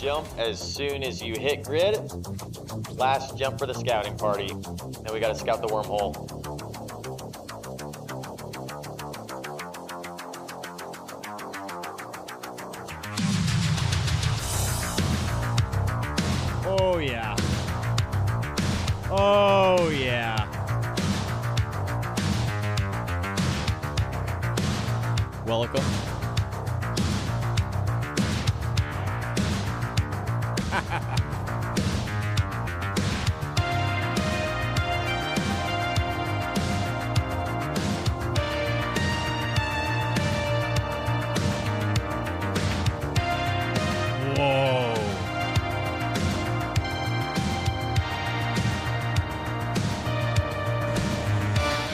Jump as soon as you hit grid. Last jump for the scouting party. Then we got to scout the wormhole. Oh yeah. Oh yeah. Welcome.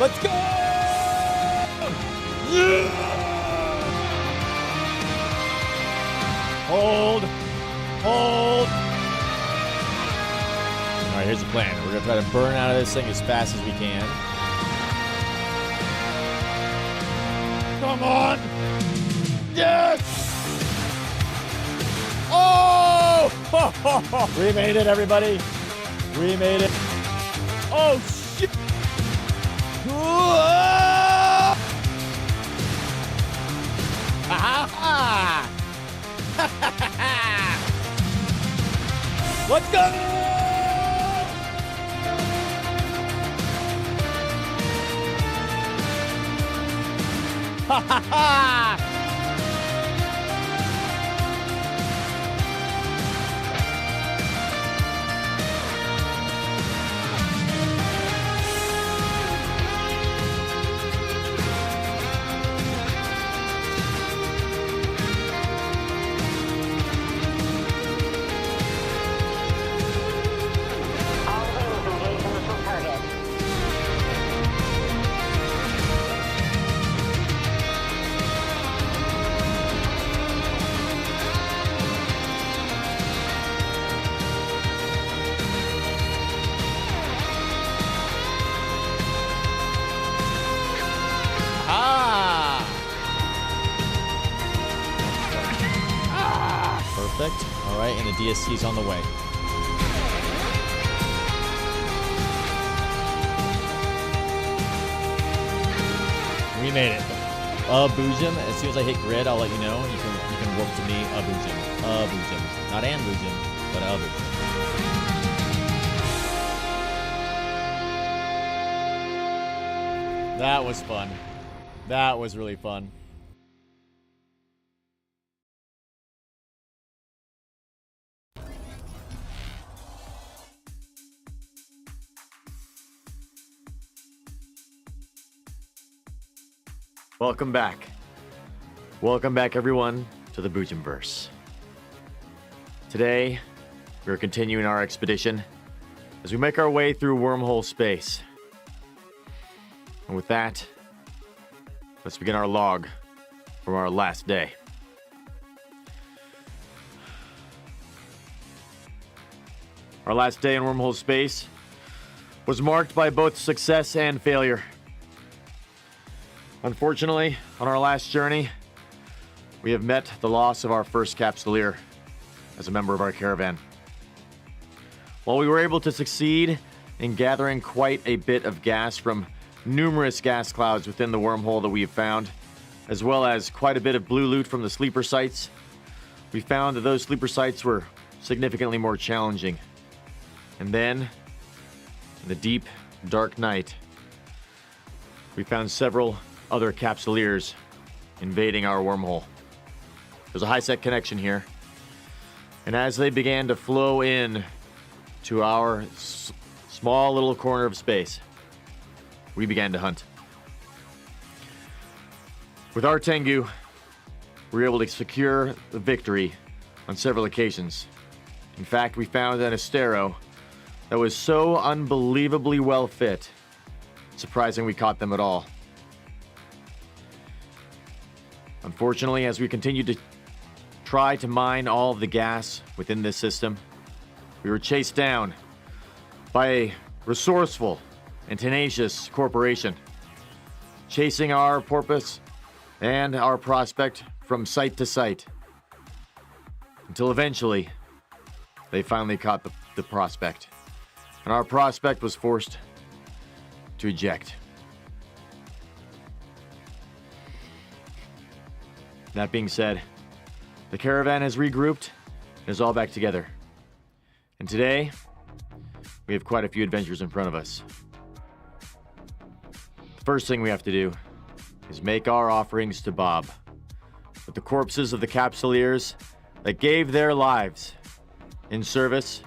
Let's go! Yeah! Hold. Hold. All right, here's the plan. We're going to try to burn out of this thing as fast as we can. Come on. Yes! Oh! We made it, everybody. We made it. Oh, shit. Let's go! Ha ha ha! Perfect. All right, and the DSC's on the way. We made it. Boojum. As soon as I hit grid, I'll let you know. You can warp to me. Boojum. Boojum. Not and Boojum, but Boojum. That was fun. That was really fun. Welcome back. Welcome back, everyone, to the Boojum-Verse. Today, we're continuing our expedition as we make our way through wormhole space. And with that, let's begin our log from our last day. Our last day in wormhole space was marked by both success and failure. Unfortunately, on our last journey, we have met the loss of our first capsuleer as a member of our caravan. While we were able to succeed in gathering quite a bit of gas from numerous gas clouds within the wormhole that we have found, as well as quite a bit of blue loot from the sleeper sites, we found that those sleeper sites were significantly more challenging. And then, in the deep, dark night, we found several other capsuleers invading our wormhole. There's a high-set connection here, and as they began to flow in to our small little corner of space, we began to hunt. With our Tengu, we were able to secure the victory on several occasions. In fact, we found an Estero that was so unbelievably well fit, surprising we caught them at all. Unfortunately, as we continued to try to mine all of the gas within this system, we were chased down by a resourceful and tenacious corporation, chasing our porpoise and our prospect from site to site, until eventually they finally caught the prospect, and our prospect was forced to eject. That being said, the caravan has regrouped and is all back together. And today, we have quite a few adventures in front of us. The first thing we have to do is make our offerings to Bob with the corpses of the capsuleers that gave their lives in service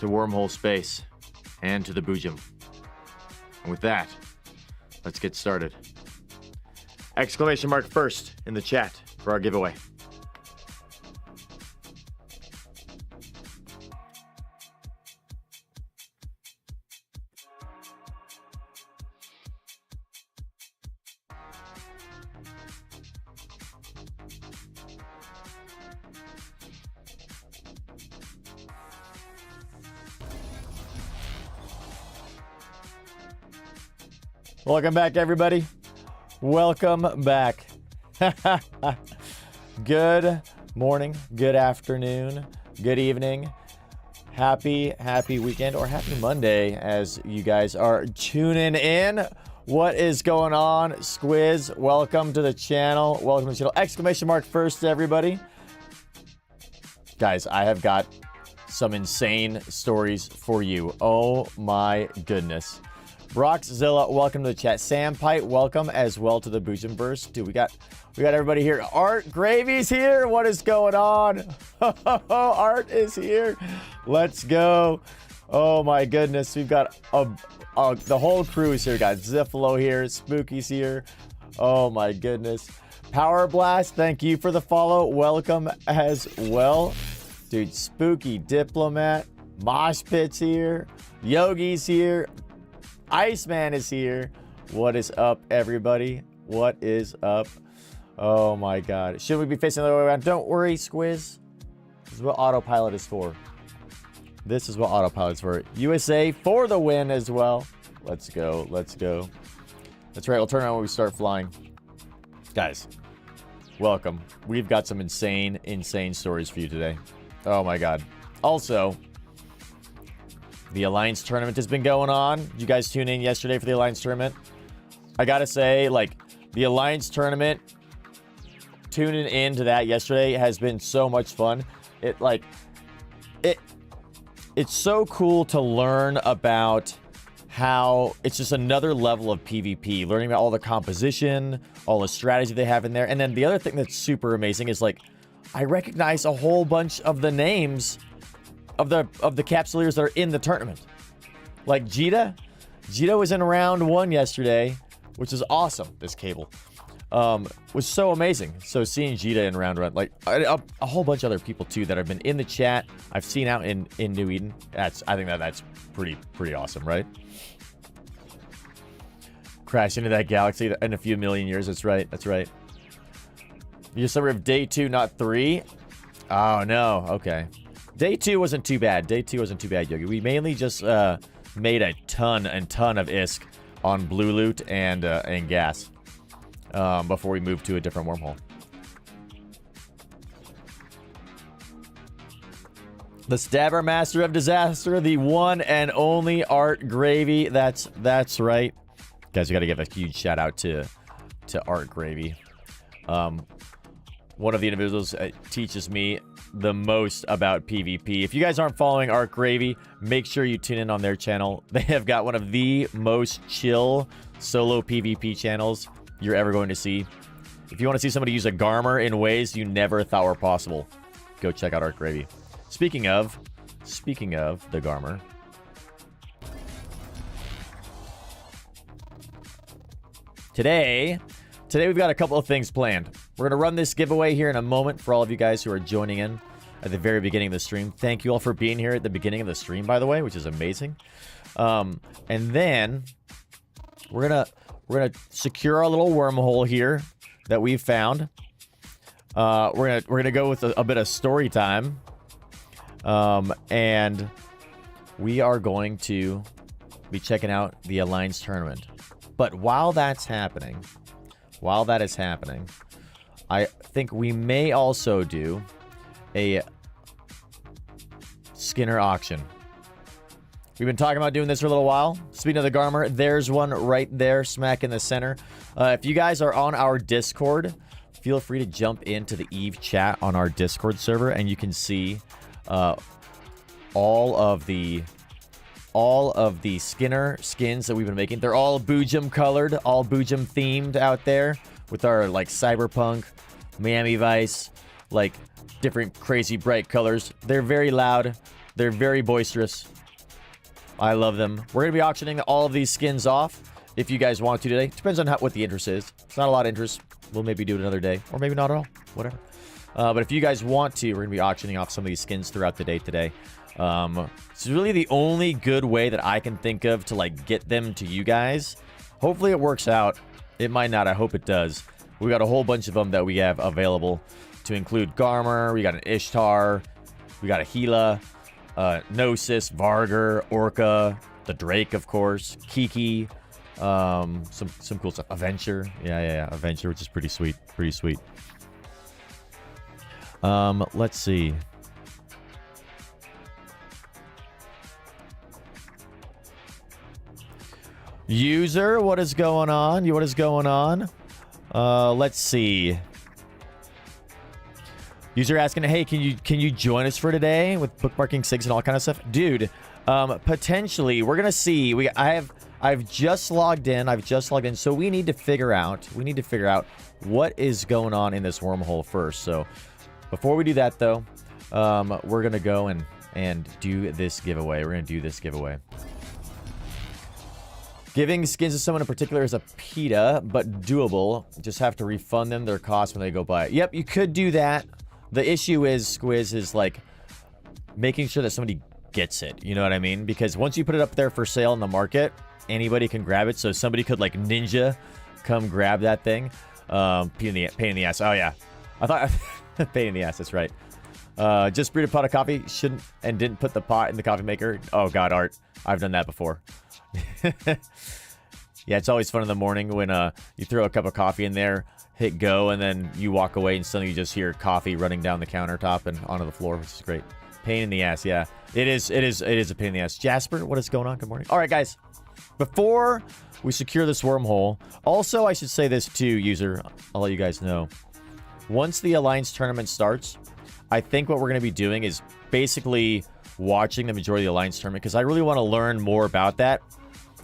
to wormhole space and to the Boojum. And with that, let's get started. Exclamation mark first in the chat for our giveaway. Welcome back, everybody. Welcome back. Good morning, good afternoon, good evening. Happy weekend or happy Monday as you guys are tuning in. What is going on, Squiz? Welcome to the channel. Welcome to the channel. Exclamation mark first, everybody. Guys, I have got some insane stories for you. Oh my goodness. Brockzilla, welcome to the chat. Sam Pite, welcome as well to the Boojum-Verse. Dude, we got everybody here. Art Gravy's here. What is going on? Art is here. Let's go. Oh my goodness. We've got the whole crew is here. We got Ziffalo here. Spooky's here. Oh my goodness. Power Blast, thank you for the follow. Welcome as well. Dude, Spooky Diplomat. Mosh Pit's here. Yogi's here. Iceman is here. What is up, everybody? What is up? Oh my god. Should we be facing the other way around? Don't worry, Squiz. This is what autopilot is for. This is what autopilot's for. USA for the win as well. Let's go. Let's go. That's right. We'll turn around when we start flying. Guys, welcome. We've got some insane stories for you today. Oh my god. Also, the Alliance tournament has been going on. Did you guys tune in yesterday for the Alliance tournament? I gotta say, like, the Alliance tournament, tuning into that yesterday has been so much fun. It's so cool to learn about how it's just another level of PvP, learning about all the composition, all the strategy they have in there. And then the other thing that's super amazing is, like, I recognize a whole bunch of the names of the Capsuleers that are in the tournament. Like Jita was in round 1 yesterday, which is awesome. This cable was so amazing. So seeing Jita in round 1, like a whole bunch of other people too that have been in the chat, I've seen out in New Eden. I think that's pretty awesome, right? Crash into that galaxy in a few million years. That's right. You summer of day 2, not 3. Oh no. Okay. Day 2 wasn't too bad. Yogi. We mainly just made a ton of ISK on Blue Loot and gas before we moved to a different wormhole. The Stabber Master of Disaster, the one and only Art Gravy. That's right. Guys, we got to give a huge shout out to Art Gravy. One of the individuals teaches me the most about PvP. If you guys aren't following Art Gravy, make sure you tune in on their channel. They have got one of the most chill solo PvP channels you're ever going to see. If you want to see somebody use a Garmer in ways you never thought were possible, go check out Art Gravy. Speaking of the Garmer, Today we've got a couple of things planned. We're going to run this giveaway here in a moment for all of you guys who are joining in at the very beginning of the stream. Thank you all for being here at the beginning of the stream, by the way, which is amazing. And then we're gonna secure our little wormhole here that we've found. We're gonna go with a bit of story time. And we are going to be checking out the Alliance tournament. But while that is happening, I think we may also do a Skinner auction. We've been talking about doing this for a little while. Speaking of the Garmer, there's one right there, smack in the center. If you guys are on our Discord, feel free to jump into the Eve chat on our Discord server, and you can see all of the Skinner skins that we've been making. They're all Boojum colored, all Boojum themed out there with our like cyberpunk, Miami Vice, like different crazy bright colors. They're very loud. They're very boisterous. I love them. We're going to be auctioning all of these skins off if you guys want to today. Depends on what the interest is. It's not a lot of interest. We'll maybe do it another day or maybe not at all. Whatever. But if you guys want to, we're going to be auctioning off some of these skins throughout the day today. It's really the only good way that I can think of to like get them to you guys. Hopefully it works out. It might not. I hope it does. We got a whole bunch of them that we have available to include Garmer. We got an Ishtar. We got a Gila, Gnosis, Vargur, Orca, the Drake, of course, Kiki, Some cool stuff. Adventure. Yeah. Adventure, which is pretty sweet. Pretty sweet. Let's see. User, what is going on? What is going on? Let's see. User asking, hey, can you join us for today with bookmarking SIGs and all kind of stuff? Dude, potentially, we're gonna see. I've just logged in. So we need to figure out what is going on in this wormhole first. So before we do that though, we're gonna go and do this giveaway. Giving skins to someone in particular is a PETA, but doable. Just have to refund them their cost when they go buy it. Yep, you could do that. The issue is, Squiz, is like making sure that somebody gets it. You know what I mean? Because once you put it up there for sale in the market, anybody can grab it. So somebody could like ninja come grab that thing. Pain in the ass. Oh yeah, I thought pain in the ass. That's right. Just brewed a pot of coffee. Shouldn't and didn't put the pot in the coffee maker. Oh god, Art, I've done that before. Yeah, it's always fun in the morning when you throw a cup of coffee in there, hit go, and then you walk away and suddenly you just hear coffee running down the countertop and onto the floor, which is great. Pain in the ass, yeah. It is a pain in the ass. Jasper, what is going on? Good morning. All right, guys. Before we secure this wormhole, also I should say this too, user. I'll let you guys know. Once the Alliance tournament starts, I think what we're going to be doing is basically watching the majority of the Alliance tournament because I really want to learn more about that.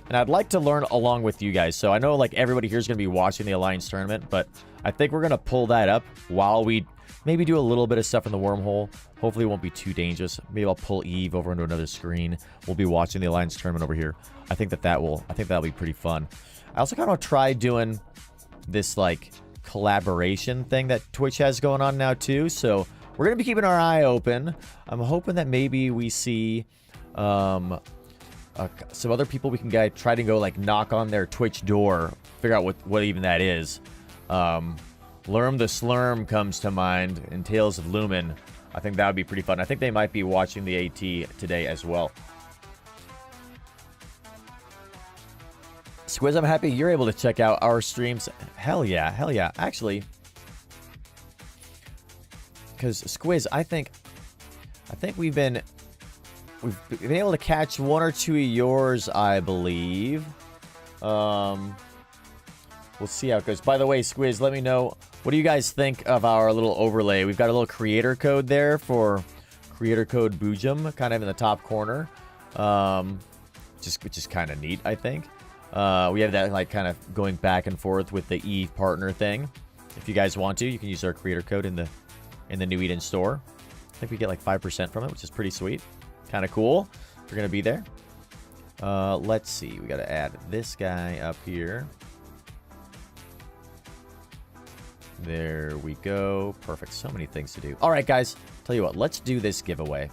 And I'd like to learn along with you guys. So I know like everybody here is going to be watching the Alliance tournament, but I think we're going to pull that up while we maybe do a little bit of stuff in the wormhole. Hopefully it won't be too dangerous. Maybe I'll pull Eve over into another screen. We'll be watching the Alliance tournament over here. I think that'll be pretty fun. I also kind of try doing this like collaboration thing that Twitch has going on now too. So we're going to be keeping our eye open. I'm hoping that maybe we see some other people we can try to go like knock on their Twitch door, figure out what even that is. Lerm the Slurm comes to mind in Tales of Lumen. I think that would be pretty fun. I think they might be watching the AT today as well. Squiz, I'm happy you're able to check out our streams. Hell yeah. Actually, because Squiz, I think we've been able to catch one or two of yours, I believe. We'll see how it goes. By the way, Squiz, let me know, what do you guys think of our little overlay? We've got a little creator code there for creator code Boojum, kind of in the top corner, which is kind of neat, I think. We have that like kind of going back and forth with the Eve partner thing. If you guys want to, you can use our creator code in the New Eden store. I think we get like 5% from it, which is pretty sweet. Kind of cool. We're going to be there. Let's see. We got to add this guy up here. There we go. Perfect. So many things to do. All right, guys. Tell you what. Let's do this giveaway.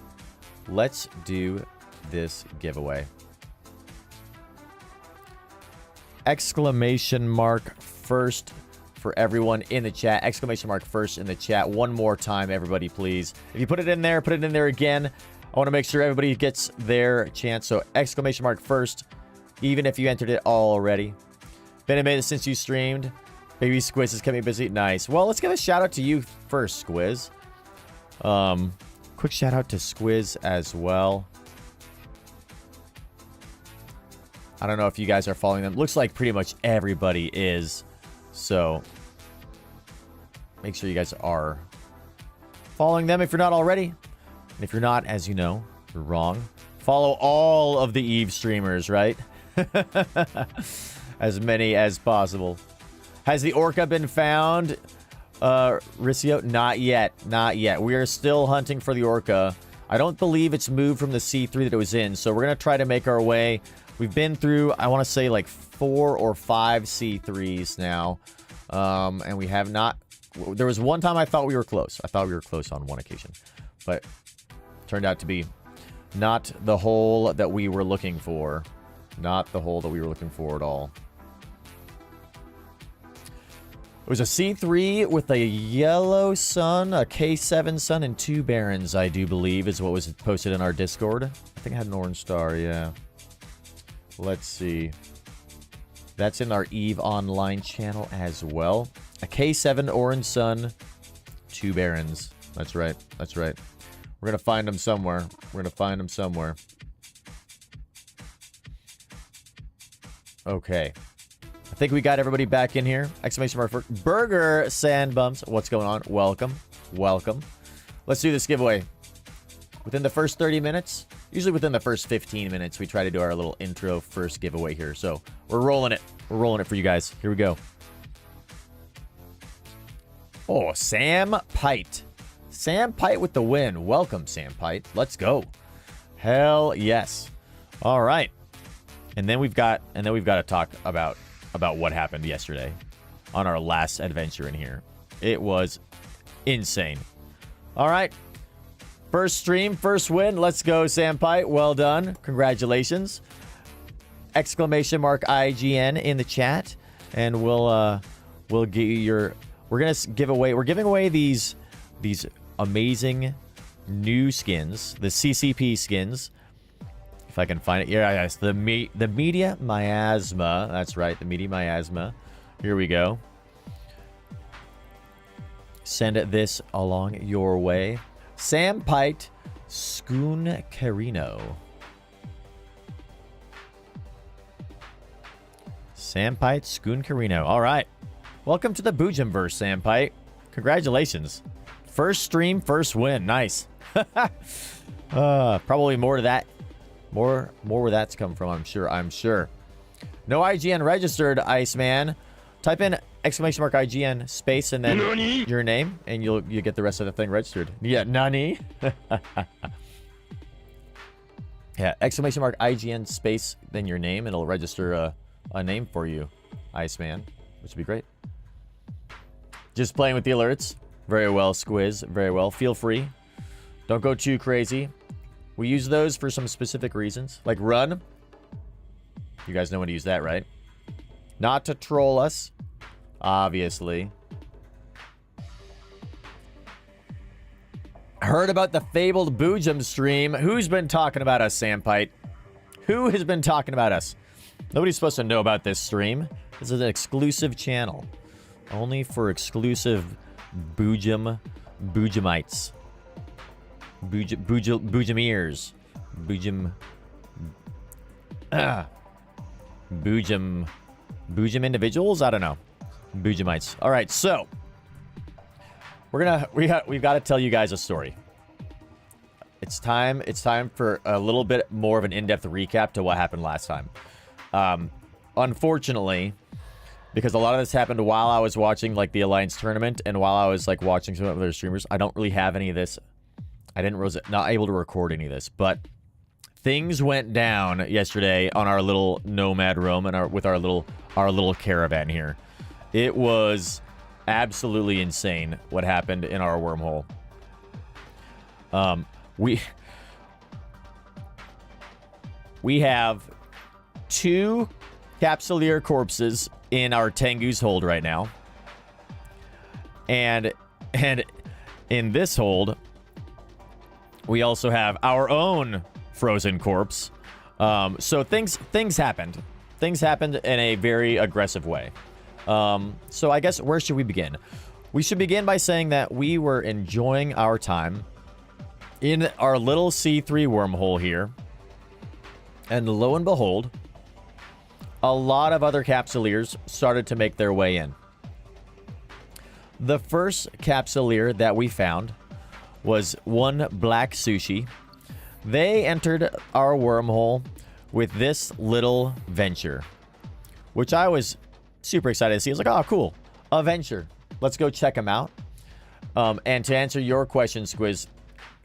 Exclamation mark first for everyone in the chat. Exclamation mark first in the chat. One more time, everybody, please. If you put it in there again. I want to make sure everybody gets their chance. So exclamation mark first, even if you entered it already. Been a minute since you streamed. Baby Squiz is kept me busy. Nice. Well, let's give a shout out to you first, Squiz. Quick shout out to Squiz as well. I don't know if you guys are following them. Looks like pretty much everybody is. So make sure you guys are following them if you're not already. And if you're not, as you know, you're wrong. Follow all of the Eve streamers, right? As many as possible. Has the orca been found, Ricio? Not yet. Not yet. We are still hunting for the orca. I don't believe it's moved from the C3 that it was in, so we're going to try to make our way. We've been through, I want to say, like 4 or 5 C3s now, and we have not... There was one time I thought we were close. I thought we were close on one occasion, but turned out to be not the hole that we were looking for. Not the hole that we were looking for at all. It was a C3 with a yellow sun, a K7 sun, and 2 barons, I do believe, is what was posted in our Discord. I think I had an orange star, yeah. Let's see. That's in our Eve Online channel as well. A K7 Orange Sun, 2 Barons. That's right. That's right. We're going to find them somewhere. We're going to find them somewhere. Okay. I think we got everybody back in here. Exclamation mark for Burger Sandbums. What's going on? Welcome. Welcome. Let's do this giveaway. Within the first 30 minutes, usually within the first 15 minutes, we try to do our little intro first giveaway here. So we're rolling it. We're rolling it for you guys. Here we go. Oh, Sam Pite. Sam Pite with the win. Welcome, Sam Pite. Let's go. Hell yes. All right. And then we've got to talk about what happened yesterday on our last adventure in here. It was insane. All right. First stream, first win. Let's go, Sam Pite. Well done. Congratulations. Exclamation mark IGN in the chat. And we'll give you your... We're giving away these amazing new skins, the CCP skins. If I can find it. Yeah, yes, the media miasma. That's right, the media miasma. Here we go. Send this along your way. Sam Pite, Scoon Carino. Sam Pite, Scoon Carino. All right. Welcome to the Boojum-Verse, Sam Pite. Congratulations. First stream, first win. Nice. Probably more to that. More where that's come from, I'm sure. No IGN registered, Iceman. Type in exclamation mark IGN space and then Nani? Your name, and you get the rest of the thing registered. Yeah, Nani? Yeah, exclamation mark IGN space, then your name, and it'll register a name for you, Iceman, which would be great. Just playing with the alerts. Very well, Squiz. Very well. Feel free. Don't go too crazy. We use those for some specific reasons, like run. You guys know when to use that, right? Not to troll us, obviously. Heard about the fabled Boojum stream. Who's been talking about us, Sam Pite? Who has been talking about us? Nobody's supposed to know about this stream. This is an exclusive channel. Only for exclusive Boojumites. Boojumeers. Boojum individuals? I don't know. Boojumites. All right, so we've got to tell you guys a story. It's time for a little bit more of an in-depth recap to what happened last time. Unfortunately, because a lot of this happened while I was watching like the Alliance tournament and while I was like watching some other streamers, I don't really have any of this. Not able to record any of this, but things went down yesterday on our little nomad roam and with our little caravan here. It was absolutely insane what happened in our wormhole. We have 2 Capsuleer corpses in our Tengu's hold right now. And in this hold, we also have our own frozen corpse. So things happened. Things happened in a very aggressive way. So I guess where should we begin? We should begin by saying that we were enjoying our time in our little C3 wormhole here. And lo and behold, a lot of other Capsuleers started to make their way in. The first Capsuleer that we found was one Black Sushi. They entered our wormhole with this little venture, which I was super excited to see. I was like, oh, cool. A venture. Let's go check them out. And to answer your question, Squiz,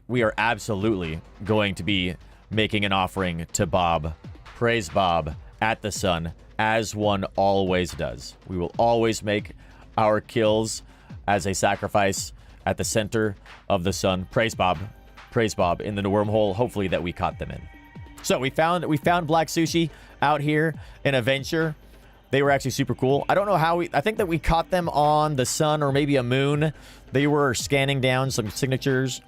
we are absolutely going to be making an offering to Bob. Praise Bob at the sun, as one always does. We will always make our kills as a sacrifice at the center of the sun. Praise Bob in the wormhole. Hopefully that we caught them in. So we found Black Sushi out here in a venture. They were actually super cool. I don't know how I think that we caught them on the sun or maybe a moon. They were scanning down some signatures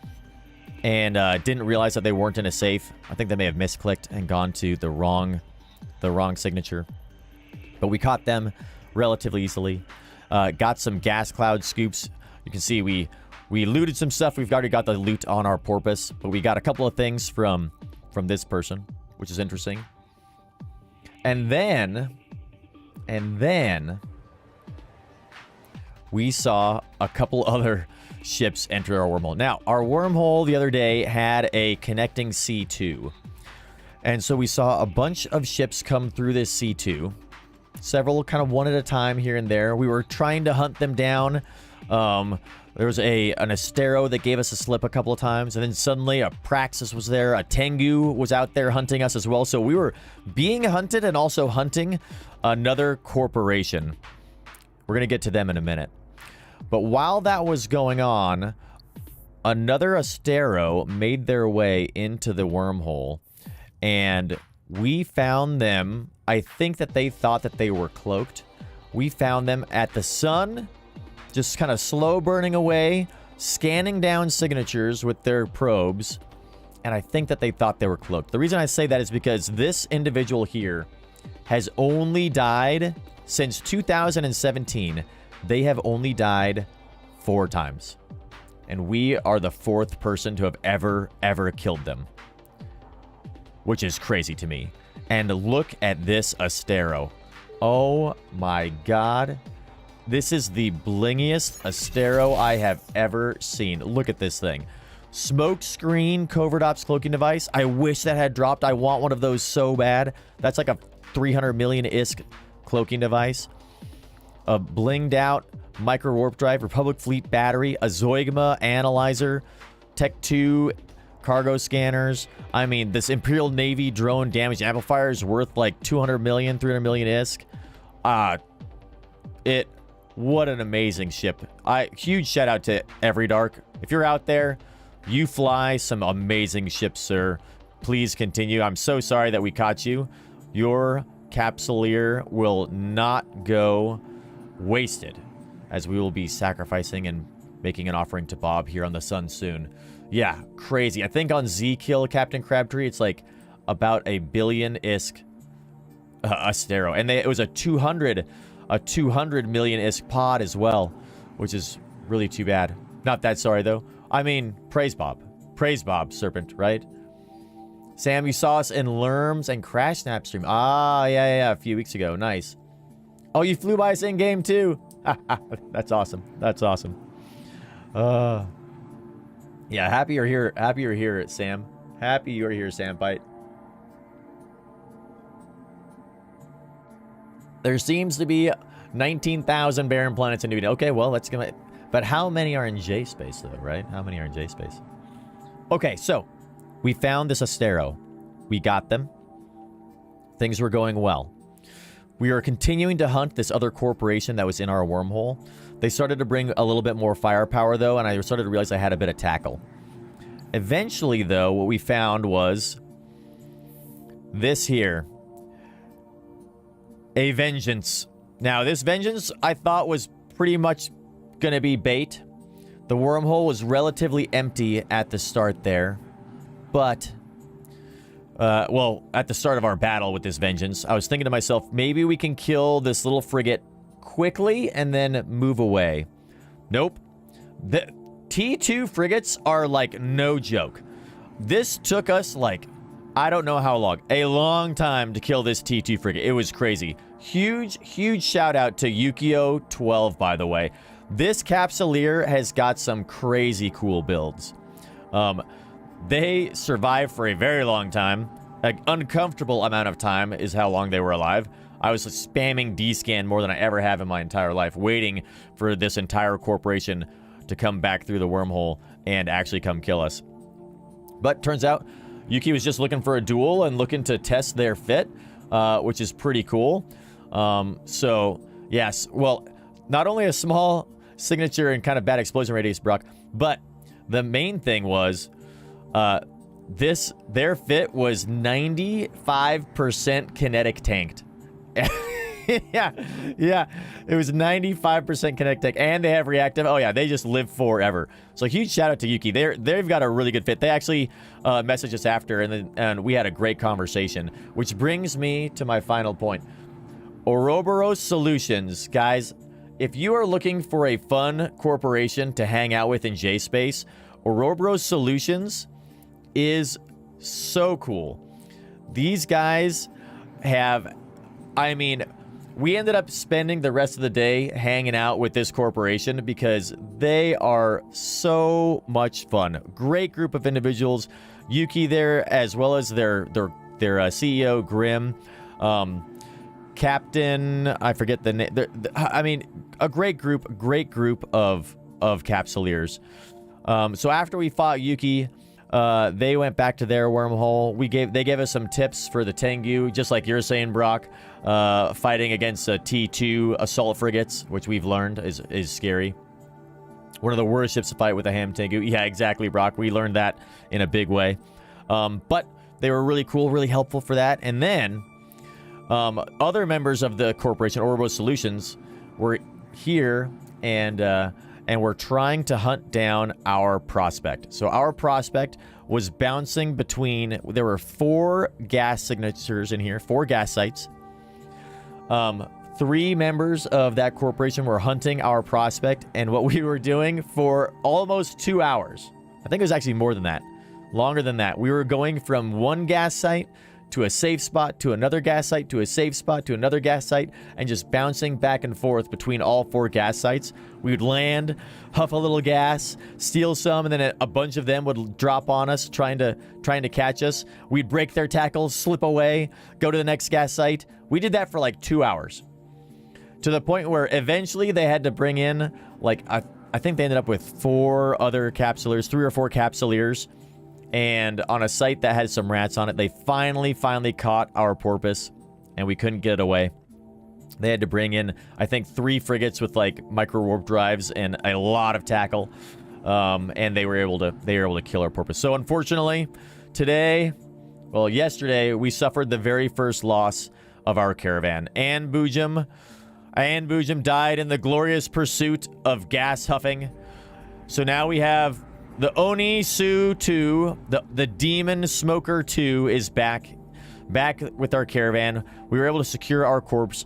and didn't realize that they weren't in a safe. I think they may have misclicked and gone to the wrong signature. But we caught them relatively easily. Got some gas cloud scoops. You can see we looted some stuff. We've already got the loot on our porpoise, but we got a couple of things from this person, which is interesting. And then we saw a couple other ships enter our wormhole. Now, our wormhole the other day had a connecting C2. And so we saw a bunch of ships come through this C2. Several kind of one at a time here and there. We were trying to hunt them down. There was an Astero that gave us a slip a couple of times. And then suddenly a Praxis was there. A Tengu was out there hunting us as well. So we were being hunted and also hunting another corporation. We're going to get to them in a minute. But while that was going on, another Astero made their way into the wormhole. And we found them. I think that they thought that they were cloaked. We found them at the sun, just kind of slow burning away, scanning down signatures with their probes. And I think that they thought they were cloaked. The reason I say that is because this individual here has only died since 2017. They have only died 4 times. And we are the 4th person to have ever killed them. Which is crazy to me. And look at this Astero. Oh my god. This is the blingiest Astero I have ever seen. Look at this thing. Smoke screen covert ops cloaking device. I wish that had dropped. I want one of those so bad. That's like a 300 million ISK cloaking device. A blinged out micro warp drive, Republic Fleet battery, a Zoigma analyzer, Tech 2 cargo scanners. I mean, this Imperial Navy drone damage amplifier is worth like 200 million, 300 million ISK. What an amazing ship. Huge shout out to Everydark. If you're out there, you fly some amazing ships, sir. Please continue. I'm so sorry that we caught you. Your Capsuleer will not go wasted, as we will be sacrificing and making an offering to Bob here on the sun soon. Yeah, crazy. I think on Z-Kill Captain Crabtree, it's like about 1 billion ISK Astero. And it was a 200 million ISK pod as well, which is really too bad. Not that sorry, though. I mean, praise Bob. Praise Bob, Serpent, right? Sam, you saw us in Lerms and Crash Snap stream. Yeah, a few weeks ago. Nice. Oh, you flew by us in game too. That's awesome. That's awesome. Yeah, happy you're here. Happy you're here, Sam. Happy you're here, Sam Bite. There seems to be 19,000 barren planets in New Guinea. Okay, well, let's go. But how many are in J space, though, right? How many are in J space? Okay, so we found this Astero. We got them. Things were going well. We are continuing to hunt this other corporation that was in our wormhole. They started to bring a little bit more firepower, though, and I started to realize I had a bit of tackle. Eventually, though, what we found was this here. A Vengeance. Now, this Vengeance I thought was pretty much going to be bait. The wormhole was relatively empty at the start there. But, well, at the start of our battle with this Vengeance, I was thinking to myself, maybe we can kill this little frigate quickly and then move away. Nope. The T2 frigates are like no joke. This took us like, I don't know how long. A long time to kill this T2 frigate. It was crazy. Huge shout out to Yukio 12, by the way. This Capsuleer has got some crazy cool builds. They survived for a very long time. An uncomfortable amount of time is how long they were alive. I was spamming D-scan more than I ever have in my entire life, waiting for this entire corporation to come back through the wormhole and actually come kill us. But turns out, Yuki was just looking for a duel and looking to test their fit, which is pretty cool. So, yes, well, not only a small signature and kind of bad explosion radius, Brock, but the main thing was, their fit was 95% kinetic tanked. yeah, it was 95% kinetic tank, and they have reactive. Oh yeah, they just live forever. So huge shout out to Yuki. They've got a really good fit. They actually messaged us after, and we had a great conversation, which brings me to my final point. Ouroboros Solutions. Guys, if you are looking for a fun corporation to hang out with in J-Space, Ouroboros Solutions is so cool. These guys have, I mean, we ended up spending the rest of the day hanging out with this corporation because they are so much fun. Great group of individuals. Yuki there, as well as their CEO, Grim. Captain, I forget the name. I mean, a great group of Capsuleers. So after we fought Yuki, they went back to their wormhole. They gave us some tips for the Tengu, just like you're saying, Brock. Fighting against T2 assault frigates, which we've learned is scary. One of the worst ships to fight with a Ham Tengu. Yeah, exactly, Brock. We learned that in a big way. But they were really cool, really helpful for that. And then other members of the corporation, Ouroboros Solutions, were here and we're trying to hunt down our prospect. So our prospect was bouncing between, there were 4 gas signatures in here, 4 gas sites. 3 members of that corporation were hunting our prospect, and what we were doing for almost 2 hours, I think it was actually more than that, longer than that. We were going from one gas site to a safe spot, to another gas site, to a safe spot, to another gas site, and just bouncing back and forth between all 4 gas sites. We would land, huff a little gas, steal some, and then a bunch of them would drop on us, trying to catch us. We'd break their tackles, slip away, go to the next gas site. We did that for like 2 hours, to the point where eventually they had to bring in, like, I think they ended up with 4 other Capsuleers, 3 or 4 Capsuleers. And on a site that had some rats on it, they finally caught our porpoise, and we couldn't get it away. They had to bring in, I think, 3 frigates with like micro warp drives and a lot of tackle, and they were able to kill our porpoise. So unfortunately, yesterday, we suffered the very first loss of our caravan. And Boojum died in the glorious pursuit of gas huffing. So now we have the Oni-Su 2, the Demon Smoker 2 is back with our caravan. We were able to secure our corpse,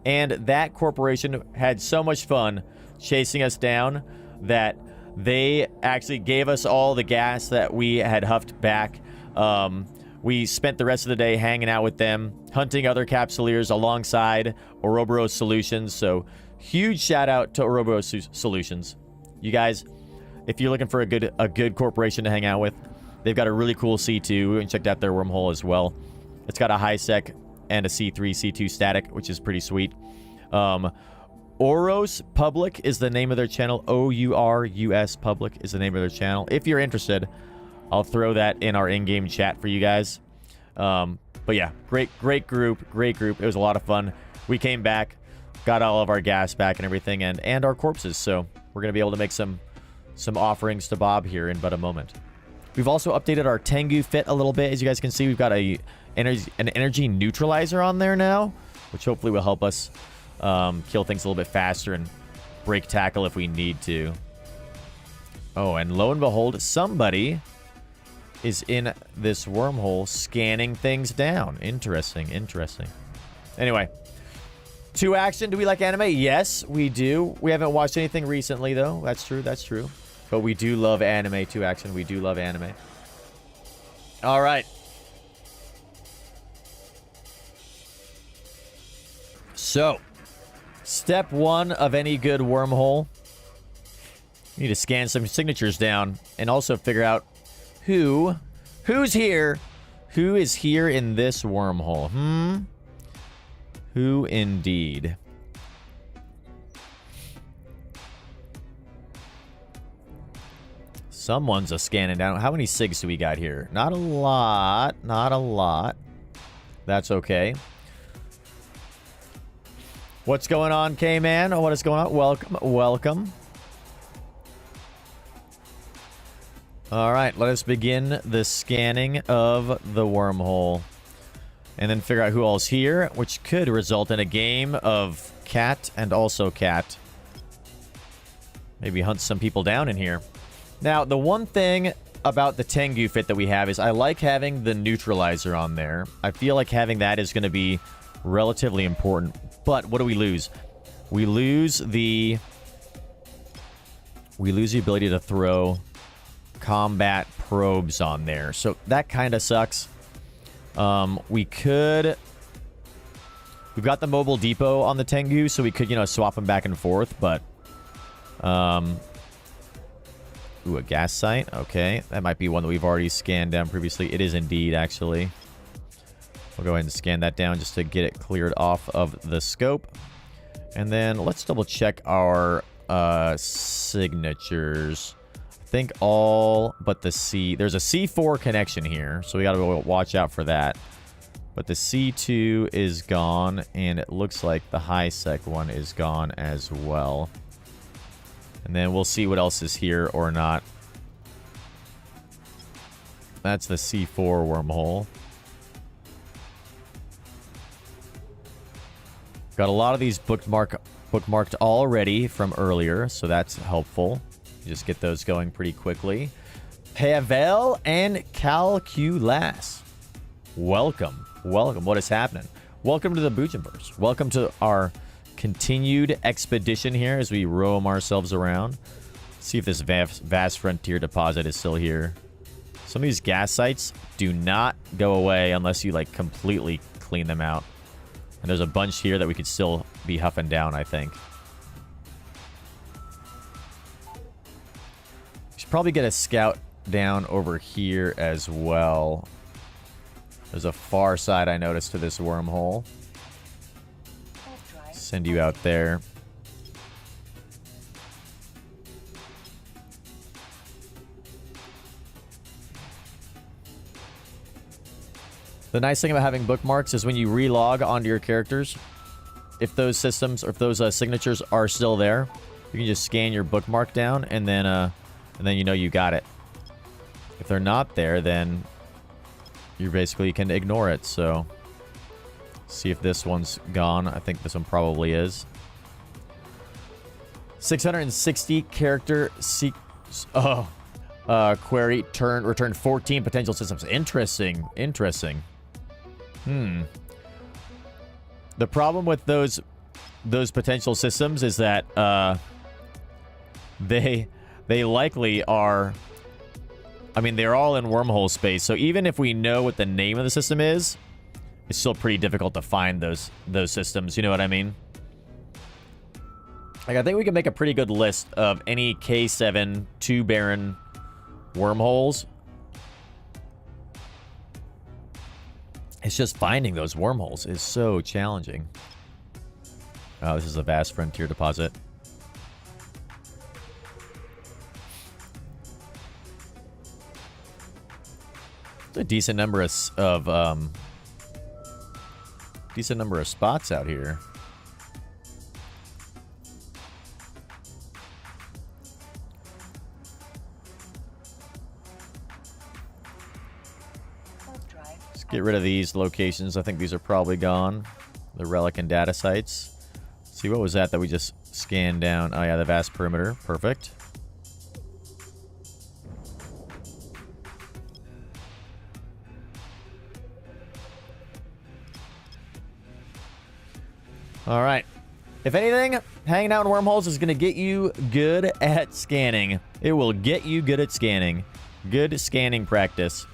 and that corporation had so much fun chasing us down that they actually gave us all the gas that we had huffed back. We spent the rest of the day hanging out with them, hunting other Capsuleers alongside Ouroboros Solutions. So huge shout out to Ouroboros Solutions. You guys, if you're looking for a good corporation to hang out with, they've got a really cool C2, and checked out their wormhole as well. It's got a high sec and a C3, C2 static, which is pretty sweet. Ouros Public is the name of their channel. Ourus Public is the name of their channel. If you're interested, I'll throw that in our in-game chat for you guys. But yeah, great group. It was a lot of fun. We came back, got all of our gas back and everything, and our corpses. So we're going to be able to make some offerings to Bob here in but a moment. We've also updated our Tengu fit a little bit. As you guys can see, we've got an energy neutralizer on there now, which hopefully will help us kill things a little bit faster and break tackle if we need to. Oh, and lo and behold, somebody is in this wormhole scanning things down. Interesting. Anyway, 2 action. Do we like anime? Yes, we do. We haven't watched anything recently, though. That's true. But we do love anime. 2 action. We do love anime. All right. So, step 1 of any good wormhole. You need to scan some signatures down and also figure out who's here. Who is here in this wormhole? Who indeed? Someone's a scanning down. How many SIGs do we got here? Not a lot. That's okay. What's going on, K-Man? What is going on? Welcome. All right, let us begin the scanning of the wormhole. And then figure out who all's here, which could result in a game of cat and also cat. Maybe hunt some people down in here. Now, the one thing about the Tengu fit that we have is I like having the neutralizer on there. I feel like having that is going to be relatively important. But what do we lose? We lose the ability to throw combat probes on there. So that kind of sucks. We've got the mobile depot on the Tengu, so we could, you know, swap them back and forth, but ooh, a gas site. Okay, that might be one that we've already scanned down previously. It is indeed, actually. We'll go ahead and scan that down just to get it cleared off of the scope. And then let's double check our signatures. I think all but the C. There's a C4 connection here, so we got to watch out for that. But the C2 is gone, and it looks like the high sec one is gone as well. And then we'll see what else is here or not. That's the C4 wormhole. Got a lot of these bookmarked already from earlier, so that's helpful. You just get those going pretty quickly. Pavel and Calculus. Welcome. Welcome. What is happening? Welcome to the Boojum-Verse. Welcome to our continued expedition here as we roam ourselves around. See if this vast frontier deposit is still here. Some of these gas sites do not go away unless you like completely clean them out. And there's a bunch here that we could still be huffing down, I think. We should probably get a scout down over here as well. There's a far side I noticed to this wormhole. Send you out there. The nice thing about having bookmarks is when you relog onto your characters, if those systems or if those signatures are still there, you can just scan your bookmark down and then you know you got it. If they're not there, then you basically can ignore it. So see if this one's gone. I think this one probably is. 660 character query returned 14 potential systems. Interesting. The problem with those potential systems is that they likely are, I mean, they're all in wormhole space. So even if we know what the name of the system is, it's still pretty difficult to find those systems. You know what I mean? Like, I think we can make a pretty good list of any K7 2-baron wormholes. It's just finding those wormholes is so challenging. Oh, this is a vast frontier deposit. There's a decent number of spots out here. Get rid of these locations. I think these are probably gone. The relic and data sites. See, what was that we just scanned down? Oh yeah, the vast perimeter. Perfect. All right. If anything, hanging out in wormholes is going to get you good at scanning. It will get you good at scanning. Good scanning practice.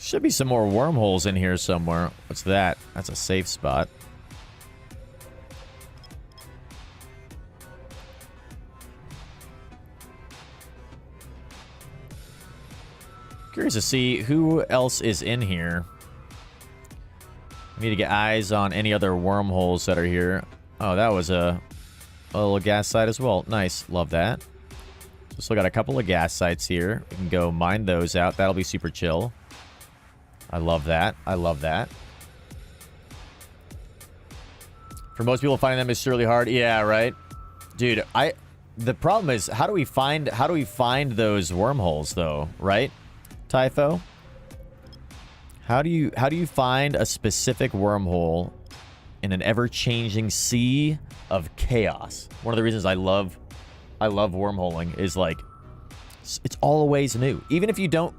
Should be some more wormholes in here somewhere. What's that? That's a safe spot. Curious to see who else is in here. I need to get eyes on any other wormholes that are here. Oh, that was a little gas site as well. Nice. Love that. So still got a couple of gas sites here. We can go mine those out. That'll be super chill. I love that. I love that. For most people, finding them is surely hard. Yeah, right. Dude, the problem is how do we find those wormholes though, right? Typho? How do you find a specific wormhole in an ever-changing sea of chaos? One of the reasons I love wormholing is like it's always new. Even if you don't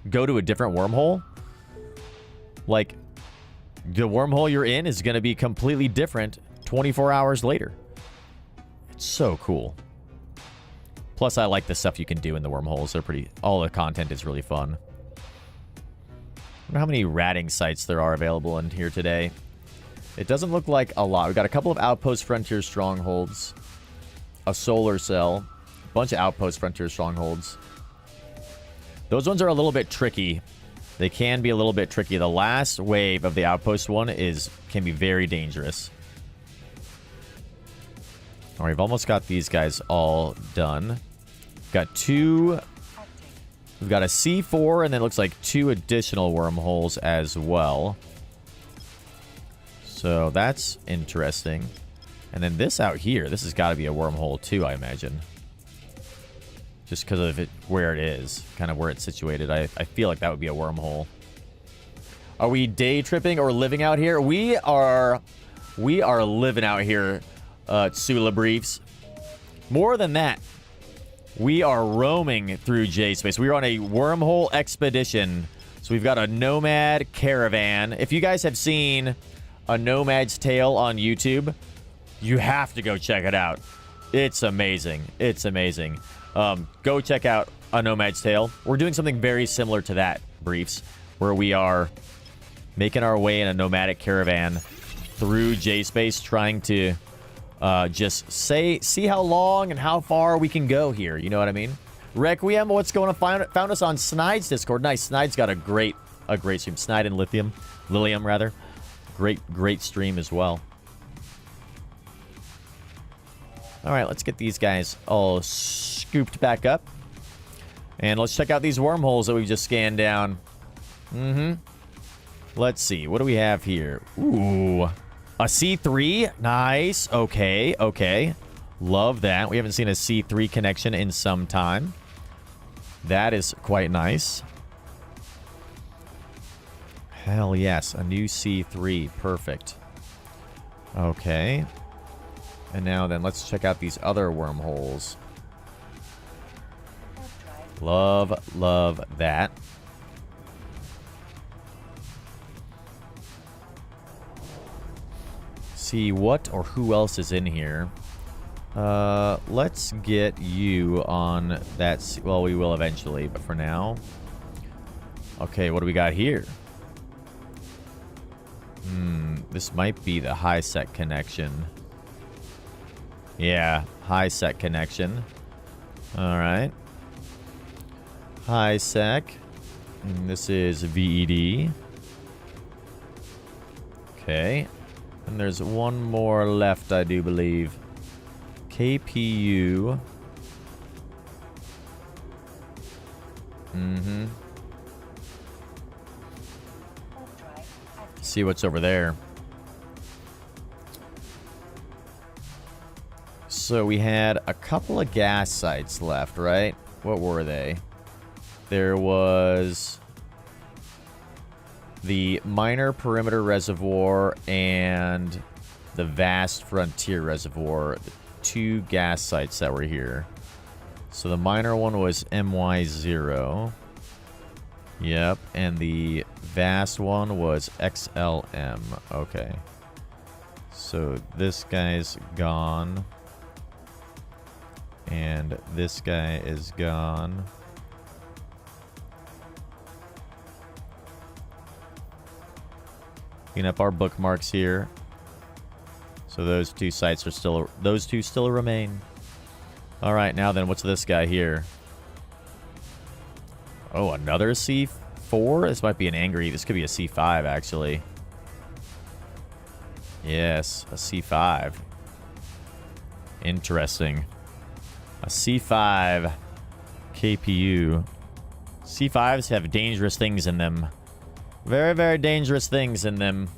go to a different wormhole, like the wormhole you're in is going to be completely different 24 hours later. It's so cool. Plus, I like the stuff you can do in the wormholes. They're pretty... All the content is really fun. I wonder how many ratting sites there are available in here today. It doesn't look like a lot. We've got a couple of Outpost Frontier Strongholds. A Solar Cell. A bunch of Outpost Frontier Strongholds. Those ones are a little bit tricky. They can be a little bit tricky. The last wave of the Outpost one can be very dangerous. All right, we've almost got these guys all done. Got two... We've got a C4, and then it looks like 2 additional wormholes as well. So that's interesting. And then this out here, this has got to be a wormhole too, I imagine. Just because of where it is, kind of where it's situated. I feel like that would be a wormhole. Are we day tripping or living out here? We are living out here, Tsula Briefs. More than that, we are roaming through J-Space. We are on a wormhole expedition. So we've got a nomad caravan. If you guys have seen A Nomad's Tale on YouTube, you have to go check it out. It's amazing. It's amazing. Go check out A Nomad's Tale. We're doing something very similar to that, Briefs, where we are making our way in a nomadic caravan through J-Space, trying to just see how long and how far we can go here. You know what I mean? Requiem, what's going on? Found us on Snide's Discord. Nice. Snide's got a great stream. Snide and Lilium, rather. Great stream as well. All right, let's get these guys all scooped back up. And let's check out these wormholes that we just scanned down. Let's see. What do we have here? Ooh. A C3? Nice. Okay. Love that. We haven't seen a C3 connection in some time. That is quite nice. Hell yes. A new C3. Perfect. Okay. And now then, let's check out these other wormholes. Love that. See what or who else is in here. Let's get you on that. Well, we will eventually, but for now. Okay, what do we got here? This might be the high sec connection. Yeah, high sec connection. All right. High sec. And this is VED. Okay. And there's one more left, I do believe. KPU. See what's over there. So we had a couple of gas sites left, right? What were they? There was the Minor Perimeter Reservoir and the Vast Frontier Reservoir, the 2 gas sites that were here. So the minor one was MY0. Yep, and the Vast one was XLM. Okay. So this guy's gone. And this guy is gone. Clean up our bookmarks here. So those 2 sites are still... Those 2 still remain. Alright, now then, what's this guy here? Oh, another C4? This might be an angry... This could be a C5, actually. Yes, a C5. Interesting. A C5 KPU. C5s have dangerous things in them. Very, very dangerous things in them.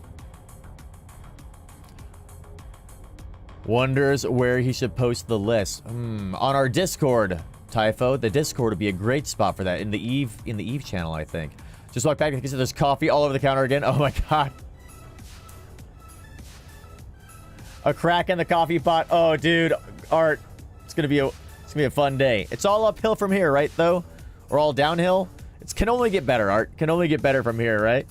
Wonders where he should post the list. On our Discord, Typho. The Discord would be a great spot for that. In the Eve channel, I think. Just walk back and see there's coffee all over the counter again. Oh my god. A crack in the coffee pot. Oh, dude. Art. It's gonna be a fun day. It's all uphill from here, right, though? Or all downhill? It can only get better, Art. Can only get better from here, right?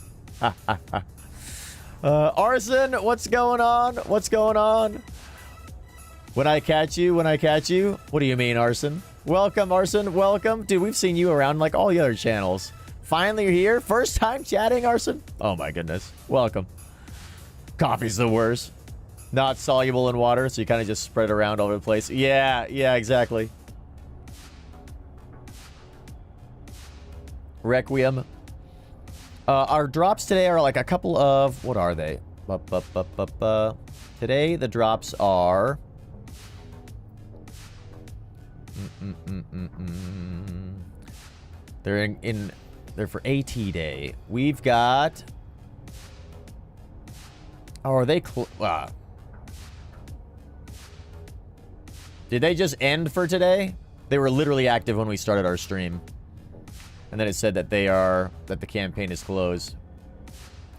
Arson, what's going on? What's going on? When I catch you, when I catch you. What do you mean, Arson? Welcome, Arson. Welcome. Dude, we've seen you around like all the other channels. Finally, you're here. First time chatting, Arson? Oh, my goodness. Welcome. Coffee's the worst. Not soluble in water, so you kind of just spread it around all over the place. Yeah, exactly. Requiem. Our drops today are like a couple of... What are they? Today, the drops are... They're they're for AT Day. We've got... Oh, are they... Did they just end for today? They were literally active when we started our stream. And then it said that that the campaign is closed.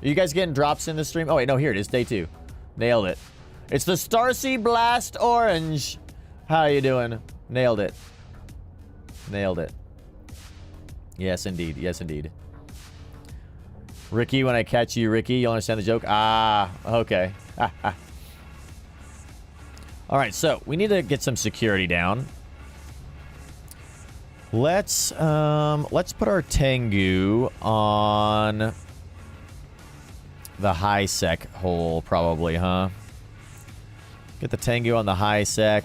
Are you guys getting drops in the stream? Oh, wait, no, here it is. Day 2. Nailed it. It's the Starsea Blast Orange. How you doing? Nailed it. Nailed it. Yes, indeed. Yes, indeed. Ricky, when I catch you, Ricky, you'll understand the joke? Ah, okay. All right, so we need to get some security down. Let's put our Tengu on the high sec hole, probably, huh? Get the Tengu on the high sec.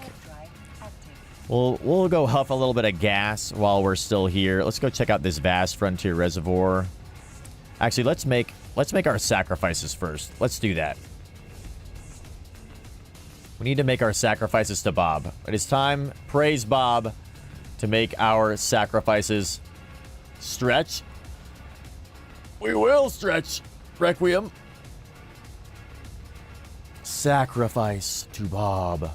We'll go huff a little bit of gas while we're still here. Let's go check out this vast frontier reservoir. Actually, let's make our sacrifices first. Let's do that. We need to make our sacrifices to Bob. It is time, praise Bob, to make our sacrifices stretch. We will stretch, Requiem. Sacrifice to Bob.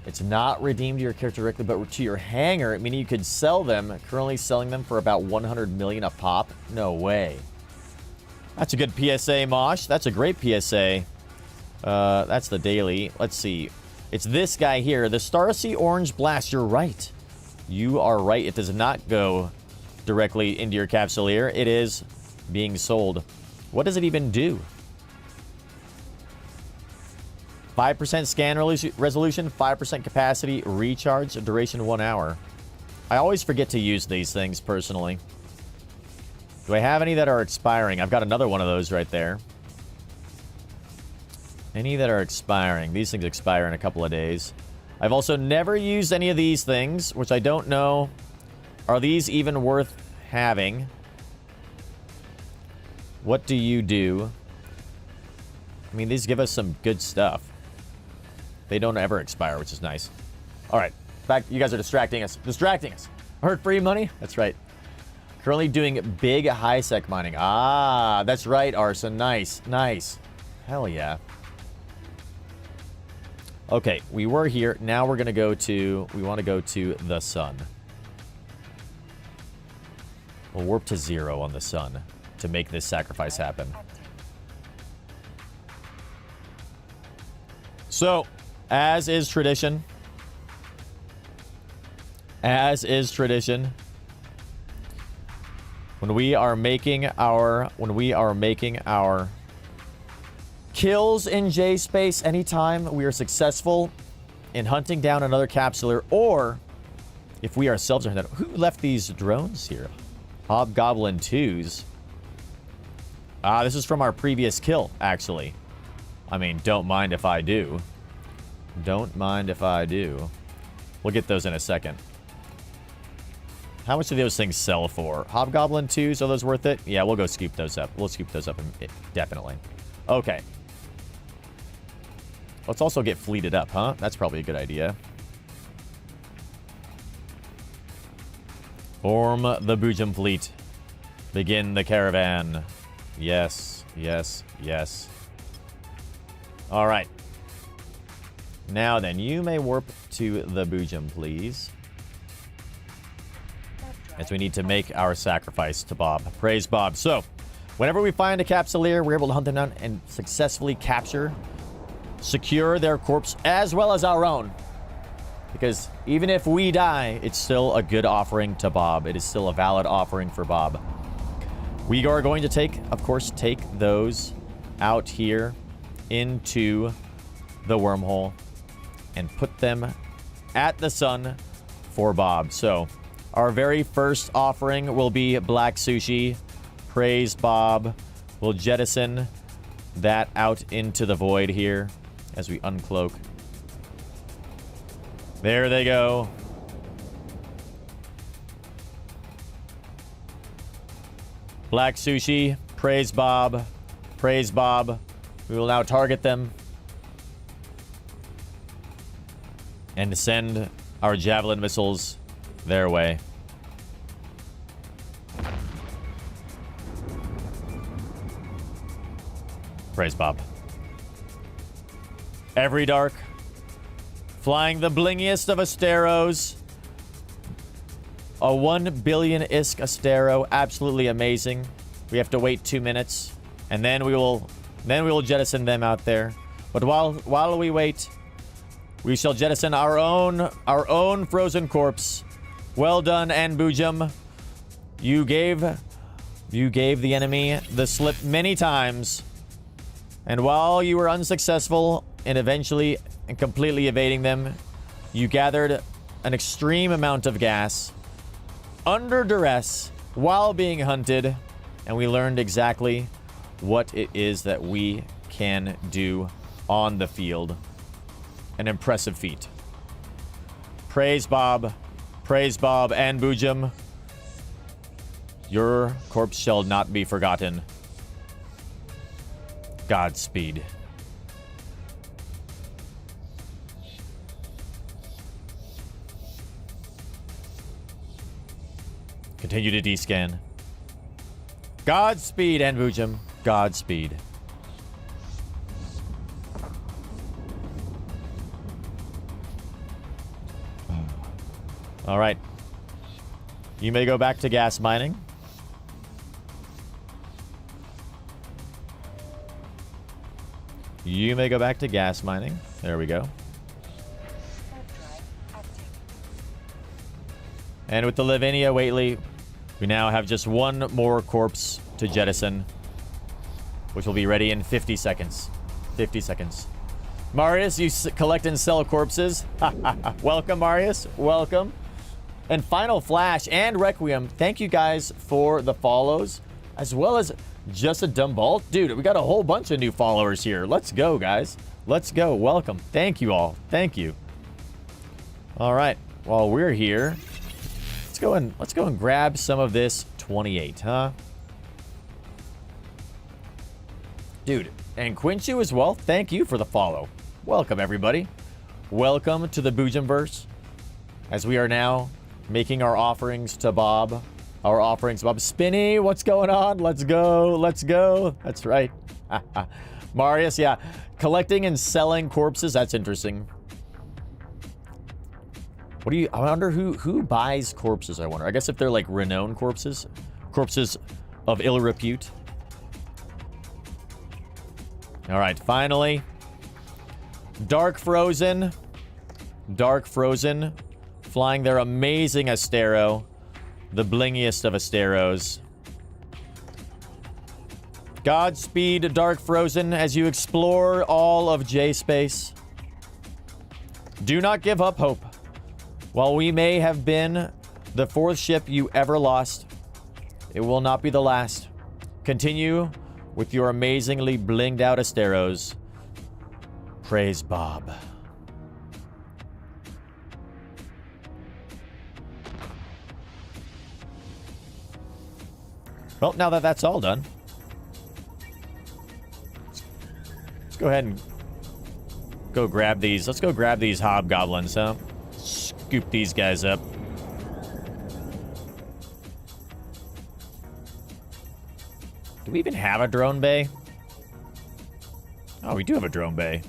It's not redeemed to your character directly, but to your hangar, meaning you could sell them. Currently selling them for about 100 million a pop. No way. That's a good PSA, Mosh. That's a great PSA. That's the daily. Let's see. It's this guy here. The Starsea Orange Blast. You're right. You are right. It does not go directly into your capsuleer. It is being sold. What does it even do? 5% scan resolution, 5% capacity, recharge, duration 1 hour. I always forget to use these things personally. Do I have any that are expiring? I've got another one of those right there. Any that are expiring. These things expire in a couple of days. I've also never used any of these things, which I don't know. Are these even worth having? What do you do? I mean, these give us some good stuff. They don't ever expire, which is nice. All right. Back. You guys are distracting us. Distracting us. Heard free money? That's right. Currently doing big high-sec mining. Ah, that's right, Arson. Nice. Nice. Hell yeah. Okay, we were here. Now we're going to go to... We want to go to the sun. We'll warp to 0 on the sun to make this sacrifice happen. So, as is tradition... As is tradition... When we are making our kills in J space, anytime we are successful in hunting down another capsuler, or if we ourselves are hunted, who left these drones here? Hobgoblin 2s. This is from our previous kill, actually. I mean, don't mind if I do. Don't mind if I do. We'll get those in a second. How much do those things sell for? Hobgoblin 2s, are those worth it? Yeah, we'll go scoop those up. We'll scoop those up, definitely. Okay. Let's also get fleeted up, huh? That's probably a good idea. Form the Boojum fleet. Begin the caravan. Yes, yes, yes. All right. Now then, you may warp to the Boojum, please. As we need to make our sacrifice to Bob. Praise Bob. So, whenever we find a capsuleer, we're able to hunt them down and successfully capture, secure their corpse, as well as our own. Because even if we die, it's still a good offering to Bob. It is still a valid offering for Bob. We are going to take, of course, take those out here into the wormhole and put them at the sun for Bob. So our very first offering will be black sushi. Praise Bob. We'll jettison that out into the void here as we uncloak. There they go. Black sushi. Praise Bob. Praise Bob. We will now target them and send our javelin missiles their way. Praise Bob. Every dark. Flying the blingiest of Asteros. A 1 billion ISK Astero. Absolutely amazing. We have to wait 2 minutes. And then we will jettison them out there. But while we wait, we shall jettison our own frozen corpse. Well done, and Boojum. You gave the enemy the slip many times. And while you were unsuccessful in eventually and completely evading them, you gathered an extreme amount of gas under duress while being hunted, and we learned exactly what it is that we can do on the field. An impressive feat. Praise Bob, and Boojum. Your corpse shall not be forgotten. Godspeed. Continue to descan. Godspeed, and Boojum. Godspeed. All right. You may go back to gas mining. You may go back to gas mining. There we go. And with the Lavinia Waitley, we now have just one more corpse to jettison, which will be ready in 50 seconds. 50 seconds. Marius, you collect and sell corpses. Welcome, Marius. Welcome. And Final Flash and Requiem, thank you guys for the follows, as well as Just a Dumb Ball. Dude, we got a whole bunch of new followers here. Let's go, guys. Let's go. Welcome. Thank you all. Thank you. All right. While we're here, let's go and grab some of this 28, huh? Dude, and Quinchu as well, thank you for the follow. Welcome, everybody. Welcome to the Boojum-Verse, as we are now making our offerings to Bob. Our offerings, Bob. Spinny, what's going on? Let's go. Let's go. That's right. Marius, yeah. Collecting and selling corpses, that's interesting. I wonder who buys corpses, I wonder. I guess if they're like renowned corpses. Corpses of ill repute. All right, finally. Dark Frozen. Dark Frozen. Flying their amazing Astero. The blingiest of Asteros. Godspeed, Dark Frozen, as you explore all of J-Space. Do not give up hope. While we may have been the fourth ship you ever lost, it will not be the last. Continue with your amazingly blinged out Asteros. Praise Bob. Well, now that that's all done, let's go ahead and go grab these. Let's go grab these hobgoblins, huh? Scoop these guys up. Do we even have a drone bay? Oh, we do have a drone bay.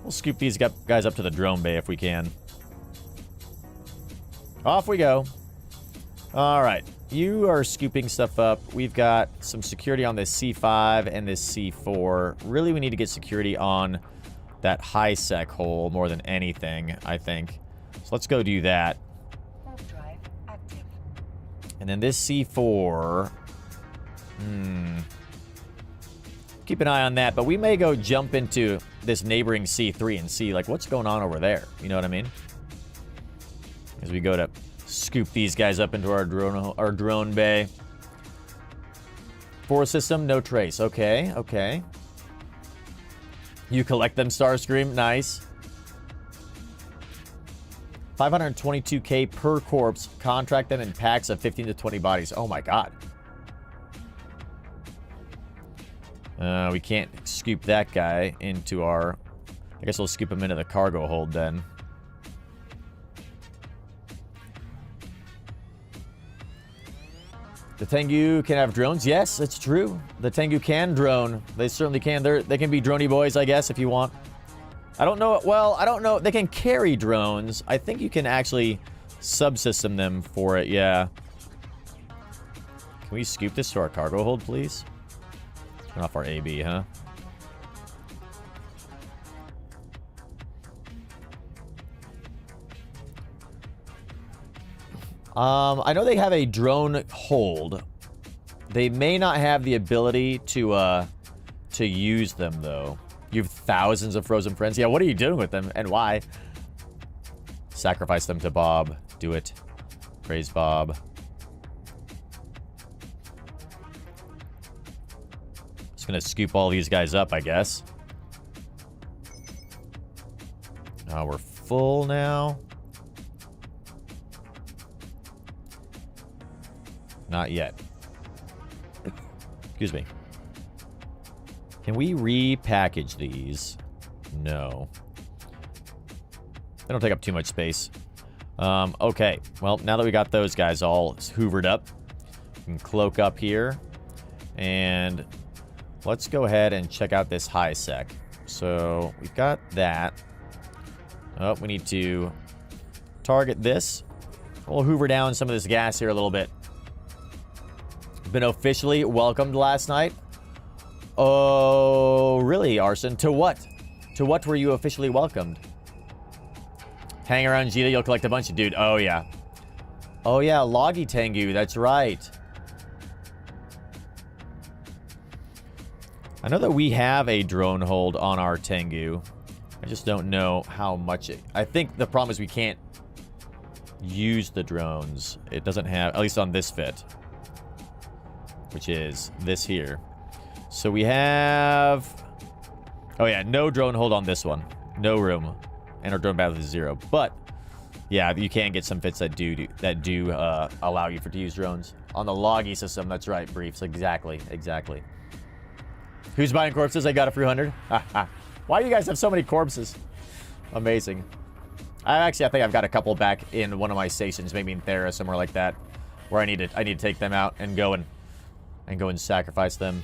We'll scoop these guys up to the drone bay if we can. Off we go. All right. You are scooping stuff up. We've got some security on this C5 and this C4. Really, we need to get security on that high sec hole more than anything, I think. So let's go do that. And then this C4, Keep an eye on that, but we may go jump into this neighboring C3 and see, like, what's going on over there. You know what I mean? As we go to scoop these guys up into our drone bay. Forest system, no trace. Okay, okay. You collect them, Starscream. Nice. 522K per corpse. Contract them in packs of 15 to 20 bodies. Oh my god. We can't scoop that guy into our... I guess we'll scoop him into the cargo hold then. The Tengu can have drones. Yes, it's true. The Tengu can drone. They certainly can. They can be droney boys, I guess, if you want. I don't know. Well, I don't know. They can carry drones. I think you can actually subsystem them for it. Yeah. Can we scoop this to our cargo hold, please? Turn off our AB, huh? I know they have a drone hold. They may not have the ability to use them, though. You have thousands of frozen friends. Yeah, what are you doing with them, and why? Sacrifice them to Bob. Do it. Praise Bob. Just gonna scoop all these guys up, I guess. Oh, we're full now. Not yet. Excuse me. Can we repackage these? No. They don't take up too much space. Okay. Well, now that we got those guys all hoovered up, we can cloak up here. And let's go ahead and check out this high sec. So we've got that. Oh, we need to target this. We'll hoover down some of this gas here a little bit. Been officially welcomed last night. Oh, really, Arson? To what? To what were you officially welcomed? Hang around Gita, you'll collect a bunch of dude. Oh, yeah. Oh, yeah, Loggy Tengu, that's right. I know that we have a drone hold on our Tengu. I just don't know how much it... I think the problem is we can't use the drones. It doesn't have... At least on this fit. Which is this here. So we have... Oh yeah, no drone hold on this one. No room. And our drone battle is 0. But, yeah, you can get some fits that do allow you to use drones. On the Loggy system, that's right, Briefs. Exactly, exactly. Who's buying corpses? I got a few hundred. Why do you guys have so many corpses? Amazing. I think I've got a couple back in one of my stations, maybe in Thera, somewhere like that, where I need to take them out and go and sacrifice them.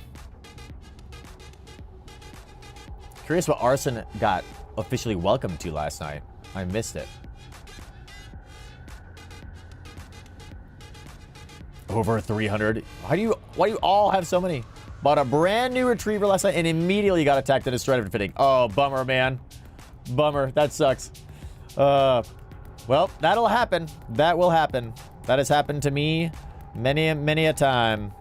Curious what Arson got officially welcomed to last night. I missed it. Over 300. Why do you all have so many? Bought a brand new retriever last night and immediately got attacked and destroyed after fitting. Oh, bummer, man. Bummer. That sucks. Well, that'll happen. That will happen. That has happened to me many a time.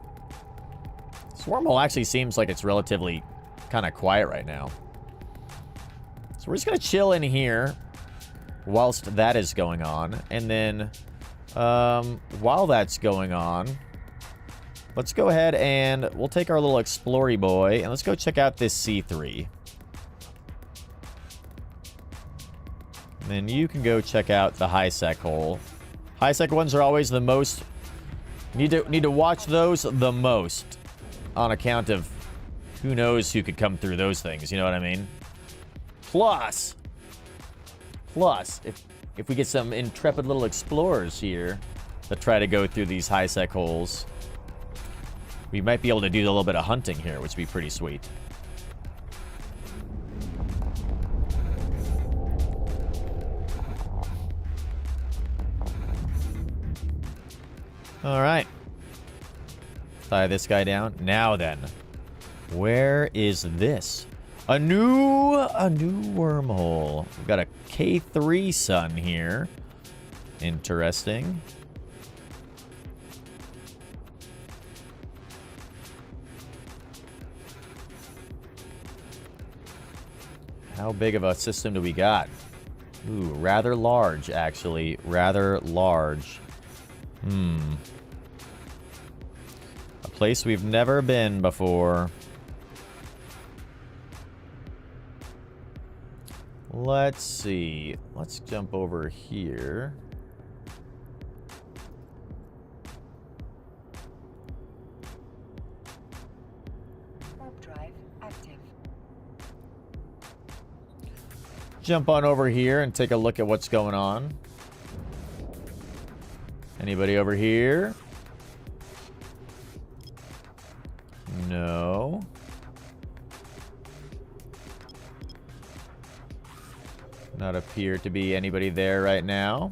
Swarmhole actually seems like it's relatively kind of quiet right now. So we're just going to chill in here whilst that is going on. And then while that's going on, let's go ahead and we'll take our little explory boy and let's go check out this C3. And then you can go check out the high sec hole. High sec ones are always the most... Need to watch those the most on account of who knows who could come through those things, you know what I mean? Plus, if we get some intrepid little explorers here that try to go through these high sec holes, we might be able to do a little bit of hunting here, which would be pretty sweet. All right. Tie this guy down. Now then, where is this? A new wormhole. We've got a K3 sun here. Interesting. How big of a system do we got? Ooh, rather large, actually. Rather large. A place we've never been before. Let's see. Let's jump over here. Warp drive active. Jump on over here and take a look at what's going on. Anybody over here? No. Not appear to be anybody there right now.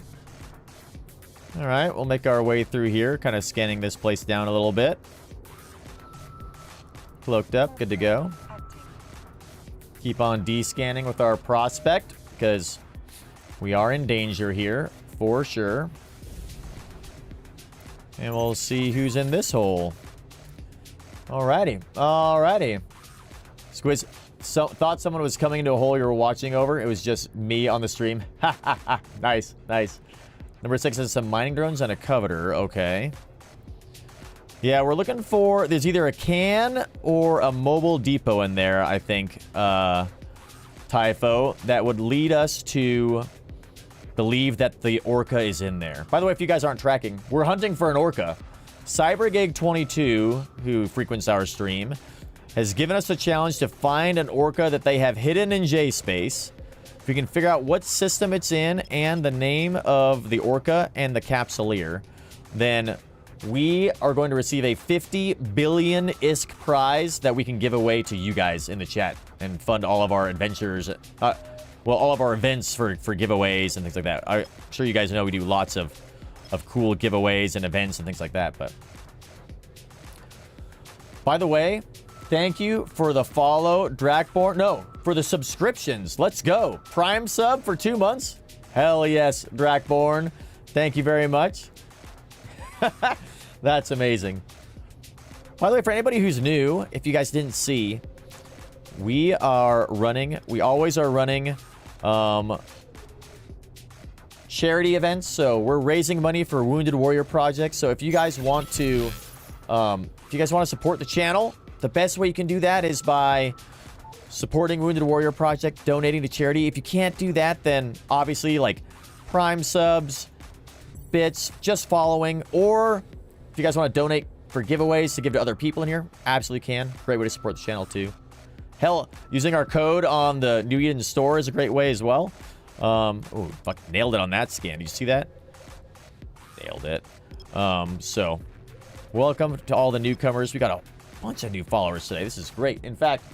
All right, we'll make our way through here, kind of scanning this place down a little bit. Cloaked up, good to go. Keep on de-scanning with our prospect, because we are in danger here, for sure. And we'll see who's in this hole. Alrighty, alrighty. Squiz, thought someone was coming into a hole you were watching over. It was just me on the stream. Ha ha ha. Nice, nice. Number 6 is some mining drones and a coveter. Okay. Yeah, we're looking for... There's either a can or a mobile depot in there, I think. Typho. That would lead us to believe that the orca is in there. By the way, if you guys aren't tracking, we're hunting for an orca. CyberGig22, who frequents our stream, has given us a challenge to find an orca that they have hidden in J-Space. If we can figure out what system it's in and the name of the orca and the capsuleer, then we are going to receive a 50 billion ISK prize that we can give away to you guys in the chat and fund all of our adventures. Well, all of our events for giveaways and things like that. I'm sure you guys know we do lots of cool giveaways and events and things like that. But by the way, thank you for the follow, Drakborn. No, for the subscriptions. Let's go. Prime sub for 2 months. Hell yes, Drakborn. Thank you very much. That's amazing. By the way, for anybody who's new, if you guys didn't see, we always are running charity events. So we're raising money for Wounded Warrior Project. So if you guys want to support the channel, the best way you can do that is by supporting Wounded Warrior Project, donating to charity. If you can't do that, then obviously like Prime subs, bits, just following, or if you guys want to donate for giveaways to give to other people in here, absolutely can. Great way to support the channel too. Hell, using our code on the New Eden store is a great way as well. Oh, fuck, nailed it on that scan. Did you see that? Nailed it. So, welcome to all the newcomers. We got a bunch of new followers today. This is great. In fact,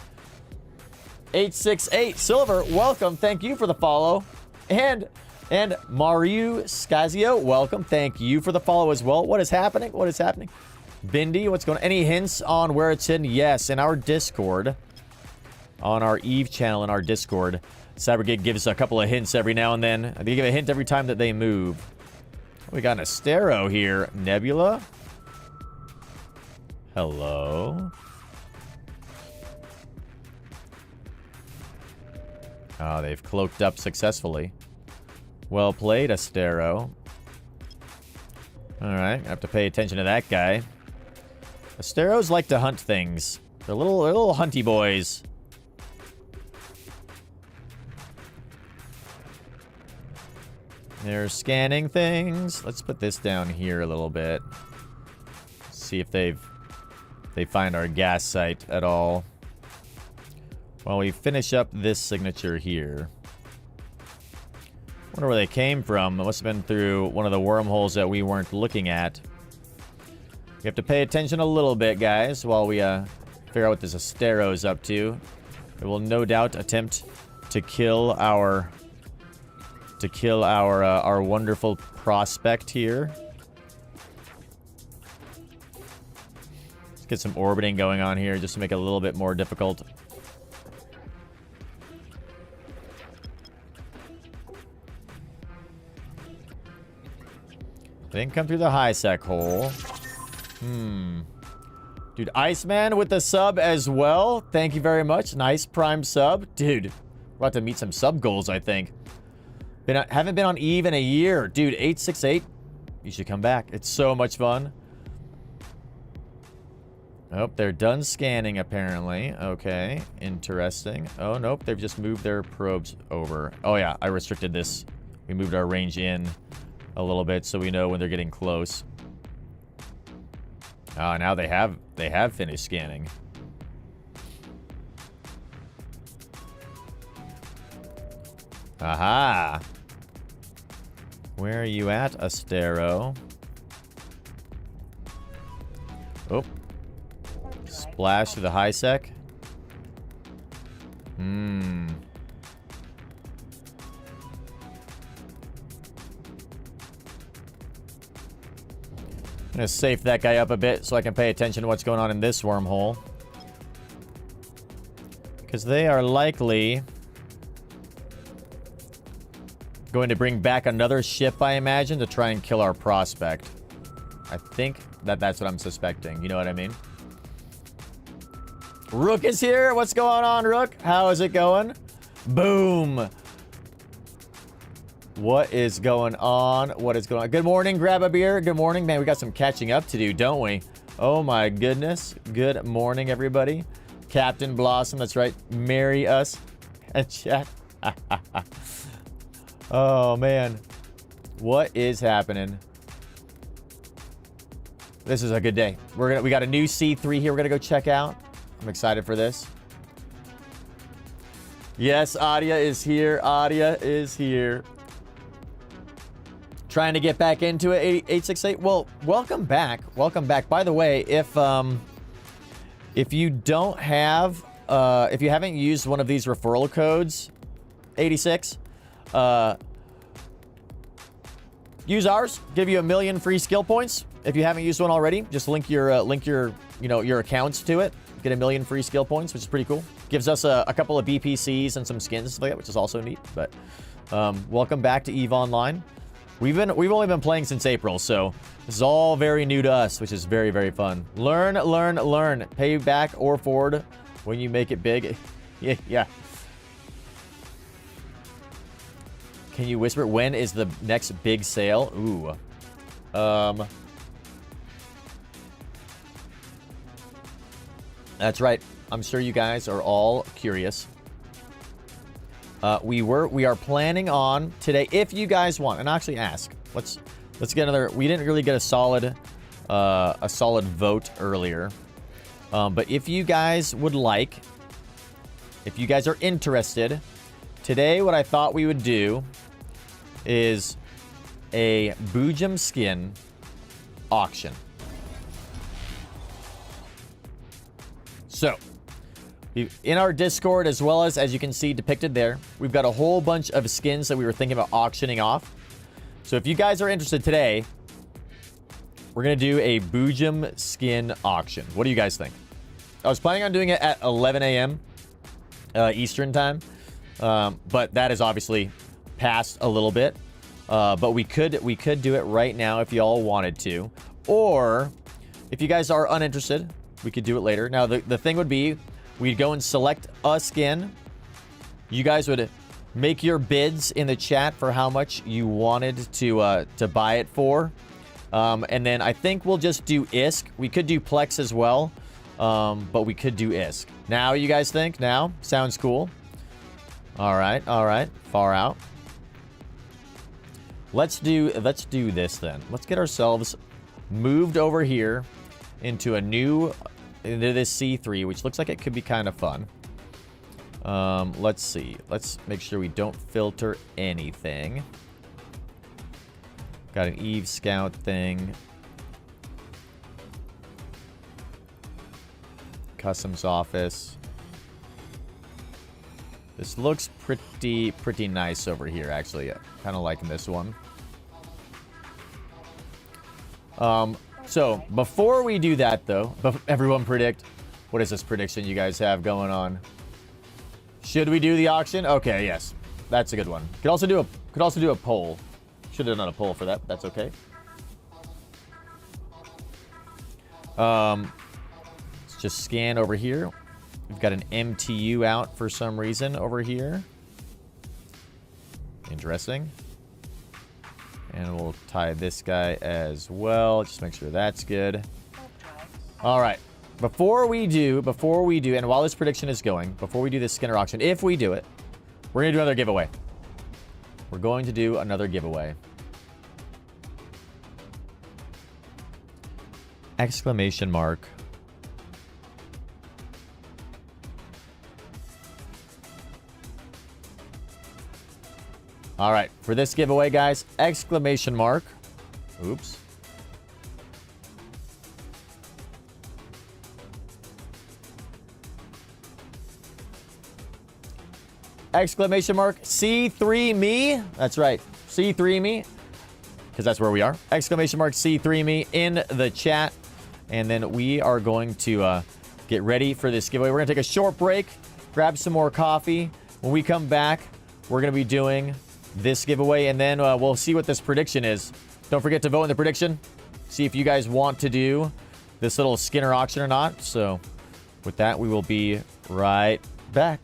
868 Silver, welcome. Thank you for the follow. And Mario Scazio, welcome. Thank you for the follow as well. What is happening? What is happening? Bindi, what's going on? Any hints on where it's in? Yes, in our Discord. On our Eve channel in our Discord. CyberGig gives a couple of hints every now and then. They give a hint every time that they move. We got an Astero here. Nebula. Hello. Oh, they've cloaked up successfully. Well played, Astero. Alright, I have to pay attention to that guy. Asteros like to hunt things. They're little hunty boys. They're scanning things. Let's put this down here a little bit. See if they find our gas site at all. While we finish up this signature here. Wonder where they came from. It must have been through one of the wormholes that we weren't looking at. We have to pay attention a little bit, guys, while we figure out what this Astero is up to. It will no doubt attempt to kill our wonderful prospect here. Let's get some orbiting going on here just to make it a little bit more difficult. They didn't come through the high sec hole. Dude, Iceman with the sub as well. Thank you very much. Nice prime sub. Dude, We're about to meet some sub goals, I think. Haven't been on Eve in a year. Dude, 868. You should come back. It's so much fun. Oh, they're done scanning, apparently. Okay, interesting. Oh, nope, they've just moved their probes over. Oh, yeah, I restricted this. We moved our range in a little bit so we know when they're getting close. Now they have finished scanning. Aha! Where are you at, Astero? Oh. Splash to the high sec. I'm gonna safe that guy up a bit so I can pay attention to what's going on in this wormhole. Because they are likely going to bring back another ship, I imagine, to try and kill our prospect. I think that's what I'm suspecting. You know what I mean? Rook is here. What's going on, Rook? How is it going? Boom. What is going on? What is going on? Good morning, grab a beer. Good morning, man. We got some catching up to do, don't we? Oh my goodness. Good morning, everybody. Captain Blossom, that's right. Marry us. And chat. Oh man. What is happening? This is a good day. We got a new C3 here we're gonna go check out. I'm excited for this. Yes, Adia is here. Adia is here. Trying to get back into it, 868. Well, welcome back. Welcome back. By the way, if you don't have, if you haven't used one of these referral codes, 86, use ours. Give you 1,000,000 free skill points. If you haven't used one already, just link your your accounts to it. Get 1,000,000 free skill points, which is pretty cool. Gives us a couple of BPCs and some skins and stuff like that, which is also neat. But welcome back to EVE Online. We've only been playing since April, so this is all very new to us, which is very, very fun. Learn, learn, learn. Pay back or forward when you make it big. Yeah. Can you whisper when is the next big sale? Ooh. That's right. I'm sure you guys are all curious. We are planning on today, if you guys want, and actually ask. Let's get another. We didn't really get a solid vote earlier, but if you guys would like, if you guys are interested, today what I thought we would do is a Boojum skin auction. So, in our Discord, as well as you can see depicted there, we've got a whole bunch of skins that we were thinking about auctioning off. So if you guys are interested today, we're going to do a Boojum skin auction. What do you guys think? I was planning on doing it at 11 a.m. Eastern time, but that is obviously past a little bit. But we could do it right now if y'all wanted to. Or if you guys are uninterested, we could do it later. Now, the thing would be, we'd go and select a skin. You guys would make your bids in the chat for how much you wanted to buy it for. And then I think we'll just do ISK. We could do Plex as well, but we could do ISK. Now, you guys think? Now? Sounds cool. All right. Far out. Let's do this then. Let's get ourselves moved over here into this C3, which looks like it could be kind of fun. Let's see. Let's make sure we don't filter anything. Got an Eve Scout thing. Customs office. This looks pretty nice over here, actually. Kind of liking this one. So, before we do that, though, everyone predict. What is this prediction you guys have going on? Should we do the auction? Okay, yes. That's a good one. Could also do a poll. Should have done a poll for that. That's okay. Let's just scan over here. We've got an MTU out for some reason over here. Interesting. And we'll tie this guy as well. Just make sure that's good. All right. Before we do, and while this prediction is going, before we do this Skinner auction, if we do it, we're going to do another giveaway. We're going to do another giveaway. Exclamation mark. All right, for this giveaway, guys, exclamation mark. Oops. Exclamation mark C3 me. That's right, C3 me, because that's where we are. Exclamation mark C3 me in the chat. And then we are going to get ready for this giveaway. We're going to take a short break, grab some more coffee. When we come back, we're going to be doing this giveaway, and then we'll see what this prediction is. Don't forget to vote in the prediction. See if you guys want to do this little Skinner auction or not. So with that, we will be right back.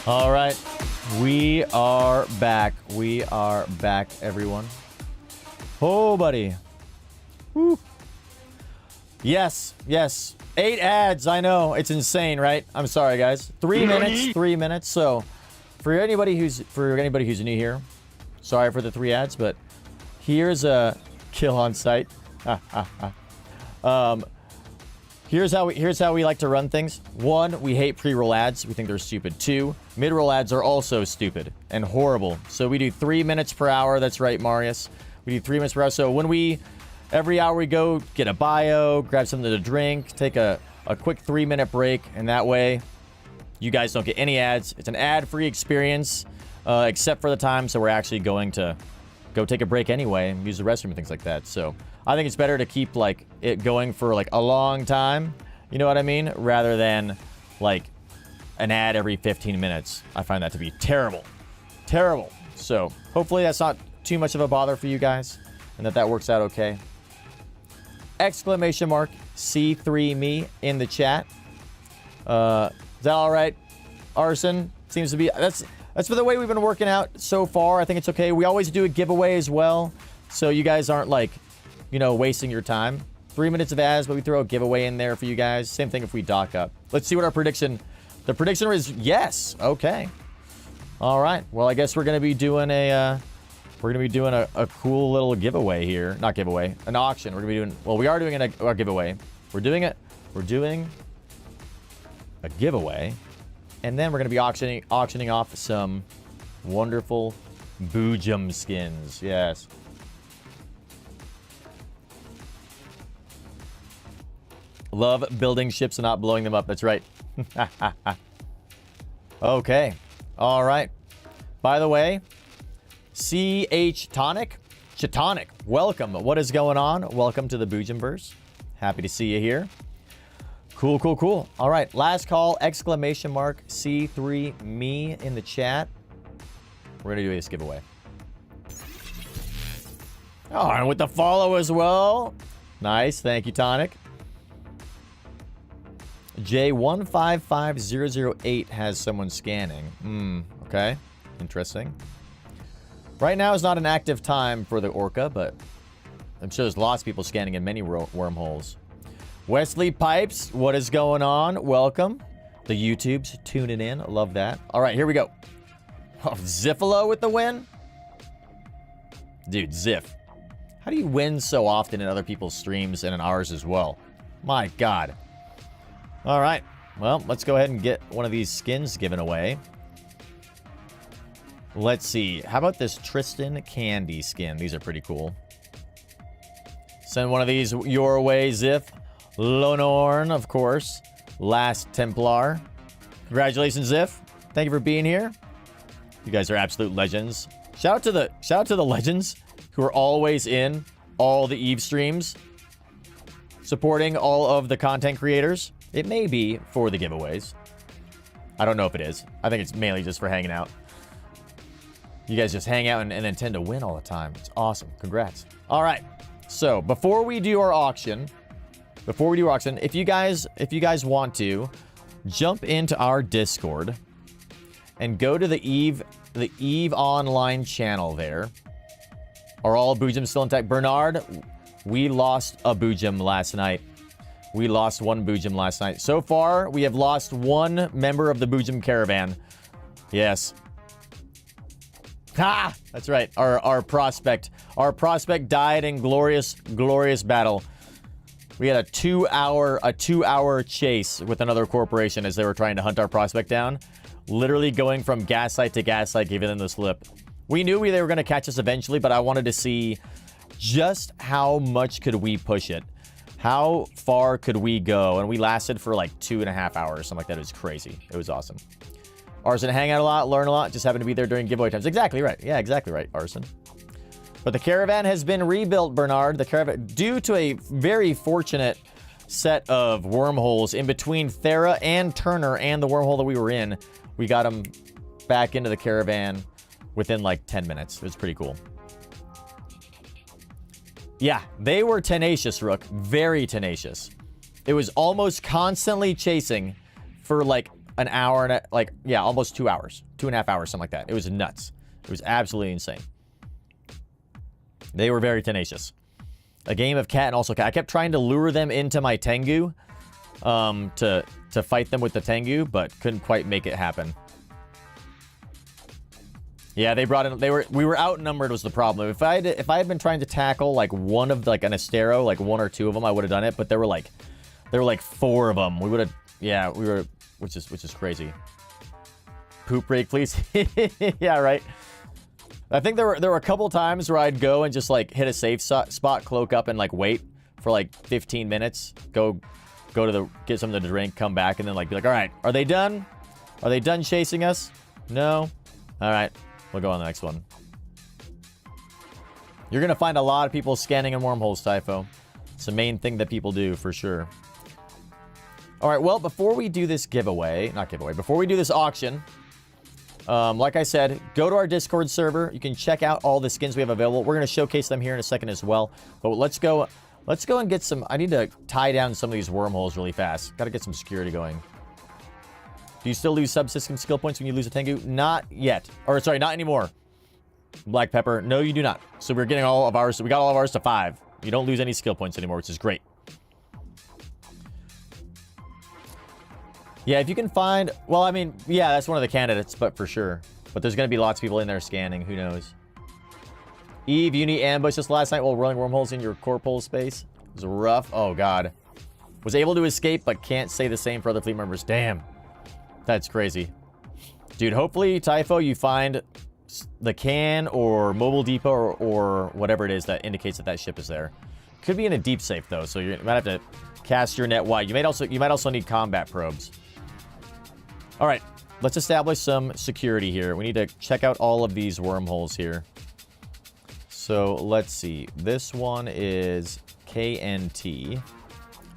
All right, we are back. We are back, everyone. Oh, buddy. Woo. Yes, yes. 8 ads. I know it's insane, right? I'm sorry, guys. 3 minutes. 3 minutes. So, for anybody who's new here, sorry for the 3 ads, but here's a kill on site. Here's how we like to run things. 1, we hate pre-roll ads. We think they're stupid. 2, mid-roll ads are also stupid and horrible. So we do 3 minutes per hour. That's right, Marius. We do 3 minutes per hour. So every hour we go get a bio, grab something to drink, take a quick 3-minute break, and that way you guys don't get any ads. It's an ad-free experience, except for the times that we're actually going to go take a break anyway and use the restroom and things like that. So I think it's better to keep like it going for like a long time, you know what I mean, rather than like an ad every 15 minutes. I find that to be terrible. So hopefully that's not too much of a bother for you guys and that works out okay. Exclamation mark C3me in the chat. Is that all right? Arson seems to be, that's for the way we've been working out so far. I think it's okay. We always do a giveaway as well, so you guys aren't like, you know, wasting your time. 3 minutes of ads, but we throw a giveaway in there for you guys. Same thing if we dock up. Let's see what our prediction. The prediction is yes. Okay. All right. Well, I guess we're gonna be doing a cool little giveaway here. Not giveaway, an auction. We're gonna be doing. Well, we are doing a giveaway. We're doing a giveaway, and then we're gonna be auctioning off some wonderful Boojum skins. Yes. Love building ships and not blowing them up. That's right. Okay. All right. By the way, CH Tonic, Chitonic, welcome. What is going on? Welcome to the Boojum-Verse. Happy to see you here. Cool. All right. Last call, exclamation mark C3me in the chat. We're going to do this giveaway. Oh, and with the follow as well. Nice. Thank you, Tonic. J155008 has someone scanning. Okay. Interesting. Right now is not an active time for the Orca, but I'm sure there's lots of people scanning in many wormholes. Wesley Pipes, what is going on? Welcome. The YouTube's tuning in. Love that. All right, here we go. Oh, Ziffalo with the win? Dude, Ziff. How do you win so often in other people's streams and in ours as well? My God. All right. Well, let's go ahead and get one of these skins given away. Let's see. How about this Tristan Candy skin? These are pretty cool. Send one of these your way, Ziff. Lonorn, of course. Last Templar. Congratulations, Ziff. Thank you for being here. You guys are absolute legends. Shout out to the legends who are always in all the Eve streams, supporting all of the content creators. It may be for the giveaways. I don't know if it is. I think it's mainly just for hanging out. You guys just hang out and then tend to win all the time. It's awesome. Congrats. All right. So before we do our auction, if you guys want to, jump into our Discord and go to the Eve Online channel there. Are all Boojum still intact? Bernard, we lost a Boojum last night. We lost one Boojum last night. So far, we have lost one member of the Boojum caravan. Yes. Ha! That's right. Our prospect died in glorious battle. We had a 2-hour chase with another corporation as they were trying to hunt our prospect down. Literally going from gaslight to gaslight, giving them the slip. We knew they were going to catch us eventually, but I wanted to see just how much could we push it. How far could we go? And we lasted for like 2.5 hours, something like that. It was crazy. It was awesome. Arson, hang out a lot, learn a lot, just happened to be there during giveaway times. Exactly right. Yeah, exactly right, Arson. But the caravan has been rebuilt, Bernard. The caravan, due to a very fortunate set of wormholes in between Thera and Turner and the wormhole that we were in, we got them back into the caravan within like 10 minutes. It was pretty cool. Yeah, they were tenacious, Rook. Very tenacious. It was almost constantly chasing for like an hour and almost 2 hours. 2.5 hours, something like that. It was nuts. It was absolutely insane. They were very tenacious. A game of cat and also cat. I kept trying to lure them into my Tengu to fight them with the Tengu, but couldn't quite make it happen. Yeah, they brought in. We were outnumbered was the problem. If I had been trying to tackle like one of like an Astero, like one or two of them, I would have done it. But there were like There were like 4 of them. We would have, yeah, we were, which is crazy. Poop break, please. Yeah, right. I think there were a couple times where I'd go and just like hit a safe spot, cloak up, and like wait for like 15 minutes. Go get something to drink, come back, and then like be like, all right, are they done? Are they done chasing us? No. All right, we'll go on the next one. You're gonna find a lot of people scanning in wormholes, Typho. It's the main thing that people do for sure. All right, well, before we do this giveaway, before we do this auction, like I said, go to our Discord server. You can check out all the skins we have available. We're going to showcase them here in a second as well. But let's go and get some... I need to tie down some of these wormholes really fast. Got to get some security going. Do you still lose subsystem skill points when you lose a Tengu? Not yet. Or, sorry, not anymore. Black Pepper. No, you do not. So we're getting all of ours. We got all of ours to 5. You don't lose any skill points anymore, which is great. Yeah, if you can find... Well, I mean, yeah, that's one of the candidates, but for sure. But there's going to be lots of people in there scanning. Who knows? Eve, Uni ambushed us last night while rolling wormholes in your corporal space. It was rough. Oh, God. Was able to escape, but can't say the same for other fleet members. Damn. That's crazy. Dude, hopefully, Typho, you find the can or mobile depot or whatever it is that indicates that that ship is there. Could be in a deep safe, though, so you might have to cast your net wide. You might also need combat probes. All right, let's establish some security here. We need to check out all of these wormholes here. So let's see. This one is KNT.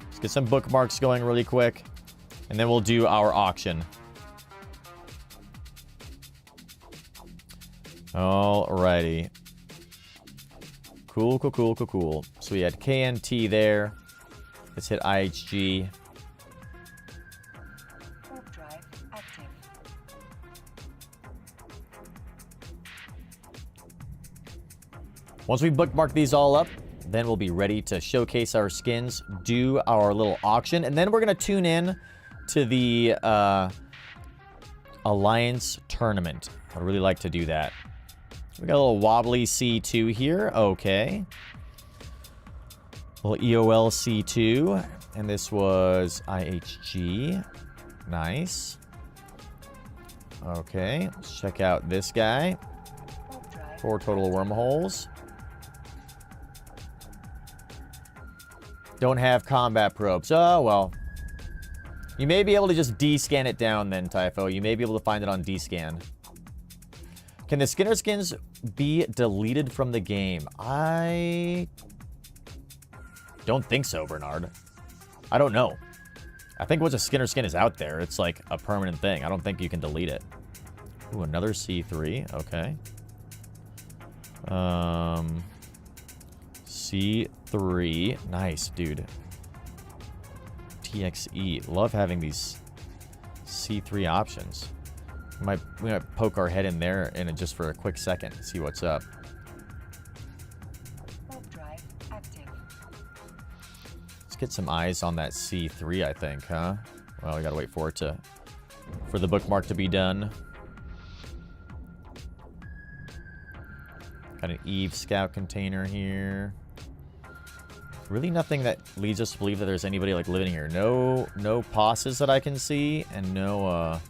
Let's get some bookmarks going really quick, and then we'll do our auction. Alrighty. Cool. So we had KNT there. Let's hit IHG. Once we bookmark these all up, then we'll be ready to showcase our skins, do our little auction, and then we're going to tune in to the Alliance Tournament. I'd really like to do that. We got a little wobbly C2 here. Okay. A little EOL C2. And this was IHG. Nice. Okay. Let's check out this guy. 4 total wormholes. Don't have combat probes. Oh, well. You may be able to just D-scan it down then, Typho. You may be able to find it on D-scan. Can the Skinner skins be deleted from the game? I don't think so, Bernard. I don't know. I think once a Skinner skin is out there, it's like a permanent thing. I don't think you can delete it. Ooh, another C3. Okay. C3. Nice, dude. TXE. Love having these C3 options. We might poke our head in there just for a quick second, see what's up. Drive active. Let's get some eyes on that C3, I think, huh? Well, we gotta wait for the bookmark to be done. Got an Eve scout container here. Really nothing that leads us to believe that there's anybody like living here. No posses that I can see, and no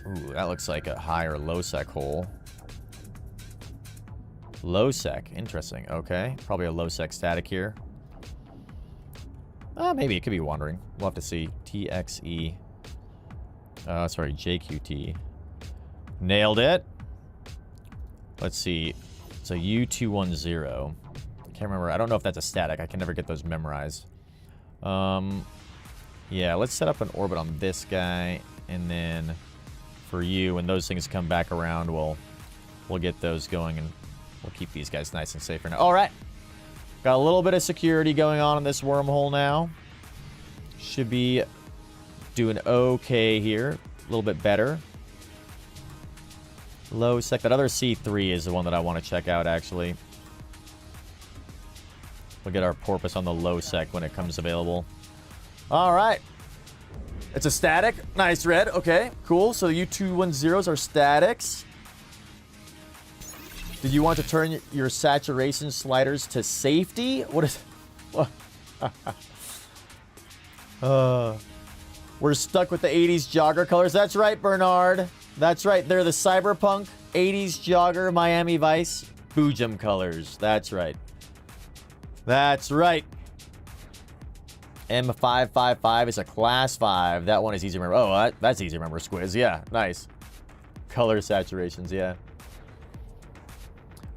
ooh, that looks like a high or low sec hole. Low sec, interesting. Okay, probably a low sec static here. Maybe it could be wandering. We'll have to see. TXE. Sorry, JQT. Nailed it. Let's see. It's a U210. Can't remember. I don't know if that's a static. I can never get those memorized. Yeah, let's set up an orbit on this guy, and then for you, when those things come back around, we'll get those going, and we'll keep these guys nice and safe for now. All right. Got a little bit of security going on in this wormhole now. Should be doing okay here. A little bit better. Low sec. That other C3 is the one that I want to check out, actually. We'll get our porpoise on the low sec when it comes available. All right. It's a static. Nice, red. Okay, cool. So the U210s are statics. Did you want to turn your saturation sliders to safety? What is... We're stuck with the 80s jogger colors. That's right, Bernard. That's right. They're the cyberpunk 80s jogger Miami Vice Boojum colors. That's right. That's right. M555 is a class 5. That one is easy to remember. Oh, that's easy to remember. Squiz. Yeah, nice. Color saturations, yeah.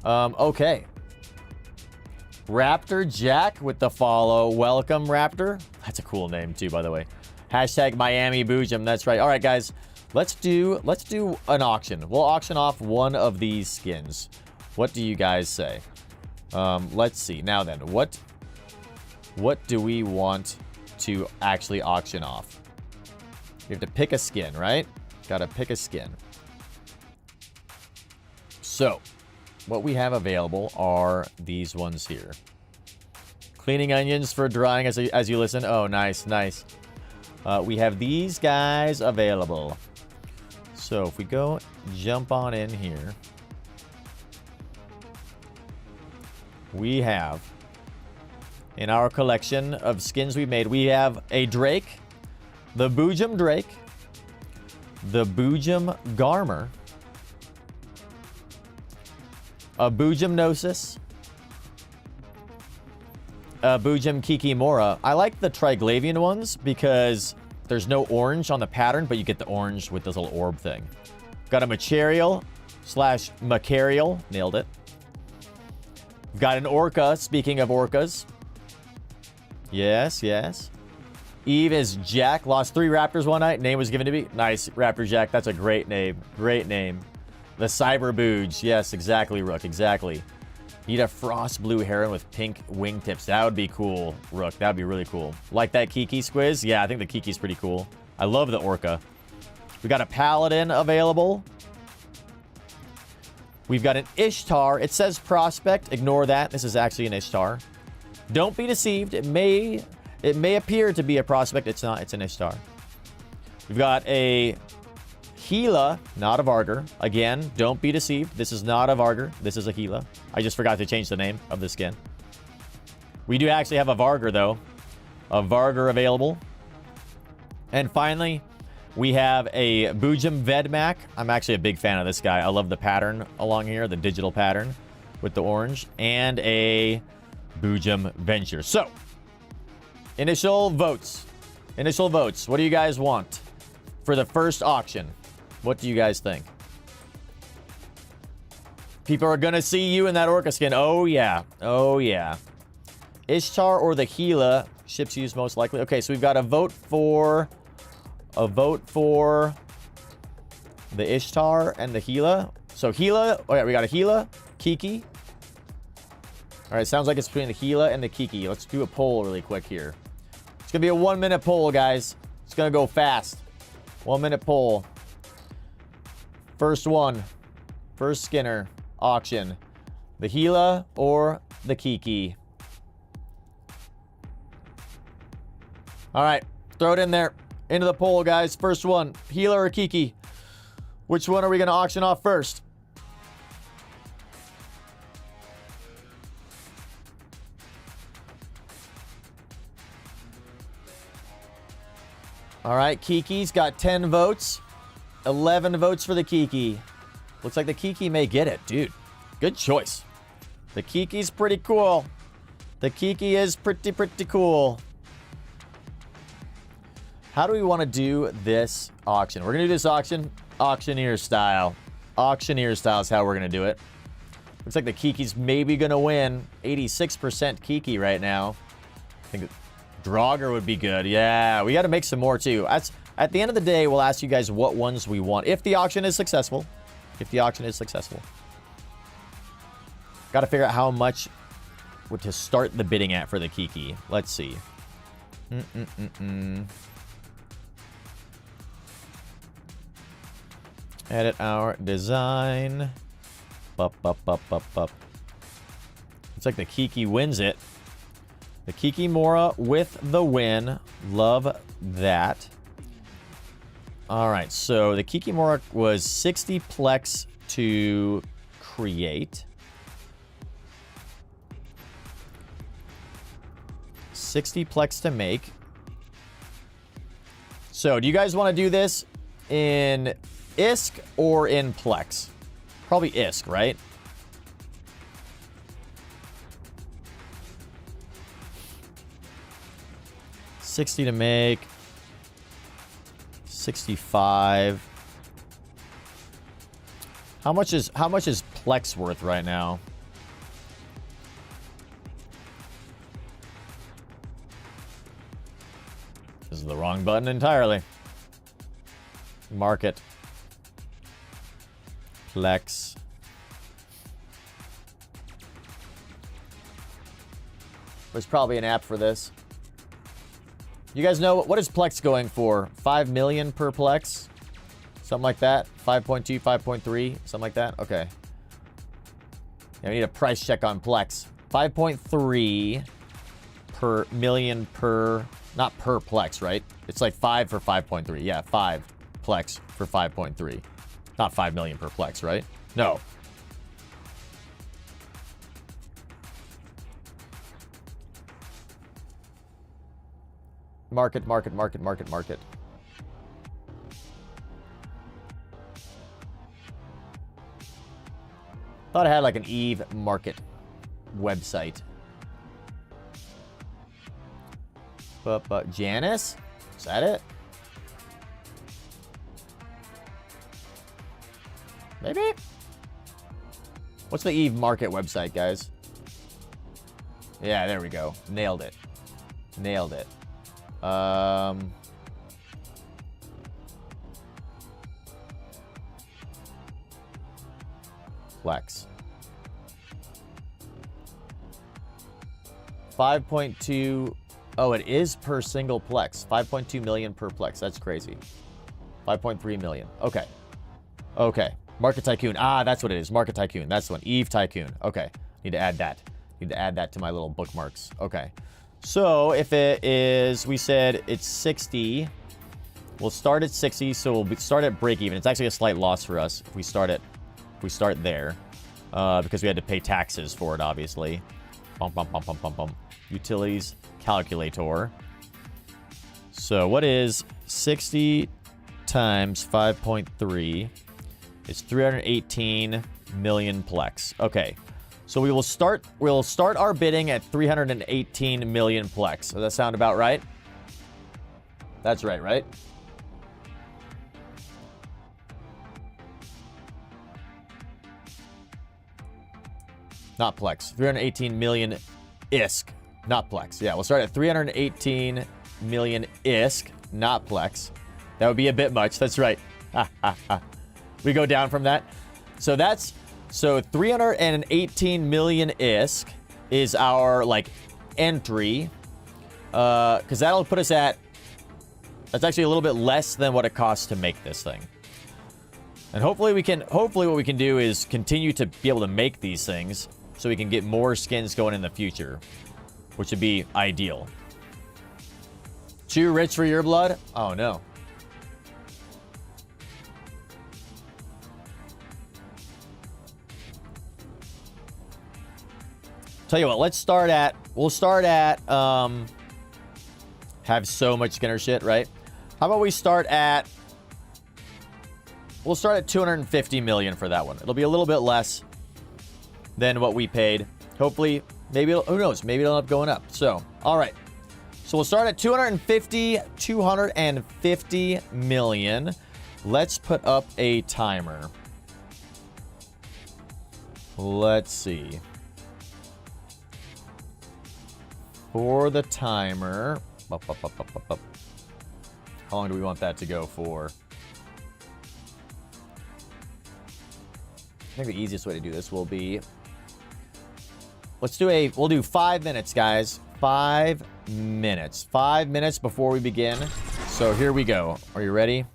Okay. Raptor Jack with the follow. Welcome, Raptor. That's a cool name, too, by the way. Hashtag Miami Boojum. That's right. All right, guys. Let's do an auction. We'll auction off one of these skins. What do you guys say? Let's see. Now then, what do we want to actually auction off? You have to pick a skin, right? Gotta pick a skin. So, what we have available are these ones here. Cleaning onions for drying as you listen. Oh, nice, nice. We have these guys available. So, if we go jump on in here, we have, in our collection of skins we made, we have a Drake, the Boojum Drake, the Boojum Garmer, a Boojum-Gnosis, a Boojum Kikimora. I like the Triglavian ones because there's no orange on the pattern, but you get the orange with this little orb thing. Got a Machariel slash Macariel. Nailed it. Got an Orca, speaking of orcas. Yes, yes. Eve is Jack. Lost 3 raptors one night. Name was given to me. Nice, Raptor Jack. That's a great name. Great name. The Cyber Booj. Yes, exactly, Rook. Exactly. Need a frost blue heron with pink wingtips. That would be cool, Rook. That would be really cool. Like that Kiki Squiz? Yeah, I think the Kiki's pretty cool. I love the Orca. We got a Paladin available. We've got an Ishtar. It says Prospect. Ignore that. This is actually an Ishtar. Don't be deceived. It may appear to be a Prospect. It's not. It's an Ishtar. We've got a Gila, not a Vargur. Again, don't be deceived. This is not a Vargur. This is a Gila. I just forgot to change the name of the skin. We do actually have a Vargur, though. A Vargur available. And finally, we have a Boojum Vedmak. I'm actually a big fan of this guy. I love the pattern along here, the digital pattern with the orange. And a Boojum Venture. So, initial votes. Initial votes. What do you guys want for the first auction? What do you guys think? People are going to see you in that Orca skin. Oh, yeah. Oh, yeah. Ishtar or the Gila. Ships used most likely. Okay, so we've got a vote for the Ishtar and the Gila. So Gila. Oh, yeah, we got a Gila. Kiki. All right, sounds like it's between the Gila and the Kiki. Let's do a poll really quick here. It's going to be a 1-minute poll, guys. It's going to go fast. 1-minute poll. First one. First Skinner. Auction. The Gila or the Kiki? All right. Throw it in there. Into the poll, guys. First one. Gila or Kiki? Which one are we going to auction off first? All right. Kiki's got 10 votes. 11 votes for the Kiki. Looks like the Kiki may get it. Dude, good choice. The Kiki's pretty cool. The Kiki is pretty cool. How do we want to do this auction? We're going to do this auction auctioneer style. Auctioneer style is how we're going to do it. Looks like the Kiki's maybe going to win. 86% Kiki right now. I think Draugr would be good. Yeah, we got to make some more too. At the end of the day, we'll ask you guys what ones we want. If the auction is successful. If the auction is successful. Got to figure out how much to start the bidding at for the Kiki. Let's see. Edit our design. Looks like the Kiki wins it. The Kikimora with the win. Love that. All right, so the Kikimora was 60 plex to create. 60 plex to make. So, do you guys want to do this in ISK or in plex? Probably ISK, right? $60 to make. 65. How much is plex worth right now? This is the wrong button entirely. Market. Plex. There's probably an app for this. You guys know, what is Plex going for? 5 million per Plex? Something like that? 5.2, 5.3? Something like that? Okay. Yeah, we need a price check on Plex. 5.3 per million per... Not per Plex, right? It's like 5 for 5.3. Yeah, 5 Plex for 5.3. Not 5 million per Plex, right? No. Market. Thought I had like an Eve market website. But Janice? Is that it? Maybe? What's the Eve market website, guys? Yeah, there we go. Nailed it. Plex. 5.2. Oh, it is per single Plex. 5.2 million per Plex. That's crazy. 5.3 million. Okay. Market Tycoon. Ah, that's what it is. Market Tycoon. That's the one. Eve Tycoon. Okay. Need to add that. To my little bookmarks. Okay. So if it is, we said it's 60. We'll start at 60, so we'll start at break even. It's actually a slight loss for us if we start there, because we had to pay taxes for it, obviously. Utilities calculator. So what is 60 times 5.3? It's 318 million Plex. Okay. So we'll start our bidding at 318 million Plex. Does that sound about right? That's right? Not Plex. 318 million ISK, not Plex. Yeah, we'll start at 318 million ISK, not Plex. That would be a bit much. That's right. We go down from that. So 318 million ISK is our entry, because that'll put us at. That's actually a little bit less than what it costs to make this thing. And hopefully what we can do is continue to be able to make these things so we can get more skins going in the future, which would be ideal. Too rich for your blood? Oh no. Tell you what, we'll start at have so much Skinner shit, right? How about we'll start at 250 million for that one. It'll be a little bit less than what we paid. Hopefully, who knows? Maybe it'll end up going up. So, all right. So we'll start at 250 million. Let's put up a timer. Let's see. For the timer, how long do we want that to go for? I think the easiest way to do this will be, we'll do 5 minutes, guys. 5 minutes. 5 minutes before we begin. So here we go. Are you ready?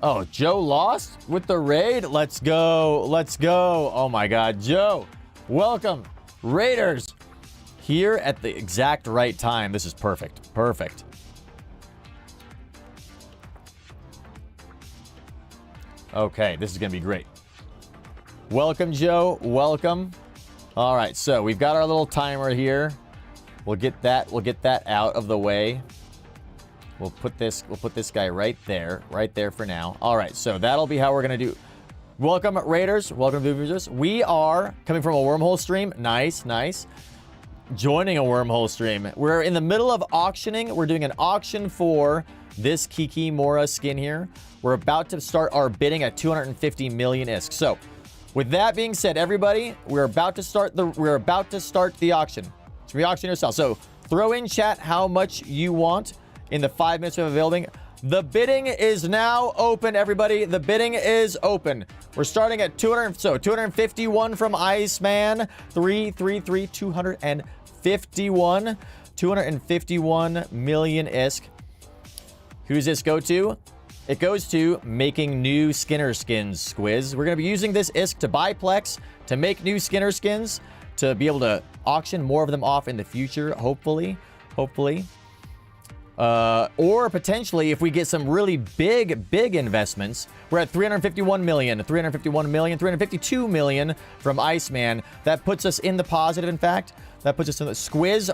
Oh, Joe lost with the raid? Let's go. Oh my God, Joe. Welcome. Raiders. Here at the exact right time. This is perfect. Okay, this is going to be great. Welcome, Joe. Welcome. All right, so we've got our little timer here. We'll get that out of the way. We'll put this guy right there for now. All right, so that'll be how we're going to do. Welcome, Raiders. Welcome to Boojum-Verse. We are coming from a wormhole stream. Nice, nice. Joining a wormhole stream. We're in the middle of auctioning. We're doing an auction for this Kikimora skin here. We're about to start our bidding at 250 million ISK. So, with that being said, everybody, we're about to start the auction. So we auction yourself. So, throw in chat how much you want in the 5 minutes of building. The bidding is now open, everybody. The bidding is open. We're starting at 251 from Iceman. 251. 251 million ISK. Who's this go to? It goes to making new Skinner skins, Squiz. We're going to be using this ISK to buy Plex, to make new Skinner skins, to be able to auction more of them off in the future, hopefully. Or potentially, if we get some really big investments, we're at 351 million, 352 million from Iceman. That puts us in the positive, in fact. That puts us in the... Squiz,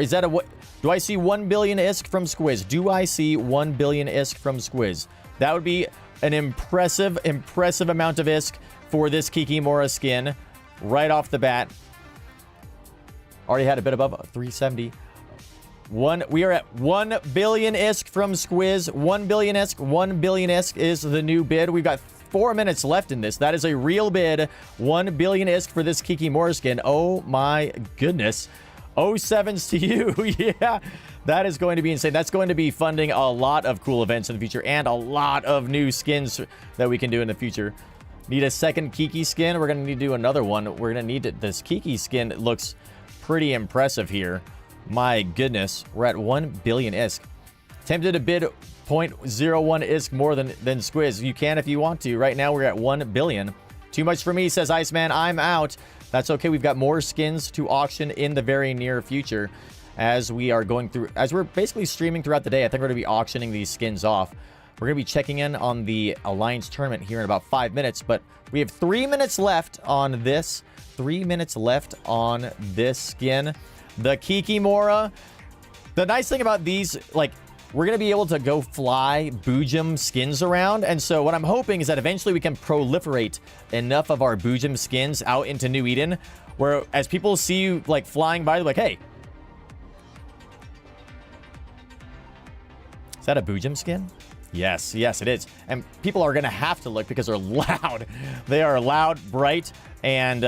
is that a... What? Do I see 1 billion ISK from Squiz? Do I see 1 billion ISK from Squiz? That would be an impressive amount of ISK for this Kikimora skin right off the bat. Already had a bit above 370. We are at 1 billion ISK from Squiz. 1 billion ISK. 1 billion ISK is the new bid. We've got 4 minutes left in this. That is a real bid. 1 billion ISK for this Kikimora skin. Oh my goodness. 07s to you. Yeah, that is going to be insane. That's going to be funding a lot of cool events in the future and a lot of new skins that we can do in the future. Need a second Kiki skin. We're going to need to do another one. We're going to need this Kiki skin. Looks pretty impressive here. My goodness, we're at 1 billion ISK. Tempted to bid 0.01 ISK more than Squiz. You can if you want to. Right now, we're at 1 billion. Too much for me, says Iceman. I'm out. That's okay. We've got more skins to auction in the very near future as we are going through, as we're basically streaming throughout the day. I think we're going to be auctioning these skins off. We're going to be checking in on the Alliance tournament here in about 5 minutes, but we have 3 minutes left on this. 3 minutes left on this skin. The Kikimora. The nice thing about these, like, we're going to be able to go fly Boojum skins around. And so what I'm hoping is that eventually we can proliferate enough of our Boojum skins out into New Eden, where as people see you, like, flying by, they're like, hey, is that a Boojum skin? Yes, it is. And people are going to have to look because they're loud. They are loud, bright, and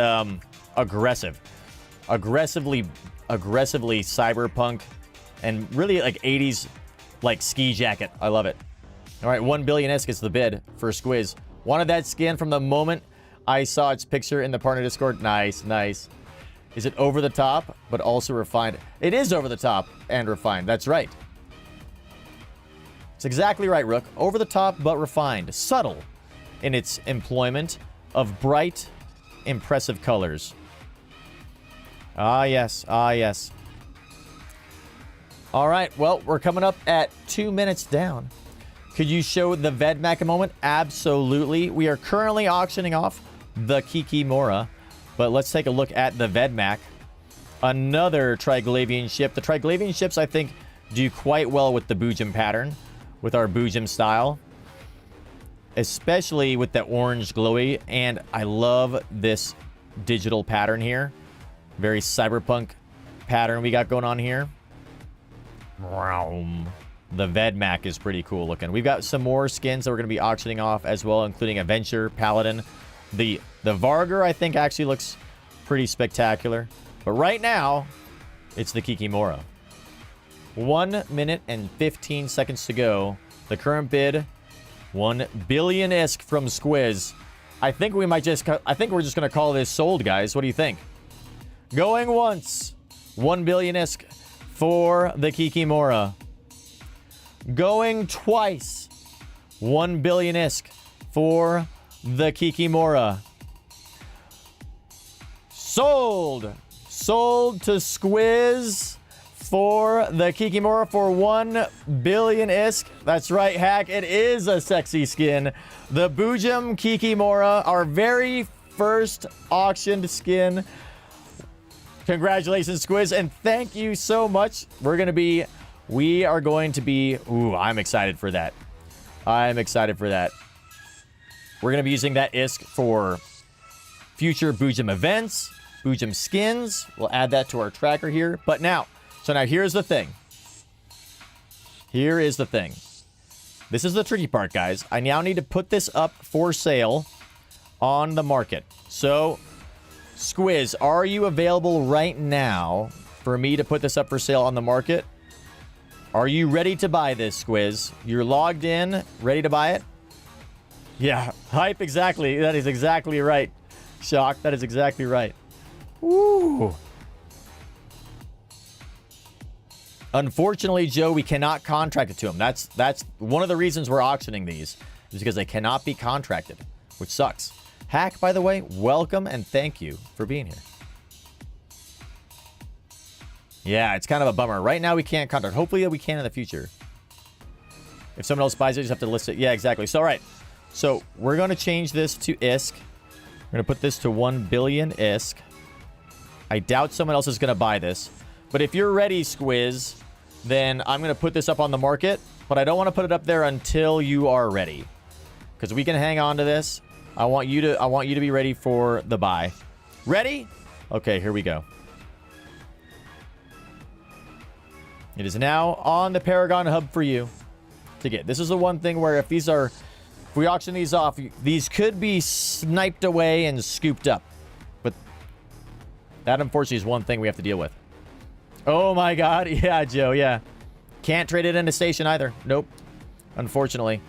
aggressive. Aggressively cyberpunk and really like 80s like ski jacket. I love it. All right, 1 billion ISK is the bid for Squiz. Wanted that skin from the moment I saw its picture in the partner Discord. Nice. Is it over the top but also refined? It is over the top and refined. That's right. It's exactly right, Rook. Over the top but refined. Subtle in its employment of bright, impressive colors. Ah, yes. All right, well, we're coming up at 2 minutes down. Could you show the Vedmak a moment? Absolutely. We are currently auctioning off the Kikimora, but let's take a look at the Vedmak. Another Triglavian ship. The Triglavian ships, I think, do quite well with the Boojum pattern, with our Boojum style, especially with the orange glowy, and I love this digital pattern here. Very cyberpunk pattern we got going on here. The Vedmak is pretty cool looking. We've got some more skins that we're going to be auctioning off as well, including Adventure, Paladin. The Vargur, I think, actually looks pretty spectacular. But right now, it's the Kikimora. 1 minute and 15 seconds to go. The current bid, 1 billion ISK from Squiz. I think we're just going to call this sold, guys. What do you think? Going once. 1 billion ISK for the Kikimora. Going twice. 1 billion ISK for the Kikimora. Sold. Sold to Squiz for the Kikimora for 1 billion ISK. That's right, Hack. It is a sexy skin. The Boojum Kikimora, our very first auctioned skin. Congratulations, Squiz, and thank you so much. We are going to be, ooh, I'm excited for that. I'm excited for that. We're going to be using that ISK for future Boojum events, Boojum skins. We'll add that to our tracker here. But now, so now here's the thing. Here is the thing. This is the tricky part, guys. I now need to put this up for sale on the market. So, Squiz, are you available right now for me to put this up for sale on the market? Are you ready to buy this, Squiz? You're logged in, ready to buy it? Yeah, hype, exactly. That is exactly right. Shock, that is exactly right. Woo! Unfortunately, Joe, we cannot contract it to him. That's one of the reasons we're auctioning these, is because they cannot be contracted, which sucks. Hack, by the way, welcome and thank you for being here. Yeah, it's kind of a bummer. Right now, we can't contract. Hopefully, we can in the future. If someone else buys it, you just have to list it. Yeah, exactly. So, all right. So, we're going to change this to ISK. We're going to put this to 1 billion ISK. I doubt someone else is going to buy this. But if you're ready, Squiz, then I'm going to put this up on the market. But I don't want to put it up there until you are ready. Because we can hang on to this. I want you to be ready for the buy. Ready? Okay, here we go. It is now on the Paragon Hub for you to get. This is the one thing where if we auction these off, these could be sniped away and scooped up. But that, unfortunately, is one thing we have to deal with. Oh, my God. Yeah, Joe, yeah. Can't trade it in a station either. Nope. Unfortunately.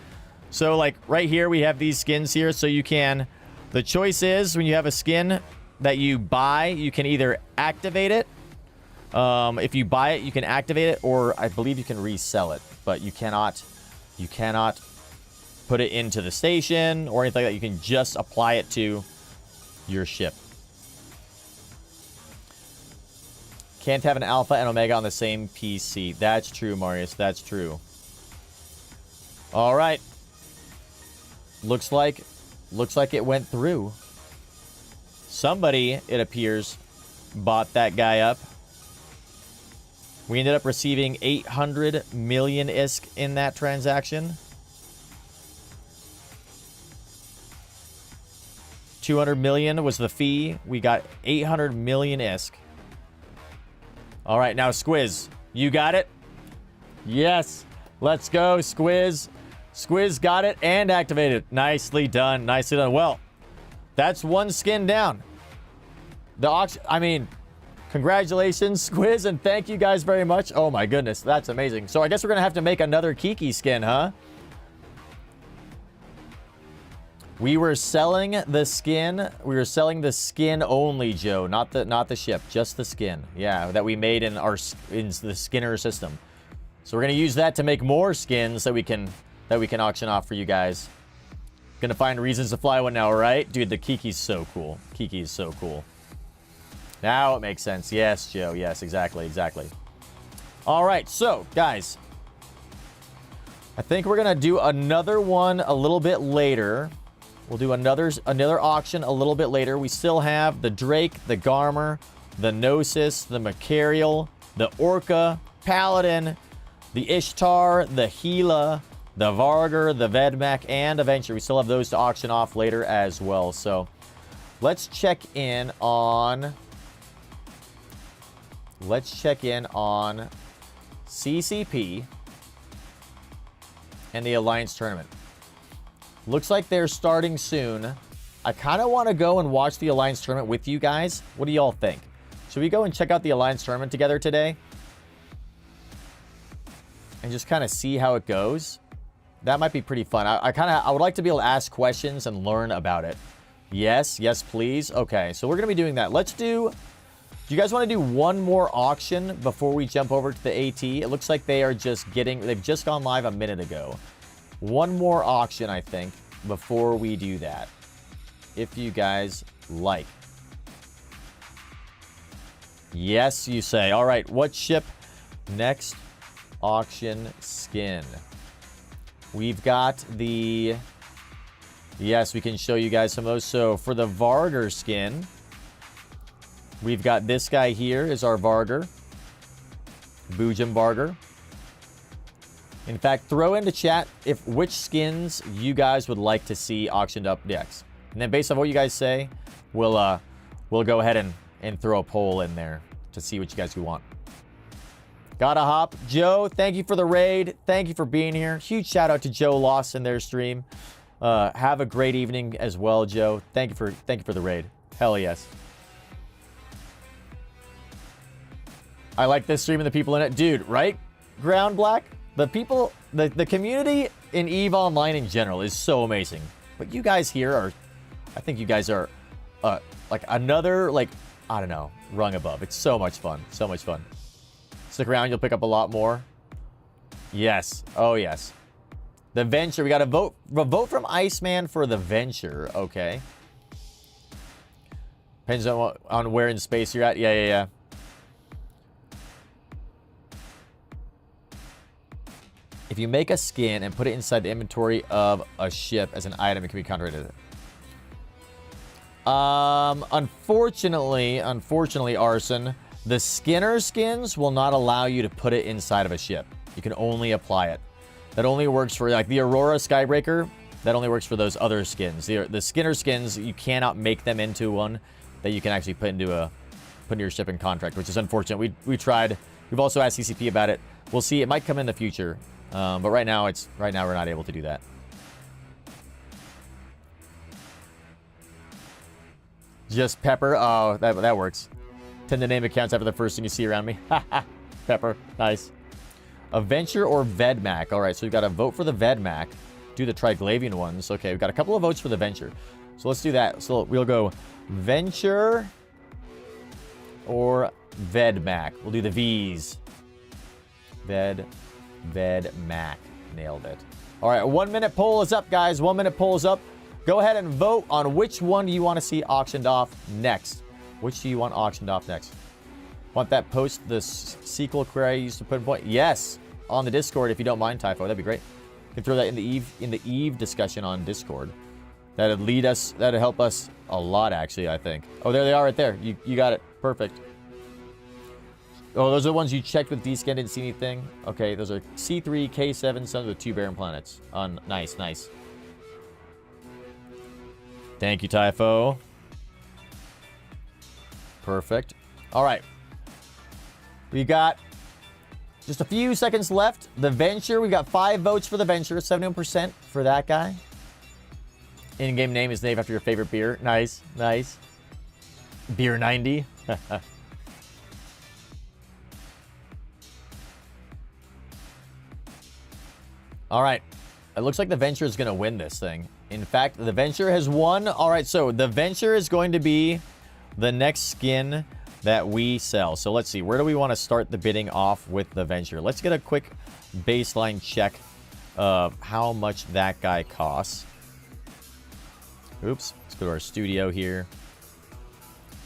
So, like, right here, we have these skins here. So you can... The choice is, when you have a skin that you buy, you can either activate it. If you buy it, you can activate it, or I believe you can resell it. But you cannot put it into the station or anything like that. You can just apply it to your ship. Can't have an Alpha and Omega on the same PC. That's true, Marius. That's true. All right. Looks like it went through. Somebody, it appears, bought that guy up. We ended up receiving 800 million ISK in that transaction. 200 million was the fee. We got 800 million ISK. All right, now Squiz, you got it? Yes. Let's go, Squiz. Squiz got it and activated. Nicely done. Nicely done. Well, that's one skin down. The auction, I mean, congratulations, Squiz, and thank you guys very much. Oh my goodness, that's amazing. So I guess we're going to have to make another Kiki skin, huh? We were selling the skin. We were selling the skin only, Joe, not the ship, just the skin. Yeah, that we made in the Skinner system. So we're gonna use that to make more skins that we can auction off for you guys. Gonna find reasons to fly one now, right? Dude, the Kiki's so cool. Kiki is so cool. Now it makes sense. Yes, Joe. Yes, exactly. All right, so guys, I think we're gonna do another one a little bit later. We'll do another auction a little bit later. We still have the Drake, the Garmer, the Gnosis, the Macarial, the Orca, Paladin, the Ishtar, the Gila, the Vargur, the Vedmak, and Adventure. We still have those to auction off later as well. So let's check in on CCP and the Alliance Tournament. Looks like they're starting soon. I kind of want to go and watch the Alliance Tournament with you guys. What do y'all think? Should we go and check out the Alliance Tournament together today? And just kind of see how it goes? That might be pretty fun. I would like to be able to ask questions and learn about it. Yes, please. Okay, so we're going to be doing that. Do you guys want to do one more auction before we jump over to the AT? It looks like they've just gone live a minute ago. One more auction, I think, before we do that. If you guys like. Yes, you say. All right, what ship Next auction skin. We've got the... Yes, we can show you guys some of those. So for the Varger skin, we've got this guy here is our Varger. Boojum-Varger. In fact, throw into chat which skins you guys would like to see auctioned up next. And then based on what you guys say, we'll go ahead and throw a poll in there to see what you guys want. Gotta hop. Joe, thank you for the raid. Thank you for being here. Huge shout out to Joe Lost in their stream. Have a great evening as well, Joe. Thank you for the raid. Hell yes. I like this stream and the people in it. Dude, right? Ground Black? The people, the community in EVE Online in general is so amazing. But you guys here are, I think you guys are, like another, like, I don't know, rung above. It's so much fun. So much fun. Stick around, you'll pick up a lot more. Yes. Oh, yes. The Venture. We got a vote from Iceman for the Venture. Okay. Depends on where in space you're at. Yeah. If you make a skin and put it inside the inventory of a ship as an item, it can be counterrated. Unfortunately, Arson, the Skinner skins will not allow you to put it inside of a ship. You can only apply it. That only works for, like, the Aurora Skybreaker. That only works for those other skins. The Skinner skins, you cannot make them into one that you can actually put into your shipping contract, which is unfortunate. We tried. We've also asked CCP about it. We'll see. It might come in the future. But right now we're not able to do that. Just Pepper. Oh, that works. Tend to name accounts after the first thing you see around me. Pepper. Nice. A Venture or Vedmac. All right, so we've got a vote for the Vedmac. Do the Triglavian ones. Okay, we've got a couple of votes for the Venture. So let's do that. So we'll go Venture or Vedmac. We'll do the V's. Vedmac. Nailed it. All right, 1 minute poll is up, guys. 1 minute poll is up. Go ahead and vote on which one do you want to see auctioned off next. Which do you want auctioned off next? Want that post, the sequel query I used to put in point? Yes, on the Discord if you don't mind, Typho. That'd be great. You can throw that in the Eve discussion on Discord. That'd lead us. That'd help us a lot, actually. I think. Oh, there they are, right there. You got it. Perfect. Oh, those are the ones you checked with D-Scan, didn't see anything? Okay, those are C3, K7, suns with 2 barren planets. Nice. Thank you, Typho. Perfect. All right. We got just a few seconds left. The Venture, we got 5 votes for the Venture, 71% for that guy. In-game name is named after your favorite beer. Nice. Beer 90. All right. It looks like the Venture is going to win this thing. In fact, the Venture has won. All right, so the Venture is going to be the next skin that we sell. So let's see. Where do we want to start the bidding off with the Venture? Let's get a quick baseline check of how much that guy costs. Oops. Let's go to our studio here.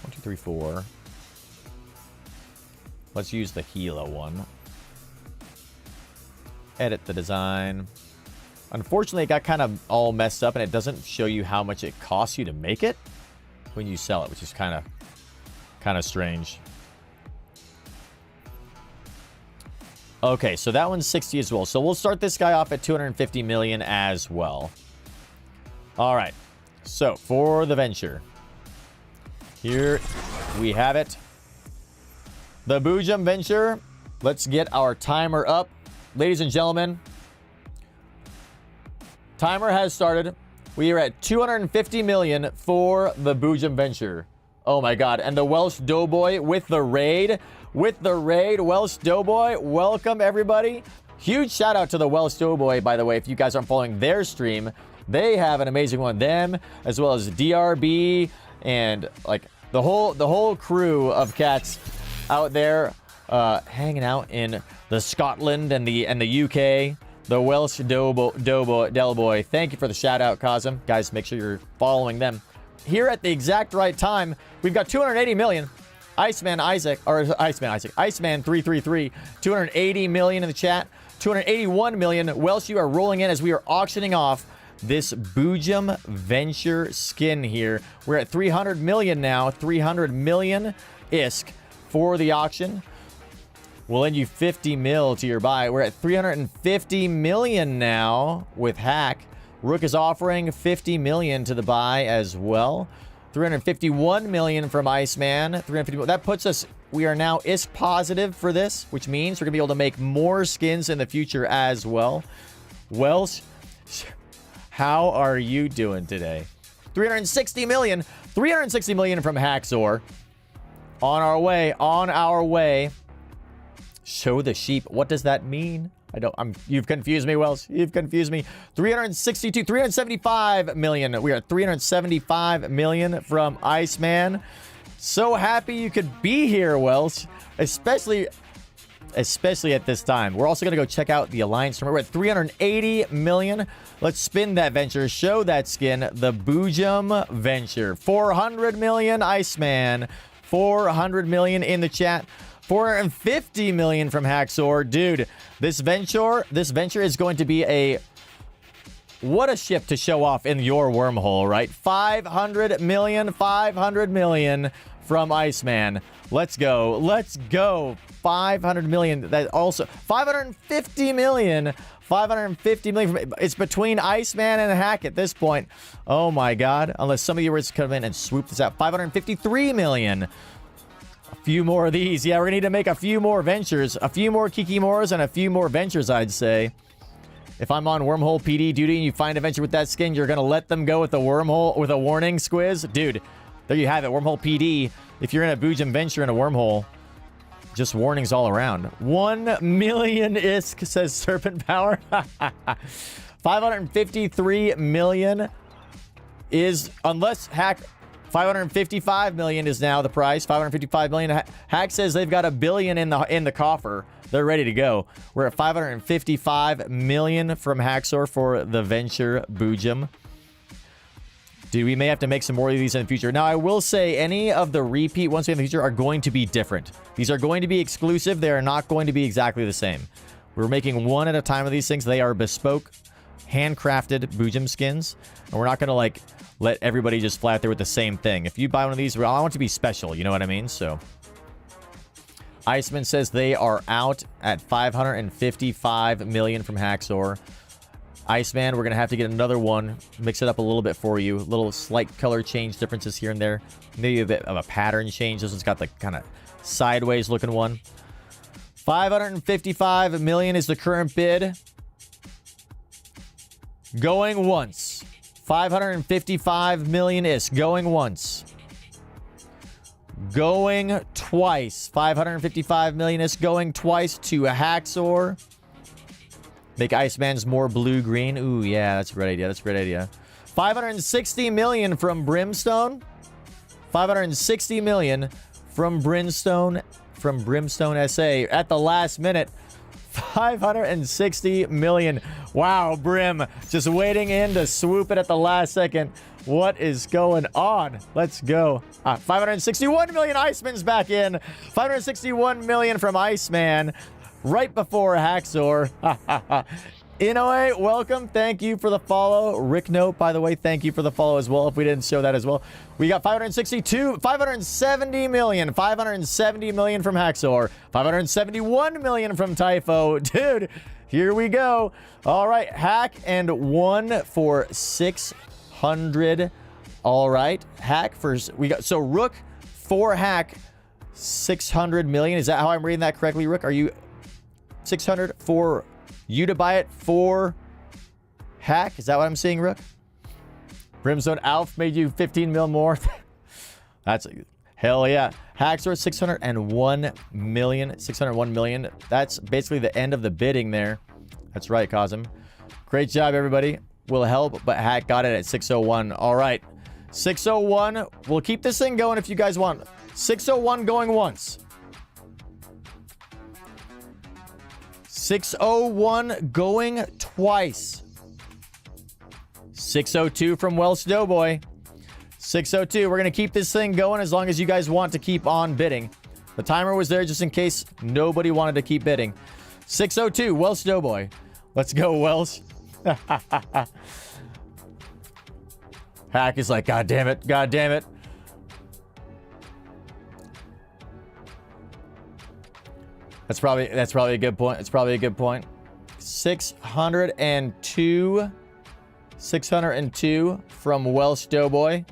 1, 2, 3, 4. Let's use the Gila one. Edit the design. Unfortunately, it got kind of all messed up, and it doesn't show you how much it costs you to make it when you sell it, which is kind of strange. Okay, so that one's 60 as well. So we'll start this guy off at 250 million as well. All right. So for the Venture, here we have it. The Boojum-Venture. Let's get our timer up. Ladies and gentlemen, timer has started. We are at 250 million for the Boojum-Venture. Oh my god. And the Welsh Doughboy with the raid. Welsh Doughboy. Welcome, everybody. Huge shout out to the Welsh Doughboy, by the way. If you guys aren't following their stream, they have an amazing one. Them, as well as DRB, and like the whole crew of cats out there hanging out in the Scotland and the UK. The Welsh Doughboy. Thank you for the shout out, Cosm. Guys, make sure you're following them. Here at the exact right time, we've got 280 million. Iceman 333, 280 million in the chat, 281 million. Welsh, you are rolling in as we are auctioning off this Boojum Venture skin here. We're at 300 million now, 300 million ISK for the auction. We'll lend you 50 mil to your buy. We're at 350 million now with Hack. Rook is offering 50 million to the buy as well. 351 million from Iceman. 350. That puts us, we are now ISK positive for this, which means we're going to be able to make more skins in the future as well. Welsh, how are you doing today? 360 million. 360 million from Haxor. On our way. Show the sheep. What does that mean? You've confused me, Wells. You've confused me. 375 million. We are at 375 million from Iceman. So happy you could be here, Wells. Especially at this time. We're also going to go check out the Alliance. We're at 380 million. Let's spin that venture. Show that skin. The Boojum Venture. 400 million, Iceman. 400 million in the chat. 450 million from Haxor. Dude, this venture is going to be what a ship to show off in your wormhole, right? 500 million from Iceman. Let's go. 500 million. That also 550 million. 550 million. It's between Iceman and Hack at this point. Oh my god. Unless some of you were to come in and swoop this out. 553 million. A few more of these. Yeah, we're gonna need to make a few more ventures. A few more Kikimoras and a few more ventures, I'd say. If I'm on Wormhole PD duty and you find a venture with that skin, you're gonna let them go with the wormhole with a warning, Squiz? Dude, there you have it. Wormhole PD. If you're in a Boojum venture in a wormhole, just warnings all around. 1 million ISK, says Serpent Power. 553 million is, unless Hack, 555 million is now the price. 555 million. Hack says they've got $1 billion in the coffer. They're ready to go. We're at 555 million from Haxor for the venture Boojum. Dude, we may have to make some more of these in the future. Now, I will say any of the repeat ones we have in the future are going to be different. These are going to be exclusive. They are not going to be exactly the same. We're making one at a time of these things. They are bespoke, handcrafted Boojum skins. And we're not going to, like, let everybody just fly out there with the same thing. If you buy one of these, well, I want it to be special. You know what I mean? So, Iceman says they are out at 555 million from Haxor. Iceman, we're going to have to get another one. Mix it up a little bit for you. Little slight color change differences here and there. Maybe a bit of a pattern change. This one's got the kind of sideways looking one. 555 million is the current bid. Going once. 555 million is going once. Going twice. 555 million is going twice to a Haxor. Make Iceman's more blue-green. Ooh, yeah, that's a great idea. That's a great idea. 560 million from Brimstone. 560 million from Brimstone. From Brimstone SA. At the last minute, 560 million. Wow, Brim. Just waiting in to swoop it at the last second. What is going on? Let's go. 561 million. Iceman's back in. 561 million from Iceman. Right before Haxor. Inoue, welcome. Thank you for the follow. Rick Note, by the way, thank you for the follow as well, if we didn't show that as well. We got 570 million. 570 million from Haxor. 571 million from Typho. Dude, here we go. All right, Hack and one for 600. All right, Hack for, we got, so Rook for Hack, 600 million. Is that how I'm reading that correctly, Rook? Are you 600 for you to buy it for Hack? Is that what I'm seeing, Rook? Brimstone Alf made you 15 mil more. That's hell yeah. Haxor 601 million. 601 million. That's basically the end of the bidding there. That's right, Cosm. Great job, everybody. Will help, but Hack got it at 601. All right. 601. We'll keep this thing going if you guys want. 601 going once. 601 going twice. 602 from Welsh Doughboy. 602. We're going to keep this thing going as long as you guys want to keep on bidding. The timer was there just in case nobody wanted to keep bidding. 602, Welsh Doughboy. Let's go, Welsh. Hack is like, God damn it. God damn it. That's probably a good point. It's probably a good point. 602. 602 from Welsh Doughboy.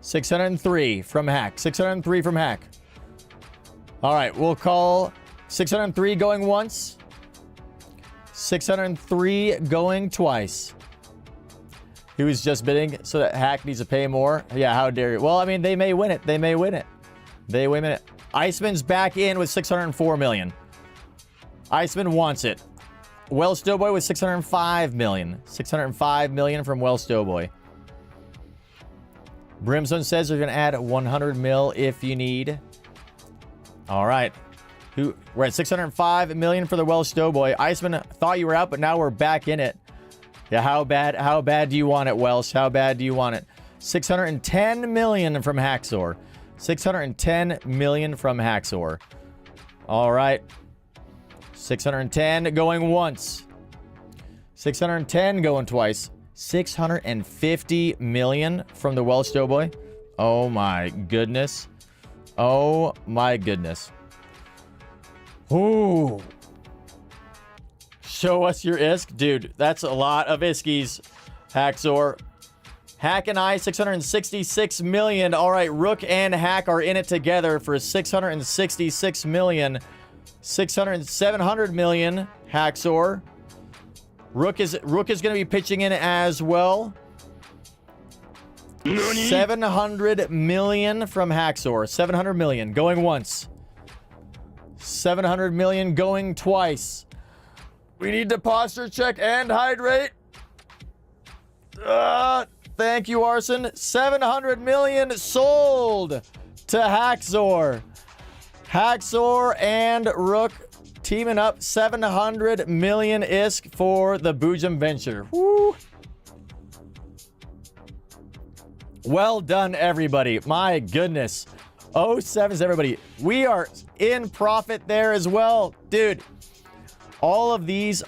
603 from Hack. 603 from Hack. All right, we'll call 603 going once. 603 going twice. He was just bidding so that Hack needs to pay more. Yeah, how dare you? Well, I mean, they may win it. They may win it. They win it. Iceman's back in with 604 million. Iceman wants it. Welsh Doughboy with 605 million. 605 million from Welsh Doughboy. Brimstone says they're going to add 100 mil if you need. All right. We're at 605 million for the Welsh Doughboy. Iceman thought you were out, but now we're back in it. Yeah, how bad do you want it, Welsh? How bad do you want it? 610 million from Haxor. 610 million from Haxor. All right. 610 going once. 610 going twice. 650 million from the Welsh Doughboy. Oh my goodness. Oh my goodness. Ooh. Show us your ISK. Dude, that's a lot of ISKies. Haxor. Hack and I, 666 million. All right, Rook and Hack are in it together for 666 million. 700 million. Haxor. Rook is going to be pitching in as well. 700 million from Haxor. 700 million going once. 700 million going twice. We need to posture check and hydrate. Thank you, Arson. 700 million sold to Haxor. Haxor and Rook teaming up. 700 million ISK for the Boojum venture. Woo. Well done, everybody. My goodness. 07s, everybody. We are in profit there as well. Dude, all of these,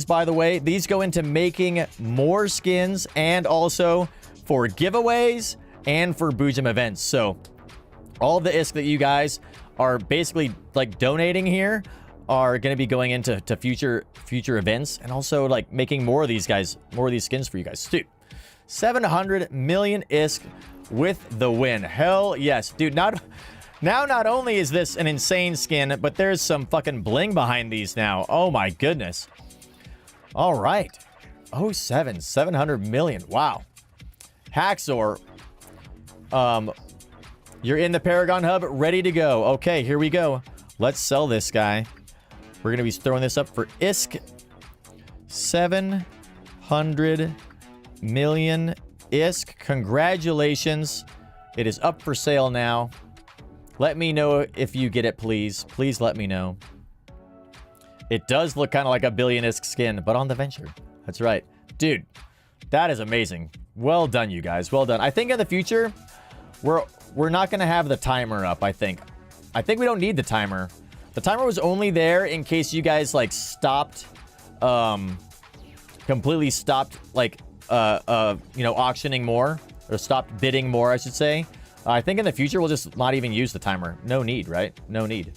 by the way, these go into making more skins and also for giveaways and for Boojum events. So all of the ISK that you guys are basically like donating here are going to be going into future events and also like making more of these skins for you guys. Dude, 700 million ISK with the win. Hell yes. Dude, not only is this an insane skin, but there's some fucking bling behind these now. Oh my goodness. All right. 07, 700 million. Wow. Haxor, you're in the Paragon Hub, ready to go. Okay, here we go. Let's sell this guy. We're going to be throwing this up for ISK. 700 million ISK. Congratulations. It is up for sale now. Let me know if you get it, please. Please let me know. It does look kind of like a billion ISK skin, but on the venture. That's right. Dude, that is amazing. Well done, you guys. Well done. I think in the future, we're not going to have the timer up, I think. I think we don't need the timer. The timer was only there in case you guys, like, stopped, completely stopped, like, auctioning more. Or stopped bidding more, I should say. I think in the future, we'll just not even use the timer. No need, right? No need.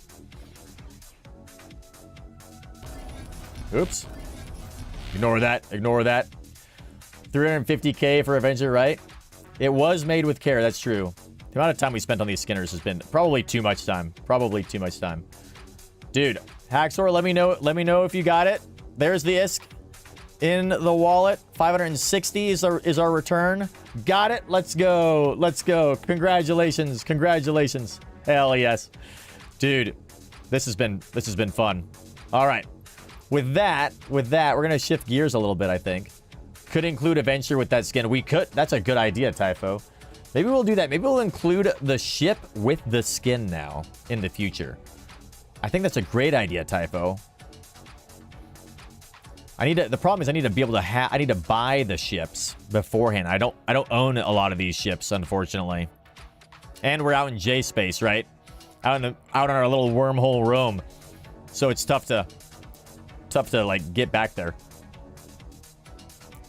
Oops. Ignore that. Ignore that. 350k for Avenger, right? It was made with care. That's true. The amount of time we spent on these skinners has been probably too much time. Probably too much time. Dude, Haxor, let me know. Let me know if you got it. There's the ISK in the wallet. 560 is our return. Got it. Let's go. Let's go. Congratulations. Congratulations. Hell yes. Dude, this has been fun. All right. With that, we're going to shift gears a little bit, I think. Could include a venture with that skin. We could. That's a good idea, Typho. Maybe we'll do that. Maybe we'll include the ship with the skin now in the future. I think that's a great idea, Typho. The problem is I need to be able to I need to buy the ships beforehand. I don't own a lot of these ships, unfortunately. And we're out in J space, right? Out on our little wormhole roam. So it's tough to like get back there.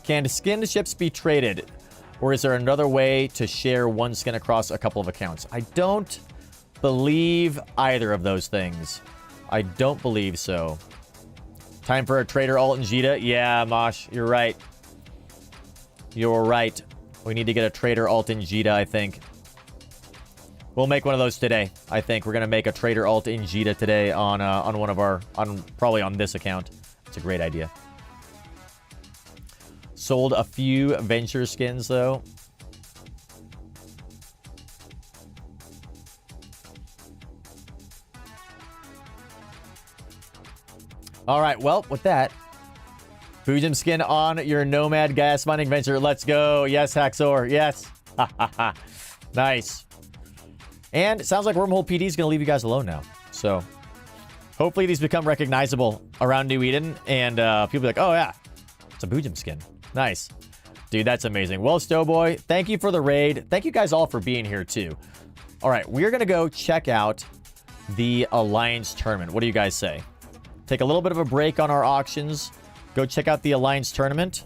Can skin ships be traded? Or is there another way to share one skin across a couple of accounts? I don't believe either of those things. I don't believe so. Time for a trader alt and Jita? Yeah, Mosh, you're right. You're right. We need to get a trader alt in Jita, I think. We'll make one of those today. I think we're gonna make a trader alt in Jita today on one of our probably on this account. It's a great idea. Sold a few venture skins though. All right, well, with that, Boojum skin on your Nomad gas mining venture. Let's go. Yes, Haxor. Yes. Nice. And it sounds like Wormhole PD is going to leave you guys alone now. So hopefully these become recognizable around New Eden. And people be like, oh, yeah, it's a Boojum skin. Nice. Dude, that's amazing. Well, Stowboy, thank you for the raid. Thank you guys all for being here, too. All right, we're going to go check out the Alliance Tournament. What do you guys say? Take a little bit of a break on our auctions. Go check out the Alliance Tournament.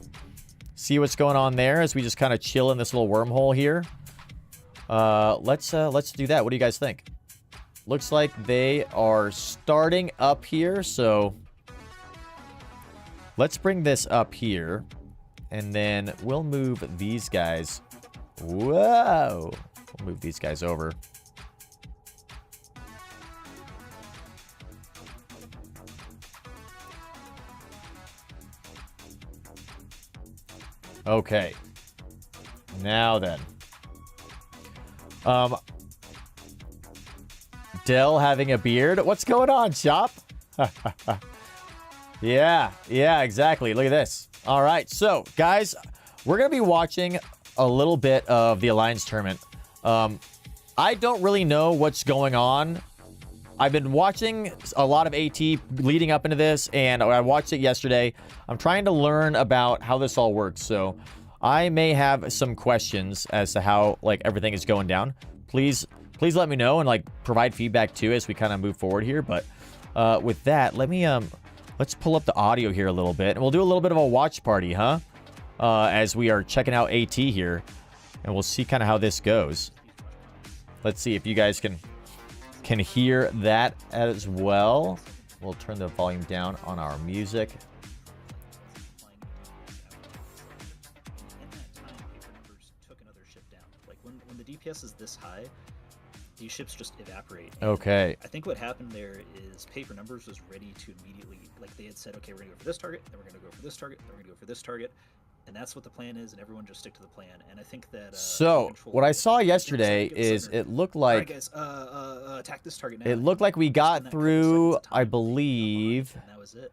See what's going on there as we just kind of chill in this little wormhole here. Let's do that. What do you guys think? Looks like they are starting up here, so let's bring this up here. And then we'll move these guys. Whoa! We'll move these guys over. Okay. Now then. Dell having a beard? What's going on, Chop? Yeah, exactly. Look at this. All right, so, guys, we're going to be watching a little bit of the Alliance Tournament. I don't really know what's going on. I've been watching a lot of AT leading up into this, and I watched it yesterday. I'm trying to learn about how this all works, so I may have some questions as to how, like, everything is going down. Please let me know and, like, provide feedback, too, as we kind of move forward here. But with that, let's pull up the audio here a little bit, and we'll do a little bit of a watch party, huh? As we are checking out AT here, and we'll see kind of how this goes. Let's see if you guys can hear that as well. We'll turn the volume down on our music. Took another ship down. Like when the DPS is this high, these ships just evaporate. Okay. I think what happened there is Paper Numbers was ready to immediately, like they had said, okay, we're gonna go for this target, then we're gonna go for this target, then we're gonna go for this target. And that's what the plan is, and everyone just stick to the plan. And I think that so what I saw yesterday is it looked like, all right, guys, attack this target now. it looked like we got through, I believe, and that was it.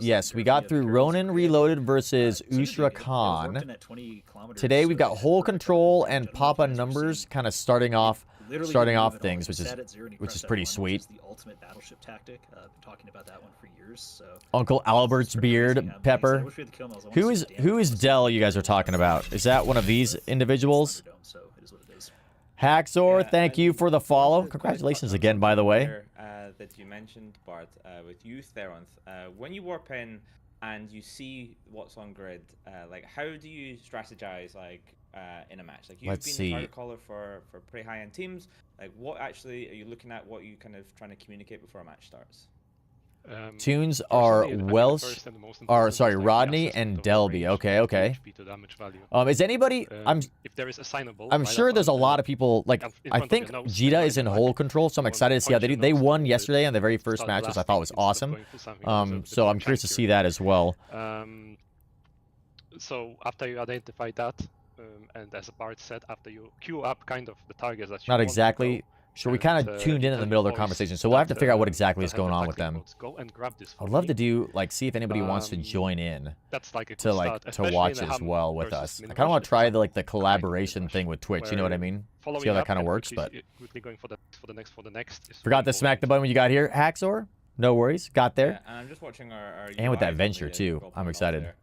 yes, we got through Ronin Reloaded versus Ushra Khan. Today we've got Whole Control and Papa Numbers kind of starting off things, which is pretty sweet. The ultimate battleship tactic. I've been talking about that one for years. So Uncle Albert's beard, Pepper. Who is Dell you guys are talking about? Is that one of these individuals? Haxor, thank you for the follow. Congratulations again, by the way. That you mentioned, Bart, with you, Theronth, when you warp in and you see what's on grid, like how do you strategize, like in a match? Like you've been the target caller for pretty high-end teams. Like what actually are you looking at? What are you kind of trying to communicate before a match starts? Tunes are Welsh, Rodney and Delby. Okay. Is anybody? If there is assignable, I'm sure there's a lot of people. Like I think Jita is in Whole Control, so I'm excited to see how they do. They won yesterday on the very first match, which I thought was awesome. So I'm curious to see that as well. So after you identify that, and as Bart said, after you queue up kind of the targets that you not want exactly. to go, Sure, we kind of tuned in the middle of their conversation, so we'll have to figure out what exactly is going on with them. I'd love to do, like, see if anybody wants to join in to watch as well with us. I kind of want to try the collaboration thing with Twitch. You know what I mean? See how that kind of works. But for the next forgot to smack the button when you got here, Haxor. No worries. Got there. Yeah, and I'm just watching our And with UI that venture, really too. well I'm pulled off excited. there.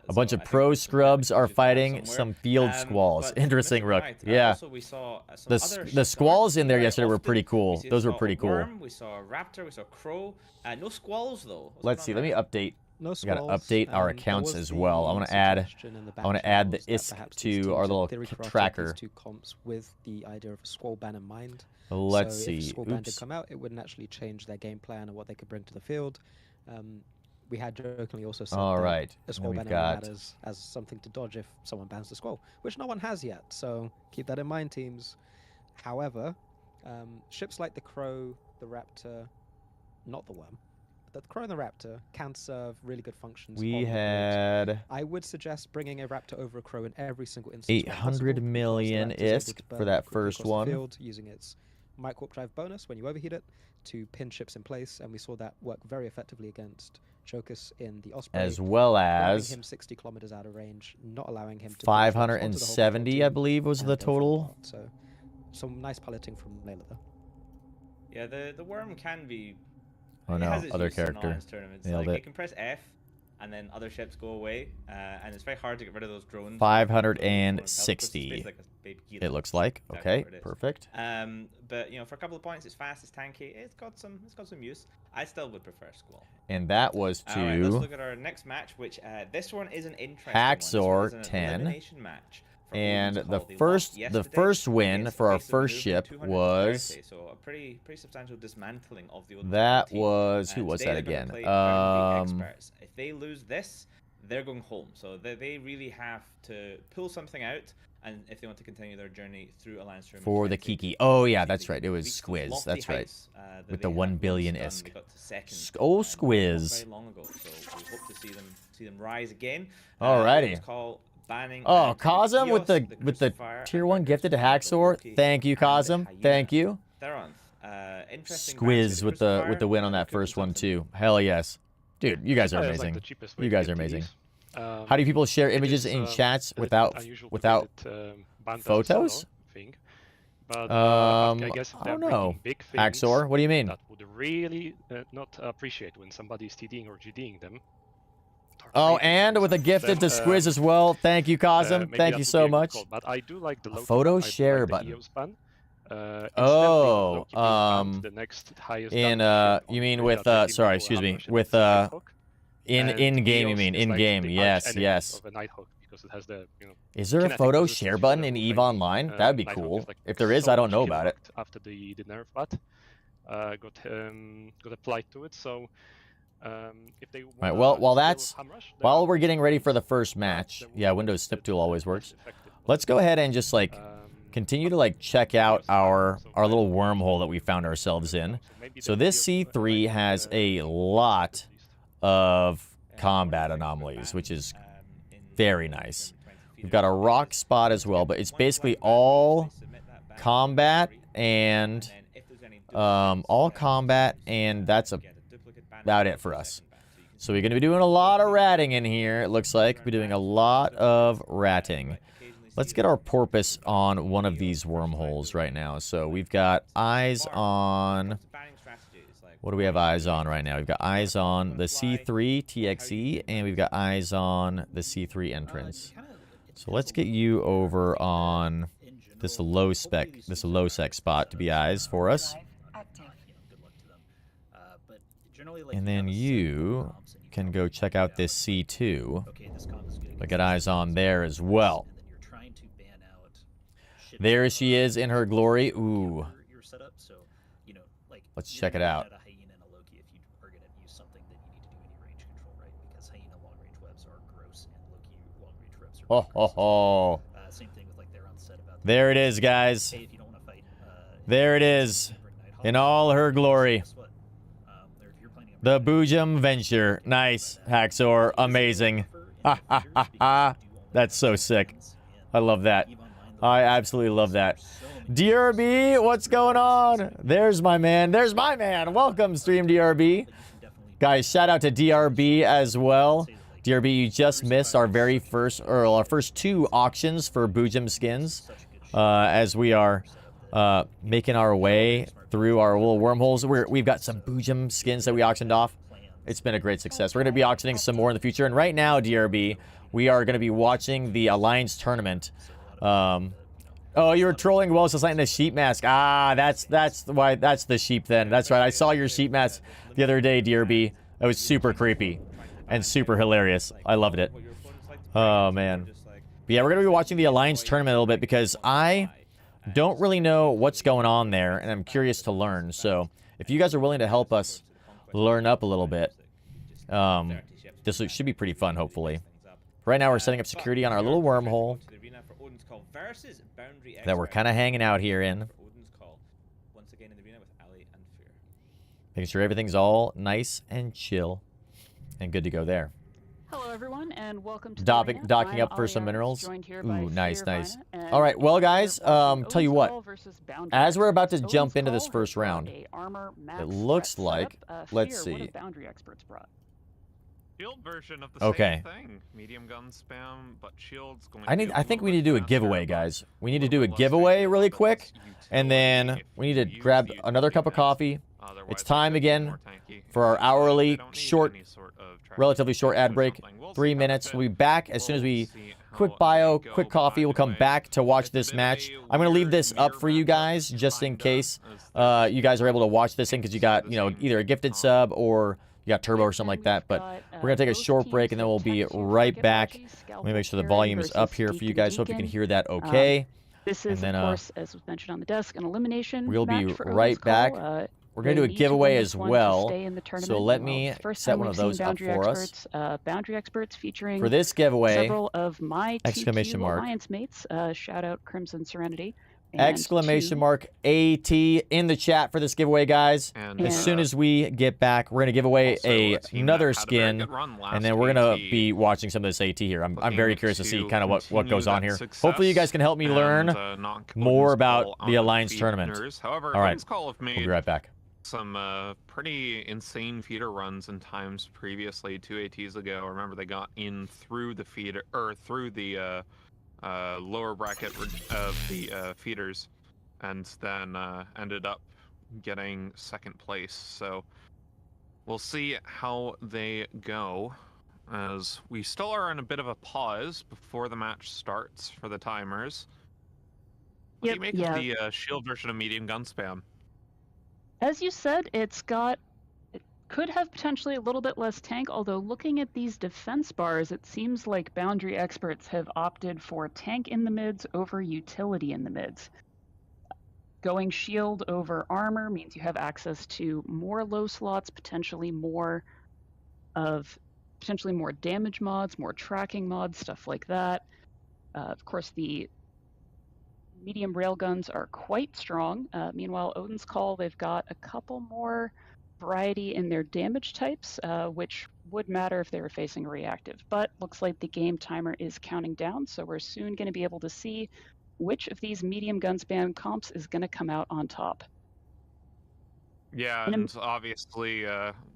A So bunch I of think pro there's some scrubs are benefits to that fighting somewhere. some field squalls. But Interesting, Mr. Rook. Knight, Yeah. Also, we saw some The, other the ships squalls aren't in there very yesterday were often. pretty cool. We Those were saw pretty a cool. worm, we saw a raptor, we saw a crow. No squalls though. What's Let's see. going Let on me update. No We gotta squalls. update our There accounts was as well. I the want to add. suggestion in the I want back to add the channels that ISK perhaps these to teams our had little theoretically tracker. these two comps with the idea of a squall ban in mind. Let's so see. If squall ban did Oops. come out, it wouldn't actually change their game plan and what they could bring to the field. We had jokingly also said All that right. a And squall we've ban only got. matters as something to dodge if someone bans the squall, which no one has yet. So keep that in mind, teams. However, ships like the Crow, the Raptor, not the Worm, but the Crow and the Raptor can serve really good functions. on We the grid. had I would suggest bringing a Raptor over a Crow in every single instance. 800 million ISK for that first one. Field, using its micro drive bonus when you overheat it to pin ships in place, and we saw that work very effectively against Jokus in the Osprey. As well grabbing as him 60 kilometers out of range, not allowing him to 570, I believe, was the total. So some nice piloting from Layla there. Yeah, the worm can be. Oh it no, has its other use in character. alliance tournaments. Nailed Like, it. you can press F, and then other ships go away, and it's very hard to get rid of those drones. 560. Like a baby It Gila. looks like. Exactly Okay, what it is. perfect. But you know, for a couple of points, it's fast, it's tanky, it's got some use. I still would prefer Squall. And that was All right, let's to look at our next match, which this one is an interesting Haxor one. This one is an 10. elimination match. for and Odin's the Call. They first lost the yesterday first win against for our Face of first Movement, ship 230, was so a pretty substantial dismantling of the Odin's that team. was who was Today that they're again? gonna play Ground Beat Experts. If they lose this, they're going home. So they really have to pull something out, and if they want to continue their journey through Alliance Tournament For the 20, Kiki. Oh yeah, they that's need right. to It was reach those Squiz. lofty That's right. heights, that With they the had 1 once billion done. ISK. They got to second, Oh, not Squiz. very long ago. So we hope to see them rise again. Alrighty. Odin's Call banning Oh, and Cosm with the Crucifier tier and 1 gifted to Haxor. Thank you, Cosm. Thank you. Interesting Squiz with the win on that first one too. Hell yes. Dude, you guys are It's like amazing. the cheapest way You to guys get are amazing. these. How do people share It images is, in chats a little without bit unusual to without get it, banned as a photos? solo thing. But I I guess if don't they're know. bringing big things, Haxor, what do you mean? that would really not appreciate when somebody's TDing or GDing them. Oh, Or and with a then, gifted to Squiz as well. Thank you, Cosm. maybe Thank that you would so be a good much. call. But I do like the A Loki photo ban. I do share like the button. EOS ban. Oh, Loki being banned, the next highest in damage ship you on mean grid with that maybe sorry, will excuse me, ambush with against Nighthawk. in And game you EOS mean is in like game. the Yes, arch-enemy yes. of a Nighthawk because it has the, Is there a kinetic photo resistance share to button the in EVE flaming, Online? That'd be Nighthawk cool. is, like, If there is, so I don't much know kill about it. knocked after the nerf butt got applied to it. So if they Right, wanna well, while still that's ham rush, there while are we're getting ready for the ways, first but match, there will yeah, be Windows ways Snip to Tool always less works. effective Let's go ahead and just like continue to like check out our little wormhole that we found ourselves in. So this C3 has a lot of combat anomalies, which is very nice. We've got a rock spot as well, but it's basically all combat and that's about it for us. So we're going to be doing a lot of ratting in here. It looks like we're doing a lot of ratting. Let's get our porpoise on one of these wormholes right now. So we've got eyes on... What do we have eyes on right now? We've got eyes on the C3 TXE, and we've got eyes on the C3 entrance. So let's get you over on this low sec spot to be eyes for us. And then you can go check out this C2. But get eyes on there as well. There she is in her glory. Ooh. Let's check it out. Oh, ho, ho. There it is, guys. There it is. In all her glory. The Boojum-Venture. Nice, Haxor. Amazing. Ha, ha, ha, ha. That's so sick. I love that. I absolutely love that. DRB, what's going on? There's my man. There's my man. Welcome, Stream DRB. Guys, shout out to DRB as well. DRB, you just missed our first two auctions for Boojum skins. As we are making our way through our little wormholes. We've got some Boojum skins that we auctioned off. It's been a great success. We're going to be auctioning some more in the future. And right now, DRB, we are going to be watching the Alliance tournament. Oh, you were trolling Wells just like in the sheep mask. Ah, that's why. That's the sheep then. That's right. I saw your sheep mask the other day, DRB. It was super creepy and super hilarious. I loved it. Oh, man. But yeah, we're going to be watching the Alliance tournament a little bit because I don't really know what's going on there, and I'm curious to learn. So if you guys are willing to help us learn up a little bit, this should be pretty fun, hopefully. Right now, we're setting up security on our little wormhole that we're kind of hanging out here in. Making sure everything's all nice and chill and good to go there. Hello, everyone, and welcome to docking up for some minerals. Ooh, nice, nice. All right, well, guys, tell you what. As we're about to jump into this first round, it looks like, let's see. Shield version of the same thing. Medium gun spam, but shield's going I think we need to do a giveaway, guys. We need to do a giveaway really quick, and then we need to grab another cup of coffee. It's time again for our hourly relatively short ad break. 3 minutes. We'll be back as soon as we quick bio, quick coffee. We'll come back to watch this match. I'm going to leave this up for you guys just in case you guys are able to watch this thing because you got, you know, either a gifted sub or you got turbo or something like that. But we're going to take a short break and then we'll be right back. Let me make sure the volume is up here for you guys. Hope you can hear that okay. This is, of course, as was mentioned on the desk, an elimination we'll be match for right back. We're going to do a giveaway as well. So let me set one of those up for us. Boundary Experts featuring for this giveaway, several of my exclamation mark Alliance mates. Shout out Crimson Serenity. Exclamation mark AT in the chat for this giveaway, guys. And as soon as we get back, we're going to give away another skin, and then we're going to be watching some of this AT here. I'm very curious to see kind of what goes on here. Hopefully you guys can help me learn more about the Alliance tournament. However, all right, we'll be right back. Some pretty insane feeder runs in times previously, 2 ATs ago. I remember they got in through the feeder, or through the lower bracket of the feeders, and then ended up getting second place. So we'll see how they go, as we still are in a bit of a pause before the match starts for the timers. What do you make of the shield version of medium gun spam? As you said, it could have potentially a little bit less tank, although looking at these defense bars, it seems like Boundary Experts have opted for tank in the mids over utility in the mids. Going shield over armor means you have access to more low slots, potentially more damage mods, more tracking mods, stuff like that. Of course, the medium railguns are quite strong. Meanwhile, Odin's Call, they've got a couple more variety in their damage types, which would matter if they were facing reactive. But looks like the game timer is counting down, so we're soon going to be able to see which of these medium gun spam comps is going to come out on top. Yeah, and obviously,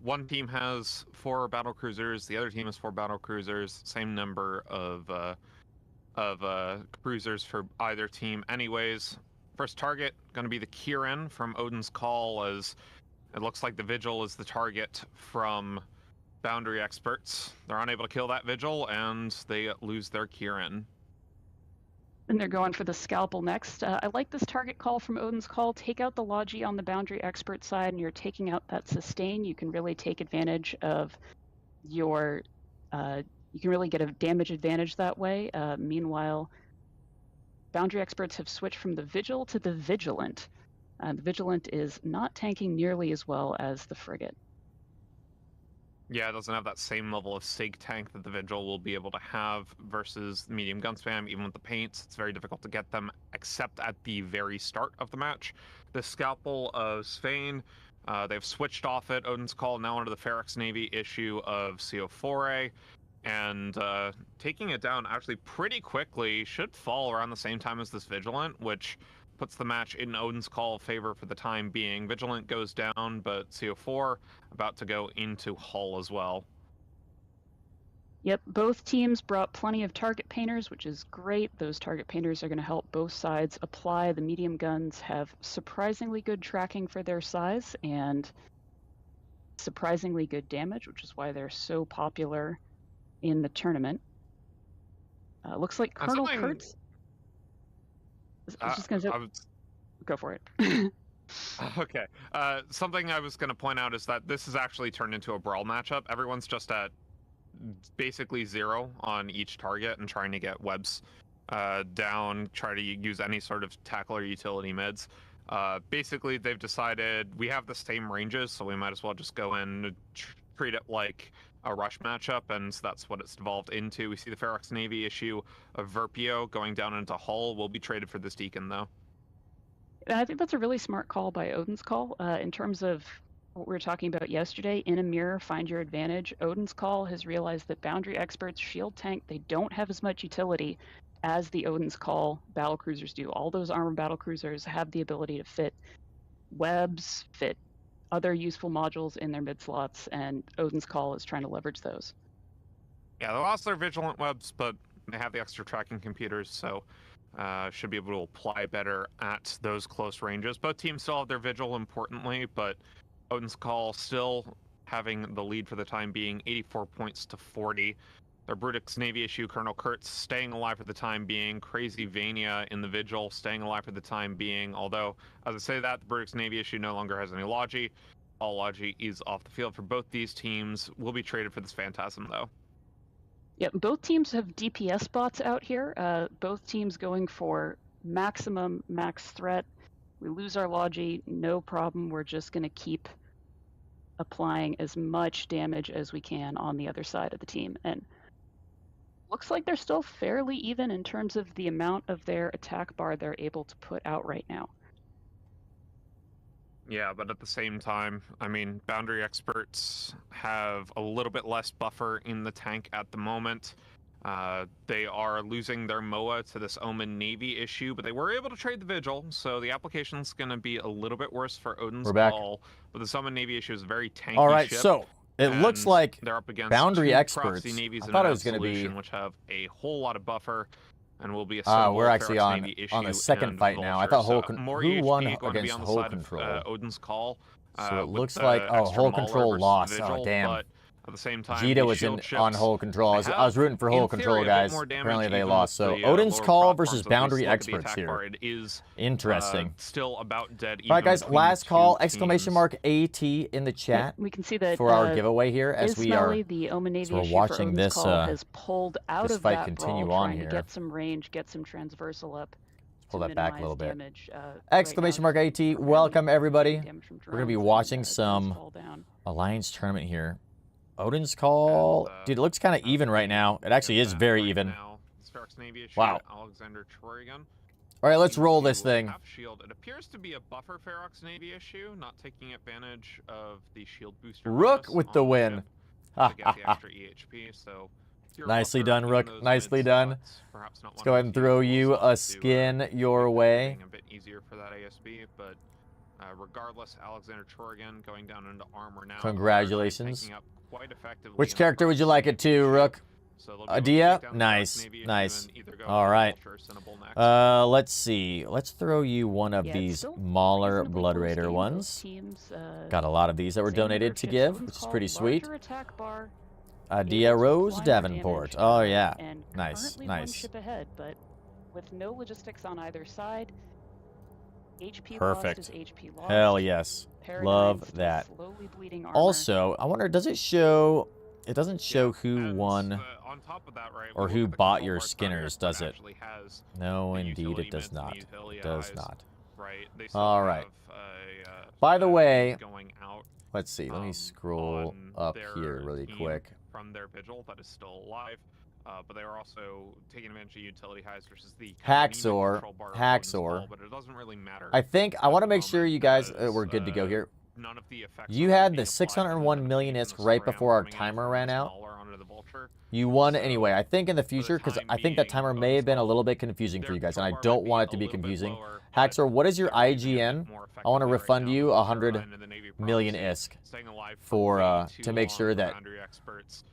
one team has 4 battle cruisers, the other team has 4 battle cruisers, same number of cruisers for either team. Anyways, first target going to be the Kieran from Odin's Call, as it looks like the Vigil is the target from Boundary Experts. They're unable to kill that Vigil, and they lose their Kieran. And they're going for the Scalpel next. I like this target call from Odin's Call. Take out the Logi on the Boundary Expert side, and you're taking out that sustain. You can really take advantage of your... you can really get a damage advantage that way. Meanwhile, Boundary Experts have switched from the Vigil to the Vigilant. The Vigilant is not tanking nearly as well as the Frigate. Yeah, it doesn't have that same level of sig tank that the Vigil will be able to have versus medium gun spam. Even with the paints, it's very difficult to get them, except at the very start of the match. The Scalpel of Svein, they've switched off it. Odin's Call now under the Ferox Navy issue of CO4A, and taking it down actually pretty quickly. Should fall around the same time as this Vigilant, which puts the match in Odin's Call favor for the time being. Vigilant goes down, but CO4 about to go into Hull as well. Yep, both teams brought plenty of target painters, which is great. Those target painters are going to help both sides apply. The medium guns have surprisingly good tracking for their size and surprisingly good damage, which is why they're so popular in the tournament. Looks like Colonel Kurtz. I was just going to go for it. Okay. Something I was going to point out is that this has actually turned into a brawl matchup. Everyone's just at basically 0 on each target and trying to get webs down, try to use any sort of tackle or utility mids. Basically, they've decided we have the same ranges, so we might as well just go in, treat it like a rush matchup, and so that's what it's devolved into. We see the Ferox Navy issue of Verpio going down into Hull. Will be traded for this Deacon, though. I think that's a really smart call by Odin's Call. In terms of what we were talking about yesterday, in a mirror, find your advantage. Odin's Call has realized that Boundary Experts, Shield Tank, they don't have as much utility as the Odin's Call battlecruisers do. All those armored battlecruisers have the ability to fit webs, fit other useful modules in their mid slots, and Odin's Call is trying to leverage those. Yeah, they lost their vigilant webs, but they have the extra tracking computers, so should be able to apply better at those close ranges. Both teams still have their vigil, importantly, but Odin's Call still having the lead for the time being, 84 points to 40. Their Brutix Navy issue, Colonel Kurtz, staying alive for the time being. Crazy Vania in the vigil, staying alive for the time being. Although, as I say that, the Brutix Navy issue no longer has any Logi. All Logi is off the field for both these teams. Will be traded for this Phantasm, though. Yep, both teams have DPS bots out here. Both teams going for maximum max threat. We lose our Logi, no problem. We're just going to keep applying as much damage as we can on the other side of the team. And looks like they're still fairly even in terms of the amount of their attack bar they're able to put out right now. Yeah, but at the same time, I mean, Boundary Experts have a little bit less buffer in the tank at the moment. They are losing their MOA to this Omen Navy issue, but they were able to trade the Vigil, so the application's going to be a little bit worse for Odin's Call. But this Omen Navy issue is a very tanky All right, ship, so it looks like they're up against Boundary 2 Experts. proxy navies I in thought an it was going to be. Absolution, which have a whole lot of buffer. And will be a We're actually on the second fight now. I thought who won against Hull Control? Odin's Call. So it looks like Hull Control lost. Vigil, oh damn! But at the same time, Jita was on Hull Control. I was rooting for Hull Control, guys. Apparently they lost. So Odin's Call versus Boundary Experts here. It is interesting. Still about dead. All right, guys. Last call! Exclamation mark AT in the chat. We can see that for our giveaway here as we are. The Omen Navy we're watching this has pulled out of fight that continue brawl, on trying here. to get some range, get some transversal up. Pull that back a little bit. Damage, Exclamation mark AT. Welcome everybody. We're gonna be watching and, some Alliance tournament here. Odin's Call, dude, it looks kind of even right now. It actually is very even. Wow. Alexander Troyan. All right, let's roll this thing. Shield. It appears to be a buffer Ferox Navy issue, not taking advantage of the shield booster. Rook with the win. To get the extra EHP, so nicely done, Rook. Nicely done. Let's go ahead and throw you a skin your way. A bit easier for that ASB, but regardless, Alexander Troyan going down into armor now. Congratulations. Quite effectively. Which character would you like it to, Rook? Adia? Nice. Nice. All right. Let's see. Let's throw you one of these Mauler Blood Raider ones. Got a lot of these that were donated to give, which is pretty sweet. Adia Rose Davenport. Oh, yeah. Nice. Nice. Ship ahead, but with no logistics on either side, HP perfect. Lost is HP lost. Hell yes. Love that. Also, I wonder, does it show... It doesn't show who won on top of that, right, or who bought your skinners, does it? No, indeed it does not. It does not. All right. By the way, let's see. Let me scroll up here really quick. From their vigil that is still alive, but they are also taking advantage of utility highs versus the Haxor. But it doesn't really matter. I think I want to make sure you guys we're good to go here. None of the effects you had the 601 million ISK right before our timer ran out. You won anyway. I think in the future, because I think that timer may have been a little bit confusing for you guys, and I don't want it to be confusing. Haxor, what is your IGN? I want to refund you 100 million ISK for to make sure that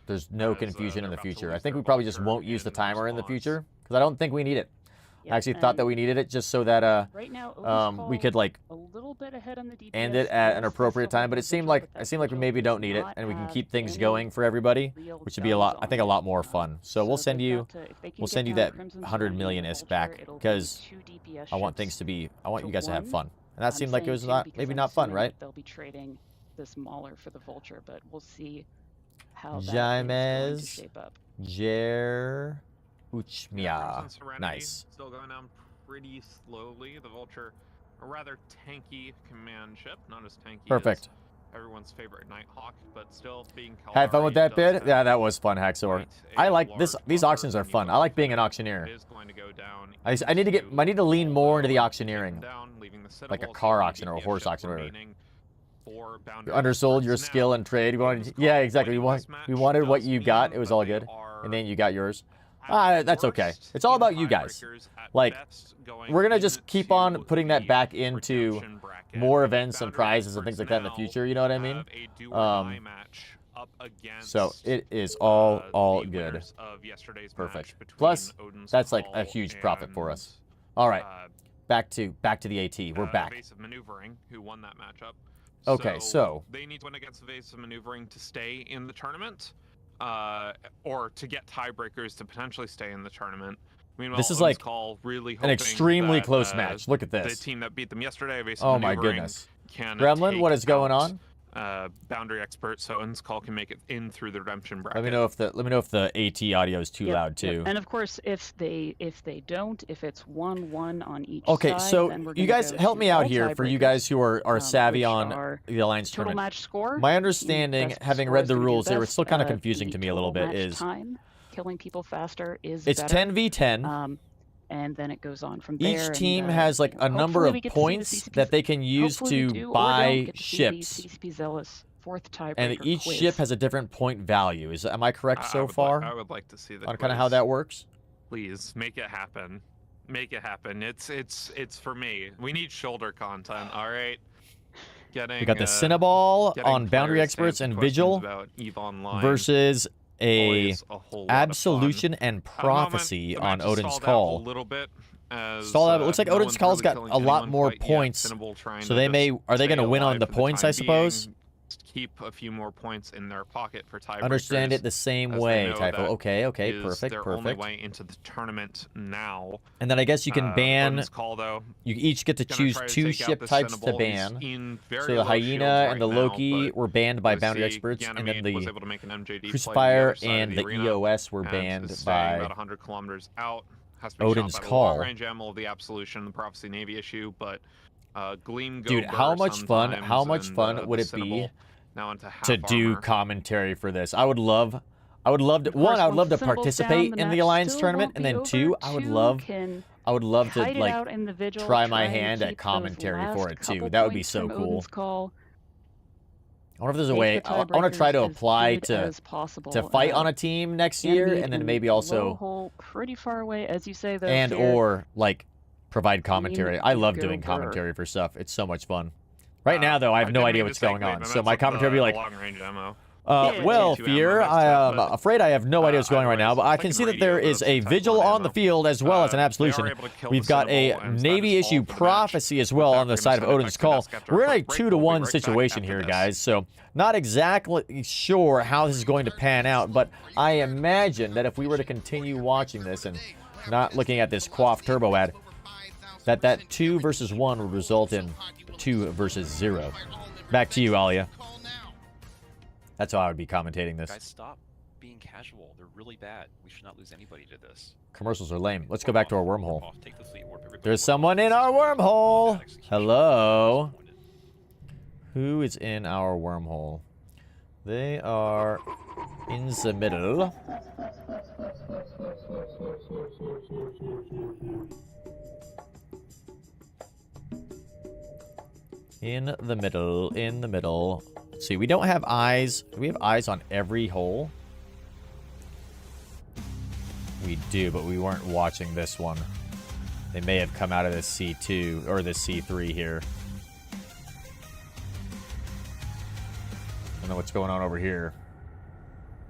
there's no confusion in the future. I think we probably just won't use the timer in the future because I don't think we need it. I actually thought that we needed it just so that right now, we could like a little bit ahead on the DPS, end it at an appropriate time, but it seemed like we maybe don't need it, and we can keep things going for everybody, which would be I think a lot more fun. So we'll send you that 100 million ISK back because I want things to be I want you guys to have fun, and that seemed like it was maybe not fun, right? They'll be trading this Mauler for the Vulture, but we'll see how that Jaimez, is going to shape up. Jer. Uchmia. Nice. Still going down pretty slowly. The Vulture, a rather tanky command ship, not as tanky Perfect. as everyone's favorite Nighthawk, but still being Had fun with that bid? Yeah, that was fun, Haxor. I like this. These auctions are fun. I like being an auctioneer. I need to lean more into the auctioneering, like a car auction or a horse auction or whatever. You undersold your skill and trade. Yeah, exactly. We wanted what you got. It was all good, and then you got yours. That's okay. It's all about you guys. Like, we're going to just keep on putting that back into more events and prizes and things like that in the future, you know what I mean? So it is all good. Perfect. Plus, that's like a huge profit for us. All right. Back to the AT. We're back. Who won that matchup. Okay, so they need to win against the Evasive Maneuvering to stay in the tournament. Or to get tiebreakers to potentially stay in the tournament. Meanwhile, this is like really an extremely close match. Look at this. The team that beat them yesterday, oh my goodness. Gremlin, what is going on? Boundary expert, so Odin's Call can make it in through the redemption bracket. Let me know if the AT audio is too loud too. And of course, if they don't, if it's 1-1 on each okay, side, so then we're you guys help me out here for you guys who are savvy on the Alliance total tournament. Match score. My understanding, having read the rules, they were still kind of confusing to me a little bit. Is time killing people faster is it's better. 10v10. And then it goes on from there. Each team has like a number of points that they can use to buy ships. And each ship has a different point value. Am I correct so far? I would like to see that. On kind of how that works. Please make it happen. Make it happen. It's for me. We need shoulder content. All right. We got the Cinnaball on Boundary Experts and Vigil versus a Absolution and Prophecy on Odin's Call. Stalled out. It looks like Odin's Call's got a lot more points, so are they going to win on the points, I suppose? Keep a few more points in their pocket for tiebreakers. Understand it the same way, Typho. Okay, perfect. Their only way into the tournament now. And then I guess you can ban. Call, though, you each get to choose 2 ship types to ban. So the Hyena and the Loki were banned by Boundary Experts, and then the Crucifier and the EOS were banned by about 100 kilometers out. Odin's Call. Long-range ammo of the Absolution, the Prophecy Navy issue, but Gleam Go. Dude, how much fun would it be to do commentary for this? I would love to participate in the Alliance tournament, and then 2, I would love to like try my hand at commentary for it too. That would be so cool. I wonder if there's a way. I want to try to apply to fight on a team next year, and then maybe also pretty far away, as you say, though, and or like provide commentary. I love doing commentary for stuff. It's so much fun. Right now, though, I have no idea what's going on, so my commentary will be like, long-range ammo. well, Fear, I am afraid I have no idea what's going on right now, but I can see that there is a Vigil on the field as well as an Absolution. We've got a Navy issue Prophecy as well on the side of Odin's Call. We're in a 2-to-1 situation here, guys, so not exactly sure how this is going to pan out, but I imagine that if we were to continue watching this and not looking at this Quaff Turbo ad, that 2 versus 1 would result in 2 versus 0. Back to you, Alia. That's how I would be commentating this. Guys, stop being casual. They're really bad. We should not lose anybody to this. Commercials are lame. Let's go back to our wormhole. There's someone in our wormhole. Hello. Who is in our wormhole? They are in the middle. In the middle. Let's see, we don't have eyes. Do we have eyes on every hole? We do, but we weren't watching this one. They may have come out of this C2 or this C3 here. I don't know what's going on over here.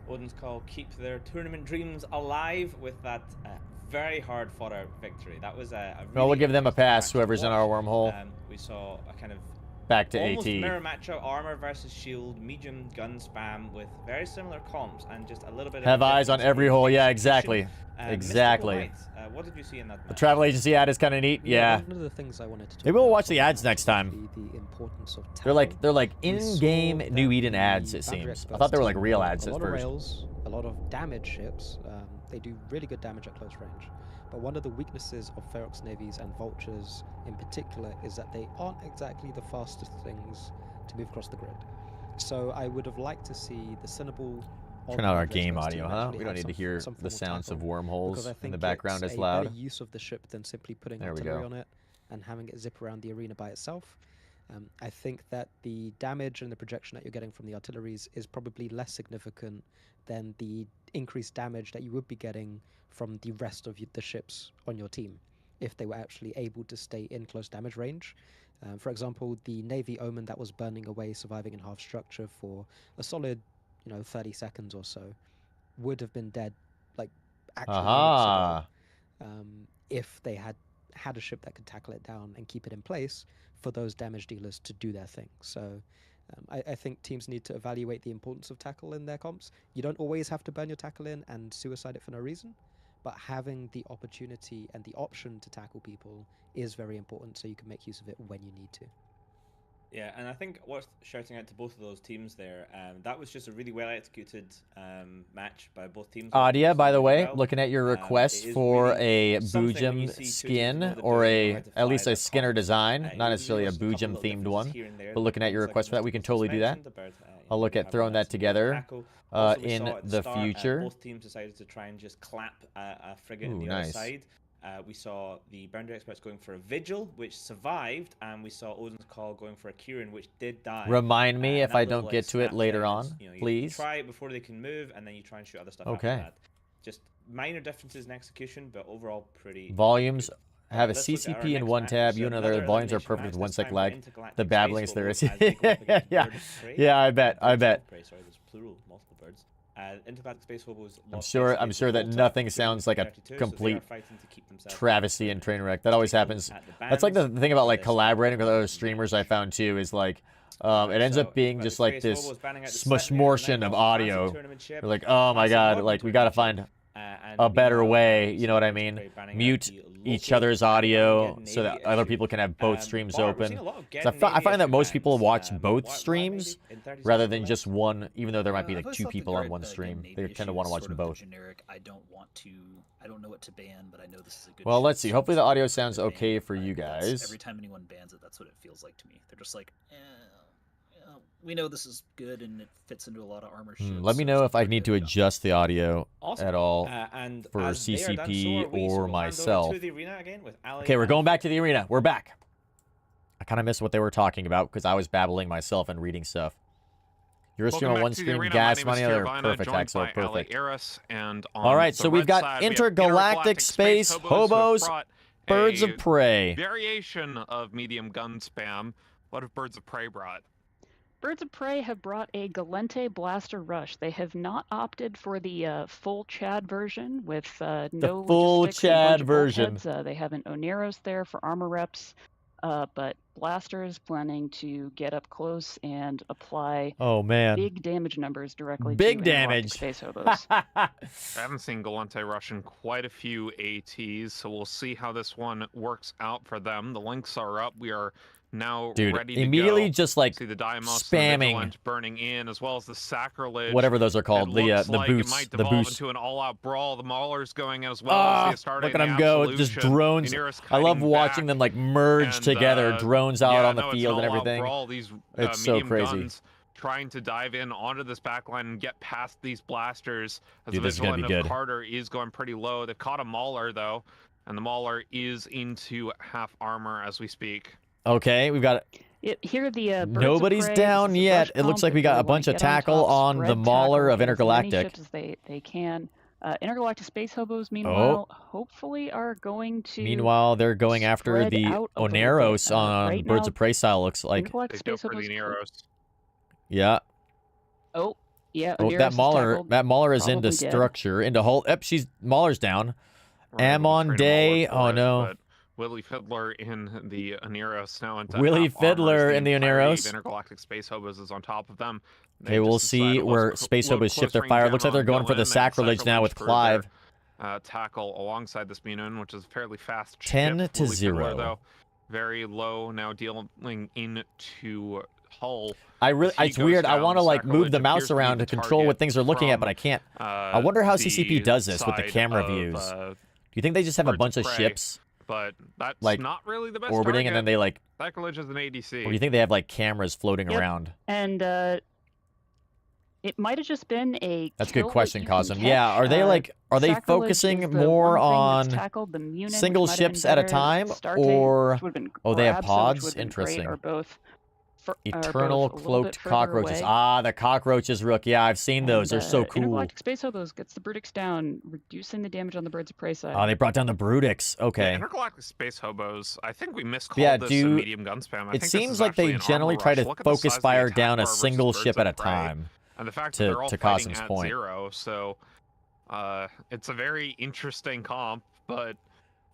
Odin's Call keep their tournament dreams alive with that very hard fought out victory. That was a really Well, we'll give them a pass, whoever's in our wormhole. We saw a kind of back to almost AT. mirror matchup, armor versus shield, medium gun spam with very similar comps and just a little bit Have of eyes on every hole. Yeah, exactly. Exactly. Exactly. What did you see in that match? The travel agency ad is kind of neat. Yeah. One of the things I wanted to talk Maybe we'll about watch the ads was next time. The importance of They're tackle. like We in-game saw New that Eden the ads. It Boundary seems. I Experts thought they were like team real have ads a at lot of first. rails, a lot of damage ships. They do really good damage at close range. But one of the weaknesses of Ferox navies and vultures in particular is that they aren't exactly the fastest things to move across the grid. So I would have liked to see the Cinnaball. Turn out our game audio, huh? We don't need to hear the sounds of wormholes in the background as loud. Better use of the ship than simply putting There we artillery go. on it and having it zip around the arena by itself. I think that the damage and the projection that you're getting from the artilleries is probably less significant than the increased damage that you would be getting from the rest of the ships on your team if they were actually able to stay in close damage range. For example, the Navy Omen that was burning away, surviving in half structure for a solid 30 seconds or so, would have been dead, like, actually minutes ago, if they had a ship that could tackle it down and keep it in place for those damage dealers to do their thing. So I think teams need to evaluate the importance of tackle in their comps. You don't always have to burn your tackle in and suicide it for no reason, but having the opportunity and the option to tackle people is very important, so you can make use of it when you need to. Yeah, and I think worth shouting out to both of those teams there, that was just a really well executed match by both teams. Adia, by the way, well. looking at your request for a Boojum skin or at least a Skinner design, not necessarily a Boojum themed one, but looking at your request for that, we can totally do that. I'll look at throwing that together in the future. Both teams decided to try and just clap a frigate on the other side. We saw the Boundary Experts going for a Vigil, which survived, and we saw Odin's Call going for a Kieran, which did die. Remind me if I don't get to it later on, please. You try it before they can move, and then you try and shoot other stuff after that. Just minor differences in execution, but overall pretty... Volumes have a Let's look at our CCP in next one match. tab. So You and another other volumes are elimination perfect with match, one this sec time lag. intergalactic The babblings space there is. hobo as they go up against Yeah, Birds of Prey. yeah, I bet. I bet. Sorry, there's plural, multiple birds. Intergalactic Space Hobos. I'm sure that nothing sounds like a complete travesty and train wreck. That always happens. That's like the thing about like collaborating with other streamers I found too is like it ends up being just like this smushmortion of audio. You're like, oh my god, like we gotta find a better way, you know what I mean? Mute each other's audio so that other people can have both streams open. So I find that most people watch both streams rather than just one, even though there might be like two people on one stream. They tend to want to watch them both. Generic. I don't know what to ban, but I know this is a good. Well, let's see. ship, Hopefully so the audio I'm sounds gonna ban okay it, for you but guys. every time anyone bans it, that's what it feels like to me. They're just like, we know this is good and it fits into a lot of armor ships. Let me so know it's if I not need to good. adjust the audio Awesome. at all And for as they are done, CCP so are we, so or we'll hand over myself. to the arena again with Ali Okay, we're and going back to the arena. We're back. I kind of missed what they were talking about because I was babbling myself and reading stuff. You're a stream on one stream, gas money, other perfect, Axel, perfect. All right, so we've got intergalactic space hobos, birds of prey. Variation of medium gun spam. What have Birds of Prey brought? Birds of Prey have brought a Galente Blaster Rush. They have not opted for the full Chad version with no full logistics and a Chad bunch of version. bulkheads. They have an Oneros there for armor reps, but Blasters planning to get up close and apply big damage numbers directly to intergalactic space hobos. I haven't seen Galente Rush in quite a few ATs, so we'll see how this one works out for them. The links are up. We are now ready to immediately go. just like See the Deimos spamming burning in, as well as the Sacrilege. whatever those are called, the like boosts, it might the devolve boost. into an all-out brawl. The Maulers going in as well. As the Look at them go, just drones. I love watching them like merge together, drones out on the field and everything. Brawl. These, it's so crazy. Guns trying to dive in onto this backline and get past these blasters. As Dude, the this is gonna be good. Carter is going pretty low. They've caught a Mauler though, and the Mauler is into half armor as we speak. Okay, we've got Here the nobody's down yet. It looks like we got a bunch of tackle on the Mauler of Intergalactic. As they can. Intergalactic Space Hobos, meanwhile, hopefully are going to. Meanwhile, they're going after spread the out a little Oneros bit. on Right Birds now, of Prey style, looks like. Intergalactic They go Space for the Hobos. Neros. Yeah. Oh, yeah. Oh, Oneros that is Mauler, tackled, that Mauler is into probably dead. structure, into hole. Yep, Mauler's down. We're able to Amon train Day. Mauler for Oh, it, no. But Willie Fiddler in the Oneros now into Willie half armors. Fiddler in the entirety of Oneros. Intergalactic Space Hobos is on top of them. Okay, we'll see where Space Hobos shift their fire. Looks like they're going for the sacrilege now with Clive. Tackle alongside this Munin, which is a fairly fast 10 ship. to Willie 0. Fiddler, though, very low now, dealing into Hull. It's weird. I want to like move the mouse around to control what things are looking at, but I can't. I wonder how CCP does this with the camera views. Do you think they just have a bunch of ships but that's like not really the best orbiting, target. and then they like Sacrilege is an ADC. Or do you think they have like cameras floating around? And it might have just been a. That's a good question, Cosm. Catch. Yeah, are they like they Sacrilege focusing is the more one thing that's on tackled, the Munin, single which might have been ships at a better, time, Starte, or which would have been they have Grabsa, which pods? would have been Interesting. great, or both. Eternal both a little bit cloaked further cockroaches. away. Ah, the cockroaches, Rook. Yeah, I've seen those. They're so cool. Intergalactic Space Hobos gets the Brutix down, reducing the damage on the Birds of Prey side. Oh, they brought down the Brutix. Okay. Yeah, Intergalactic Space Hobos. I think we miscalled this a medium gun spam. It seems like they generally try to focus fire down a single ship at a time. And the fact that they're all fighting Cosm's at point. 0, so it's a very interesting comp, but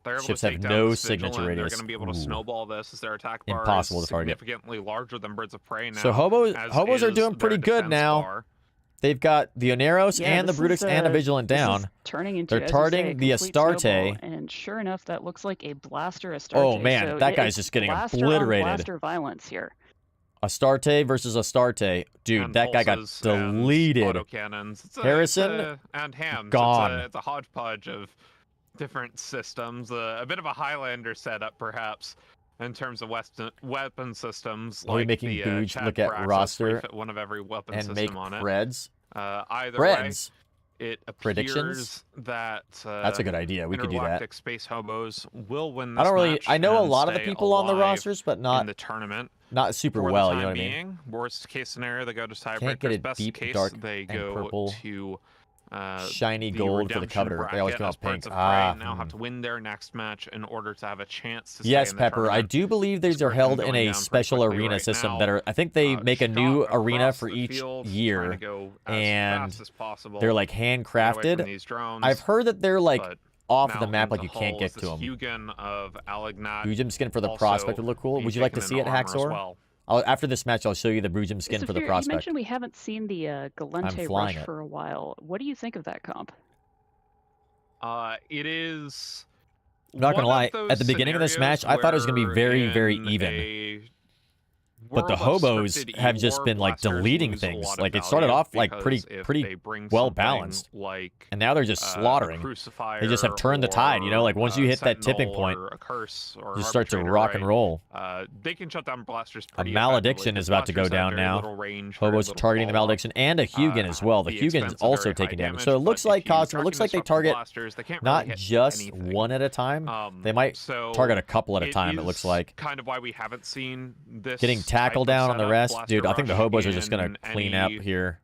they're able Ships to take have down no this signature Vigilant. radius. They're going to be able to Ooh. snowball this as their attack bar Impossible is to target. significantly larger than Birds of Prey now. So hobos are is doing pretty their good defense now. bar. They've got the Oneros and the Brutix and a Vigilant down. Turning into, They're targeting the complete Astarte. snowball, and sure enough, that looks like a Blaster Astarte. Oh man, so that guy's it's just getting blaster obliterated. On blaster violence here. Astarte versus Astarte. Dude, And that guy got pulses and deleted. autocannons. Harrison, and hams. gone. It's a hodgepodge of different systems. A bit of a Highlander setup, perhaps, in terms of weapon systems. Are we like making the, Booj Chad look at Braxis, roster where you fit one of every weapon and system make on it. Preds? Either Preds? way, it appears Predictions? that That's a good idea. We could do that. Intergalactic Space Hobos will win this I don't really. match I know a and lot of the stay people on the alive rosters, but in not the tournament. not super For well. the You know time what I mean? being, worst case scenario, they go to Can't tiebreakers. get a Best deep, case, dark, they and go purple to shiny the gold for the redemption coveter. They always bracket come as out pink. Birds of Prey Ah, now have to win their next match in order to have a chance to yes, stay in the Pepper. I tournament. do believe these are Scripting held in going a down pretty special quickly arena right system now. that are. I think they make a new Shot arena across for the each field, trying year, to go as and fast as possible, they're like get away from handcrafted. these drones, I've heard that they're like but off of the now map, like into you can't Hull get is to this them. Hugon of Alignat, Boojum skin for the also prospect would look cool. being Would you like to taken see it, into armor as Haxor? well. After this match, I'll show you the Boojum skin for the You prospect. mentioned we haven't seen the Galente flying Rush it. for a while. What do you think of that comp? It is. I'm not gonna one lie. of those At the beginning of this match, I thought it was gonna be where very, very in even. a But the world of hobos scripted have just E-war, been like blasters deleting lose a things. lot of Like it started value off like because if pretty they bring well something balanced, like and now they're just slaughtering. They just have turned the tide. You know, like once you hit that tipping Sentinel point, or a curse or you start to arbitrator, rock and right? roll. They can shut down blasters A pretty malediction effectively. is about to go Blasters have down very now. little range, very Hobos are little targeting the follow-up. malediction and a Hugin as well. The The Hugin's expense of also very high taking damage. damage, So it looks but if like you Cosmo. try It looks to like they disrupt the target blasters, they can't not really hit just anything. one at a time. They might So target a couple at a it time. It looks is like. kind of why we haven't seen this Getting tackle type of down on the setup, rest, Blaster dude. I think the Rush hobos are just gonna in clean up any here.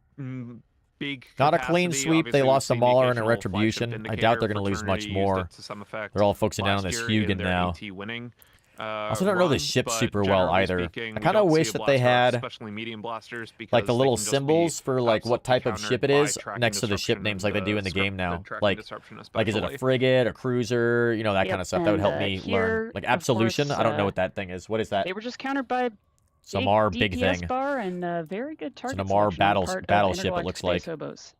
Big Not a clean capacity. sweep. They Obviously, lost a we've seen the Mauler and a occasional Retribution. flagship I doubt they're Vindicator going to lose much fraternity used more. it to some effect They're all focusing down on last this year in Hugin their now. AT winning, I also don't know the run, ship but super well generally either. speaking, I we kind of don't see wish a that they blaster, had especially medium blasters, like because the they little can just symbols be for like what absolutely type of ship it countered is by tracking next to the ship disruption names and like they do in the script game now. tracking Like disruption is it a especially. frigate, a cruiser, you know, that kind of stuff. That would help and, me here, learn. Like of Absolution, course, I don't know what that thing is. What is that? They were just countered by Samar big big DPS thing. bar and very good It's target an Amar selection on the part of battleship, it Intergalactic looks Space like. Hobos.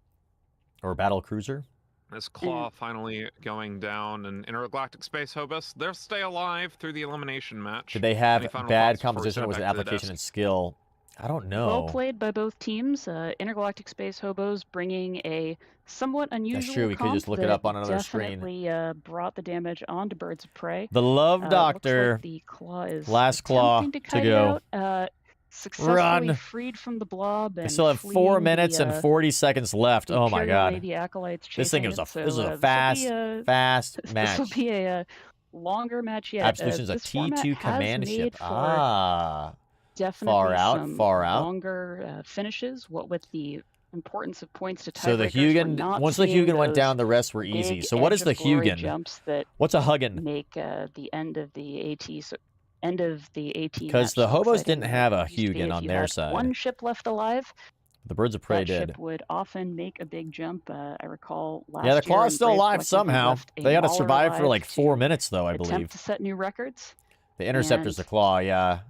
Or battle cruiser. This claw finally going down, and Intergalactic Space Hobos, they'll stay alive through the elimination match. Did they have Any final bad thoughts before we composition send or it was it back to the application desk? and skill? I don't know. Well played by both teams. Intergalactic Space Hobos bringing a somewhat unusual true, we could just comp look it that up on another screen. definitely brought the damage onto Birds of Prey. The Love Looks Doctor. like the claw is Last claw attempting to kite it go. out, successfully Run. freed from the blob. They And still have 4 fleeing minutes and the, 40 seconds left. Oh my Imperial god. Navy acolytes This thing chasing was it, a so, this was a this'll fast be a- fast This match. will be a longer match yet. Absolution's a This format T2 has command made ship. for Ah. definitely Far out, some far out. longer finishes. What with the importance of points to tiebreakers. So the Hugin, once the Hugin went down, the rest were easy. So what is the Hugin? Jumps that What's a Huggin? Make the end of the AT end of the AT. Because the hobos didn't have a Hugin Hugin on their side. One ship left alive. The Birds of Prey that did. Ship would often make a big jump. I recall last yeah, the year Claw is still alive somehow. They got to survive for like 4 minutes, though, I believe. Attempt to set new records. The Interceptor's the Claw, yeah.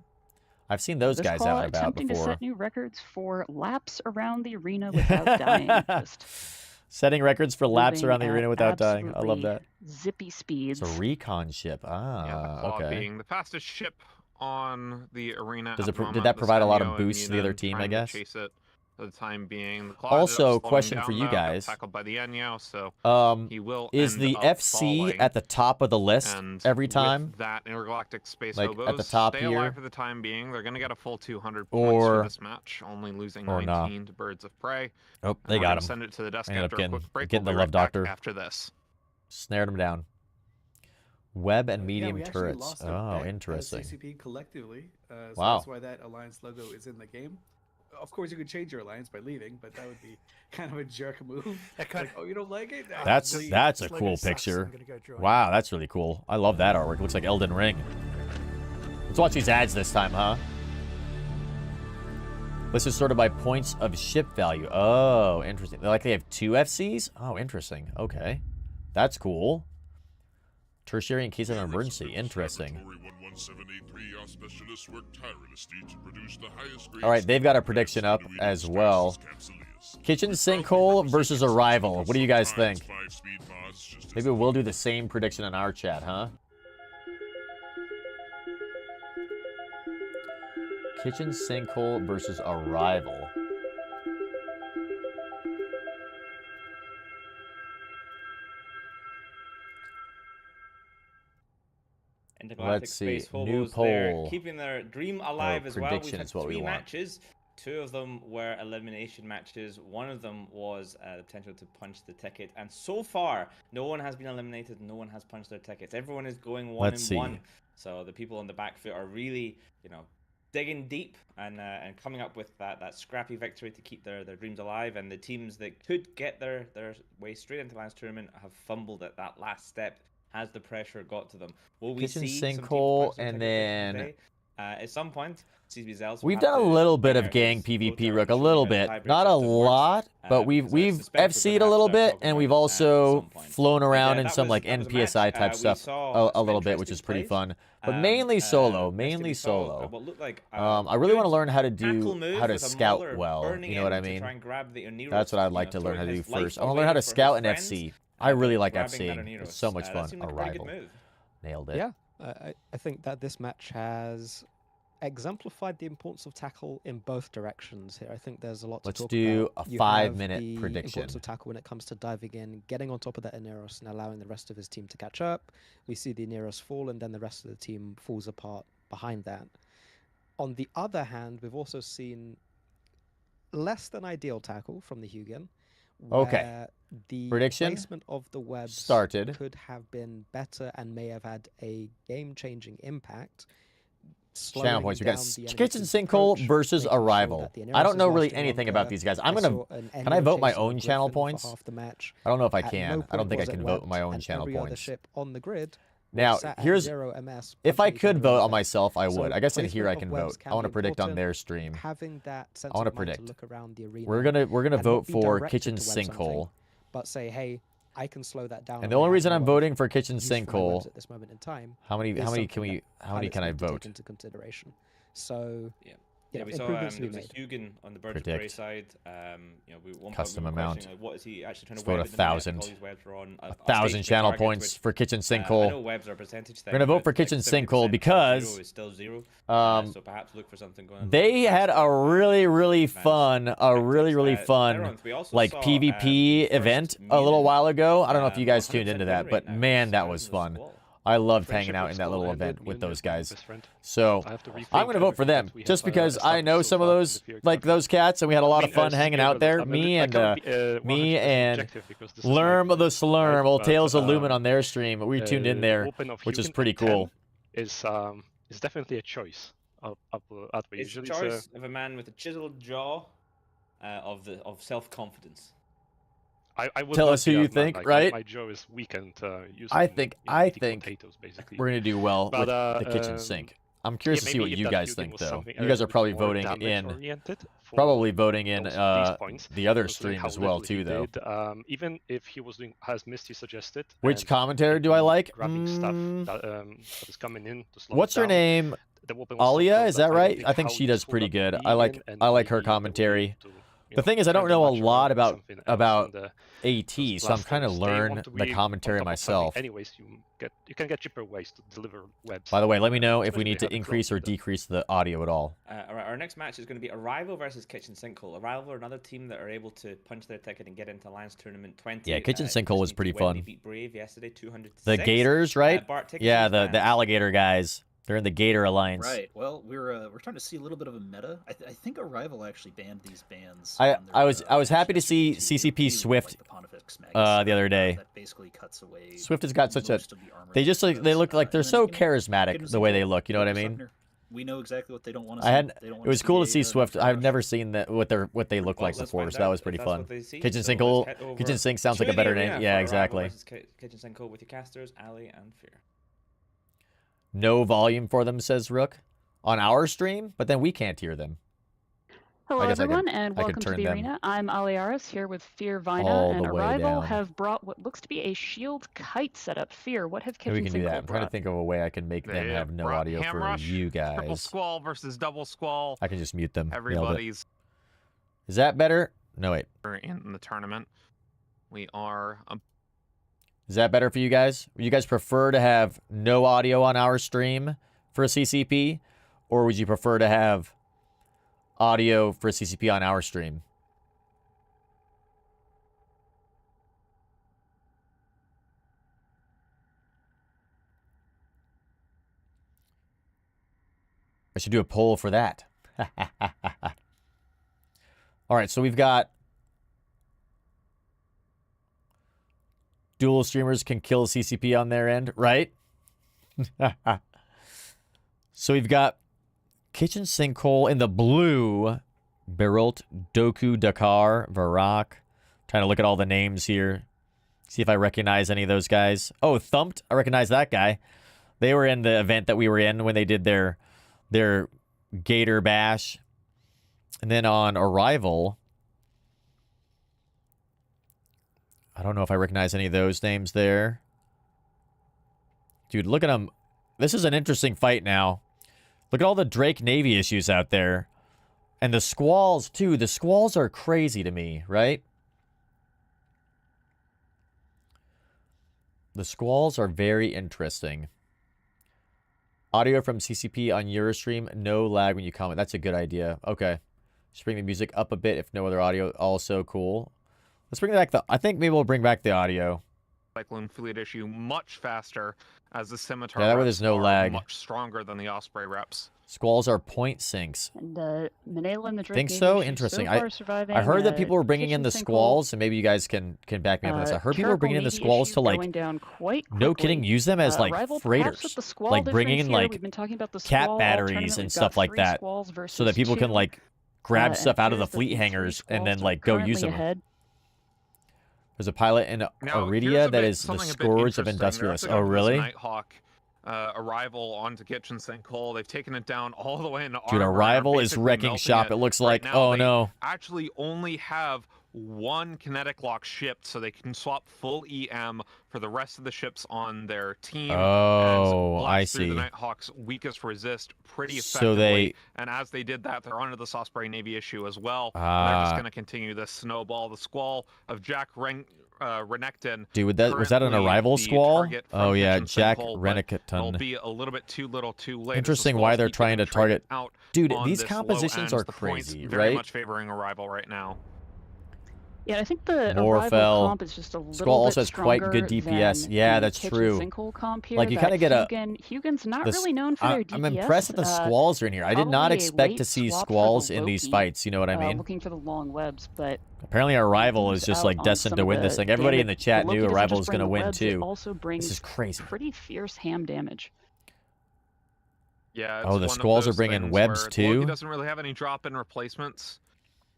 I've seen those guys out and about attempting before. To set new records for laps around the arena without dying. Just setting records for laps around the arena without dying. I love that. Zippy speeds. It's a recon ship. Yeah, the Claw okay. being the fastest ship on the arena. Did that provide a lot of boosts to the other team, I guess? Chase it for the time being. The Claw also, question for you guys. Tackled by the Enyao, so he will is the FC at the top of the list every time? With that intergalactic space like hobos at the top stay here? alive for the time being. They're going to get a full 200 points for this match, only losing 19 to Birds of Prey. Oh, they got him. Send it to the desk Ended after up a quick break. getting We'll the be Love right back Doctor. after this. Snared him down. Web and medium we actually turrets. lost a Oh, bet interesting. as CCP collectively. So wow. That's why that alliance logo is in the game. Of course, you could change your alliance by leaving, but that would be kind of a jerk move. Like, oh, you don't like it? That's a cool picture. Wow, that's really cool. I love that artwork. It looks like Elden Ring. Let's watch these ads this time, huh? This is sorted by points of ship value. Oh, interesting. Like they have 2 FCs? Oh, interesting. Okay. That's cool. Tertiary in case of an emergency. Interesting. All right, they've got a prediction up as well. Kitchen Sinkhole versus Arrival. What do you guys think? Maybe we'll do the same prediction in our chat, huh? Kitchen Sinkhole versus Arrival. Let's see. New poll. Keeping their dream alive as well. We've had 3 want. matches. 2 of them were elimination matches. 1 of them was the potential to punch the ticket. And so far, no one has been eliminated. No one has punched their tickets. Everyone is going 1-1. So the people on the back foot are really, digging deep and coming up with that scrappy victory to keep their dreams alive. And the teams that could get their way straight into the last tournament have fumbled at that last step. Has the pressure got to them? Will we Kitchen see Sinkhole and then at some point, CBZLs we've done a little bit of gang PvP, Rook, a little bit, not a lot, but we've FC'd a little bit, and we've also flown around in some like NPSI type stuff a little bit, which is pretty fun. But mainly solo, mainly solo. I really want to learn how to scout well. You know what I mean? That's what I'd like to learn how to do first. I want to learn how to scout and FC. I really like FCing. It's so much fun. Arrival. Nailed it. Yeah, I think that this match has exemplified the importance of tackle in both directions here. I think there's a lot to talk about. Let's do a 5-minute prediction. The importance of tackle when it comes to diving in, getting on top of that Ineros, and allowing the rest of his team to catch up. We see the Ineros fall, and then the rest of the team falls apart behind that. On the other hand, we've also seen less than ideal tackle from the Hugin. Okay. The prediction placement of the webs started. Could have been better and may have had a game-changing impact. Channel points. We got Kitchen Sinkhole versus Arrival. I don't know really anything about these guys. Can I vote my own channel points? I don't know if I can. I don't think I can vote my own channel points. On the grid. Now, here's if I could vote on myself, I would. I guess in here I can vote. I want to predict on their stream. I want to predict. We're gonna vote for Kitchen Sinkhole. But say, hey, I can slow that down. And the only reason I'm voting for Kitchen Sinkhole. At this moment in time. How many can I vote? Into consideration. So yeah, we saw there was Hugin on the Birds of Prey side. Custom amount. What is he actually trying to vote 1,000. 1,000 channel points for Kitchen Sinkhole. I know webs are a percentage thing. We're gonna vote for Kitchen Sinkhole because still 0. So perhaps look for something going on. They had a really fun like PvP event a little while ago. I don't know if you guys tuned into that, but man, that was fun. I loved hanging out in that little event with those guys. So I'm going to vote for them just because I know some of those, like those cats, and we had a lot of fun hanging out there. Me and Lerm the Slurm, old Tales of Lumen on their stream. We tuned in there, which is pretty cool. Is definitely a choice. It's a choice of a man with a chiseled jaw of self-confidence. I would Tell not us who be you that man, think, like, right? My jaw is weakened. I think eating potatoes, basically. we're gonna do well But, with the kitchen sink. I'm curious to see what maybe if you that guys Hugin think, was though. something a You guys little are bit probably more voting in, damage-oriented for these points, the other considering stream how as well, little he too, though. did, even if he was doing, as Misty suggested, Which and commentary do I maybe like? grabbing stuff that is coming in to slow What's it her down, name? the weapon was so Alia, close is that I don't right? think I think how she does useful pretty that would good. be I in, and like her maybe they would be commentary. able to, The thing is, I don't turn know a match lot around with about something else, AT, and so I'm trying to blasters, they learn want to the be on commentary top of something myself. anyways, you can get cheaper ways to deliver webs. By the way, let me know if we especially need they to have increase or clones with them. decrease the audio at all. All right, our next match is going to be Arrival versus Kitchen Sinkhole. Arrival are another team that are able to punch their ticket and get into Alliance Tournament 20. Yeah, Kitchen Sinkhole was pretty They fun. beat Brave yesterday, 200 to The 6. Gators, right? Bart, take us Yeah, through the fans. alligator guys. They're in the Gator Alliance. Right. Well, we're starting to see a little bit of a meta. I think Arrival actually banned these bans. I on their, was happy to see yesterday too. CCP They Swift like the Pontifex the other day. that basically cuts away Swift has got such a most of the armor they just like they look like they're and then, so you know, charismatic Kitchen the way they Sinkhole, look, you know what I Victor mean? Sumner, we know exactly what they don't want to see. I had They don't it want was cool to see a Swift. Victor I've Rush. never seen that what they look like let's before, find so that out was if pretty that's fun. what they see. Kitchen So let's Sinkhole, head over Kitchen Sink sounds to like a the better arena name. for Yeah, Arrival exactly. versus Kitchen Sinkhole with your casters, Ali and Fear. No volume for them, says Rook, on our stream, but then we can't hear them. Hello, I guess everyone, I and could welcome to turn the them arena. I'm Aliaris here with Fear, Vina, all and the way Arrival down. have brought what looks to be a shield kite setup. Fear, what have Maybe Kitchen we can do that. Sinkhole I'm trying to brought? think of a way I can make them They have no brought audio Ham for Rush, you Triple guys. Squall versus Double Squall. I can just mute them. Nailed it. Everybody's Is that better? No, wait. in the tournament. We are Is that better for you guys? Would you guys prefer to have no audio on our stream for a CCP? Or would you prefer to have audio for a CCP on our stream? I should do a poll for that. All right, so we've got dual streamers can kill CCP on their end, right? So we've got Kitchen Sinkhole in the blue, Beralt, Doku, Dakar, Varak. Trying to look at all the names here. See if I recognize any of those guys. Oh, Thumped. I recognize that guy. They were in the event that we were in when they did their Gator Bash. And then on Arrival, I don't know if I recognize any of those names there. Dude, look at them. This is an interesting fight now. Look at all the Drake Navy issues out there. And the Squalls, too. The Squalls are crazy to me, right? The Squalls are very interesting. Audio from CCP on Eurostream. No lag when you comment. That's a good idea. Okay. Just bring the music up a bit if no other audio. Also cool. Let's bring back the... I think maybe we'll bring back the audio. Cyclone Fleet issue much faster as the Scimitar Yeah, that way reps there's no are lag. much stronger than the Osprey reps. Squalls are point sinks. And Manila and the Drake Think Navy so? issue Interesting. So far surviving, I heard that people were bringing in the Kitchen Sinkhole, Squalls, and maybe you guys can back me up on this. I heard people were Caracal bringing in the Navy Squalls issue to, like, going down quite no kidding, quickly. use them as, like, Arrival perhaps freighters. with the Squall Like, bringing in, difference here. like, We've been talking about the cat Squall batteries tournament. and We've stuff got like 3 that. Squalls versus So that people 2. can, like, grab And stuff out of the appears that fleet the 3 hangers and then, Squalls are like, go use currently them. ahead. There's a pilot in Now, Iridia here's that is the something a bit Scourge of interesting. They're Industrialists. actually Oh, going for this really? Nighthawk Arrival onto Kitchen Sinkhole. They've taken it down all the way into Dude, armor and are Arrival is basically wrecking melting shop. It looks like, right now. oh They no. actually only have one kinetic lock shipped, so they can swap full EM for the rest of the ships on their team. Oh, and blast I through see. the Nighthawk's weakest resist pretty So effectively. And as they did that, they're onto the Osprey Navy issue as well. And they're just going to continue this snowball. The Squall of Jack Renekton. Dude, was that an currently Arrival the Squall? target from Oh yeah, Kitchen Jack Sinkhole, but It'll Renekton. be a little bit too little too late. as the Interesting why Squalls they're keep trying getting to target. traded out Dude, on these this low compositions end. are The points crazy, very right? much favoring Arrival right now. Yeah, I think the Morfell. Arrival comp is just a little Squall also bit has quite good stronger DPS. than Yeah, the that's Kitchen true. Sinkhole comp here. Like, you that kinda get a- Hugin's not The really known for their DPS. I'm impressed that the Squalls are in here. I did not Probably a expect late to see swap for the Squalls in these Loki, fights. You know what I mean? looking for the long webs, but Apparently, Arrival is just out like on destined some to of win the this thing. Everybody in the damage. chat The Loki knew doesn't Arrival just was bring going to the win webs, it too. also brings This is crazy. pretty fierce ham damage. Yeah. Oh, the it's one of Squalls are those bringing things webs where too? Loki doesn't really have any drop-in replacements.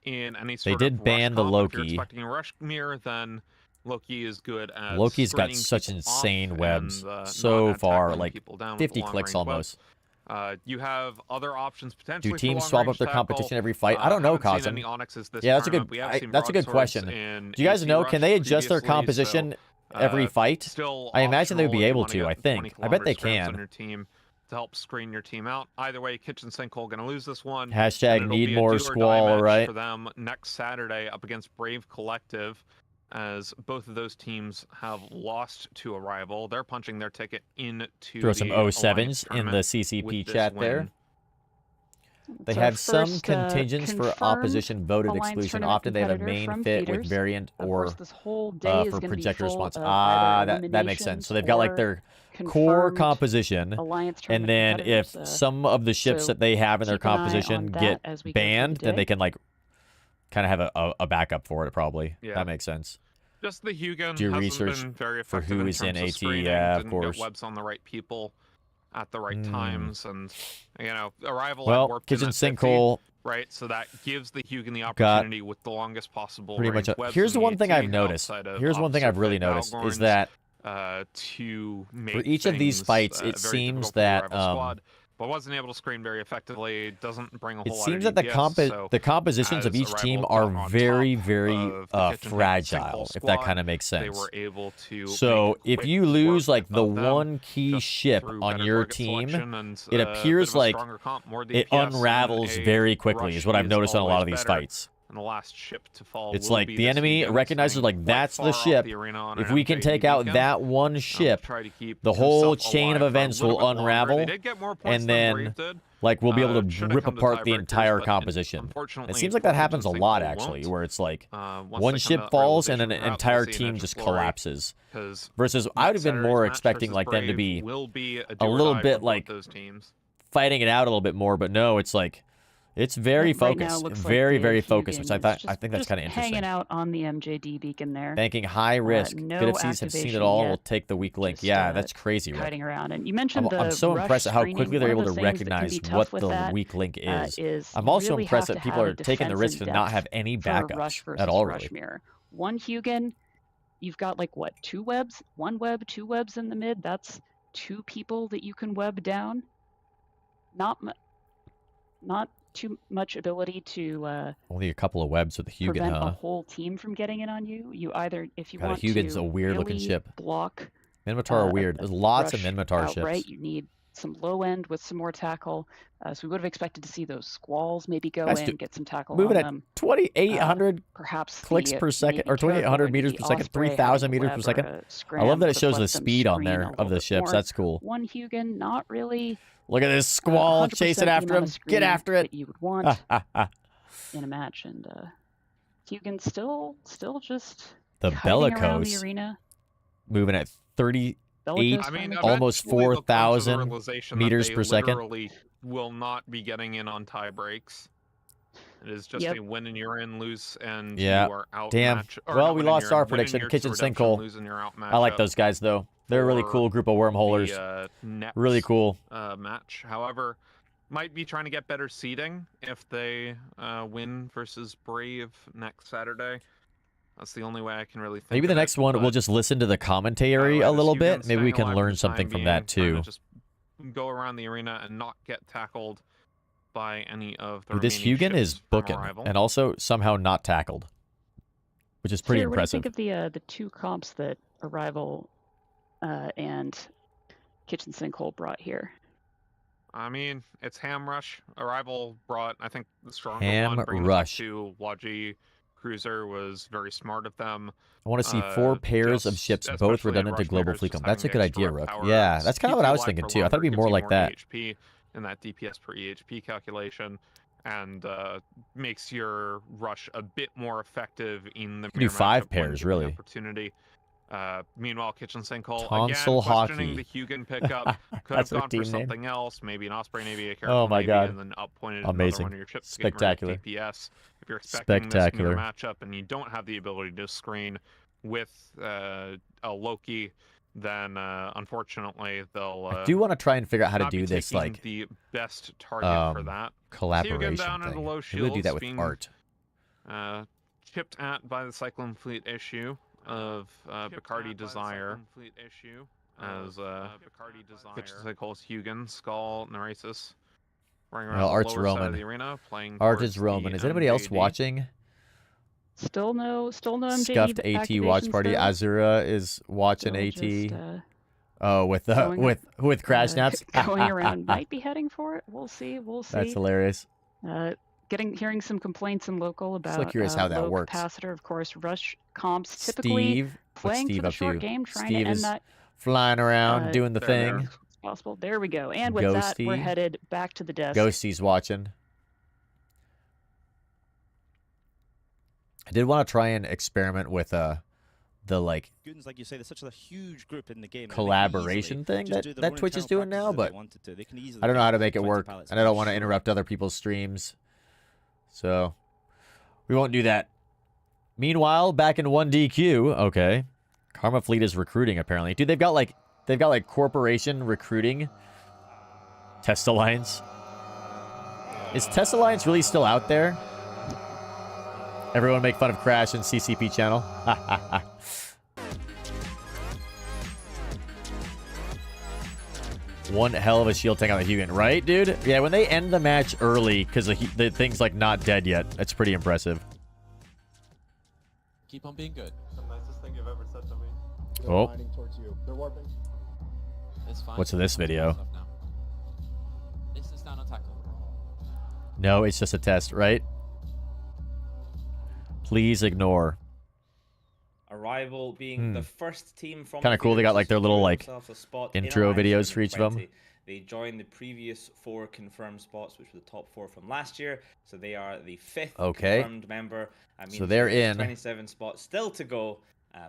in any They sort did of ban rush the comp. If you're Loki. expecting a rush mirror, then Loki is good at Loki's got screening such people insane off webs and, so not at far, tackling like people down with 50 long clicks range almost. webs. You have other options Do potentially for teams long swap up range their tackle. competition every fight? I don't know, Haven't seen Cosm. any Onyxes this Yeah, that's a tournament. good. We have seen That's a good broadswords question. in Do you guys AT know? Rush Can they adjust their previously, composition so, every fight? Still I imagine they would be optional if you able wanna to. get I 20 think. I bet they kilometer scrims on can. your team to help screen your team out. Either way, Kitchen Sinkhole gonna lose this one. Hashtag and it'll need be a more do or die squall, match right? for them next Saturday up against Brave Collective, as both of those teams have lost to a rival. They're punching their ticket into Throw the some Alliance 07s in the tournament CCP with this chat there. win. They So have some first, contingents for confirmed opposition voted Alliance exclusion. tournament Often they have a competitor main from fit with Feeders. variant Of course, or this whole day is for going to be projector full response. of Ah, either that makes sense. So they've eliminations got like or their core confirmed composition, Alliance and tournament then if competitors, some of the ships so that they have in their keep an eye composition on that get as we go through the banned, then day. they can like kind of have a backup for it. Probably. Yeah. That makes sense. Just the Hugin Do hasn't research been very for effective who in is in terms of AT, screening, yeah, of didn't course. get webs on the right people at the right times, and Arrival Well, had warped in Kitchen at 50, Sinkhole right? So that gives the Hugin the got opportunity with the longest possible pretty much. range webs Here's in the one thing I've AT noticed. outside of Here's one thing Officer I've really Pit noticed is Valgorns, that to make for each of these things, fights, it very seems difficult for the that Arrival squad, but wasn't able to screen very effectively. Doesn't bring a it whole lot seems of that the DPS, so the compositions of as each team Arrival are got on very, top very of the Kitchen fragile. Sinkhole If that squad, kind of makes they sense. were able to So make if you quick lose work like the of them one key just ship through on better your target team, selection and it a bit appears of a like stronger comp, more it DPS, and unravels a very quickly. rush Is what I've is noticed on a lot of always these better, fights. and the last ship to fall It's will like be the this enemy Hugin, recognizes staying like quite that's far the off ship. the arena on If an we can MJD take out beacon, that one ship, try to keep the whole himself chain of alive for a events little will bit longer. unravel, They did get more points and than then Brave did. like we'll be able to Should have rip come to apart the tiebreakers, entire but composition. unfortunately It seems like for that happens a Kitchen lot Sinkhole actually, won't. where it's like Once one they come ship to that falls and an realization, perhaps entire we'll see an team edge just glory, collapses. 'cause Versus I would have been Saturday's more match expecting versus like them to Brave be will be a, a do or little die bit for both like those teams. fighting it out a little bit more, but no, it's like it's very Right now, focused, looks like very, the very focused, Hugin which I is thought just- I think that's just kind of interesting. hanging out on the MJD beacon there. Banking high risk. No Good FCs have seen it activation all. yet, We'll take the weak link. just, Yeah, that's crazy, Rick. kiting around. And you mentioned I'm the so rush impressed at how screening. quickly they're One able of to the things that can recognize be tough what with the that, weak link is. I'm you also really impressed have that to people have are a taking the defense risk in to not depth have any for a rush backups versus at all, rush really. mirror. One Hugin, you've got like what, 2 webs? 1 web, 2 webs in the mid. That's 2 people that you can web down. Not too much ability to Only a couple of webs with the Hugin, prevent a huh? whole team from getting in on you. You either, if you God, want the Hugin's to a weird-looking really ship. block Minmatar are weird. There's lots of rush Minmatar outright, ships. you need some low end with some more tackle. So we would have expected to see those squalls maybe go Guys, in, get some tackle moving on at them. 2,800 Perhaps clicks the per second, maybe or 2,800 meters per second, 3,000 meters per second. I love that it shows the speed on there of the ships. That's cool. One Hugin, not really. Look at this squall 100% chasing the after amount him. of Get screen after it. that you would want in a match, and Hugin still just The kiting around the Bellicose arena. moving at 38, Bellicose I mean, almost eventually they'll come to the 4,000 realization meters that they per second. literally will not be getting in on tie breaks. It is just a win and you're in, lose and Yeah. you are out. Damn. Well, we lost our prediction. Kitchen Sinkhole. I like those guys though. They're a really cool group of wormholers. Really cool. Match. However, might be trying to get better seeding if they win versus Brave next Saturday. That's the only way I can really think. Maybe the next one we'll just listen to the commentary a little bit. Maybe we can learn something from that too. Just go around the arena and not get tackled by any of the Dude, this remaining Hugin is ships from booking Arrival. and also somehow not tackled, which is pretty Sarah, impressive. What do you think of the 2 comps that Arrival and Kitchen Sinkhole brought here? I mean, it's Ham Rush. Arrival brought, I think, the stronger Ham one. Bringing Rush. To Logi Cruiser was very smart of them. I want to see 4 pairs of ships, both redundant to global fleet comp. That's a good idea, Rook. Yeah, that's kind of what I was thinking too. I thought it'd be more like that. HP in that DPS per EHP calculation, and makes your rush a bit more effective in the. You can do 5 pairs, really. Opportunity. Meanwhile, Kitchen Sinkhole Tonsil again questioning Hockey. the Hugin pickup. Could That's have their gone team for name. something else, maybe an Osprey Navy, a Oh my Navy, God. and then up-pointed Amazing. another one of your ships. to get rid of Spectacular. DPS. If you're expecting Spectacular. this mirror matchup and you don't have the ability to screen with a Loki, then unfortunately they'll. I do want to try and figure out how to not be do this taking like the best target for that. collaboration down thing. into low Maybe we'll do that shields, with being art. chipped at by the Cyclone Fleet issue of Bacardi Desire. As Kitchen calls Hugin, Skull, Neresis. Running around Well, the Art's lower side of Roman. the arena, playing Art towards is Roman. the Is anybody else MJD. watching? Still no MJD Scuffed AT watch activations, party. though. Azura is watching Still AT. just, Oh, with with crash snaps. going around. Might be heading for it. We'll see. We'll see. That's hilarious. Hearing some complaints in local about curious how that low works. capacitor. Of course, rush comps typically What's playing Steve for the up short to? game, trying Steve to end is that flying around, doing the there. thing. as possible. There we go. And with that, we're Ghosty. headed back to the desk. Ghosty's watching. I did want to try and experiment with the like Goons, like you say, there's such a huge group in the game. collaboration thing that Twitch is doing now, but I don't know how to make it work, and I don't want to interrupt other people's streams, so we won't do that. Meanwhile, back in 1DQ, okay, Karma Fleet is recruiting apparently. Dude, they've got like corporation recruiting. Test Alliance. Is Test Alliance really still out there? Everyone make fun of Crash and CCP channel. One hell of a shield tank on the Hugin, right, dude? Yeah, when they end the match early because the thing's like not dead yet, that's pretty impressive. Keep on being good. The nicest thing you've ever said to me. They're Oh. lining towards you. They're warping. It's fine. What's this video? This is not attackable. No, it's just a test, right? Please ignore. Arrival being the first team from Kind of cool. They got like their little like themselves a spot in intro Alliance videos for each of them. 2020. They joined the previous 4 confirmed spots, which were the top 4 from last year. So they are the 5th Okay. confirmed member. I mean, So they're in. 27 spots still to go.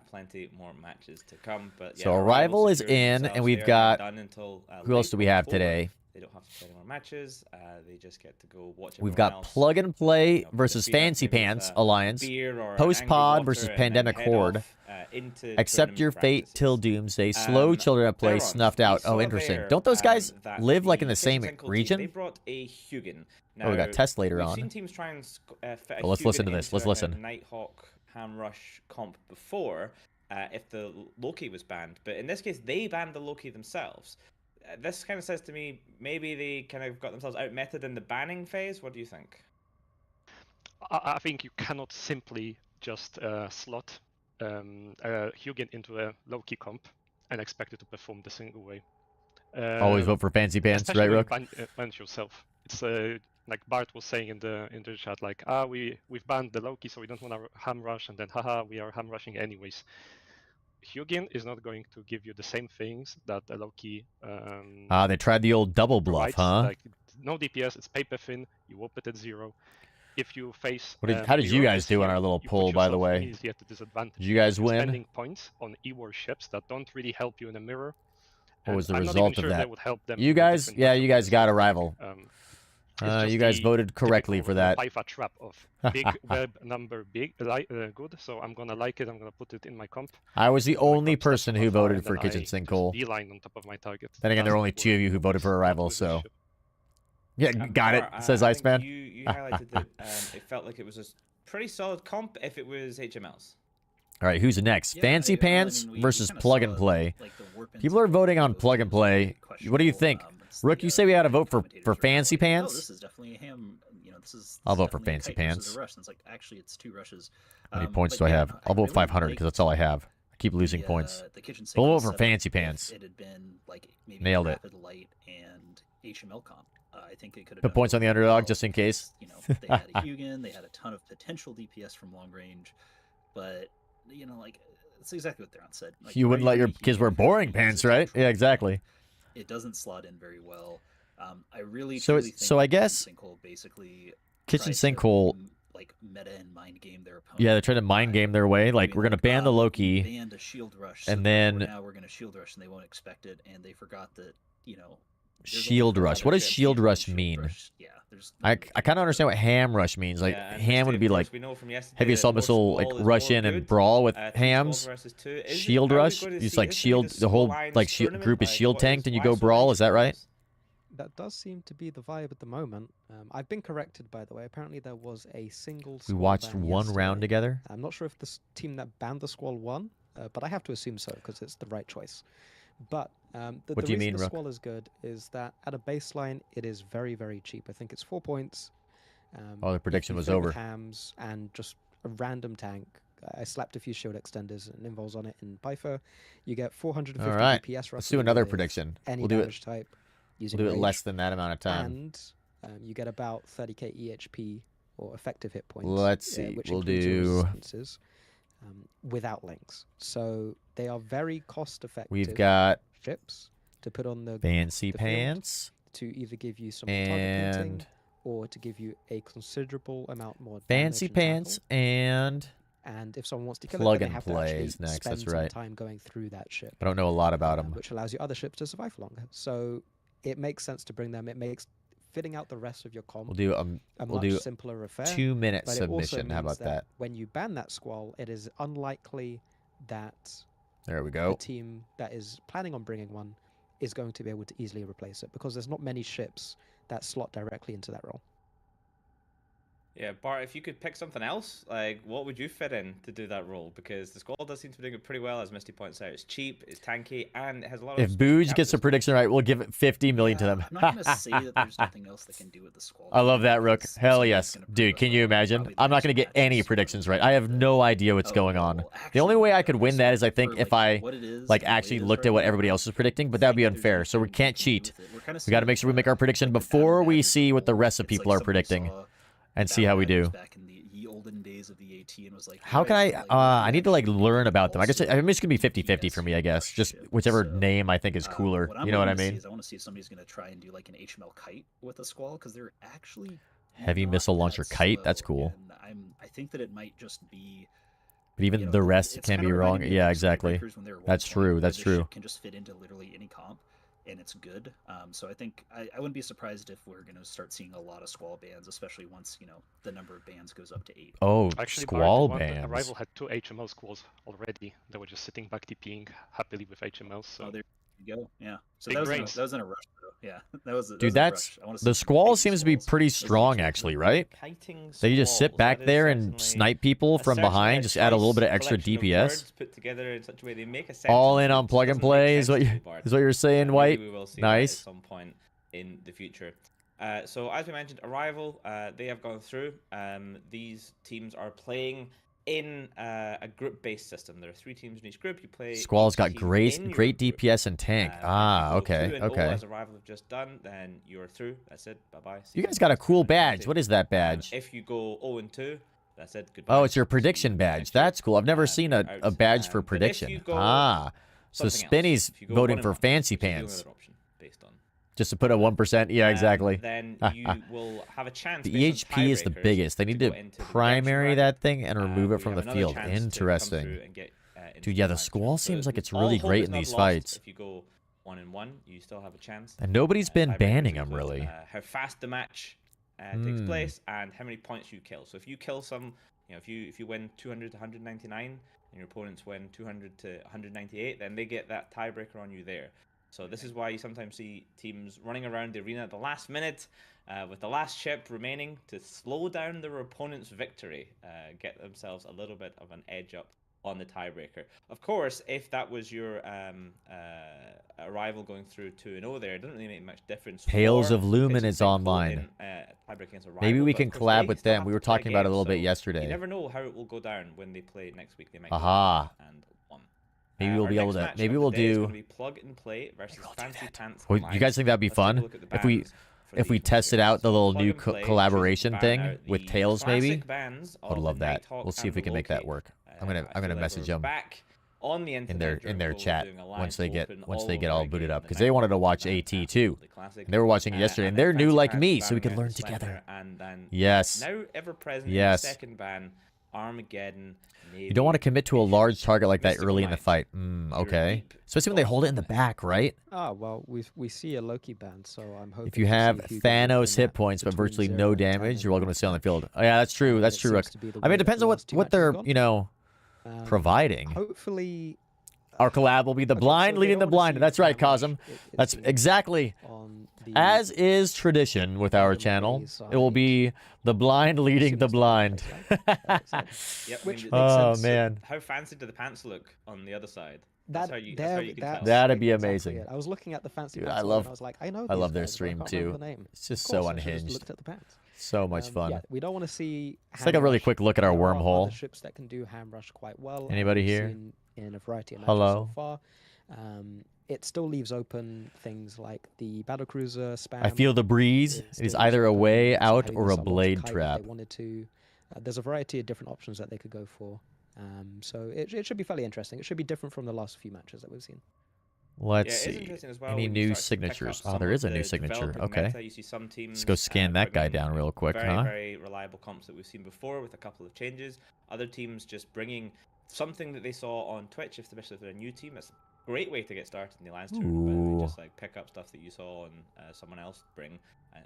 Plenty more matches to come. But yeah, So Arrival is secured in, themselves and we've there. got They're done until, who else late do we have October. today? They don't have to play any more matches. They just get to go watch. We've everyone got else, Plug and Play versus feed up Fancy maybe with, Pants Alliance, beer or Post angry Pod water versus and then Pandemic head Horde, off, into Accept Your tournament Fate Till Doomsday, Slow Children at Play, Theron, Snuffed we Out. saw Oh, interesting. there, Don't those guys that live like in the the same Kitchen Sink region? Team, they brought a Hugin. Oh, we got Now, Test later we've on. seen teams try and fit a Well, let's listen Hugin to this. into Let's a kind of listen. Nighthawk Ham Rush comp before, if the Loki was banned, but in this case they banned the Loki themselves. This kind of says to me maybe they kind of got themselves out-meted in the banning phase. What do you think? I think you cannot simply just slot Hugin into a low-key comp and expect it to perform the single way. Always vote for Fancy Pants, especially right, when Rook? you ban yourself. It's like Bart was saying in the chat, like we've banned the Loki, so we don't want to ham rush, and then haha, we are ham rushing anyways. Hugin is not going to give you the same things that a Loki. They tried the old double bluff, provides. huh? Like no DPS, it's paper thin. You whoop it at 0. If you face, How did you mirror guys do on here, our little you put poll, by the yourself way? immediately at a disadvantage. Did you guys You're win? Spending points on E-war ships that don't really help you in a mirror. What was the I'm not result even of sure that? That would help them You in a guys, different yeah, matchup you guys versus got Loki. Arrival. It's You just guys the voted correctly typical for that. FIFA trap of big web number good, so I'm gonna like it. I'm gonna put it in my comp. I was the only comp person stats who profile, voted and for then Kitchen I just Sinkhole. beeline on top of my target. Then again, there were That's only the 2 of you who voted for Arrival, with the so. ship. Yeah, got it, says I think Iceman. You highlighted that it felt like it was a pretty solid comp if it was HMLs. All right, who's next? Fancy Pants versus Plug and Play. People are voting on Plug and Play. What do you think? Rook, you say we had to vote for Fancy Oh, Pants? this is definitely a ham. You know, this is. I'll vote for definitely a Fancy kite versus Pants. a rush. And it's like actually, it's 2 rushes. How many points but do I yeah, have? I'll vote really 500 like because that's all I have. I keep losing the, points. The kitchen But we'll vote sink for setup Fancy if Pants. It had been like maybe Nailed it. Rapid Light and HML comp. I think it could have Put done points on the really underdog well. just in case. You know, they had a Hugin, they had a ton of potential DPS from long range, but you know, like it's exactly what Theron said. Like, You wouldn't let your kids wear boring pants, right? Yeah, exactly. It doesn't slot in very well. I really So truly it's- so I think guess Kitchen Sinkhole basically Kitchen tried to, Sinkhole. like meta and mind game their opponent. Yeah, they're trying to mind game their way. Like, we're going to ban the Loki. Banned a shield rush, so And therefore then now we're going to shield rush and they won't expect it, and they forgot that, you know, there's only Shield 4 Rush. What does ships Shield and Rush Shield mean? Rush- Yeah, there's I kind of understand what Ham Rush means. Like, Yeah, and Ham Misty, would be of course, like we know from yesterday heavy that assault more missile, like Squall is rush more in and good. brawl with Team Hams. Squall versus 2. Is it- Shield are we Rush. going to It's see like this be shield. the The whole Squall Lions like tournament? group is Like, shield what tanked, and you why go so brawl. many Is that right? Squalls? That does seem to be the vibe at the moment. I've been corrected, by the way. Apparently, there was a single. We Squall watched ban one round yesterday. together. I'm not sure if the team that banned the Squall won, but I have to assume so because it's the right choice. But the What do you reason mean, the Rook? Squall is good is that at a baseline, it is very, very cheap. I think it's 4 points. Oh, the prediction you was fill it with over. hams and just a random tank. I slapped a few shield extenders and invols on it in Pythor. You get 450 All right. DPS roughly. Let's do another with prediction. Any We'll do damage it. type. We'll Using do it rage. less than that amount of time. And you get about 30k EHP or effective hit points. Let's see. Which We'll includes your do. resistances, without links. So they are very cost effective. We've got ships to put on the fancy the field pants to either give you some more target painting or to give you a considerable amount more fancy damage and pants tackle. and if someone wants to kill plug it, then and they have to play actually is next. spend That's some right. time going through that ship. I don't know a lot about them. Which allows your other ships to survive longer. So it makes sense to bring them. It makes fitting out the rest of your comp We'll do a we'll much do simpler affair. 2-minute But it also submission. How means about that? when you ban that Squall, it is unlikely that There we the go. team that is planning on bringing one is going to be able to easily replace it because there's not many ships that slot directly into that role. Yeah, Bart, if you could pick something else, like what would you fit in to do that role? Because the squad does seem to be doing it pretty well, as Misty points out. It's cheap, it's tanky, and it has a lot of. If Booj gets the prediction right, we'll give it 50 million to them. I'm not going to say that there's nothing else they can do with the squad. I love that, Rook. Hell yes. Dude, can you imagine? I'm not going to get any predictions right. I have no idea what's going on. The only way I could win that is, I think, if I actually looked at what everybody else is predicting, but that would be unfair. So we can't cheat. We got to make sure we make our prediction before we see what the rest of people are predicting and see how we do. Back in the olden days of the AT and was like, How can I need to learn about them. I guess I'm just going to be 50-50 for me, I guess. Just whichever name I think is cooler. You know what I mean? I want to see if somebody's going to try and do like an HML kite with a squall because they're actually heavy missile launcher kite. That's cool. I think that it might just be. But even the rest can be wrong. Yeah, exactly. That's true. That's true. Can just fit into literally any comp. And it's good. So I think I wouldn't be surprised if we're going to start seeing a lot of squall bans, especially once the number of bans goes up to 8. Oh, actually, squall bans. Arrival had 2 HML squalls already. They were just sitting back TPing happily with HMLs. So. Oh, there you go. Yeah. So Big that was in a rush, though. Yeah, that was. Dude, that's the squall seems to be pretty strong, actually, right? They just sit back there and snipe people from behind, just add a little bit of extra DPS. Put together in such a way they make a sense All in on plug and play is what you're saying, White. We will see nice. At some point in the future. So as we mentioned, Arrival, they have gone through. These teams are playing in a group-based system. There are 3 teams in each group. You play. Squall's got great DPS and tank. Okay. As Arrival have just done, then you're through. That's it. Bye-bye. You guys got a cool badge. What is that badge? If you go 0-2, that's it. Goodbye. Oh, it's your prediction badge. That's cool. I've never seen a badge for prediction. So Spinny's voting for fancy pants. Just to put a 1%. Yeah, exactly. Then you will have a chance. The EHP is the biggest. They need to primary that thing and remove it from the field. Interesting. Dude, yeah, the squall seems like it's really great in these fights. If you go 1-1, you still have a chance. And nobody's been banning them, really. How fast the match takes place and how many points you kill. So if you kill some, if you win 200 to 199 and your opponents win 200 to 198, then they get that tiebreaker on you there. So this is why you sometimes see teams running around the arena at the last minute with the last ship remaining to slow down their opponent's victory, get themselves a little bit of an edge up on the tiebreaker. Of course, if that was your Arrival going through 2-0 there, it doesn't really make much difference. Tales of Lumen is online. Maybe we can collab with them. We were talking about it a little bit yesterday. You never know how it will go down when they play next week. They might Aha. and won. Maybe we'll be able to. Maybe we'll do. Plug and play versus Fancy Pants. You guys think that'd be fun if we tested out the little new collaboration thing with Tails? Maybe. I would love that. We'll see if we can make that work. I'm gonna message them in their chat once they get all booted up because they wanted to watch AT too. And they were watching it yesterday and they're new like me, so we can learn together. Yes. Now ever present yes. second ban, Armageddon. You don't want to commit to a large target like that early in the fight. Okay. Especially when they hold it in the back, right? Well, we see a Loki ban, so I'm hoping. If you have Thanos hit points but virtually no damage, you're welcome to stay on the field. Oh yeah, that's true. That's true. I mean, it depends on what they're providing. Hopefully, Our collab will be the blind leading the blind. That's right, Cosm. That's exactly as is tradition with our channel. It will be the blind leading the blind. Yep. Oh man, how fancy do the pants look on the other side? That's how you can tell. That'd be amazing. It. I was looking at the fancy Dude, pants I love. and I was like, I know I these love their guys, but I stream can't remember too. the name. It's just Of course, so I should've just unhinged. looked at the pants. So much fun. Yeah, we don't want to see. Let's take a really quick look at our There are wormhole. other ships that can do ham rush quite well. Anybody we've here? seen in a variety of matches Hello? so far. It still leaves open things like the battlecruiser spam. I feel the breeze. It is still either leaves a open way some out heavy or a missile launch blade kite if trap. They wanted to. There's a variety of different options that they could go for. So it should be fairly interesting. It should be different from the last few matches that we've seen. Let's Yeah, it is see. interesting as well Any when you new start to pick up signatures? Oh, some there of is a new the signature. developing Okay. meta. You see some Let's teams, go scan that guy bringing down real quick, very, huh? very reliable comps that we've seen before with a couple of changes. Other teams just bringing something that they saw on Twitch, especially if they're a new team. It's a great way to get started in the Alliance tournament. Ooh. Just like pick up stuff that you saw and someone else bring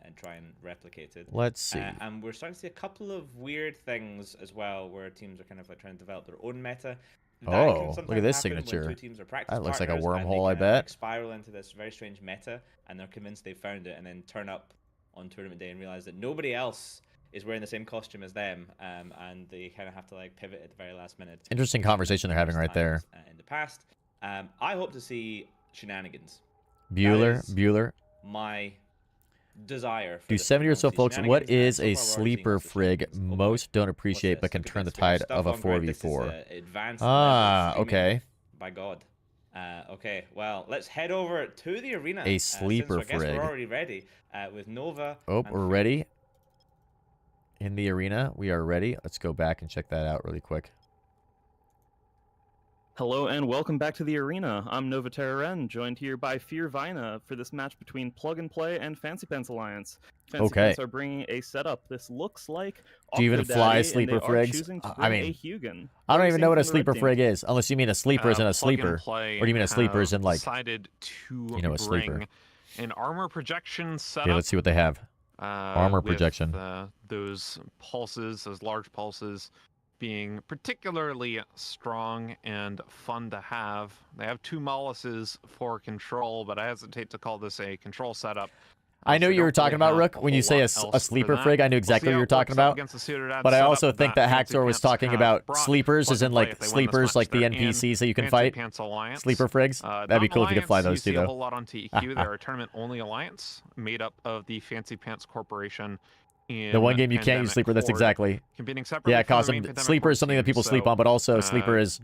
and try and replicate it. Let's see. And we're starting to see a couple of weird things as well, where teams are kind of like trying to develop their own meta. That can Oh, look at sometimes this happen when signature. two teams are practice That looks like a partners and they wormhole, I kind of, like, bet. spiral into this very strange meta, and they're convinced they've found it, and then turn up on tournament day and realize that nobody else is wearing the same costume as them, and they kind of have to like pivot at the very last minute. Interesting conversation they're having right there. In the past, I hope to see shenanigans. Bueller. My desire. For Do this 70 or so tournament. folks, Shenanigans, what and is so a far we're already seeing sleeper lots of frig shenanigans. most don't appreciate but can turn the tide of a Stuff on grid, this is, 4v4? advanced Ah, level streaming, okay. By God. Okay, well, let's head over to the arena. A sleeper since I guess frig. we're already ready with Nova. Oh, and we're ready. In the arena, we are ready. Let's go back and check that out really quick. Hello and welcome back to the arena. I'm Nova Terraren, joined here by Fear Vina for this match between Plug and Play and Fancy Pants Alliance. Fancy Okay. Pants are bringing a setup. This looks like Do you even Aqua fly Daddy, sleeper and they are frigs? choosing to I bring mean, a Hugin. I don't What are even you know what a seeing from the sleeper red frig team? is, unless you mean a sleeper is in a sleeper. Play Or do you mean a sleeper is in like decided to you know, a sleeper? bring an armor projection setup. Yeah, let's see what they have. Armor with, projection. Those pulses, those large pulses, being particularly strong and fun to have. They have two Molluses for control, but I hesitate to call this a control setup. I know you were talking about, Rook, when you say a sleeper frig. I knew exactly what you were talking about. But I also think that Haxor was talking about sleepers, as in like sleepers, like the NPCs that you can fight. Sleeper frigs. That'd be cool if you could fly those too, You see a though. whole lot on TEQ. They're a tournament-only alliance made up of the Fancy Pants Corporation. The one game you can't use sleeper, that's exactly. Yeah, Cosm, sleeper is something that people sleep on, but also sleeper is,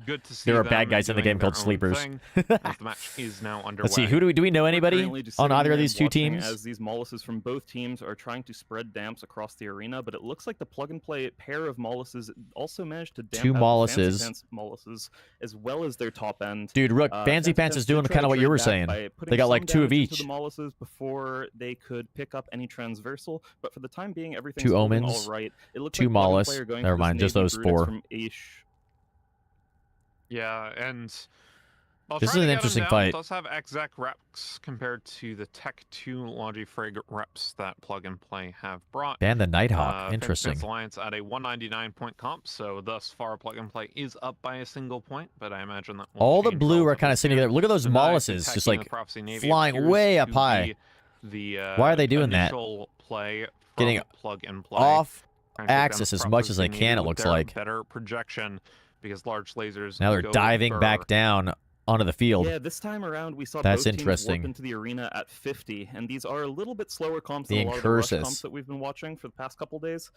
there are bad guys in the game called sleepers. The match is now underway. Let's see, who do we know anybody on either of these two teams? As these Molluses from both teams are trying to spread damps across the arena, but it looks like the Plug and Play pair of Molluses also managed to damp Two out Molluses. the Fancy Pants Molluses as well as their top end. Dude, Rook, Fancy Pants is doing kind of what you were saying. They got like two of each. The Molluses before they could pick up any transversal, but for the time being, everything's Two moving Omens. all right. It looks Two like Plug and Mollus. Play are going Never for this mind, just Navy those Brutus four. from Aish. Yeah, and while This is trying an to get interesting him down, fight. it does have exec reps compared to the Tech 2 Longifrig reps that Plug and Play have brought. And the Nighthawk. Fancy Interesting. Pants Alliance at a 199 point comp, so thus far Plug and Play is up by a single point, but I imagine that won't All the change blue are relatively kind of sitting soon. together. Look at those The Knights Molluses, just attacking like the Prophecy Navy flying appears way up to high. be the Why are they doing that? initial play from Getting Plug and Play. off Trying to take down axis the as much as they Prophecy can, Navy it with looks their like. better projection because large lasers Now they're go diving burr. back down onto the field. Yeah, this time around we saw That's both teams interesting. warp into the arena at 50, and these are a little bit slower comps The than a lot of the rush Incursus. comps that we've been watching for the past couple days.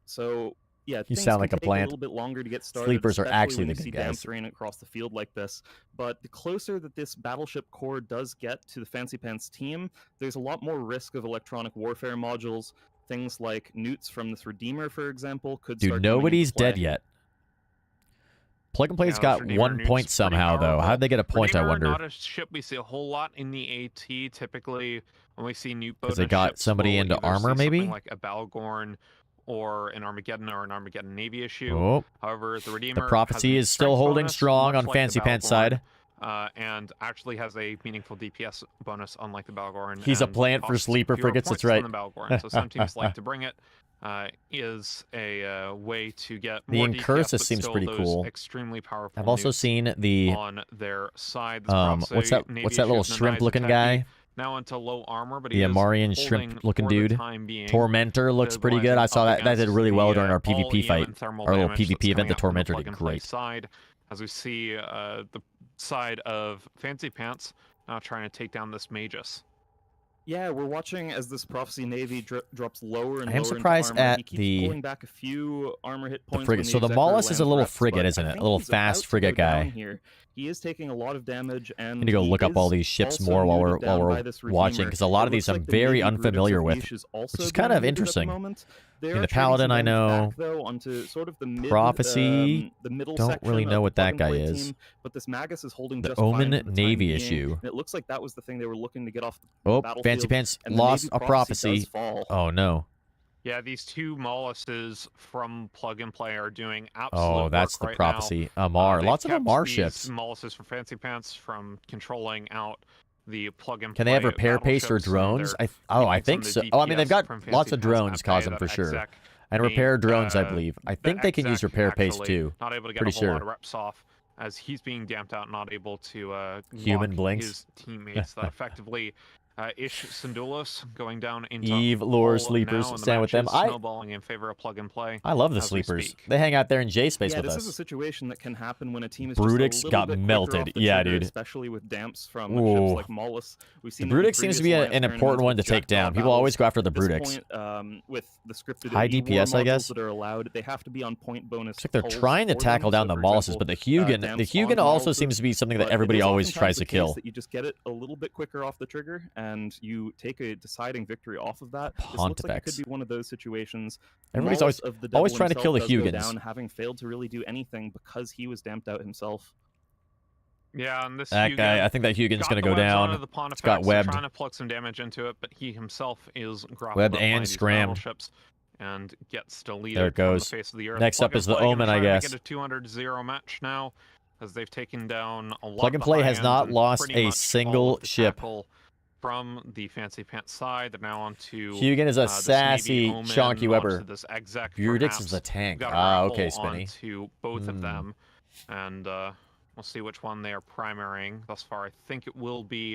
So yeah, You things sound can like a take plant. a little bit longer to get started. Sleepers are especially actually when the you good see guys. damps raining across the field like this. But the closer that this battleship core does get to the Fancy Pants team, there's a lot more risk of electronic warfare modules. Things like newts from this Redeemer, for example, could start Dude, coming into nobody's play. dead yet. Plug and Play's Yeah, got Redeemer 1 newt's point pretty somehow, though. powerful. How'd they get a point, I Redeemer, wonder? not a ship we see a whole lot in the AT. Typically, when we see newt boat, Because they got somebody into armor, maybe? like a Balgorn or an Armageddon Navy issue. Oh. However, the Redeemer The Prophecy has is still strength holding bonus, strong much on like Fancy the Pants Balgorn. side. and actually has a meaningful DPS bonus, unlike the Balgorn. He's a and plant for costs sleeper fewer frigates, that's points than right. The Balgorn. So some teams like to bring it. Is a way to get The more Incursus DPS, but seems still pretty those cool. extremely powerful I've also nukes seen the on their side. This what's that little shrimp looking guy? Now into low armor, but The he is Amarian holding shrimp looking for the dude. time being, Tormentor looks pretty good. I saw that did really well during our PvP fight. Our little PvP event, the Tormentor did great. Side, as we see the side of Fancy Pants now trying to take down this Magus. Yeah, we're watching as this Prophecy Navy drops lower and I lower am surprised into armor. at He keeps the pulling back a few armor hit points. frigate. So the Maulus is a little frigate, isn't it? A little fast frigate guy. Here. He is taking a lot of damage, and I need to go look up all these ships more while we're watching, because a lot of these I'm very unfamiliar with, which is kind of interesting. The Paladin I know. Prophecy, don't really know what that guy is. But this Magus is holding the Omen Navy issue. It looks like that was the thing they were looking to get off the battlefield. Fancy Pants lost a Prophecy. Oh no. Yeah, these two Molluses from Plug and Play are doing absolute that's the right Prophecy. now. Amar. Lots of kept Amar these ships. Molluses from Fancy Pants from controlling out the Plug and Play. Can they have repair pace or drones? I think so. Oh, I mean, they've got lots of drones, Cosm, for sure. And repair drones, I believe. I think they can use repair pace too. Not able to get Pretty a whole lot sure. of reps off as he's being damped out, not able to Human lock blinks. his teammates. That effectively Ish Syndulas going down into Eve lure sleepers, now, and the stand with them. match is snowballing in favor of Plug and Play. I love the as we sleepers. speak. They hang out there in J space with this us. is a situation that can happen when a team is Brutix just a little got bit quicker melted. off the Yeah, trigger, dude. especially with damps from Ooh. ships like Maulus. We've The seen it in Brutix seems to be previous an alliance important one to tournaments take with down. Jackdaw People always go battles. after the At this Brutix. point, with the scripted High E-war DPS, I modules guess. that are allowed, they have to be on point bonus. Looks like they're hulls trying to for tackle them. down So, the for Mauluses, example, but the Hugin, damps Hugin on also Mauluses, seems to be something that but it everybody is always oftentimes tries the to case kill. that you just get it a little bit quicker off the trigger, and you take a deciding victory off of that. This looks like it Pontifex. could be one of those situations. Everybody's Maulus always of the devil always trying to kill the himself does go Hugins. down, having failed to really do anything because he was damped out himself. Yeah, and this That Hugin guy, I think that Hugin's got going to the go webs down. onto the It's got Pontifex, webbed. trying to plug some damage into it, but he himself is grappled Webbed up by and these scrammed. battleships and gets deleted There it from goes. the face of the earth. Next Plug up and is the Play gonna Omen, I try to guess. Get a 200-0 match now, as they've taken down a lot. Plug of and the Play high has end not and lost pretty a much all single of the ship. tackle from the Fancy Pants side. They're now on to Hugin is a this sassy Navy Omen, chonky Weber. onto this exec, Brutix perhaps. is the tank. Got a Ah, grapple okay, Spinny. onto both of them, and we'll see which one they are primarying. Thus far, I think it will be.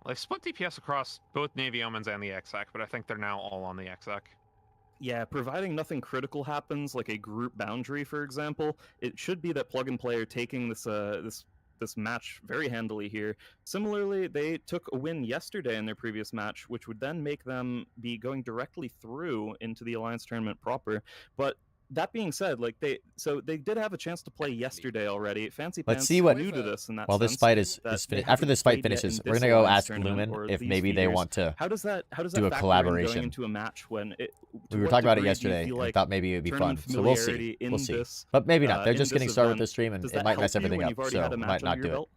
Well, they've split DPS across both Navy Omens and the exec, but I think they're now all on the exec. Yeah, providing nothing critical happens, like a group boundary, for example, it should be that Plug and Play are taking this match very handily here. Similarly, they took a win yesterday in their previous match, which would then make them be going directly through into the Alliance tournament proper. But that being said, like they did have a chance to play yesterday already. Fancy Let's Pants see what. new to this in that While this sense, fight is that they finished, after this haven't fight played yet finishes, in we're this gonna go Alliance ask tournament Lumen or if these maybe they feeders. want to How does that do a factor in going collaboration. into a match when it? To We were what talking about it degree do you yesterday. feel And like they'd be fun. tournament So we'll see. familiarity in We'll see. this, But maybe not. They're in just this getting started with event, the stream, and does it that might help mess you everything when up. you've already So had a we match might not under your do it. belt?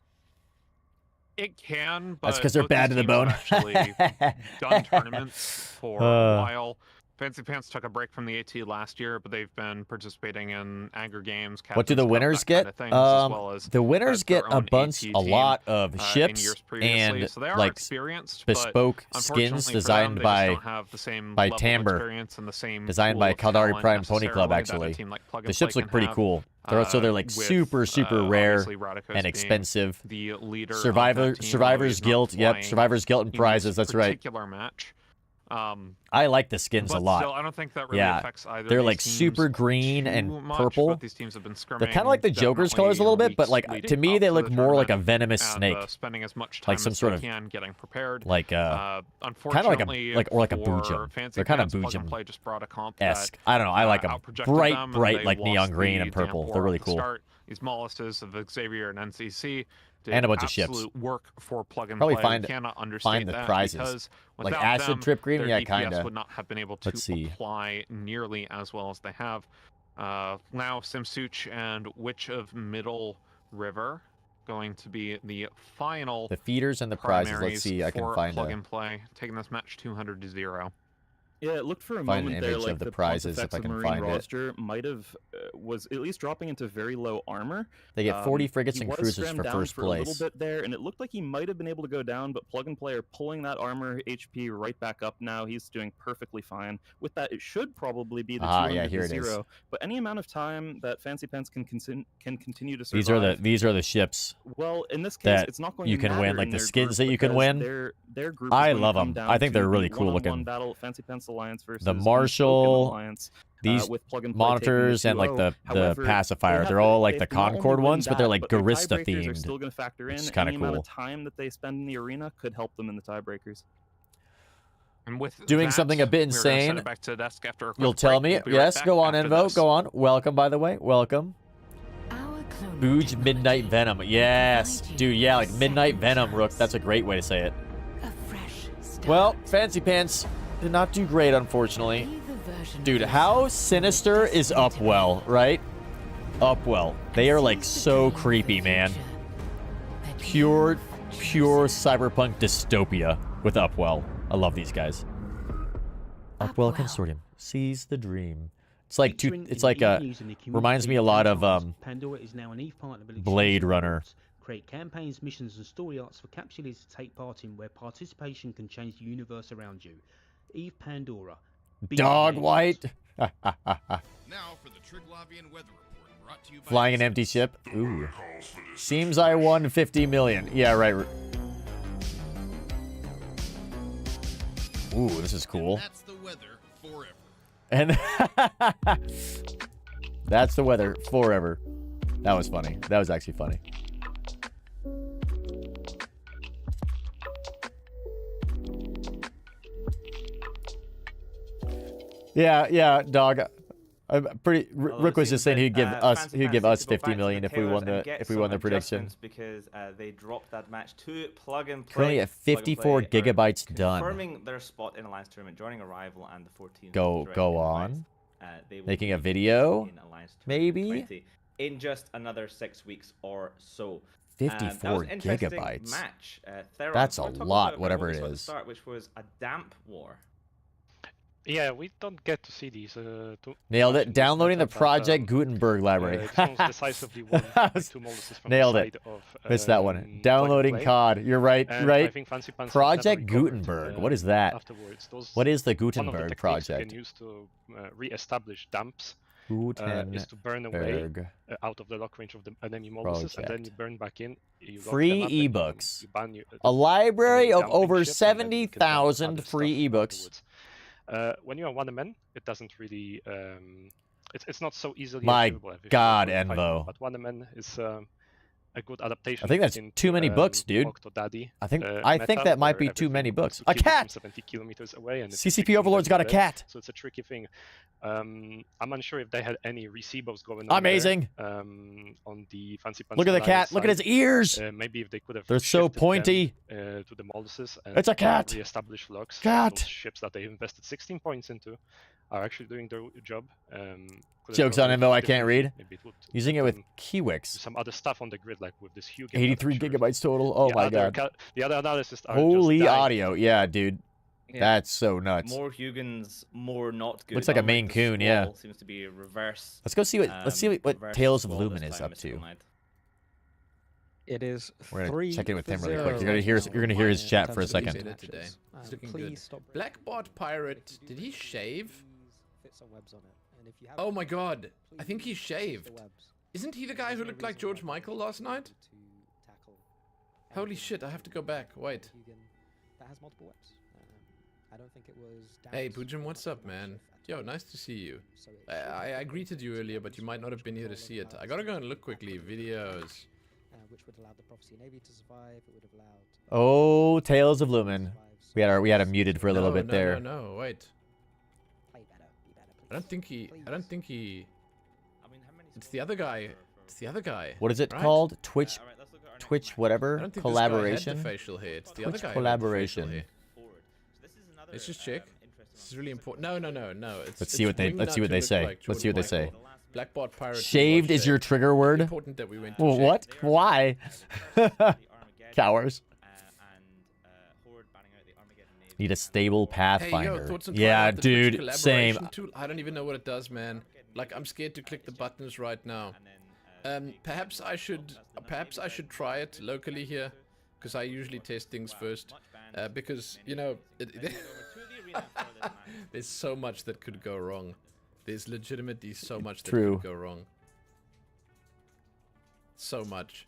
It can, but That's because they're both bad to these the bone. teams have actually done tournaments for a while. Fancy Pants took a break from the AT last year, but they've been participating in Angry Games. What do the Captain's Cup, winners that get? kind of things, as well as, The winners get their a own bunch, AT a team, lot of in ships years previously. and So they are like experienced, but bespoke unfortunately skins for designed them, they just by don't have the same by level of Timbre, experience and the same designed pool by of Caldari talent Prime Pony Club. necessarily that a Actually, team like Plug the and ships Play look can pretty have, cool. They're like with, super rare obviously Radiko's and being expensive. the leader of Survivor, that team, although Survivor's he's not Guild. Yep, flying Survivor's Guild and in prizes. this That's right. particular match. I like the skins a But lot. still, I don't think that really Yeah, affects either they're of like these super teams green too and much, purple. but these teams have been They're kind of scrimming like the Joker's colors a little bit, but like to me they look more like a venomous snake, spending as much time like some as sort they of can getting prepared. like kind of unfortunately, like a for Boojum. Fancy They're kind of Pants, Plug and Play just brought a comp that, Boojum-esque. I don't know. I like them. outprojected Bright, them, and bright they like lost neon green the and purple. damp They're war really at the cool. start. These Molluses of Xavier and NCC did And a bunch of ships. absolute work for Plug and Probably Play. find We cannot understate the that prizes. because Like without Acid them, Trip Green, their yeah, DPS kinda. would not have been able to Let's see. apply nearly as well as they have. Now Simsuch and Witch of Middle River going to be the final The feeders and the prizes. primaries Let's see. I can for find Plug a. and Play, taking this match 200-0. Yeah, it looked for a Find an moment there image like of the the prizes if Pontifex I of can Marine find it. roster might have was at least dropping into very low armor. They get 40 frigates He and was cruisers scrammed for down first for a little place. bit there, and it looked like he might have been able to go down, but Plug and Play are pulling that armor HP right back up now. He's doing perfectly fine. With that, it should probably be the 200 yeah, here to it is. 0. But any amount of time that Fancy Pants can continue to survive. These are the ships. Well, in this case, that it's not going you to can matter win, like in the their skins group that you can because win. Their group is I going to love come them. down I think to they're really the cool one-on-one looking. battle, Fancy Pants Alliance versus The Unspoken Marshall, Alliance, these with Plug and Play taking monitors, the and like 2-0. the However, pacifier. they They're all like they've the not only Concord won ones, but they're that, like but their Garista tiebreakers are themed. still going to factor in. Which is Any kinda amount cool. of time that they spend in the arena could help them in the tiebreakers. And with Doing that, something a bit we're gonna send insane. it back to the desk after a quick You'll tell break. me. We'll be right Yes, back go on, after Envo. this. Go on. Welcome, by the way. Welcome. Booj Midnight Venom. Yes, dude. Yeah, like Midnight Venom, Rook. That's a great way to say it. Well, Fancy Pants did not do great, unfortunately. Dude, how sinister is Upwell, right? Upwell. They are like so creepy, man. Pure cyberpunk dystopia with Upwell. I love these guys. Upwell Consortium. Seize the dream. It's like reminds me a lot of Blade Runner. Create campaigns, missions, and story arcs for capsuleers to take part in where participation can change the universe around you. Eve Pandora. Dog White. Now for the Triglavian weather report, brought to you by Flying an empty ship. Ooh. Seems I won 50 million. Yeah, right. Ooh, this is cool. That's the weather forever. And that's the weather forever. That was funny. That was actually funny. Yeah, dog. I'm pretty. Rook was just saying he'd give us 50 million if we won the prediction. Because they dropped that match to Plug and Play. Currently at 54 gigabytes done. Confirming their spot in Alliance Tournament, joining Arrival and the 14th. Go on. Making a video, maybe. 20, in just another 6 weeks or so. 54 gigabytes. Match. That's a lot, whatever it is. Start, which was a damp war. Yeah, we don't get to see these. Nailed it. Downloading the Project Gutenberg library. Decisively won Nailed it. Missed that one. Downloading COD. You're right. Right. Project Gutenberg. What is that? Afterwards. What is the One of the Gutenberg techniques project? you can use to re-establish dumps Gutenberg is to burn away out of the lock range of the enemy molluses, and then you burn back in. You lock Free them up, and ebooks. you ban you, A library of dumping over ship, and then you can dump 70,000 other free stuff ebooks. afterwards. When you're one man, it doesn't really. It's not so easily. My achievable if God, you're fighting, Envo. But one man is a good adaptation. I think that's into, too many books, dude. Octodaddy, I think meta, that might where be too many everything books. wants A to kill you from cat. 70 kilometers away, and it's CCP fixing Overlord's them got a there, cat. So it's a tricky thing. I'm unsure if they had any receivables going on. Amazing. There, on the Fancy Pants Look at the Alliance cat. Look at his side. ears. Maybe if they could have. They're so shifted them, pointy. to the molluses and It's a cat. Re-establish locks. Cat. Those ships that they invested 16 points into are actually doing their job. Jokes on Envo, I can't read. Maybe it would Using it with do Kiwix. some other stuff on the grid, like with this huge 83 gigabytes total. Oh my god. The other analysis are Holy just dying. audio. Yeah, dude. Yeah. That's so nuts. More Hugans, more not good. Looks like a Unlike Maine the Coon, yeah. Squall, seems to be a reverse. Let's go see what reverse Tales of Squall Lumen this is time, up Mr. to. Knight. It is We're gonna 3 check in with for him really 0 quick. You're gonna hear his chat for a in terms of second. matches. Today. It's looking Please good. stop Blackbot Pirate, did he shave? fit some webs on it. And if you have Oh my god, I think he please shaved. the webs. Isn't he the guy who looked like George Michael last night? To tackle Holy anything shit, I have to go back. Wait. Hugan that has multiple webs. I don't think it was Hey, Darius Boojum, or what's up, man? Yo, nice to see you. So it should I greeted you earlier, but you might not have been here to see it. I gotta go and look quickly. Videos. which would allow the Prophecy Navy to survive. It would have allowed Oh, Tales of Lumen. We had him muted for a little bit there. No, wait. play better, be better, please. I don't think he. I mean, how many It's the other guy. It's the other guy. What is it right? called? Twitch, Alright, let's look at our next Twitch, match. whatever. I don't think Collaboration. This guy had the facial hair. It's the Twitch other guy. collaboration. Who had the facial hair. Forward. So this is another, Let's just check. interesting This is really important. No. It's, Let's see what they say. Let's see what they say. Blackbot Pirate. Shaved is your trigger word. Important that we went to Well, check. what? Why? Cowards. Need a stable Hey, yo, Pathfinder. thoughts and Yeah, trying out the Twitch dude. Same. collaboration tool? I don't even know what it does, man. Like, I'm scared to click the buttons right now. Perhaps I should try it locally here, because I usually test things first. Because, you know, there's so much that could go wrong. There's legitimately so much that could go wrong. So much.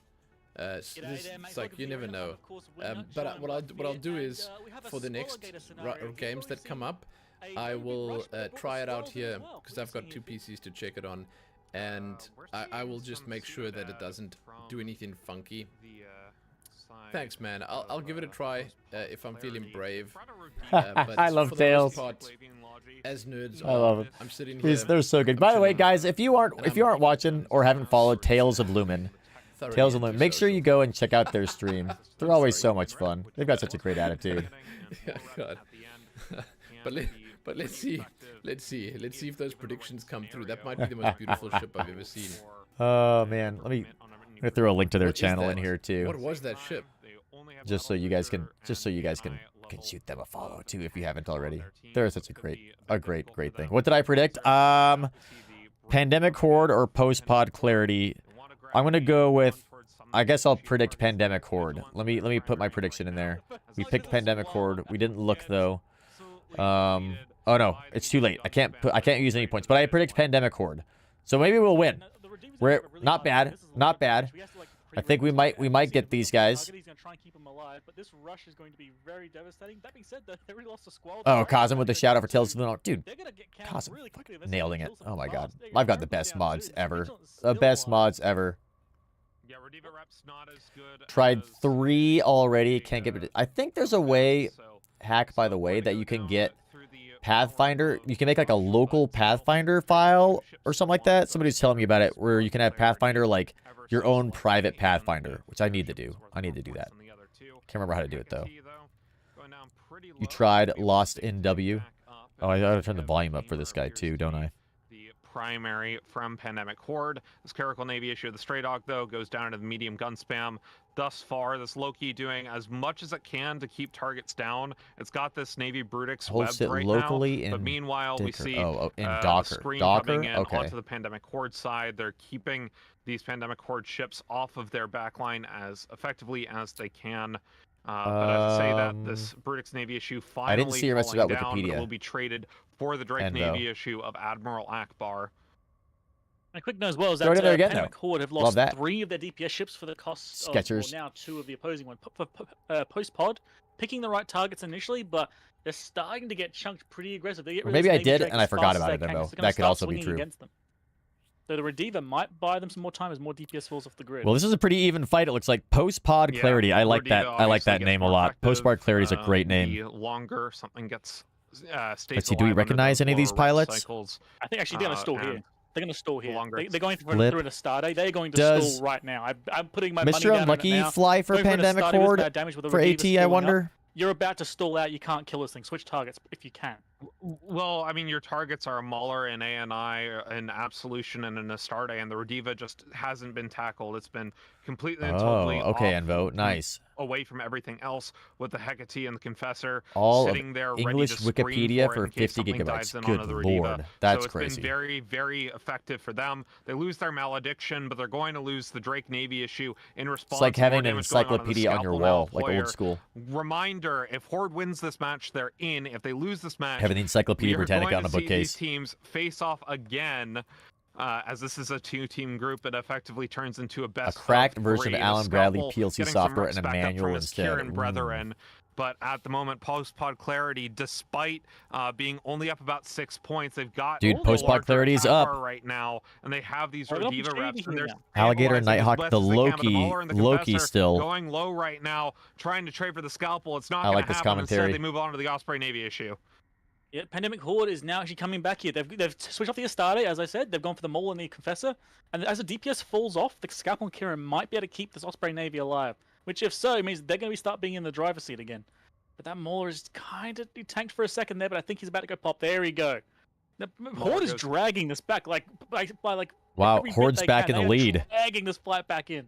It's like, you never know. But what I'll do is, for the next games that come up, I will try it out here, because I've got 2 PCs to check it on. And I will just make sure that it doesn't do anything funky. Thanks, man. I'll give it a try if I'm feeling brave. But I love for the Tails. most part, as nerds, I love it. I'm sitting here. They're so good. By the way, guys, if you aren't watching or haven't followed Tales of Lumen, make sure you go and check out their stream. They're always so much fun. They've got such a great attitude. Yeah, God. But let's see if those predictions come through. That might be the most beautiful ship I've ever seen. Oh man, I'm gonna throw a link to their channel in here too. What was that ship? Just so you guys can shoot them a follow too if you haven't already. They're such a great thing. What did I predict? Pandemic Horde or post-pod clarity. I'm gonna go with, I guess I'll predict Pandemic Horde. Let me put my prediction in there. We picked Pandemic Horde. We didn't look though. Oh no, it's too late. I can't use any points, but I predict Pandemic Horde. So maybe we'll win. We're not bad. I think we might get these guys. Oh, Cosm with the shout out for Tales of the North. Dude, Cosm nailing it. Oh my god. I've got the best mods ever. The best mods ever. Tried 3 already. Can't get it. I think there's a way, hack by the way, that you can get Pathfinder. You can make like a local Pathfinder file or something like that. Somebody's telling me about it, where you can have Pathfinder, like your own private Pathfinder, which I need to do. I need to do that. Can't remember how to do it though. You tried Lost NW. Oh, I gotta turn the volume up for this guy too, don't I? Primary from Pandemic Horde. This Caracal Navy issue of the Stray Dog, though, goes down into the medium gun spam. Thus far, this Loki doing as much as it can to keep targets down. It's got this Navy Brutix Holds web it right locally now, but meanwhile, we see in the Docker. screen Docker? coming in Okay. onto the Pandemic Horde side. They're keeping these Pandemic Horde ships off of their backline as effectively as they can. But as I say that, this Brutix Navy issue finally I didn't see your message about down, Wikipedia. will be traded for the Drake Navy issue of Admiral Akbar. And a quick note as well is Throw it that in there again, Pandemic though. Horde have Love lost that. 3 of their DPS ships for the cost Skechers. of, well, now 2 of the opposing one. Post-pod, picking the right targets initially, but they're starting to get chunked pretty aggressive. They get Or rid of maybe this I Navy did Drake and I as forgot fast as about they it, can, though. 'cause they're gonna That could start also be swinging true. against them. So the Redeever might buy them some more time as more DPS falls off the grid. Well, this is a pretty even fight. It looks like Post-Pod Clarity. I like that. I like that name a lot. Post-Pod Clarity is a great name. The longer something gets Let's see. Do we recognize any of these pilots? I think actually they're going to stall here. They're going to stall here. They're going Flip. through a star day. They're going to Does stall right now. I'm putting my money Mr. down Unlucky on it now. fly for Going a Pandemic star day with Horde bad damage with a for Redeever AT, I stalling up. wonder? You're about to stall out. You can't kill this thing. Switch targets if you can. Well, I mean, your targets are a Mauler, an ANI, an Absolution, and an Astarte, and the Rediva just hasn't been tackled. It's been completely and totally okay, off, Envo. Nice. away from everything else, with the Hecate and the Confessor All of sitting there English ready to screen Wikipedia for, for it in case 50 something gigabytes. dives in Good onto the Rediva. lord. That's so it's crazy. been very, very effective for them. They lose their Malediction, but they're going to lose the Drake Navy issue in response. It's like to more having an damage going on the encyclopedia on your Scalpel now wall, like player. old school. Reminder, if Horde wins this match, they're in. If they lose this match, Having the Encyclopedia we are Britannica going on a to see bookcase. These teams face off again, as this is a 2-team group. It effectively turns into a best cracked of version of 3. Alan The Bradley Scalpel PLC getting some software and a respect up from manual his instead. Kieran Ooh. brethren. But at the moment, post-pod clarity, despite being only up about 6 points, they've got Dude, the post-pod larger clarity's attack up. bar right now, and they have these Right up Rediva the reps, and they're Alligator and stabilizing as Nighthawk, best the as they can, but the Mauler and the Loki Confessor still. going low right now, trying to trade for the Scalpel. It's not I going like to this happen. commentary. Instead, they move on to the Osprey Navy issue. Yeah, Pandemic Horde is now actually coming back here. They've switched off the Astarte, as I said. They've gone for the Mole and the Confessor. And as the DPS falls off, the Scalpel and Kieran might be able to keep this Osprey Navy alive. Which, if so, means they're going to start being in the driver's seat again. But that Mauler is kind of... He tanked for a second there, but I think he's about to go pop. There we go. The Horde is dragging this back by Wow, every bit Horde's they back can. in the They are lead. dragging this fight back in.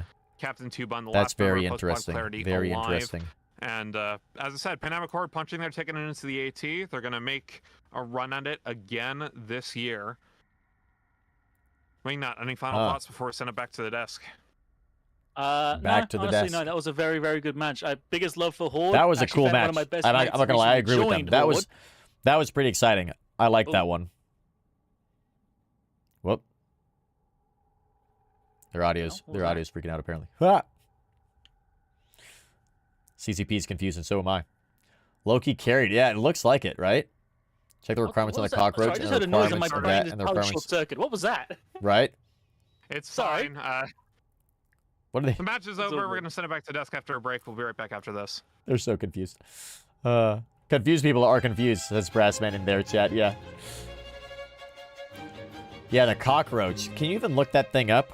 Captain Tuban, the That's last member very of Post-Pod interesting. Clarity, Very alive. interesting. And as I said, Pandemic Horde punching their ticket into the AT. They're going to make a run at it again this year. Any final thoughts before we send it back to the desk? Back to the honestly, desk. No, that was a very, very good match. Biggest love for Horde. That was a Actually cool had match. One of my best I'm nights not gonna lie, I agree with them. recently joined That was pretty exciting. I like that one. Whoop. Their audio's freaking out apparently. Ah! CCP is confused and so am I. Loki carried. Yeah, it looks like it, right? Check the requirements on the cockroach and the requirements for that and the requirements. Circuit. What was that? Right? It's fine. What are they? The match is over. We're going to send it back to desk after a break. We'll be right back after this. They're so confused. Confused people are confused, says Brassman in their chat, yeah. Yeah, the cockroach. Can you even look that thing up?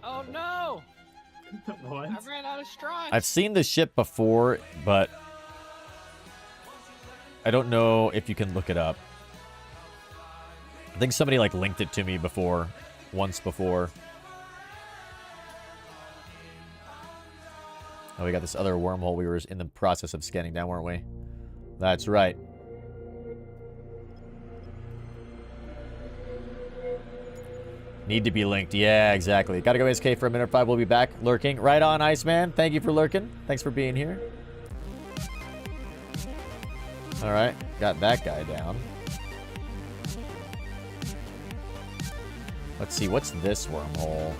Oh no! What? I ran out of stride. I've seen the ship before, but I don't know if you can look it up. I think somebody like linked it to me before, once before. Oh, we got this other wormhole we were in the process of scanning down, weren't we? That's right. Need to be linked. Yeah, exactly. Gotta go SK for a minute 5. We'll be back. Lurking. Right on, Iceman. Thank you for lurking. Thanks for being here. Alright. Got that guy down. Let's see. What's this wormhole?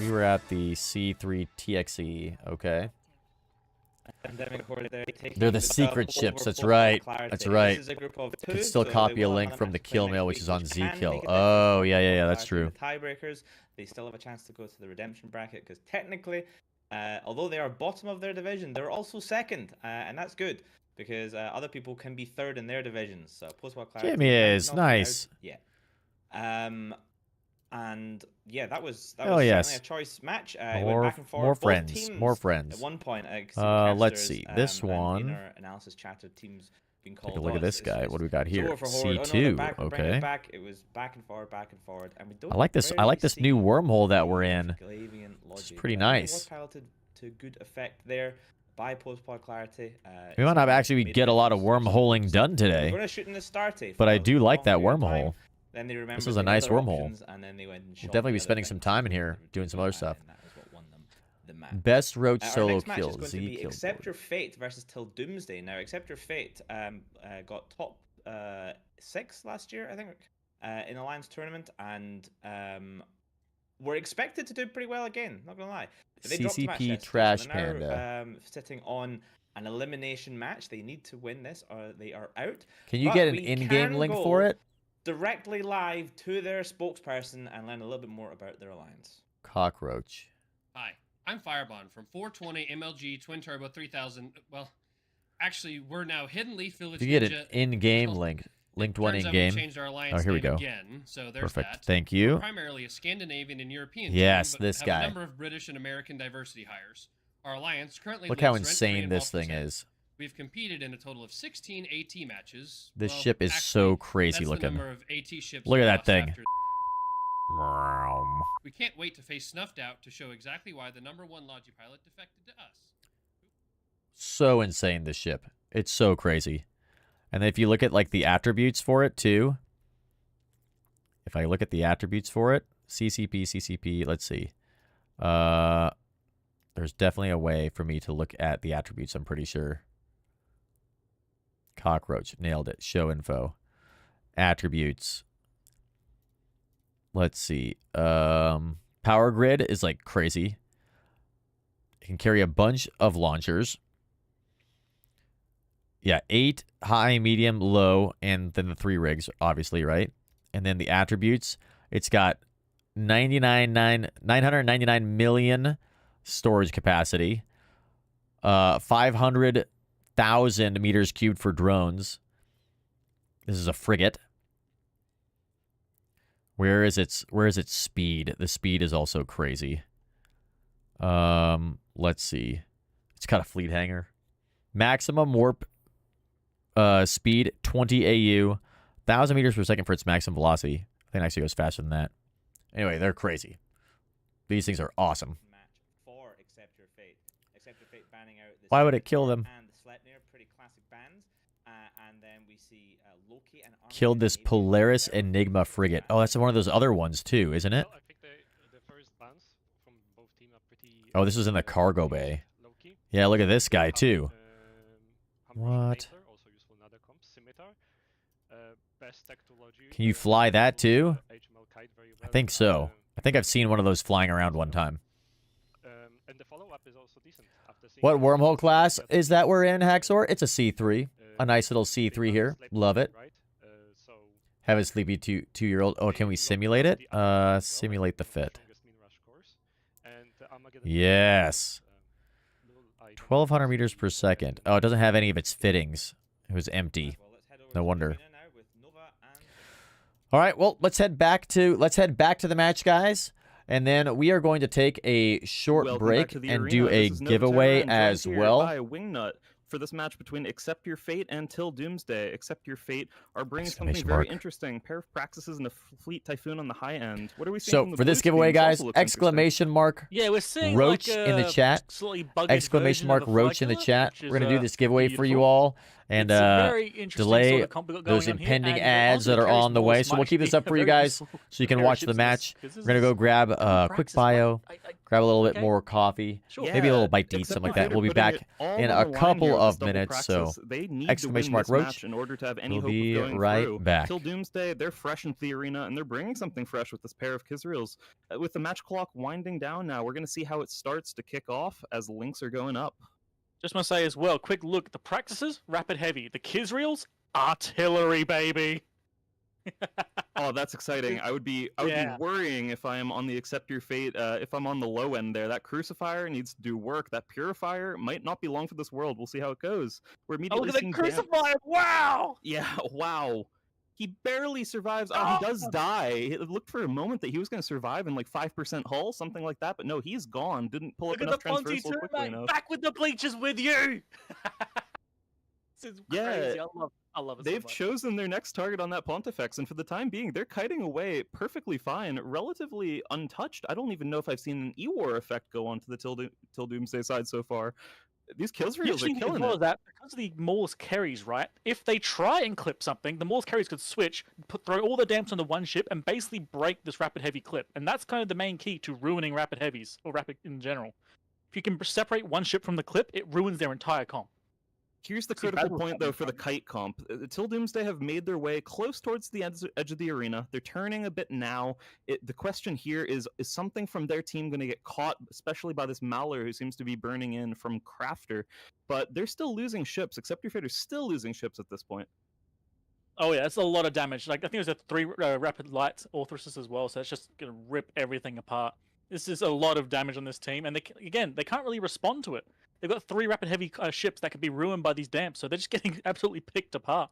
We were at the C3 TXE. Okay. They're the secret ships. That's right. That's right. You can still copy a link from the kill mail, which is on Zkill. Oh, yeah. That's true. Tiebreakers, they still have a chance to go to the redemption bracket because technically, although they are bottom of their division, they're also second, and that's good because other people can be third in their divisions. So post-war clarity. Jimmy is nice. Yeah. And yeah, that was Oh, yes. certainly a choice match. More, back and forth. more Both friends. teams More friends. At one point, let's see. This and one. in our analysis chatter, teams being called. Take a look at this guy. What do we got here? C2. C2. Okay. Back. It was back and forward, and we don't. I like this. I like this new wormhole that we're in. It's pretty nice. Piloted to good effect there by post-pod clarity. We might not actually get a lot of wormholing done today. We're gonna shoot in the starty, But I do like that wormhole. Then they This is a nice wormhole. And then they went and We'll definitely be spending some time in here doing some other stuff. That was what won them the match. Best roach Our solo next match kill. is going to be Accept Your Fate versus Till Doomsday. Now, Accept Your Fate got top 6 last year, I think, in Alliance tournament, and were expected to do pretty well again. Not gonna lie. But they dropped the match CCP yesterday, Trash so they're now, Panda. sitting on an elimination match. They need to win this, or they are out. Can you But get an we in-game can link go for it? directly live to their spokesperson and learn a little bit more about their alliance. Cockroach. Hi, I'm Firebond from 420 MLG Twin Turbo 3000. Well, actually, we're now Hidden Leaf Village You get Ninja. an in-game link. Linked one Turns out we in-game. changed our alliance Oh, here we name go. again, so there's Perfect. that. Thank We're you. primarily a Scandinavian and European Yes, team, but this have guy. a number of British and American diversity hires. Our alliance currently Look how lives rent-free insane in this Baltic thing States. is. We've competed in a total of 16 AT matches. This Well, ship is actually, so crazy that's looking. The number of AT ships Look at that lost thing. after- Vroom. We can't wait to face Snuffed Out to show exactly why the #1 Logi pilot defected to us. So insane, this ship. It's so crazy. And if you look at like the attributes for it too. If I look at the attributes for it, CCP, let's see. There's definitely a way for me to look at the attributes, I'm pretty sure. Cockroach, nailed it. Show info. Attributes. Let's see. Power grid is like crazy. It can carry a bunch of launchers. Yeah, 8 high, medium, low, and then the 3 rigs, obviously, right? And then the attributes, it's got 999 million storage capacity, 500,000 meters cubed for drones. This is a frigate. Where is its speed? The speed is also crazy. Let's see. It's got a fleet hangar. Maximum warp speed 20 AU, 1,000 meters per second for its maximum velocity. I think it actually goes faster than that. Anyway, they're crazy. These things are awesome. For Accept Your Fate. Accept Your Fate banning out the Why would it kill them? and the Sleipnir, pretty classic bands. And then we see Loki and Killed this Polaris Enigma frigate. Oh, that's one of those other ones too, isn't it? I think the first bans from both teams are pretty. Oh, this is in the cargo bay. Yeah, look at this guy too. What? Can you fly that too? I think so. I think I've seen one of those flying around one time. What wormhole class is that we're in, Haxor? It's a C3. A nice little C3 here. Love it. Have a sleepy two-year-old. Oh, can we simulate it? Simulate the fit. Yes. 1,200 meters per second. Oh, it doesn't have any of its fittings. It was empty. No wonder. All right, well, let's head back to the match, guys. And then we are going to take a short break and do a giveaway as well. By Wingnut for this match between Accept Your Fate and Till Doomsday. Accept Your Fate are bringing something very interesting. Pair of Praxis and a Fleet Typhoon on the high end. What are we seeing? So from the for this blue giveaway, teams guys, also looks exclamation mark Yeah, we're seeing Roach like in the chat. Exclamation mark Roach in the chat. We're going to do this giveaway for you all and delay those impending ads that are on the way. So we'll keep this up for you guys so you can watch the match. We're going to go grab a quick bio, grab a little bit more coffee, maybe a little bite to eat, something like that. We'll be back in a couple of minutes. So exclamation mark Roach. In order to have any we'll hope be of going right through. back. Till Doomsday, they're fresh into the arena, and they're bringing something fresh with this pair of Kizreals. With the match clock winding down now, we're going to see how it starts to kick off as the links are going up. Just want to say as well, quick look at the practices, rapid heavy. The Kizreals, artillery, baby. Oh, that's exciting. I would be worrying if I'm on the Accept Your Fate, if I'm on the low end there. That Crucifier needs to do work. That Purifier might not be long for this world. We'll see how it goes. We're immediately look at the Crucifier! Wow! Yeah, wow. He barely survives. Oh, he does die. It looked for a moment that he was going to survive in like 5% hull, something like that. But no, he's gone. Didn't pull up enough transversal quickly enough. Back with the bleachers with you! This is crazy. I love it. They've chosen their next target on that Pontifex, and for the time being, they're kiting away perfectly fine, relatively untouched. I don't even know if I've seen an E-War effect go onto the Till Doomsday side so far. These kills reels are killing it. That because of the Maul's carries, right? If they try and clip something, the Maul's carries could switch, throw all the damps onto one ship, and basically break this rapid heavy clip. And that's kind of the main key to ruining rapid heavies or rapid in general. If you can separate one ship from the clip, it ruins their entire comp. Here's the critical point, though, for the kite comp. Till Doomsday have made their way close towards the edge of the arena. They're turning a bit now. The question here is something from their team going to get caught, especially by this Mauler who seems to be burning in from Crafter? But they're still losing ships. Accept Your Fate are still losing ships at this point. Oh yeah, that's a lot of damage. Like I think there's a 3 rapid light Orthresis as well, so it's just going to rip everything apart. This is a lot of damage on this team, and they can't really respond to it. They've got 3 rapid heavy ships that could be ruined by these damps, so they're just getting absolutely picked apart.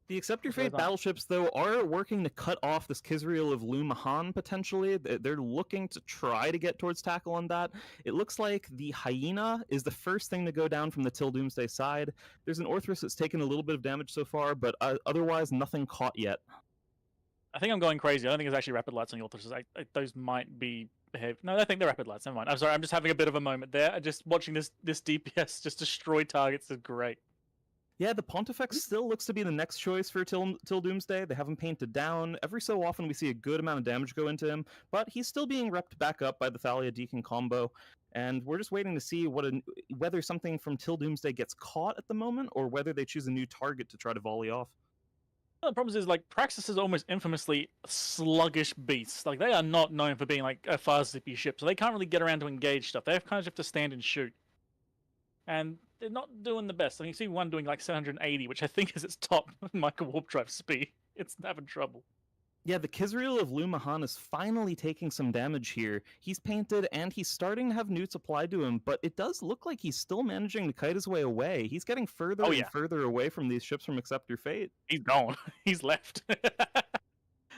The Accept Your Fate battleships, though, are working to cut off this Kizreal of Lumahan, potentially. They're looking to try to get towards tackle on that. It looks like the Hyena is the first thing to go down from the Till Doomsday side. There's an Orthrus that's taken a little bit of damage so far, but otherwise nothing caught yet. I think I'm going crazy. I don't think it's actually rapid lights on the Orthresus. Those might be... No, I think they're rapid lights. Never mind. I'm sorry. I'm just having a bit of a moment there. Just watching this DPS just destroy targets is great. Yeah, the Pontifex still looks to be the next choice for Till Doomsday. They have him painted down. Every so often we see a good amount of damage go into him, but he's still being repped back up by the Thalia Deacon combo. And we're just waiting to see whether something from Till Doomsday gets caught at the moment, or whether they choose a new target to try to volley off. Well, the problem is, like, Praxis is almost infamously sluggish beasts. Like, they are not known for being, like, a fast zippy ship, so they can't really get around to engage stuff. They kind of have to stand and shoot. And they're not doing the best. I mean, you see one doing, like, 780, which I think is its top micro warp drive speed. It's having trouble. Yeah, the Kizreal of Lumahan is finally taking some damage here. He's painted, and he's starting to have newts applied to him, but it does look like he's still managing to kite his way away. He's getting further and further away from these ships from Accept Your Fate. He's gone. He's left.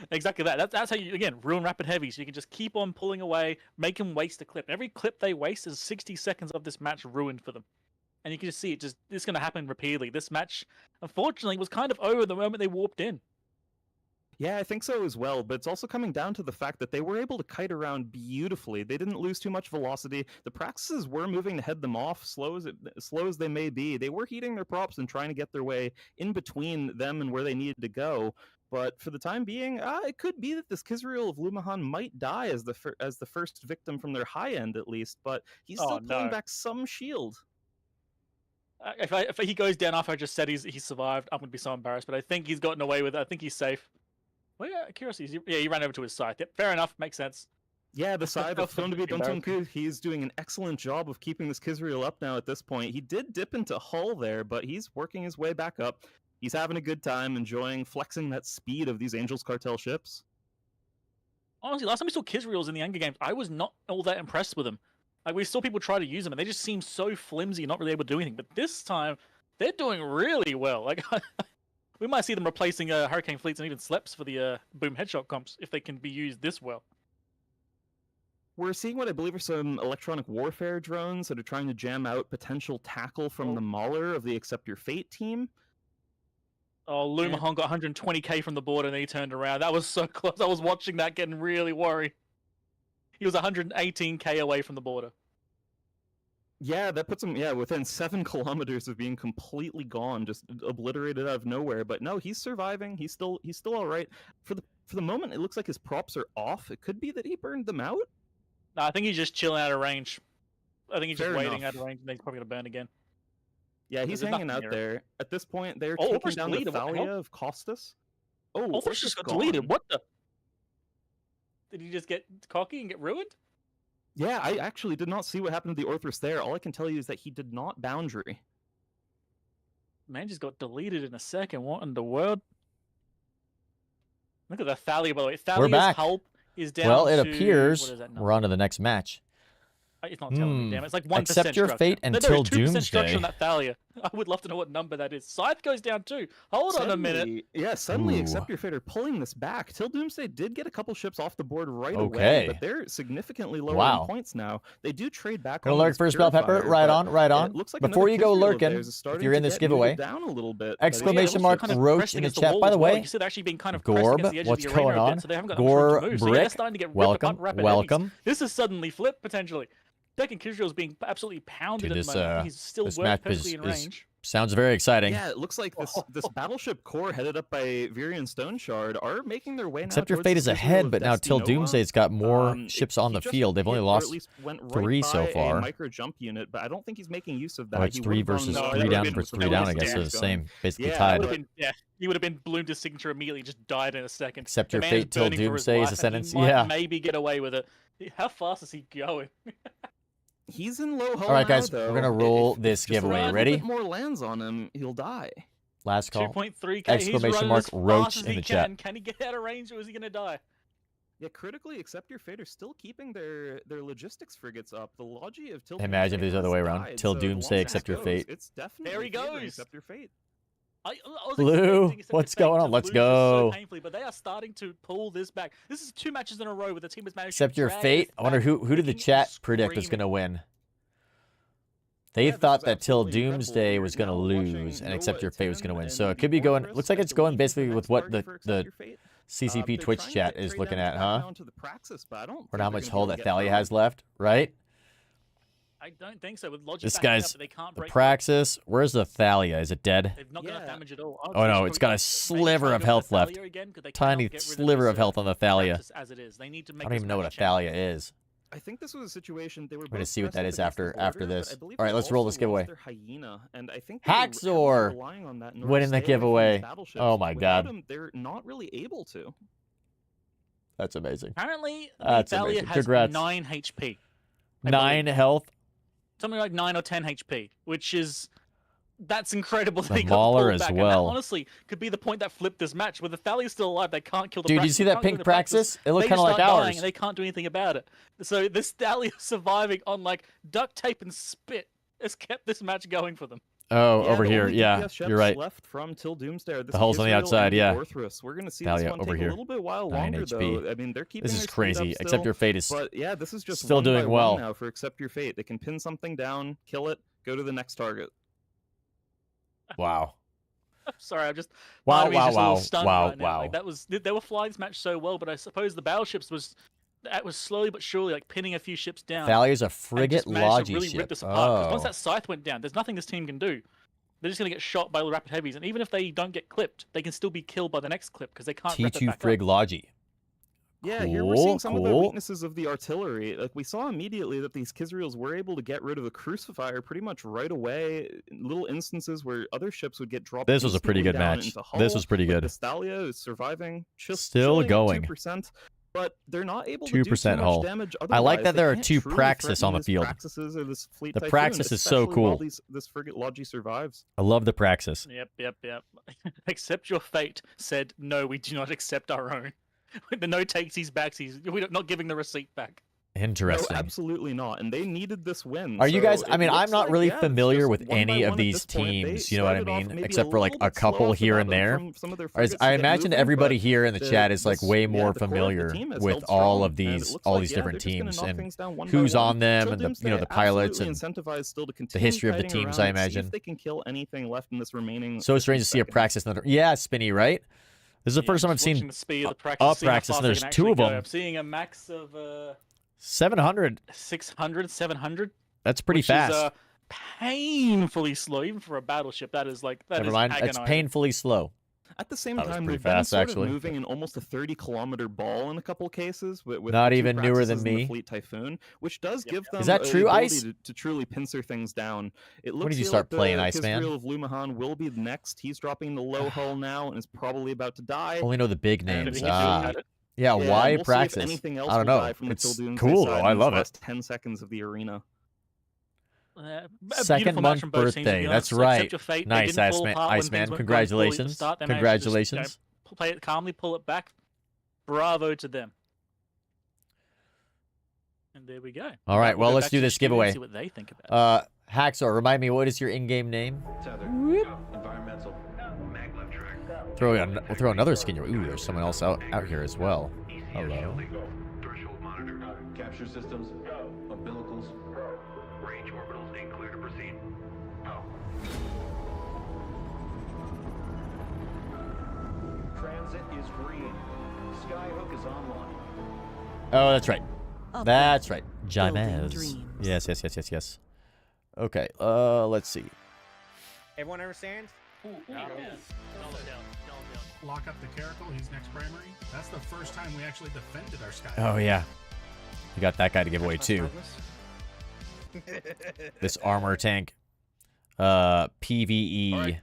Exactly that. That's how you, again, ruin rapid heavy. So you can just keep on pulling away, make him waste a clip. Every clip they waste is 60 seconds of this match ruined for them. And you can just see it. It's going to happen repeatedly. This match, unfortunately, was kind of over the moment they warped in. Yeah, I think so as well, but it's also coming down to the fact that they were able to kite around beautifully. They didn't lose too much velocity. The Praxises were moving to head them off, slow as they may be. They were heating their props and trying to get their way in between them and where they needed to go. But for the time being, it could be that this Kizreal of Lumahan might die as the first victim from their high end, at least. But he's still pulling back some shield. If he goes down after I just said he survived, I'm going to be so embarrassed. But I think he's gotten away with it. I think he's safe. Well, yeah, curiosity. Yeah, he ran over to his scythe. Yep, fair enough. Makes sense. Yeah, the scythe of filmed to be Duntunku. He's doing an excellent job of keeping this Kizreal up now at this point. He did dip into hull there, but he's working his way back up. He's having a good time, flexing that speed of these Angels Cartel ships. Honestly, last time we saw Kizreals in the Hunger Games, I was not all that impressed with him. Like, we saw people try to use them, and they just seem so flimsy, not really able to do anything. But this time, they're doing really well. Like, we might see them replacing Hurricane Fleets and even Sleps for the Boom Headshot comps if they can be used this well. We're seeing what I believe are some electronic warfare drones that are trying to jam out potential tackle from the Mauler of the Accept Your Fate team. Oh, Lumahan got 120k from the border and then he turned around. That was so close. I was watching that getting really worried. He was 118k away from the border. Yeah, that puts him within 7 kilometers of being completely gone, just obliterated out of nowhere. But no, he's surviving. He's still all right. For the moment, it looks like his props are off. It could be that he burned them out. No, I think he's just chilling out of range. I think he's Fair just waiting enough. out of range and then he's probably gonna burn again. Yeah, he's There's hanging nothing out here. there. At this point, they're Oh, taking Ulfrich's down the deleted, what the Thalia hell? of Costas. Oh, Ulfrich just got gone. deleted. What the? Did he just get cocky and get ruined? Yeah, I actually did not see what happened to the Orthrus there. All I can tell you is that he did not boundary. Man just got deleted in a second. What in the world? Look at the Thalia, by the way. Thalia's We're back. hull is down Well, it to, appears what is that number? we're on to the next match. It's not telling me, damn it. It's like 1% Accept your structure. fate No, until 2% structure doomsday. on that Thalia. I would love to know what number that is. Scythe goes down too. Hold on a minute. Yeah, suddenly Ooh. Accept Your Fate are pulling this back. Till Doomsday did get a couple ships off the board right Okay. away, but they're significantly lower Wow. in points now. They do trade back Gonna on lurk this first, Bell Pepper. Purifier, Right but on, right on. it looks like Before another you go Kisriel of lurking, theirs is if starting you're in to this get mooted giveaway, down a little bit. exclamation Yeah, mark kind of roach pressed in the against chat, wall by the as well. way. You see they're actually being kind of pressed against Gorb, the edge what's of the arena going a on? bit, so they haven't got much room to move. So yeah, they're Brick, starting to get ripped welcome, apart rapid welcome. heavies. This is suddenly flipped potentially. Second Kisriel's being absolutely pounded Dude, at this the moment. He's still this working map perfectly in range. sounds very exciting. Yeah, it looks like this battleship core headed up by Virion Stone Shard are making their way now. Except Your towards Fate the is Kisriel ahead, of but now Till Destinova. Doomsday's got more ships on He the just field. They've only hit, or lost at least went right 3 so by far. A micro jump unit, but I don't think he's making use of that. Oh, it's He 3 would've gone versus the 3 other down way versus with 3 down, I the guess. So going. the same, basically Yeah, tied. Would have been death. He would have been bloomed his signature immediately, just died in a second. Accept The Your man's Fate till burning for his Doomsday is a life, and sentence. he might Yeah. maybe get away with it. How fast is he going? He's in low hull All right, now, guys, though. we're gonna roll If this just giveaway. a little Ready? bit more lands on him, he'll die. Last call. 2.3k. Exclamation He's running mark as roach fast as in he the chat. can. Can he get out of range or is he going to die? Yeah, critically, Accept Your Fate are still keeping their logistics frigates up. The Logi of Till Imagine if Doomsday there's the other has way around. died, Till so Doomsday, long as Accept this Your Fate. It's definitely There he favoring goes. Accept Your Fate. I was Blue, expecting Accept what's Your Fate going to on? Let's lose this go. So painfully, but they are starting to pull this back. This is 2 matches in a row where the team has managed Accept to Your drag Fate. this I wonder back, who did the kicking and chat predict was screaming. gonna win. They thought that Till Doomsday was gonna lose and Accept Your Fate was gonna win. So it could be going. Looks like it's going basically with what the CCP Twitch chat is looking at, huh? Or how much hull that Thalia has left, right? I don't think so. With Logic This backing guy's up, they can't the break Praxis. Where's the Thalia? Is it dead? They've not got enough damage at all. Oh no, it's got a sliver of health left. Tiny sliver of health on the Thalia. As it is. They need to I make don't this even know what a match Thalia is. I think this was a situation they were. We're gonna both see what that pressed is up against after the border, this. but I believe All right, they let's roll also this giveaway. lost their Hyena, and I think they were heavily Haxor relying on that in order to winning the stay away from these giveaway. battleships. Oh my Without god, him, they're not really able to. that's amazing. Apparently, That's the Thalia amazing. has Congrats. 9 HP. 9 health. Something like 9 or 10 HP, which is that's incredible. The They got Mauler pulled as back, well. And that honestly could be the point that flipped this match. With the Thalia's still alive, they can't kill the. Dude, did you Praxis, see they that can't kill pink the Praxis? It looked They kind of just like start dying ours. and they can't do anything about it. So this Thalia surviving on like duct tape and spit has kept this match going for them. Oh, Yeah, over the here. only Yeah, DPS ships you're right. Left from Till Doomsday are this The holes on the Kisriel outside, and the yeah. Orthrus. We're gonna see Thalia this one over take here. a little bit while 9 longer, HP. though. I mean, they're keeping This is their speed crazy. up Accept still, Your Fate is But yeah, this is just still one doing by well. one now for Accept Your Fate. They can pin something down, kill it, go to the next target. Wow. Sorry, I'm just Wow, part of me is wow, just a little wow, stunned wow, right now. wow. Like that was they were flying this match so well, but I suppose the battleships was slowly but surely like pinning a few ships down. Thalia's a and frigate just managed to Logi really ship. rip this apart. Because once Oh. that scythe went down, there's nothing this team can do. They're just gonna get shot by the rapid heavies, and even if they don't get clipped, they can still be killed by the next clip because they can't. wrap it T2 back Frig up. Logi. Yeah, here we're seeing some of the cool. weaknesses of the artillery. Like we saw immediately that these Kisriels were able to get rid of the Crucifier pretty much right away. Little instances where other ships would get dropped. This was a pretty instantly good down match. into This hull. was pretty Like good. the Thalia is surviving, just Still going. 2%, but they're not able to do too 2% much hull. damage. I like Otherwise. that They there are can't 2 truly Praxis threaten on the this field. Praxis or this fleet The Typhoon, Praxis is so especially while cool. this frigate Logi survives. I love the Praxis. Yep. Accept your fate. Said no, we do not accept our own. The no takesies backsies. We're not giving the receipt back. Interesting. No, absolutely not. And they needed this win. Are you guys? So I mean, it I'm looks not like, really yeah, it's familiar just with one by any of one at these this point. They teams. You know what I started off mean? maybe Except for like little a bit slow couple off the here bat and there. from some of their Or is- frigates I to get imagine moving, everybody but here in the chat is like way more yeah, the core of the familiar team has with held all strong, of and it these looks all like, these yeah, different they're just gonna teams knock and things down one by who's one. on them Chill and the Doomsday the pilots absolutely and incentivized still to the continue history of the kiting teams. around I and see imagine. if they can kill anything left in this remaining. So strange 50 to see a seconds. Praxis Thunder. Yeah, Spinny, right? This is the first time I've Watching seen the speed of the a practice, seeing how Praxis, fast and they there's can two actually of go. them. I'm seeing a max of 700. 600, 700. That's pretty which fast. Is, painfully slow, even for a battleship. That is like that Never is mind. That's agonizing. painfully slow. At the same That was time, pretty they've been fast, sort actually. of moving in almost a 30-kilometer ball in a couple cases with Not the two even newer than Praxises and the me. Fleet Typhoon, which does give them Is that the true, ability Ice? to truly pincer things down. It looks When did you here start like playing, the Iceman? Kisriel of Lumahan will be next. He's dropping the low hull now and is probably about to die. Only know the big And names. we'll see- Yeah, why we'll see if Praxis? anything else I don't will know. die from the It's Kill Doomsday cool though. side I in these love it. last 10 seconds of the arena. A Second beautiful match month from both teams, to birthday. be That's honest. right. Accept your fate. Nice, They didn't fall Iceman. apart when Iceman. things weren't going poorly at the Congratulations. start. They managed to just, Congratulations. play it calmly, pull it back. Bravo to them. And there we go. All right, We'll well, go let's back do to the this studio and giveaway. See what they think about it. Haxor, remind me, what is your in-game name? Environmental. Maglev track. We'll throw another skin. Ooh, there's someone else out here as well. Hello. Threshold monitor. Capture systems. Umbilicals. Range orbitals ain't clear to proceed. Transit is green. Skyhook is online. Oh, that's right. That's right. Building Jaimez. dreams. Yes. Okay, let's see. Everyone understands? Lock up the Caracal, he's next primary. That's the first time we actually defended our sky. Oh, yeah. You got that guy to give away, too. This armor tank. PvE.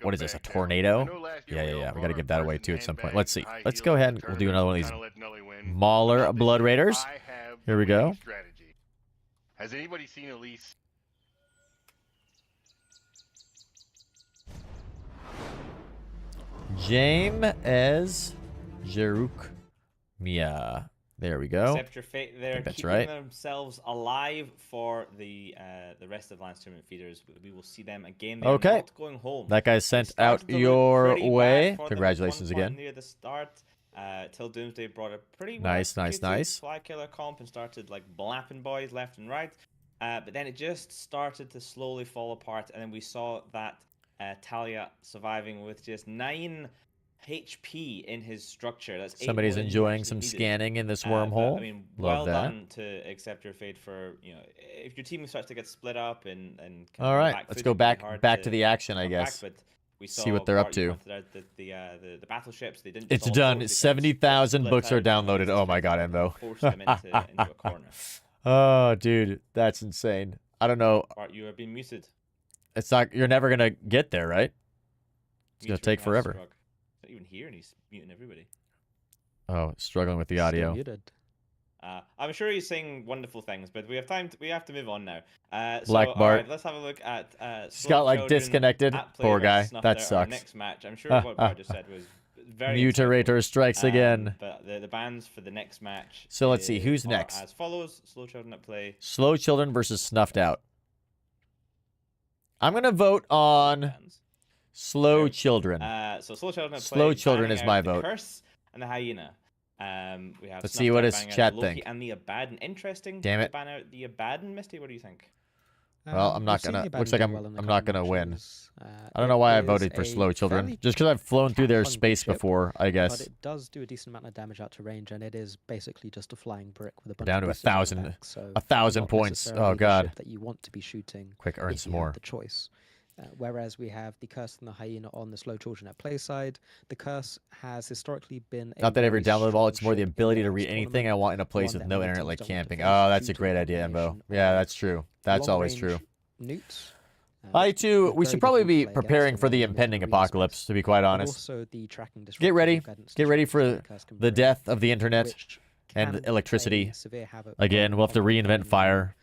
What is this, a tornado? Yeah. We got to give that away, too, at some point. Let's see. Let's go ahead and we'll do another one of these Mauler Blood Raiders. Here we go. Has anybody seen Elise? James Jeruk Mia. There we go. Accept your fate. They're That's keeping right. themselves alive for the rest of Lance Tournament feeders. We will see them again. They're Okay. not going home. That guy's sent Started out to look your pretty bad way. for them. Congratulations 1 point again. Near the start, till Doomsday brought a pretty Nice. Fly Killer comp and started like blapping boys left and right. But then it just started to slowly fall apart, and then we saw that Talia surviving with just 9 HP in his structure. That's 8 Somebody's more than he enjoying actually some needed. scanning in this But, wormhole. I mean, Love well that. done to accept your fate for, if your team starts to get split up and kind All of right, back let's foot, go it can be hard back to the action, I come back, guess. but we See saw what they're up Bart, you to. pointed out that the battleships, they didn't just It's all done. go, they kind of 70,000 split books are out and downloaded. Oh my god, Envo. forced them into a corner. Oh, dude, that's insane. I don't know. Bart, you are being muted. It's not. You're never gonna get there, right? It's gonna Muted take has forever. struck. He's not even here, and he's muting everybody. Oh, struggling with the audio. I'm sure he's saying wonderful things, but we have time. We have to move on now. Black all Bart. right, let's have a look at. He's got, like, disconnected. Poor guy. That Our sucks. next match. I'm sure what Bart just said was very. Mutarator strikes again. But the bans for the next match. So let's see, who's are next? As follows: Slow Children at play. Slow Children versus Snuffed Out. I'm gonna vote on Slow Children. So Slow Children at play. Slow Children banning is my out the vote. Curse and the Hyena. We have. Let's Snuffed see what Out his banning out chat Loki think. And the Abaddon. Interesting. Damn to it. Ban out the Abaddon, Misty. What do you think? Well, I'm not we've seen gonna. the Looks like Abaddon do well in I'm a not couple gonna win. matches. I don't know why I It voted is for a Slow Children. fairly Just because I've flown through their cat-hungry space ship, before, I But guess. it does do a decent amount of damage out to range, and it is basically just a flying brick with a bunch Down of to boosters on the 1,000. back, so 1,000 not points. necessarily Oh the god. ship that you want to be shooting. Quick, earn if some you have more. the choice. Whereas we have the Curse and the Hyena on the Slow Children at play side. The Curse has historically been a Not that every very downloadable, it's strong more the ship in ability to the read tournament, anything I want in a place one with that no many internet teams like don't want to camping. face Oh, that's due a to great the idea, Embo. combination Yeah, of that's true. That's always true. long-range nukes. I too. with We very should probably difficult be to play preparing against for in the the impending arena space, apocalypse. To be quite but honest. also the tracking Get disruptors ready. and guidance Get ready disruptors for that the Curse can the bring, death of the internet which and can electricity. play severe havoc Again, we'll have to on reinvent fire.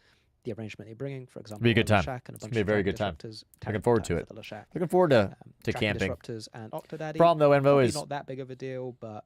the arrangement they're bringing, for example, It'll be a good the time. Lashak and a It's bunch gonna be a of very tracking good time. disruptors, Looking tactic forward time to it. for the Lashak. Looking forward to Tracking camping. disruptors and Octodaddy. Problem though, Envo, probably is not that big of a deal, but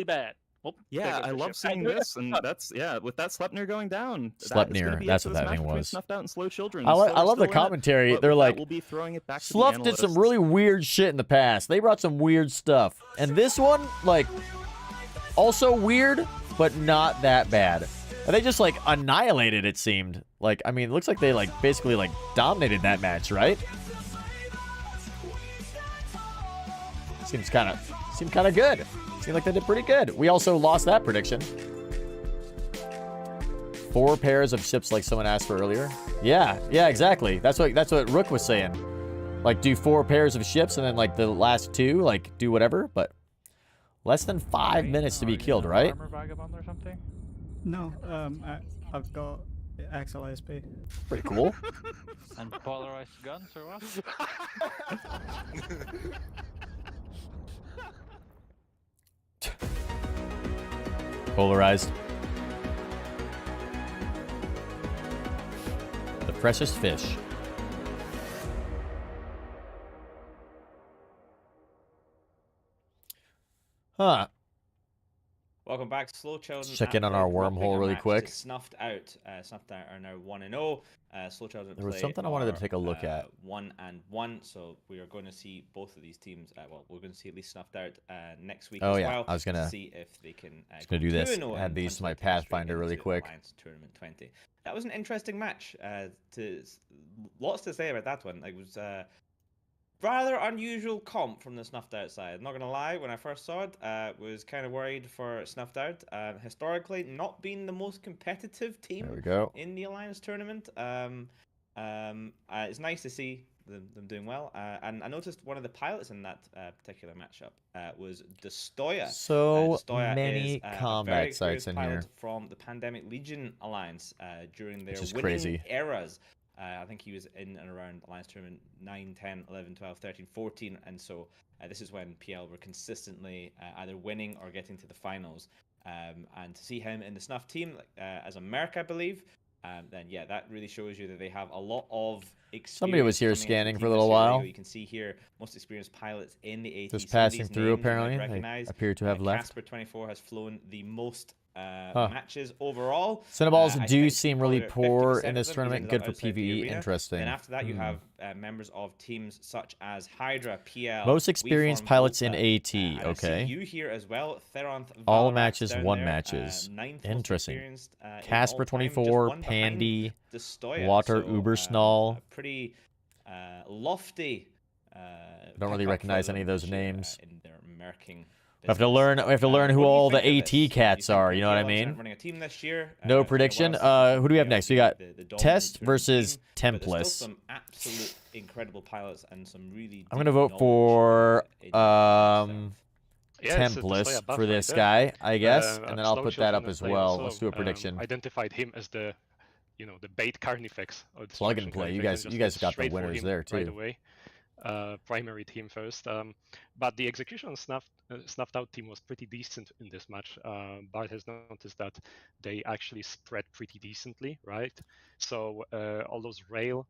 really bad. Well, yeah, I love seeing this, and that's with that Sleipnir going down. Sleipnir, that's what that thing was. Snuffed out in Slow Children. I love the commentary. They're like, we'll be throwing it back to Slough did some really weird shit in the past. They brought some weird stuff, and this one, like, also weird, but not that bad. And they just like annihilated. It seemed like. I mean, it looks like they like basically like dominated that match, right? Seemed kind of good. Seemed like they did pretty good. We also lost that prediction. 4 pairs of ships, like someone asked for earlier. Yeah, exactly. That's what Rook was saying. Like, do 4 pairs of ships and then like the last 2, like do whatever. But less than 5 minutes to be killed, right? Armor vagabond or something? No, I've got Axel ISP. Pretty cool. And polarized guns or what? Polarized. The precious fish. Huh. Welcome back, Slow Children. Check in on our wormhole really quick. Snuffed Out. Snuffed Out are now 1-0. Slow Children. There was something I wanted to take a look at. 1-1. So we are going to see both of these teams. Well, we're going to see at least Snuffed Out next week. Oh as yeah, well, I was gonna see if they can. Do this. 2-0 Add these to my Pathfinder really quick. Alliance Tournament 20. That was an interesting match. Lots to say about that one. It was. Rather unusual comp from the Snuffed Out side. Not gonna lie, when I first saw it, was kind of worried for Snuffed Out. Historically, not being the most competitive team There we go. in the Alliance tournament. It's nice to see them doing well. And I noticed one of the pilots in that particular matchup was Destoya. So Destoya many is, combat a very sites experienced in pilot here. from the Pandemic Legion Alliance during their Which is winning crazy. eras. I think he was in and around Alliance Tournament 9, 10, 11, 12, 13, 14. And so this is when PL were consistently either winning or getting to the finals. And to see him in the Snuff team as a merc, I believe, then yeah, that really shows you that they have a lot of experience. Somebody was here coming into the scanning team for a little this year. while. You can see here most experienced pilots in the AT. Just Some of passing these through, names you might apparently. They recognize. appear to have left. Casper 24 has flown the most Huh. matches overall. Cinnaballs I do think seem really probably about poor 50% in of this them tournament. ended Good up for outside the PvE. arena. Interesting. Then after that, you have members of teams such as Hydra, PL. Most experienced WeForm, pilots in Volta, AT. and I see Okay. you here as well. Theronth, All Valorant matches, down 1 there, matches. ninth most Interesting. experienced, in all Casper time, just 24, one behind Pandy, Destoya. Water So, Ubersnall. a pretty lofty. I don't really pickup recognize for any of them those this year, names. in their merking We have to business. learn. We have to learn who What do you all the think of this? AT cats Do you think are. You know what I PLX aren't mean? running a team this year? No It's been a prediction. while since Who do we have PL next? We been got the dominant Test tournament versus team, but there's still Templess. some absolute incredible pilots and some really. I'm gonna vote for Yeah, it's a Templess Destoya buff for right this there. guy, I guess, and then I'll Slow put that up Children, as they well. also, Let's do a prediction. Identified him as the, the bait Carnifex. Or Plug and play. You guys got the winners there Right too. away. Primary team first. But the execution on Snuffed Out team was pretty decent in this match. Bart has noticed that they actually spread pretty decently, right? So all those rail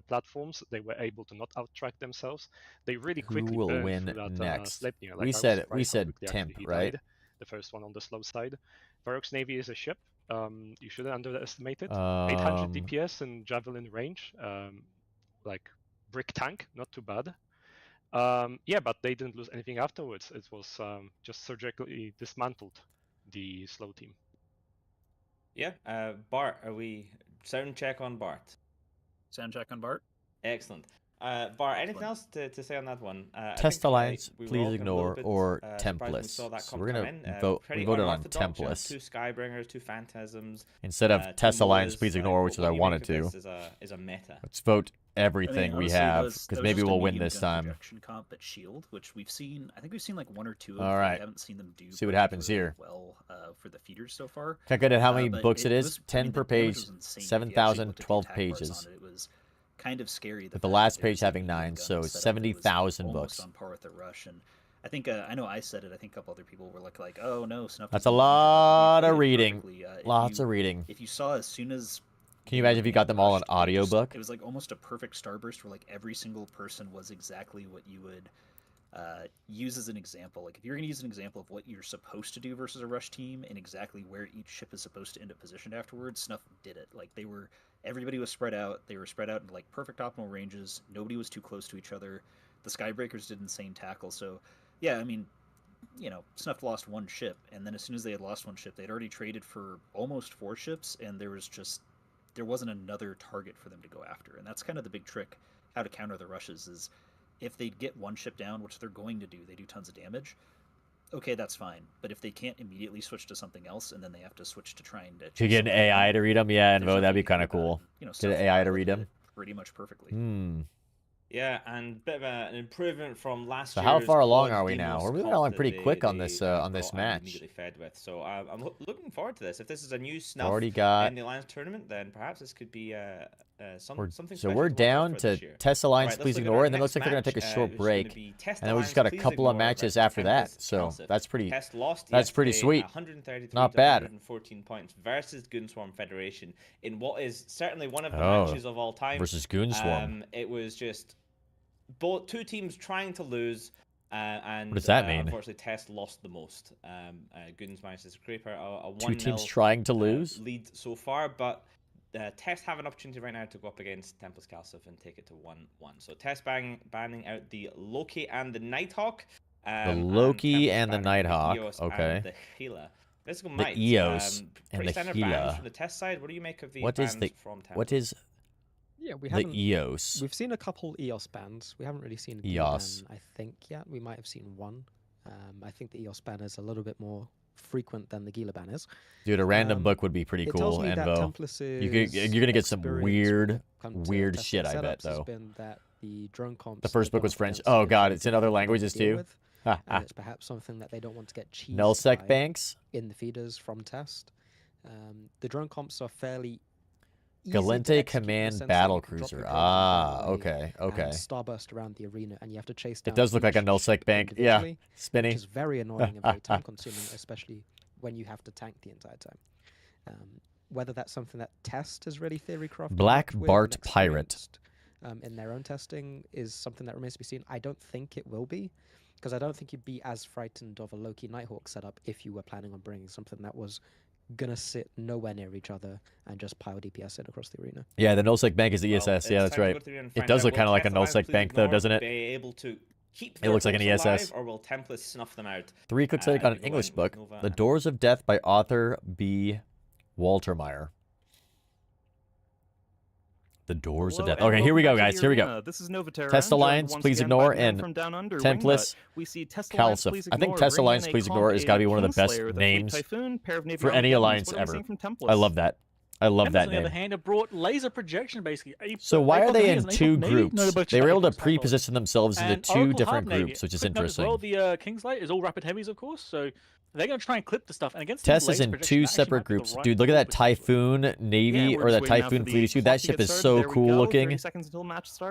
platforms, they were able to not outtrack themselves. They really Who quickly will burned win through that next? Sleipnir. Like, We I was said surprised how quickly Temp, actually he right? died. The first one on the slow side. Varrock's Navy is a ship. You shouldn't underestimate it. 800 DPS and javelin range. Like brick tank, not too bad. Yeah, but they didn't lose anything afterwards. It was just surgically dismantled, the slow team. Yeah, Bart, are we sound check on Bart? Sound check on Bart. Excellent. Bart, anything else to say on that one? Test Alliance, we were please all kind of a little ignore, bit, or surprised when we Templess. saw that So comp we're come gonna in. vote. We Pretty voted on unorthodox, you know, Templess 2 Skybringers, 2 Phantasms. instead of 2 Test Alliance, Molas. please Like, ignore, which is what I do you wanted think of to. this as a meta? Let's vote everything I mean, we honestly, have that was because maybe just a we'll win medium this gun time. projection comp at Shield, which we've seen. I think we've seen like 1 or 2 of. All right. I haven't seen them do. See what happens here. Well, for the feeders so far. Can't get at how many But books it is. was, 10 I mean, per the damage page, was insane. If you actually 7,000, looked at the 12 attack bars pages. on it, it was kind of scary. With the last page having 9, so 70,000 books. On par with the rush, and I think I know I said it. I think a couple other people were like, "Oh no, Snuff." That's a lot of reading. Lots of reading. If you saw as soon as. Can you imagine if you got them all in audiobook? It was like almost a perfect starburst where like every single person was exactly what you would use as an example. Like if you're going to use an example of what you're supposed to do versus a rush team and exactly where each ship is supposed to end up positioned afterwards, Snuff did it. Like everybody was spread out. They were spread out in like perfect optimal ranges. Nobody was too close to each other. The Skybreakers did insane tackle. So yeah, I mean, you know, Snuff lost 1 ship, and then as soon as they had lost 1 ship, they'd already traded for almost 4 ships, and there wasn't another target for them to go after. And that's kind of the big trick, how to counter the rushes is if they get one ship down, which they're going to do, they do tons of damage. Okay, that's fine. But if they can't immediately switch to something else, and then they have to switch to trying to... To get an AI to read them? Yeah, and that'd be kind of cool. You know, get an AI to read them? Pretty much perfectly. Yeah, and bit of an improvement from last year. So how far along are we now? We're moving along pretty quick on this match. Immediately fed with. So I'm looking forward to this. If this is a new snuff already got... in the Alliance tournament, then perhaps this could be something So we're down to Test Alliance Please Ignore, and then it looks like they're going to take a short break. And then we just got a couple of matches after that. So that's pretty sweet. Not bad. 114 points versus Goonswarm Federation in what is certainly one of the matches of all time. Versus Goonswarm. It was just two teams trying to lose. And what does that mean? Unfortunately, Test lost the most. Goons managed to scrape out a 1-0 two teams trying to lose lead so far, but Test have an opportunity right now to go up against Tempest Calcif and take it to 1-1. So Test banning out the Loki and the Nighthawk. The Loki and the Nighthawk. Okay. And the Gila. Let's go, the Eos and the Gila. From the Test side, what do you make of the bans from Tempest? What is? Yeah, the Eos. We've seen a couple Eos bans. We haven't really seen a Eos ban, I think, yet. We might have seen one. I think the Eos ban is a little bit more frequent than the Gila ban is. Dude, a random book would be pretty cool, Envo. You're gonna get some weird shit, I bet, though. The first book was French. Oh god, it's in other languages too. And it's perhaps something that they don't want to get cheesed Nullsec banks in the feeders from Test. The drone comps are fairly Galente Command Battle Cruiser. Okay. Starburst around the arena, and you have to chase down. It does look like a nullsec bank. Yeah, spinny. Which is very annoying and very time consuming, especially when you have to tank the entire time. Whether that's something that Test has really theory crafted. Black Bart Pirate. In their own testing is something that remains to be seen. I don't think it will be, because I don't think you'd be as frightened of a Loki Nighthawk setup if you were planning on bringing something that was gonna sit nowhere near each other and just pile DPS in across the arena. Yeah, the nullsec bank is the ESS. Yeah, that's right. It does look kind of like a nullsec bank, though, doesn't it? It looks like an ESS. Or will Tempest snuff them out? 3 clicks on an English book, The Doors of Death by author B. Waltermeyer. The Doors of Death. Okay, here we go, guys. Here we go. This is Novaterra. Test Alliance, Please Ignore, and Tempest Calcif. I think Test Alliance, Please Ignore has got to be one of the best names for any alliance ever. I love that. I love that name. On the other hand, it brought laser projection, basically. So why are they in 2 groups? They were able to pre-position themselves into 2 different groups, which is interesting. Well, the Kingslate is all rapid heavies, of course, so they're going to try and clip the stuff. And against Test is in 2 separate groups. Dude, look at that Typhoon Navy or that Typhoon Fleet issue. That ship is so cool looking.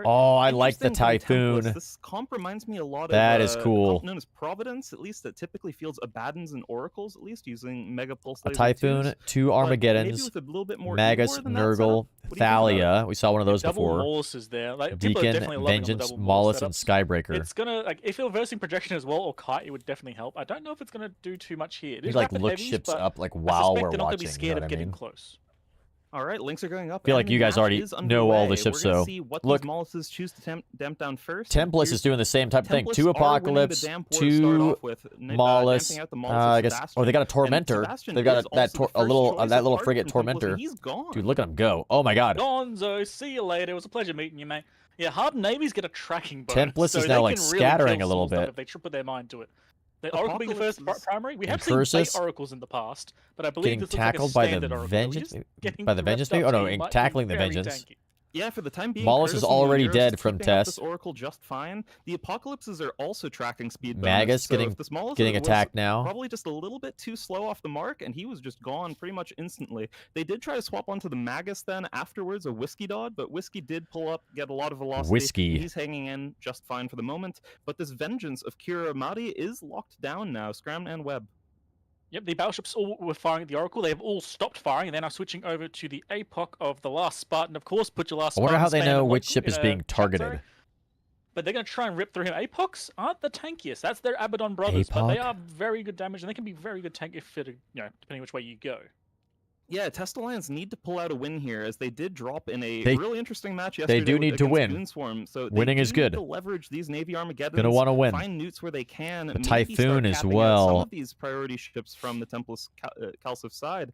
Oh, I like the Typhoon. This comp reminds me a lot of that is cool. Known as Providence, at least that typically fields Abaddons and Oracles, at least using Mega Pulse. A Typhoon, 2 Armageddons, Magus, Nurgle, Thalia. We saw one of those before. Mauls there. Like, Beacon, Vengeance, Maulus, and Skybreaker. It's gonna if you're versing projection as well or kite, it would definitely help. I don't know if it's gonna do too much here. He like look ships up like while we're watching. Be scared of getting close. All right, links are going up. I feel like you guys already know all the ships, so look. Molluses choose to damp down first. Templess is doing the same type of thing. 2 Apocalypse, 2 Maulus. I guess. Oh, they got a Tormentor. They've got that little frigate Tormentor. Dude, look at him go! Oh my God. Gonzo, see you later. It was a pleasure meeting you, mate. Yeah, Hardened Navies get a tracking bonus. Templess so is now like really scattering a little bit. If they put their mind to it. The Oracle being the first primary. We have seen late Oracles in the past, but I believe this looks like a standard Oracle. By the Vengeance? Oh no, tackling the Vengeance. Yeah, for the time being, Maulus is already dead from Test. Oracle just fine. The Apocalypses are also tracking speed. Magus getting attacked now. Probably just a little bit too slow off the mark, and he was just gone pretty much instantly. They did try to swap onto the Magus then afterwards, a Whiskey Dodd, but Whiskey did pull up, get a lot of velocity. Whiskey. He's hanging in just fine for the moment, but this Vengeance of Kira Mari is locked down now. Scram and Webb. Yep, the battleships all were firing at the Oracle. They have all stopped firing, and then are switching over to the APOC of the last Spartan. Of course, put your last Spartan. I wonder how they know which ship is being targeted. But they're going to try and rip through him. APOCs aren't the tankiest. That's their Abaddon brothers, but they are very good damage, and they can be very good tank if it, depending which way you go. Yeah, Test Alliance need to pull out a win here, as they did drop in a really interesting match yesterday. They do need to win. Goonswarm, so winning is good. To leverage these Navy Armageddons. Gonna want to win. Find newts where they can. The Typhoon as well. Some of these priority ships from the Tempest Calcif side.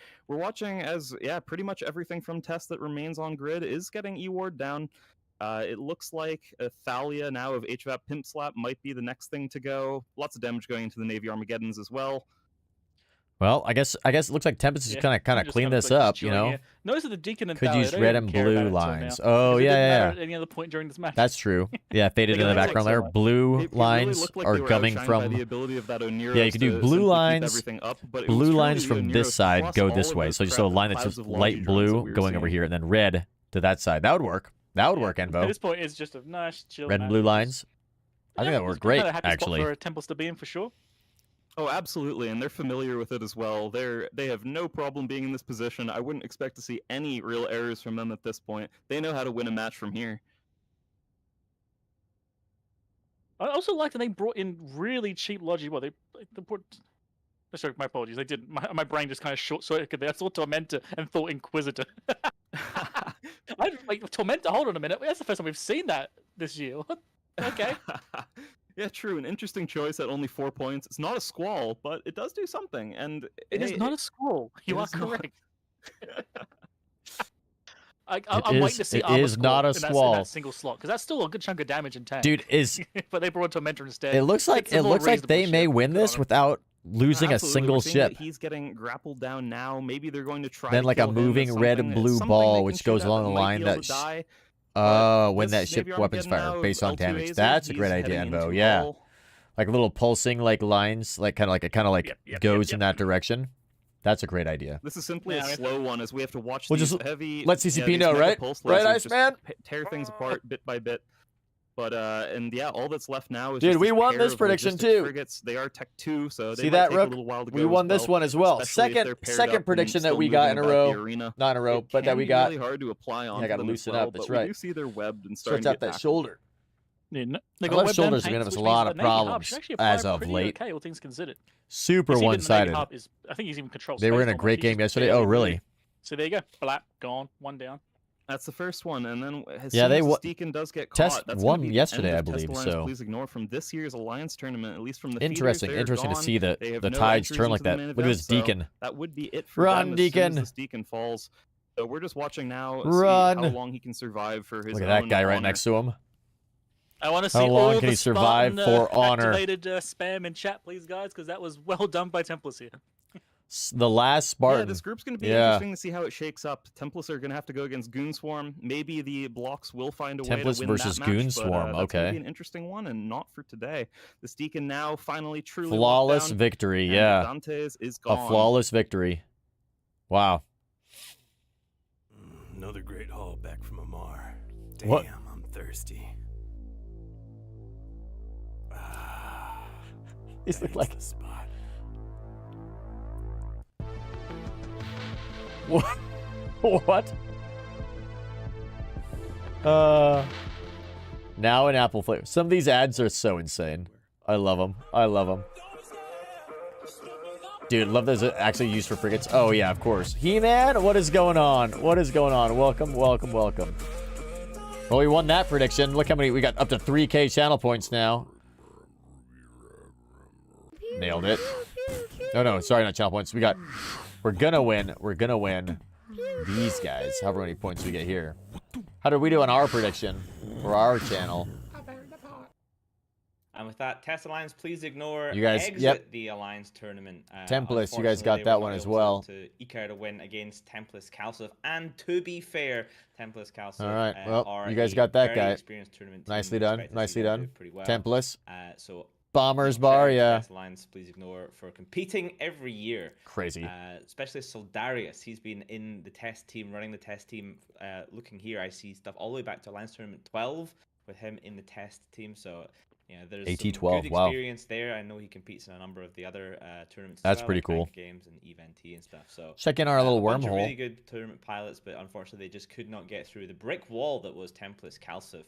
we're watching as, yeah, pretty much everything from Test that remains on grid is getting E-Ward down. It looks like Thalia now of HVAP Pimp Slap might be the next thing to go. Lots of damage going into the Navy Armageddons as well. Well, I guess it looks like Tempest is kind of clean this up, you know. Here. Notice that the Deacon and Could Thalia, use they red don't and care blue about it until lines. now, Oh, because it yeah, didn't yeah. matter at any other point during this match. That's true. Yeah, faded in the background there. Blue lines are coming from. Yeah, you can do blue lines. Blue lines from this side go this way. So just a line that's just light blue going over here, and then red to that side. That would work. That would work, At Envo. this point, it's just a nice chill. Red and match. blue lines. I think that would work great, Kinda happy actually. Spot for Temples to be in for sure. Oh, absolutely, and they're familiar with it as well. They have no problem being in this position. I wouldn't expect to see any real errors from them at this point. They know how to win a match from here. I also like that they brought in really cheap logic. Well, they brought. Sorry, my apologies. They did. My brain just kind of short-circuited. I saw Tormentor and thought Inquisitor. I like Tormentor. Hold on a minute. That's the first time we've seen that this year. Okay. Yeah, true. An interesting choice at only 4 points. It's not a squall, but it does do something. And It is not a squall. You are is not. correct. I'm waiting to see it Armor is not a Squall in squall. that single slot because that's still a good chunk of damage in tank. Dude, but they brought Tormentor instead. It looks like It's a more reasonable they may ship. win this without losing a Absolutely, single we're seeing that ship. He's getting grappled down now. Maybe they're going to try Then to like a kill him with moving red and something- blue something they ball, can which shoot goes at along that the might line be able that to die. when This- that ship maybe weapons Armageddon fire now, based on L2 damage. Azer, That's a he's great idea, heading Envo. into Yeah. hull. Like little pulsing like lines, like kind of goes in that direction. That's a great idea. This is simply a slow one, as we have to watch We'll these just heavy. let CCP these know, mega right? pulse Right, lasers just Iceman? tear things apart bit by bit. But and yeah, all that's left now is Dude, just we this won pair this of prediction logistic too. Frigates. They are Tech 2, so they See might that, take Rook? a little while to We go won as this well, one as well. especially if they're paired Second up and prediction that still we got in moving a about the row. arena. Not in a row, It but that can we be got. really hard to apply on. I got to them loosen as well, up. That's but right. We do see they're webbed and Stretch starting to out get that tackled. shoulder. Yeah, they Our got left web shoulders band are giving us paints, a which means lot the of Navy hub problems should actually apply as of pretty late. Okay, all things considered. Super You see even the Navy one-sided. hub is, I think he's even controlled. They were in a great game yesterday. Oh, really? So there you go. Blap, gone, one down. That's the first one, and then as Yeah, soon they as wa- Deacon does get caught, Test that's won gonna be the yesterday, end I of Test believe, Alliance so- Please Ignore from this year's Alliance tournament, at least from the Interesting, feeders, they're interesting to gone. see the They have the no tides entries turn into like the that. main Look at this event, so Deacon. that would be it for Run, them as Deacon. soon as this Deacon falls. So we're just watching now, Run. see how long he can survive for his Look at that own guy right honor. next to him. I want to see How long all can the he survive Spartan, for honor? activated spam in chat, please, guys, because that was well done by Templars here. The last Spartan. Yeah, this group's going to be Yeah. interesting to see how it shakes up. Templars are going to have to go against Goon Swarm. Maybe the blocks will find a way Templars to win versus that match, Goon but, Swarm, that's gonna okay. be an interesting one, and not for today. This Deacon now finally truly Flawless locked down, victory, and yeah. Dantes is A gone. flawless victory. Wow. Another great haul back from Amar. Damn, What? I'm thirsty. These look like the spot. What? What? Now an apple flavor. Some of these ads are so insane. I love them. I love them. Dude, love those actually used for frigates. Oh yeah, of course. He-Man, what is going on? What is going on? Welcome, welcome, welcome. Well, we won that prediction. Look how many we got. Up to 3K channel points now. Nailed it. No, sorry, not channel points. We're gonna win. We're gonna win these guys. However many points we get here. How did we do on our prediction for our channel? And with that, Test Alliance, please ignore You guys- exit yep. the Alliance tournament. Templars, you guys Unfortunately, got they that were one not as able well. To eke out a win against Templars Kalsov. And to be fair, Templars Kalsov All right. are Well, you guys a got that very guy. experienced tournament team. Nicely We done. expect to see Nicely them done. do pretty well. Templars. So Bombers huge bar, shout out to yeah. Test Alliance, please ignore for competing every year. Crazy. Especially Soldarius. He's been in the test team, running the test team. Looking here, I see stuff all the way back to Alliance Tournament 12 with him in the test team. So, yeah, there's some AT12, good wow. experience there. I know he competes in a number of the other tournaments. as That's well, pretty like cool. Ranked Games and EVNT and stuff. So Check in our little a bunch of wormhole. really good tournament pilots, but unfortunately they just could not get through the brick wall that was Templars Kalsov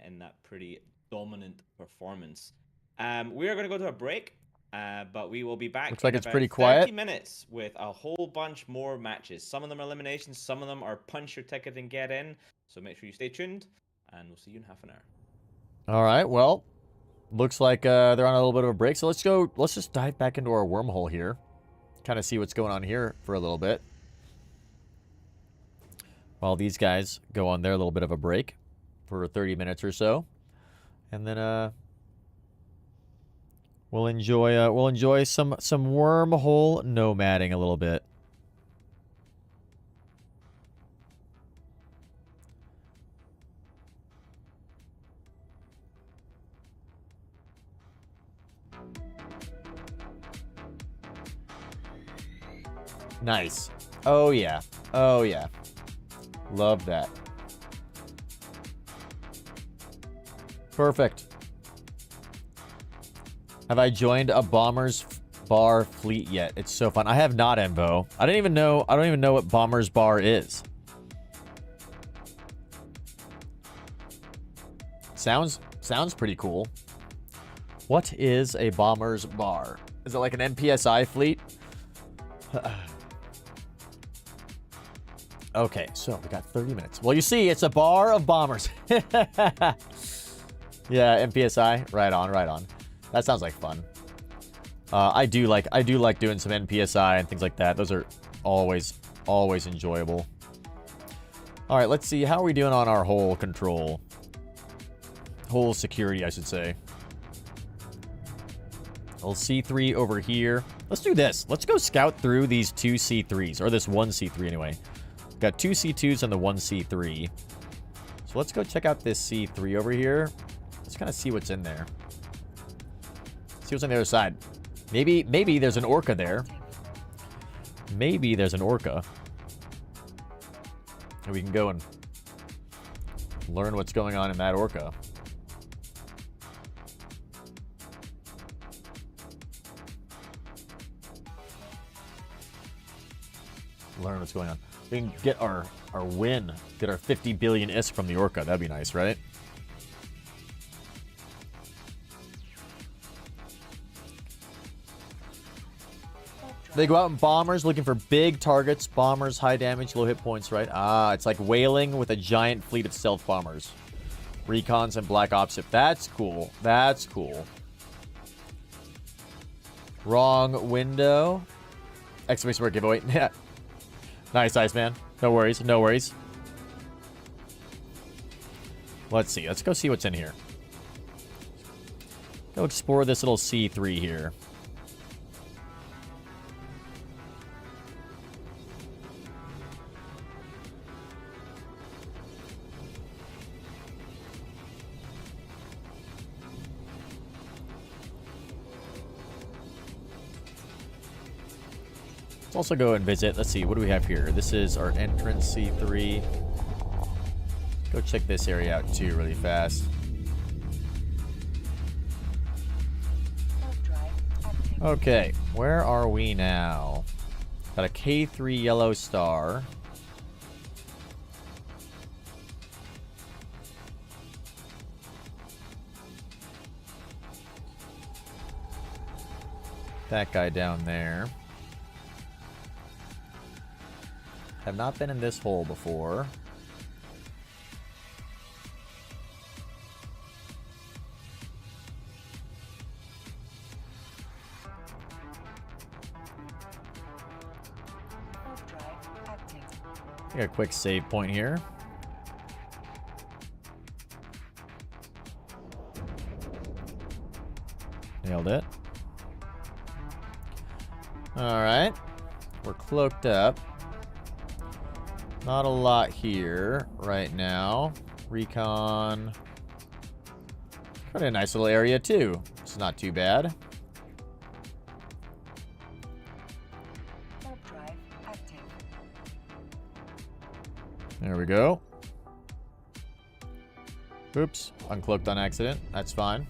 in that pretty dominant performance. We are going to go to a break, but we will be back. Looks like in it's about pretty 30 quiet. minutes with a whole bunch more matches. Some of them are eliminations, some of them are punch your ticket and get in. So make sure you stay tuned, and we'll see you in half an hour. All right. Well, looks like they're on a little bit of a break. So let's go. Let's just dive back into our wormhole here. Kind of see what's going on here for a little bit. While these guys go on their little bit of a break for 30 minutes or so. And then we'll enjoy some wormhole nomading a little bit. Nice. Oh yeah. Oh yeah. Love that. Perfect. Have I joined a Bombers Bar fleet yet? It's so fun. I have not, Envo. I don't even know what Bombers Bar is. Sounds pretty cool. What is a Bombers Bar? Is it like an NPSI fleet? Okay, so we got 30 minutes. Well, you see, it's a bar of bombers. Yeah, NPSI. Right on, right on. That sounds like fun. I do like doing some NPSI and things like that. Those are always enjoyable. All right, let's see how are we doing on our whole control. Whole security, I should say. Little C3 over here. Let's do this. Let's go scout through these 2 C3s, or this 1 C3 anyway. Got 2 C2s and the 1 C3. So let's go check out this C3 over here. Let's kind of see what's in there. See what's on the other side. Maybe there's an orca there. Maybe there's an orca. And we can go and learn what's going on in that orca. Learn what's going on. We can get our win. Get our 50 billion ISK from the orca. That'd be nice, right? They go out in bombers looking for big targets. Bombers, high damage, low hit points, right? Ah, it's like whaling with a giant fleet of stealth bombers. Recons and Black Ops. That's cool. That's cool. Wrong window. Exclamation mark giveaway. Yeah. Nice, Iceman. No worries. No worries. Let's see. Let's go see what's in here. Go explore this little C3 here. Let's also go and visit. Let's see, what do we have here? This is our entrance C3. Go check this area out too really fast. Okay, where are we now? Got a K3 yellow star. That guy down there. Have not been in this hole before. Got a quick save point here. Nailed it. All right. We're cloaked up. Not a lot here right now. Recon. Got a nice little area too. It's not too bad. There we go. Oops, uncloaked on accident. That's fine.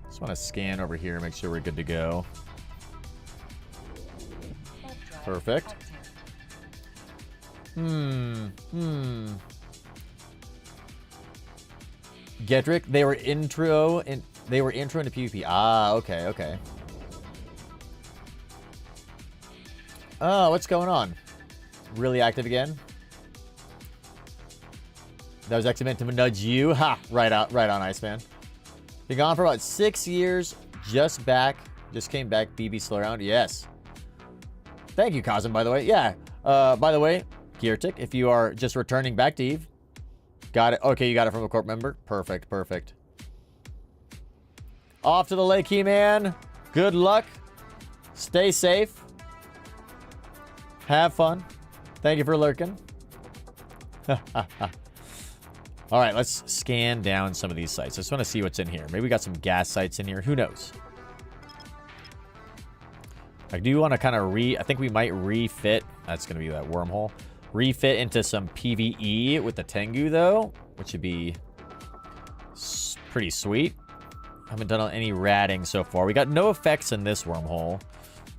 Just want to scan over here, make sure we're good to go. Perfect. Gedrick, they were intro into PvP. Ah, okay, okay. Oh, what's going on? Really active again? That was actually meant to nudge you. Ha! Right on, Iceman. Been gone for about 6 years. Just back. Just came back. BB slow around. Yes. Thank you, Cosm, by the way. Yeah. By the way, Geartic, if you are just returning back to Eve. Got it. Okay, you got it from a corp member. Perfect, perfect. Off to the lake, He-Man. Good luck. Stay safe. Have fun. Thank you for lurking. All right, let's scan down some of these sites. I just want to see what's in here. Maybe we got some gas sites in here. Who knows? I do want to kind of I think we might refit. That's going to be that wormhole. Refit into some PvE with the Tengu, though, which would be pretty sweet. Haven't done any ratting so far. We got no effects in this wormhole.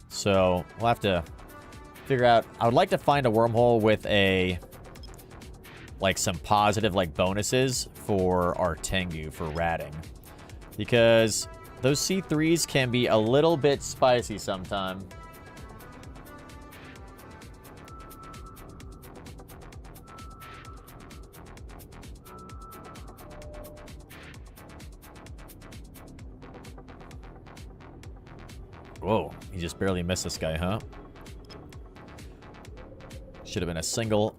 So we'll have to figure out. I would like to find a wormhole with like some positive like bonuses for our Tengu for ratting. Because those C3s can be a little bit spicy sometimes. Whoa, he just barely missed this guy, huh? Should have been a single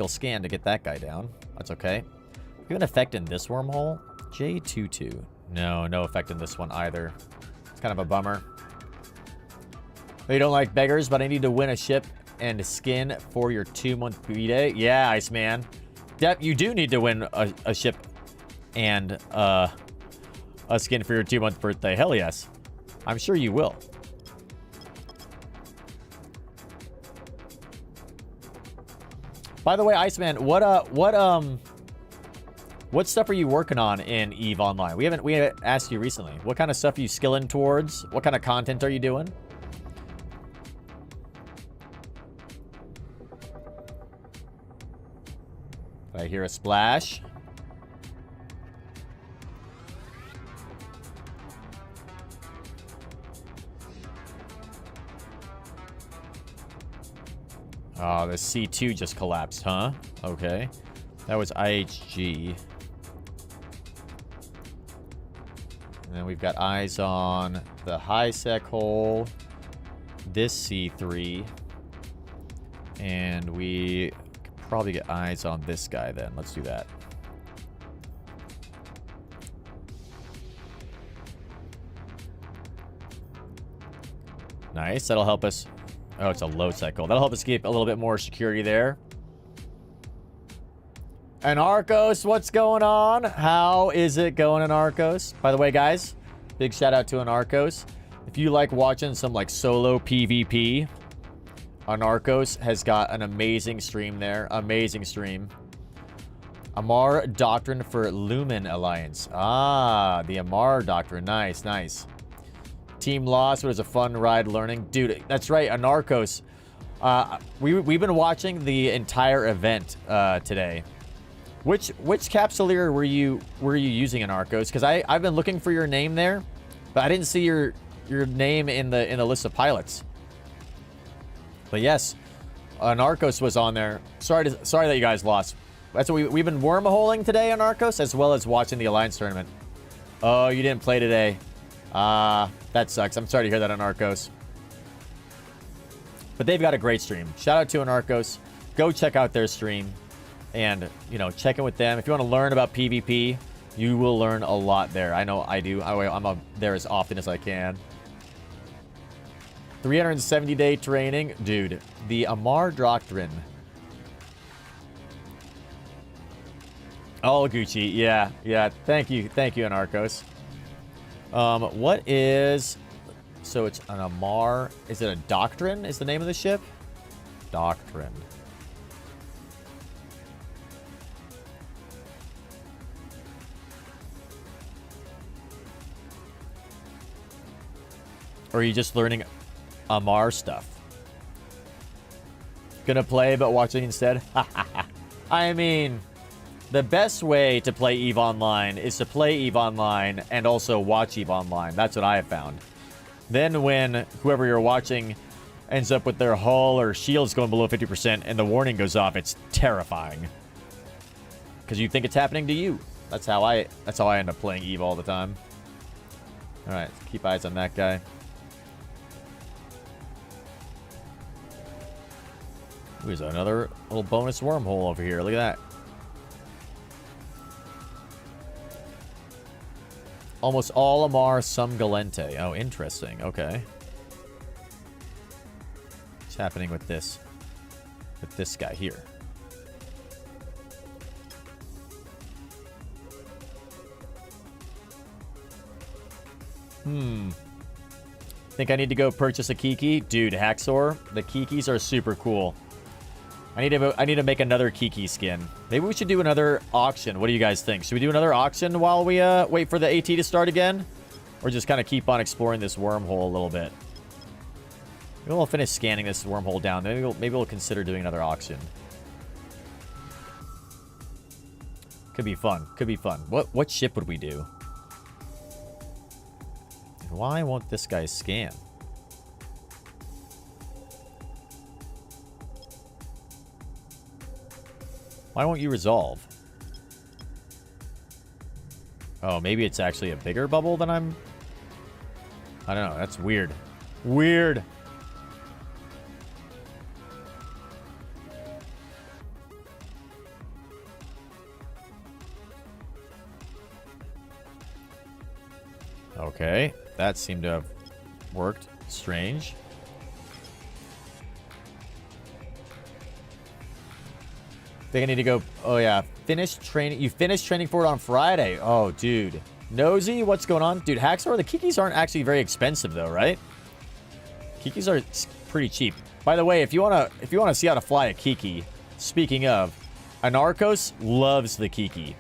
scan to get that guy down. That's okay. We have an effect in this wormhole. J22. No effect in this one either. It's kind of a bummer. You don't like beggars, but I need to win a ship and a skin for your 2-month B-Day. Yeah, Iceman. Yep, you do need to win a ship and a skin for your 2-month birthday. Hell yes. I'm sure you will. By the way, Iceman, what stuff are you working on in EVE Online? We haven't asked you recently. What kind of stuff are you skilling towards? What kind of content are you doing? I hear a splash. Oh, the C2 just collapsed, huh? Okay. That was IHG. And then we've got eyes on the high sec hole. This C3. And we could probably get eyes on this guy then. Let's do that. Nice. That'll help us. Oh, it's a low cycle. That'll help us keep a little bit more security there. And Arcos, what's going on? How is it going in Arcos? By the way, guys, big shout out to Anarchos. If you like watching some like solo PvP, Anarchos has got an amazing stream there. Amazing stream. Amar Doctrine for Lumen Alliance. Ah, the Amar Doctrine. Nice, nice. Team lost, but it was a fun ride learning. Dude, that's right, Anarchos. We've been watching the entire event today. Which capsuleer were you using in Arcos? Because I've been looking for your name there, but I didn't see your name in the list of pilots. But yes, Arcos was on there. Sorry that you guys lost. That's what we've been wormholing today on Arcos, as well as watching the Alliance tournament. Oh, you didn't play today. That sucks. I'm sorry to hear that on Arcos. But they've got a great stream. Shout out to Anarchos. Go check out their stream. And, you know, check in with them. If you want to learn about PvP, you will learn a lot there. I know I do. I'm there as often as I can. 370-day training. Dude, the Amar Doctrine. Oh, Gucci. Yeah. Thank you, Anarchos. What is... So it's an Amar... Is it a Doctrine is the name of the ship? Doctrine. Or are you just learning Amar stuff? Gonna play but watching instead? I mean... The best way to play EVE Online is to play EVE Online and also watch EVE Online. That's what I have found. Then when whoever you're watching ends up with their hull or shields going below 50% and the warning goes off, it's terrifying. Because you think it's happening to you. That's how I end up playing EVE all the time. Alright, keep eyes on that guy. There's another little bonus wormhole over here. Look at that. Almost all Amar, some Galente. Oh, interesting. Okay. What's happening with this? With this guy here? Think I need to go purchase a Kiki? Dude, Haxor, the Kikis are super cool. I need to make another Kiki skin. Maybe we should do another auction. What do you guys think? Should we do another auction while we wait for the AT to start again? Or just kind of keep on exploring this wormhole a little bit? Maybe we'll finish scanning this wormhole down. Maybe we'll consider doing another auction. Could be fun. Could be fun. What ship would we do? Why won't this guy scan? Why won't you resolve? Oh, maybe it's actually a bigger bubble than I don't know. That's weird. Weird. Okay. That seemed to have worked. Strange. I think I need to go. Oh, yeah. Finish training. You finished training for it on Friday. Oh, dude. Nosy, what's going on? Dude, Haxor, the Kikis aren't actually very expensive, though, right? Kikis are pretty cheap. By the way, if you wanna see how to fly a Kiki, speaking of, Anarchos loves the Kiki.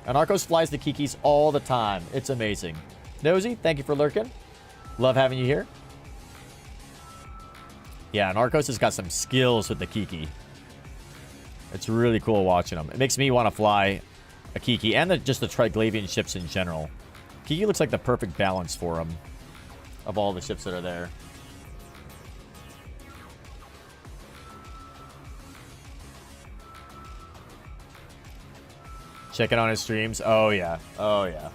Anarchos flies the Kikis all the time. It's amazing. Nosy, thank you for lurking. Love having you here. Yeah, Anarchos has got some skills with the Kiki. It's really cool watching them. It makes me want to fly a Kiki and just the Triglavian ships in general. Kiki looks like the perfect balance for them of all the ships that are there. Checking on his streams. Oh, yeah. Oh, yeah.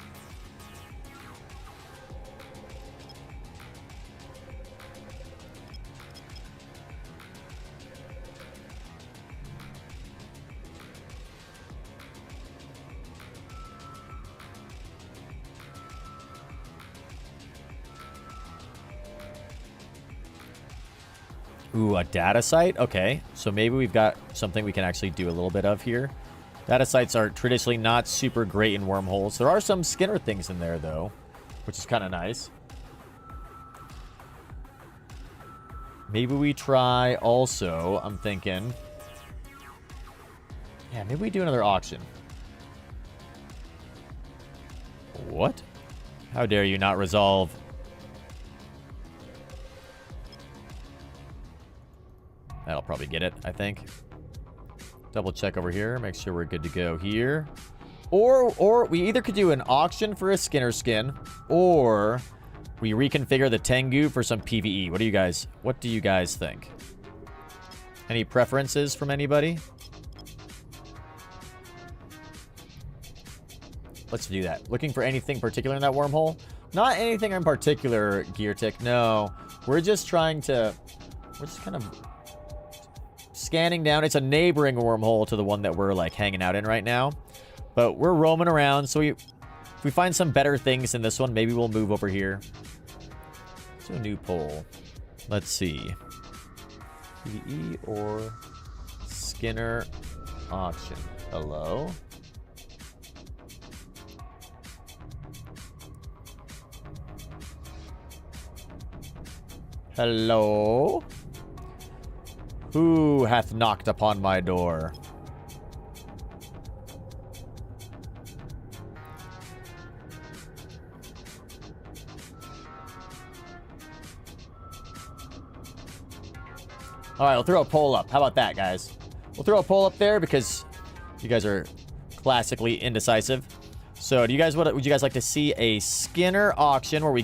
Ooh, a data site? Okay. So maybe we've got something we can actually do a little bit of here. Data sites are traditionally not super great in wormholes. There are some Skinner things in there, though, which is kind of nice. Maybe we try also, I'm thinking... Yeah, maybe we do another auction. What? How dare you not resolve... That'll probably get it, I think. Double check over here. Make sure we're good to go here. Or we either could do an auction for a Skinner skin, or we reconfigure the Tengu for some PvE. What do you guys think? Any preferences from anybody? Let's do that. Looking for anything particular in that wormhole? Not anything in particular, Geartick. No. We're just kind of scanning down. It's a neighboring wormhole to the one that we're like hanging out in right now, but we're roaming around. So if we find some better things in this one, maybe we'll move over here to a new poll. Let's see, PvE or Skinner auction. Hello. Hello. Who hath knocked upon my door? All right, we'll throw a poll up. How about that, guys? We'll throw a poll up there because you guys are classically indecisive. So, would you guys like to see a Skinner auction where we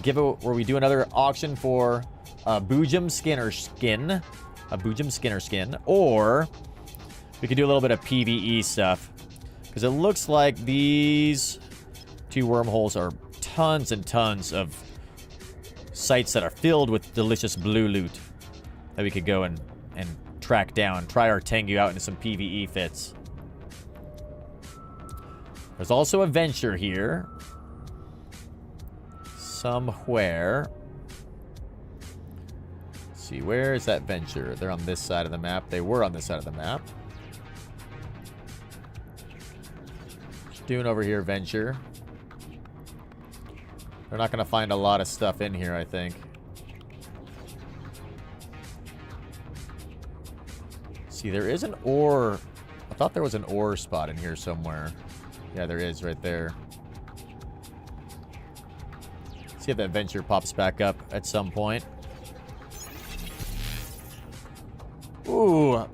do another auction for a Boojum Skinner skin? A Boojum Skinner skin, or we could do a little bit of PvE stuff, because it looks like these two wormholes are tons and tons of sites that are filled with delicious blue loot that we could go and track down, try our Tengu out into some PvE fits. There's also a venture here somewhere. See, where is that venture? They're on this side of the map. They were on this side of the map. What you doing over here, venture? They're not going to find a lot of stuff in here, I think. See, there is an ore. I thought there was an ore spot in here somewhere. Yeah, there is right there. See if that venture pops back up at some point. Ooh.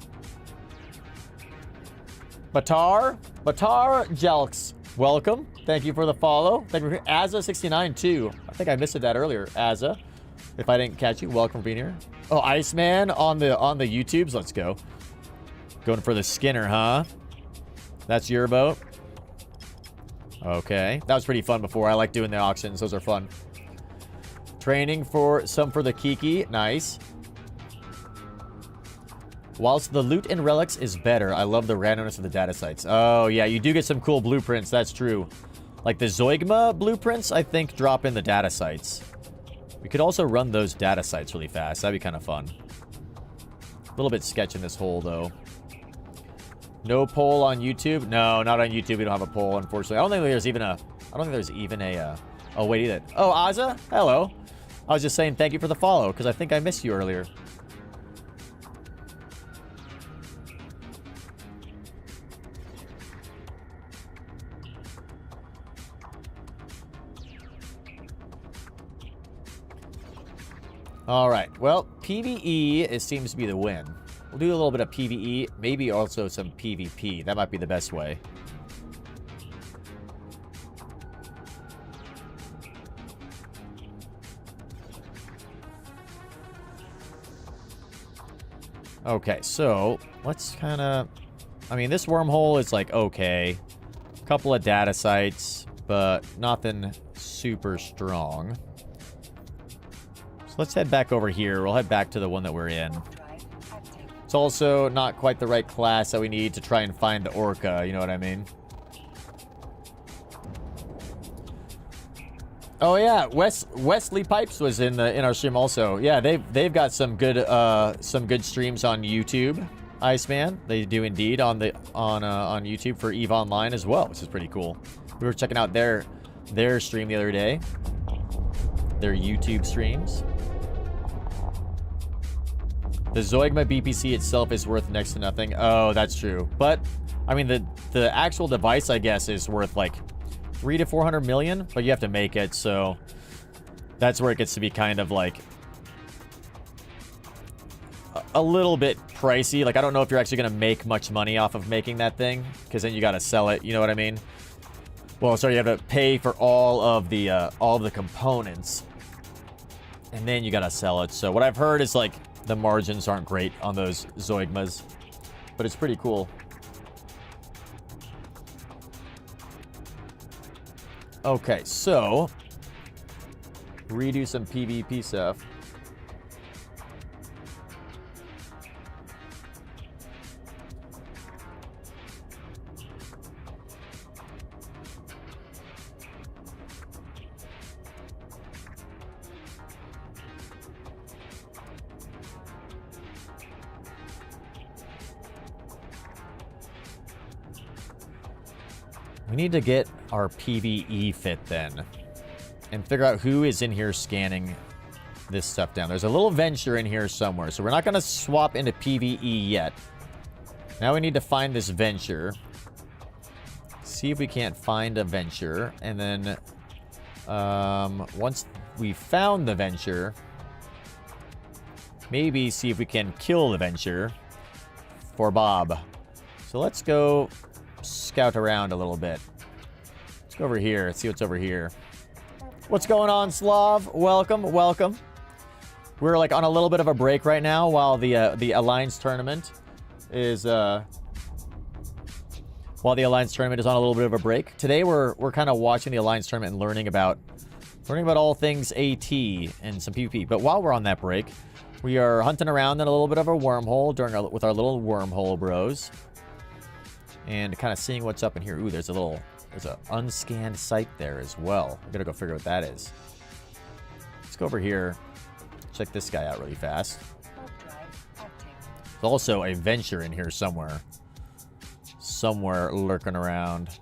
Batar Jelks. Welcome. Thank you for the follow. Thank you for Azza69 too. I think I missed that earlier. Azza. If I didn't catch you, welcome for being here. Oh, Iceman on the YouTubes. Let's go. Going for the Skinner, huh? That's your boat. Okay. That was pretty fun before. I like doing the auctions. Those are fun. Training for the Kiki. Nice. Whilst the loot and relics is better, I love the randomness of the data sites. Oh, yeah. You do get some cool blueprints. That's true. Like the Zoigma blueprints, I think, drop in the data sites. We could also run those data sites really fast. That'd be kind of fun. A little bit sketch in this hole, though. No poll on YouTube? No, not on YouTube. We don't have a poll, unfortunately. I don't think there's even a... Oh, wait, either. Oh, Azza? Hello. I was just saying thank you for the follow, because I think I missed you earlier. All right. Well, PvE seems to be the win. We'll do a little bit of PvE, maybe also some PvP. That might be the best way. Okay, so let's kind of... I mean, this wormhole is like okay. Couple of data sites, but nothing super strong. So let's head back over here. We'll head back to the one that we're in. It's also not quite the right class that we need to try and find the orca, you know what I mean? Oh yeah, Wesley Pipes was in our stream also. Yeah, they've got some good streams on YouTube. Iceman, they do indeed on YouTube for EVE Online as well, which is pretty cool. We were checking out their stream the other day. Their YouTube streams. The Zoigma BPC itself is worth next to nothing. Oh, that's true. But I mean the actual device, I guess, is worth like 300 to 400 million, but you have to make it, so that's where it gets to be kind of like a little bit pricey. Like, I don't know if you're actually going to make much money off of making that thing, because then you got to sell it, you know what I mean? Well, sorry, you have to pay for all of the components, and then you got to sell it. So what I've heard is like the margins aren't great on those Zoigmas, but it's pretty cool. Okay, so redo some PvP stuff. We need to get our PvE fit then and figure out who is in here scanning this stuff down. There's a little venture in here somewhere, so we're not going to swap into PvE yet. Now we need to find this venture. See if we can't find a venture, and then once we found the venture, maybe see if we can kill the venture for Bob. So let's go scout around a little bit. Let's go over here. Let's see what's over here. What's going on, Slav? Welcome, welcome. We're like on a little bit of a break right now while the Alliance tournament is on a little bit of a break. Today we're kind of watching the Alliance tournament and learning about all things AT and some PvP. But while we're on that break, we are hunting around in a little bit of a wormhole with our little wormhole bros. And kind of seeing what's up in here. Ooh, there's an unscanned site there as well. I'm gonna go figure out what that is. Let's go over here. Check this guy out really fast. There's also a venture in here somewhere. Somewhere lurking around.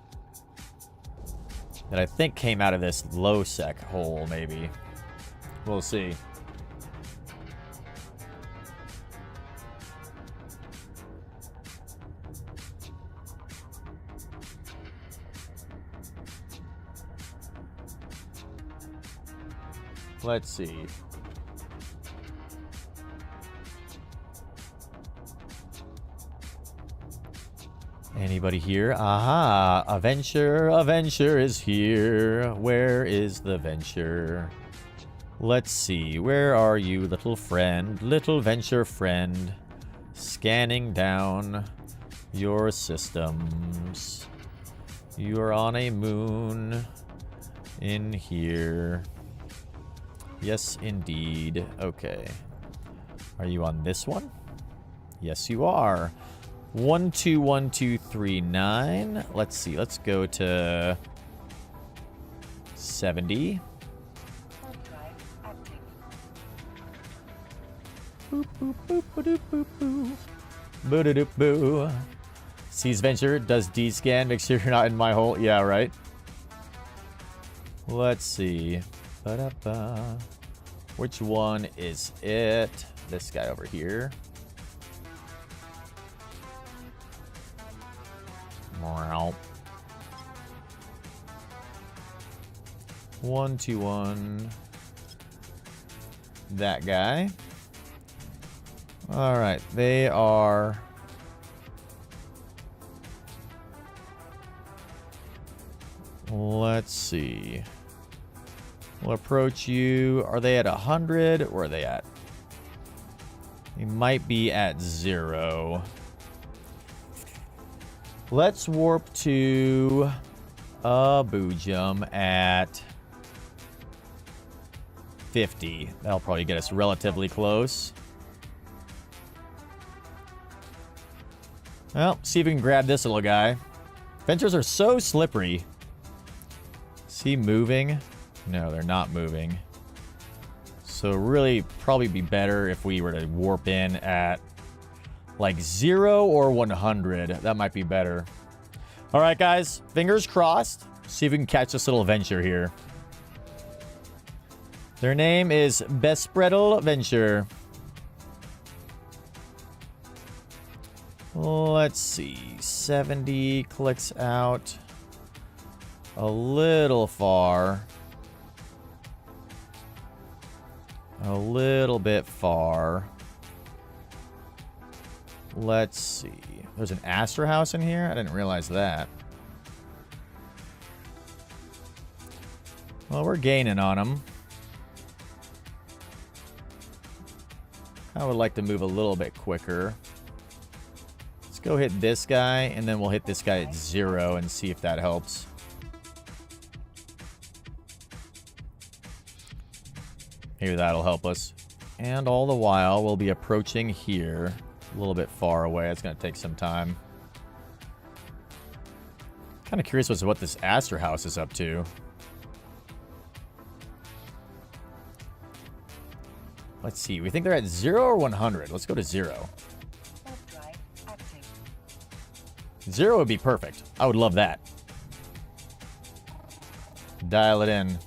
That I think came out of this low sec hole, maybe. We'll see. Let's see. Anybody here? Aha! A venture is here. Where is the venture? Let's see. Where are you, little friend? Little venture friend. Scanning down your systems. You're on a moon in here. Yes, indeed. Okay. Are you on this one? Yes, you are. 121239. Let's see. Let's go to 70. Boop, boop, boop, boop, boop, boop. Boo-da-doop, boo. Sees venture, does D-scan, make sure you're not in my hole. Yeah, right. Let's see. Ba-da-ba. Which one is it? This guy over here. Wow. 121. That guy. All right, they are. Let's see. We'll approach you. Are they at 100? Where are they at? They might be at 0. Let's warp to Boojum at 50. That'll probably get us relatively close. Well, see if we can grab this little guy. Ventures are so slippery. Is he moving? No, they're not moving. So really probably be better if we were to warp in at like 0 or 100. That might be better. All right, guys. Fingers crossed. See if we can catch this little venture here. Their name is Bespreadle Venture. Let's see. 70 clicks out. A little far. A little bit far. Let's see. There's an Astra house in here? I didn't realize that. Well, we're gaining on them. I would like to move a little bit quicker. Let's go hit this guy, and then we'll hit this guy at 0 and see if that helps. Maybe that'll help us. And all the while, we'll be approaching here. A little bit far away. It's going to take some time. Kind of curious as to what this Astra house is up to. Let's see. We think they're at 0 or 100. Let's go to 0. 0 would be perfect. I would love that. Dial it in.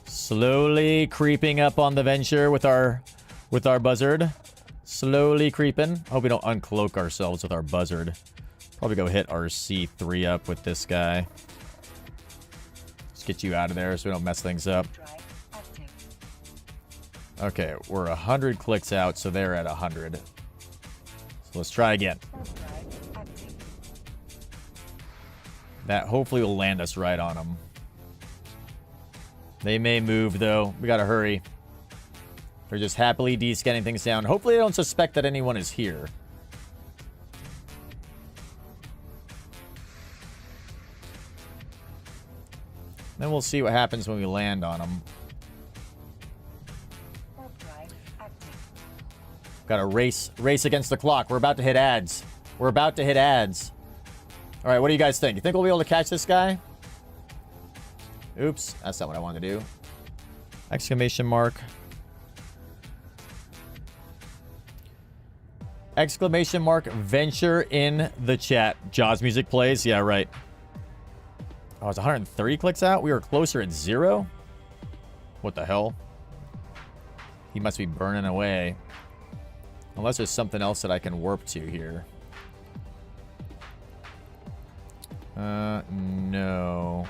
Slowly creeping up on the venture with our buzzard. Slowly creeping. Hope we don't uncloak ourselves with our buzzard. Probably go hit our C3 up with this guy. Let's get you out of there so we don't mess things up. Okay, we're 100 clicks out, so they're at 100. So let's try again. That hopefully will land us right on them. They may move, though. We gotta hurry. They're just happily de-scanning things down. Hopefully they don't suspect that anyone is here. Then we'll see what happens when we land on them. Gotta race against the clock. We're about to hit ads. We're about to hit ads. All right, what do you guys think? You think we'll be able to catch this guy? Oops, that's not what I wanted to do. Exclamation mark. Exclamation mark venture in the chat. Jaws music plays. Yeah, right. Oh, it's 130 clicks out? We were closer at 0? What the hell? He must be burning away. Unless there's something else that I can warp to here. No.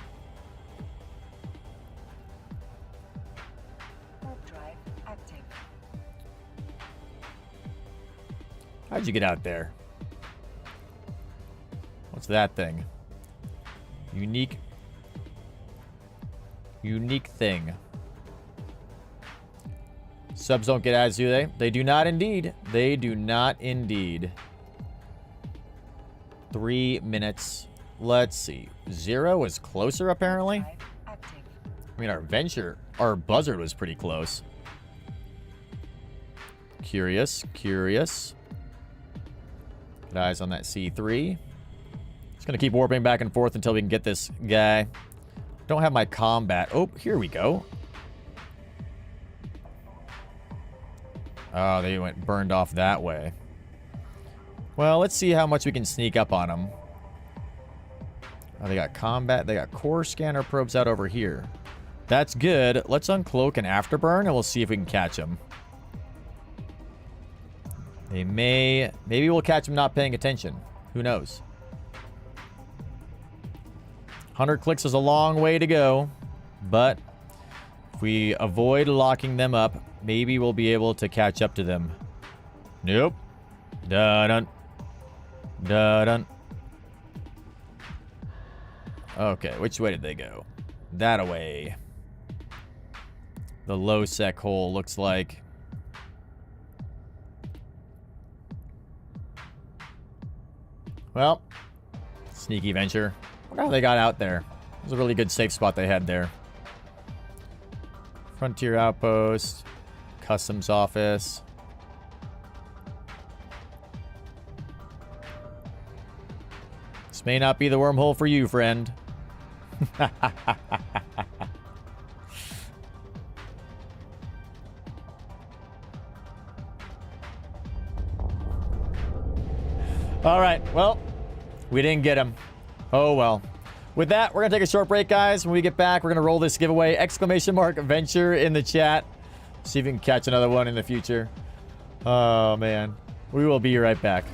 How'd you get out there? What's that thing? Unique thing. Subs don't get ads, do they? They do not indeed. They do not indeed. 3 minutes. Let's see. 0 is closer, apparently. I mean, our buzzard was pretty close. Curious. Good eyes on that C3. Just gonna keep warping back and forth until we can get this guy. Don't have my combat. Oh, here we go. Oh, they went burned off that way. Well, let's see how much we can sneak up on them. Oh, they got combat. They got core scanner probes out over here. That's good. Let's uncloak and afterburn, and we'll see if we can catch them. They may... Maybe we'll catch them not paying attention. Who knows? 100 clicks is a long way to go, but if we avoid locking them up, maybe we'll be able to catch up to them. Nope. Dun-dun. Dun-dun. Okay, which way did they go? That away. The low sec hole looks like. Well, sneaky venture. Wonder how they got out there. It was a really good safe spot they had there. Frontier outpost. Customs office. This may not be the wormhole for you, friend. All right, well, we didn't get him. Oh, well. With that, we're going to take a short break, guys. When we get back, we're going to roll this giveaway. !venture in the chat. See if we can catch another one in the future. Oh, man. We will be right back.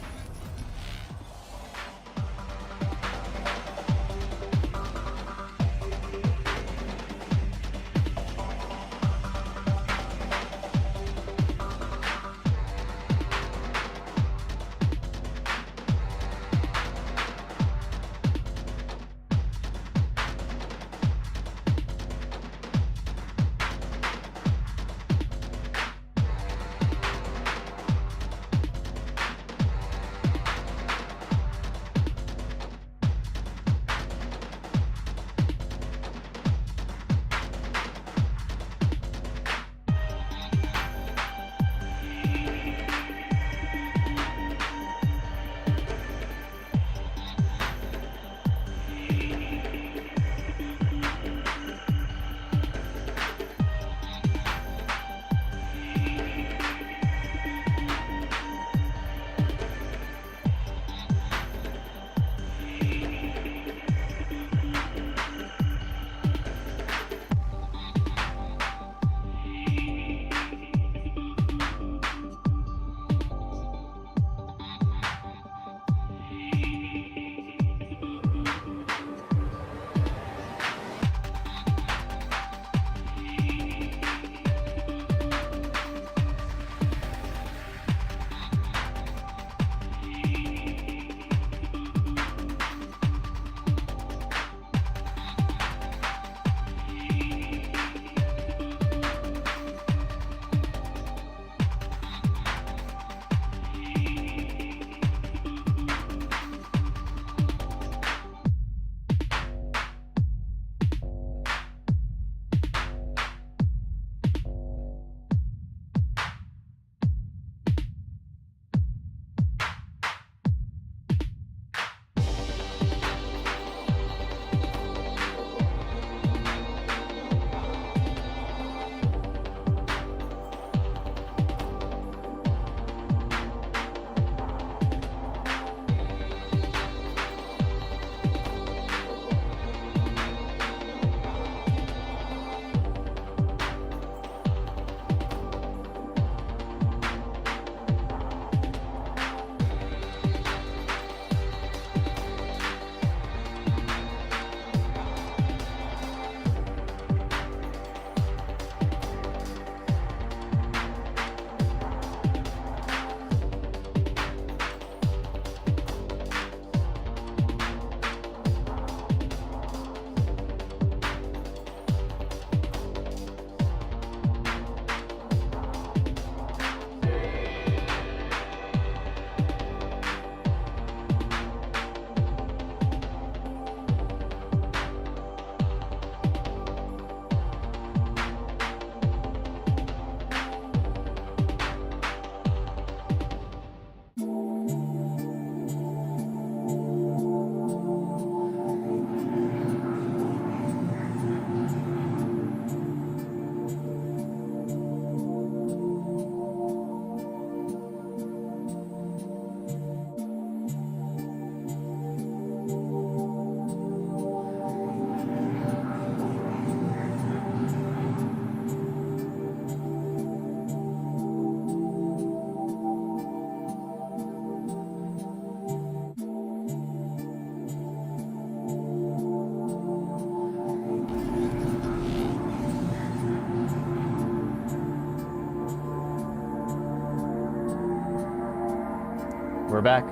We're back.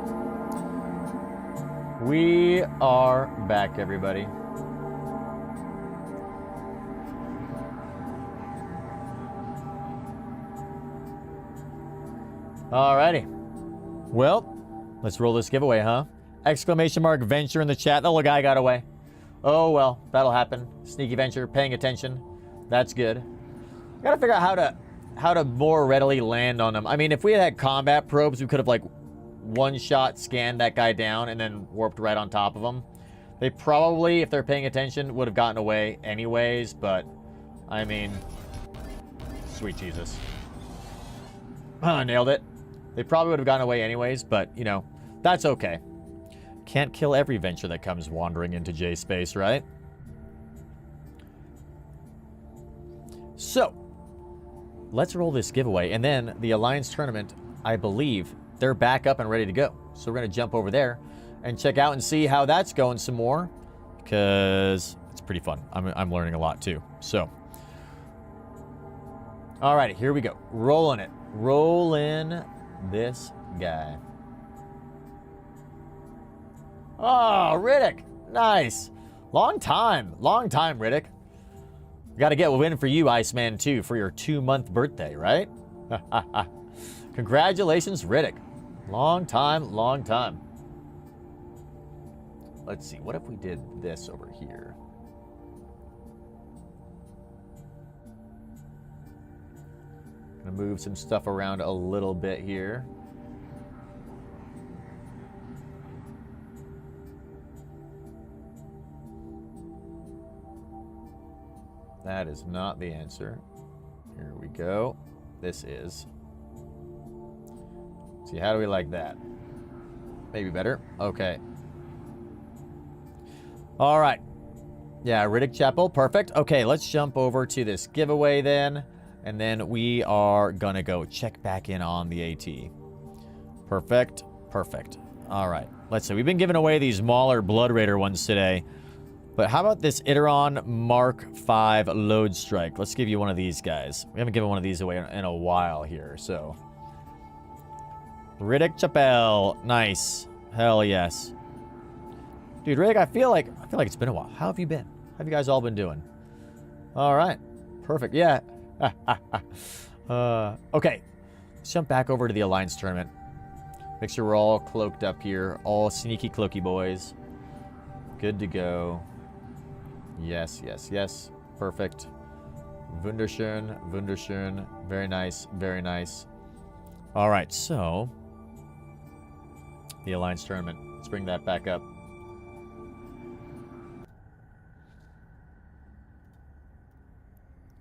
We are back, everybody. Alrighty. Well, let's roll this giveaway, huh? Exclamation mark Venture in the chat. The little guy got away. Oh, well, that'll happen. Sneaky Venture, paying attention. That's good. Gotta figure out how to more readily land on them. I mean, if we had combat probes, we could have, like, one-shot scanned that guy down and then warped right on top of him. They probably, if they're paying attention, would have gotten away anyways, but, I mean, sweet Jesus. Nailed it. They probably would have gotten away anyways, but, you know, that's okay. Can't kill every Venture that comes wandering into J space, right? So, let's roll this giveaway, and then the Alliance Tournament, I believe, they're back up and ready to go. So we're going to jump over there and check out and see how that's going some more, because it's pretty fun. I'm learning a lot too. So, alrighty, here we go. Rolling it. Rolling this guy. Oh, Riddick. Nice. Long time, Riddick. Got to get a win for you, Iceman, too, for your 2-month birthday, right? Congratulations, Riddick. Long time, long time. Let's see. What if we did this over here? Gonna move some stuff around a little bit here. That is not the answer. Here we go. This is. See, how do we like that? Maybe better. Okay. All right. Yeah, Riddick Chapel. Perfect. Okay, let's jump over to this giveaway then. And then we are going to go check back in on the AT. Perfect. Perfect. All right. Let's see. We've been giving away these Mauler Blood Raider ones today. But how about this Iteron Mark V Load Strike? Let's give you one of these guys. We haven't given one of these away in a while here, so. Riddick Chapel. Nice. Hell yes. Dude, Riddick, I feel like it's been a while. How have you been? How have you guys all been doing? All right. Perfect. Yeah. Okay. Let's jump back over to the Alliance Tournament. Make sure we're all cloaked up here. All sneaky cloaky boys. Good to go. Yes, yes, yes. Perfect. Wunderschön, wunderschön. Very nice, very nice. All right, so the Alliance Tournament. Let's bring that back up.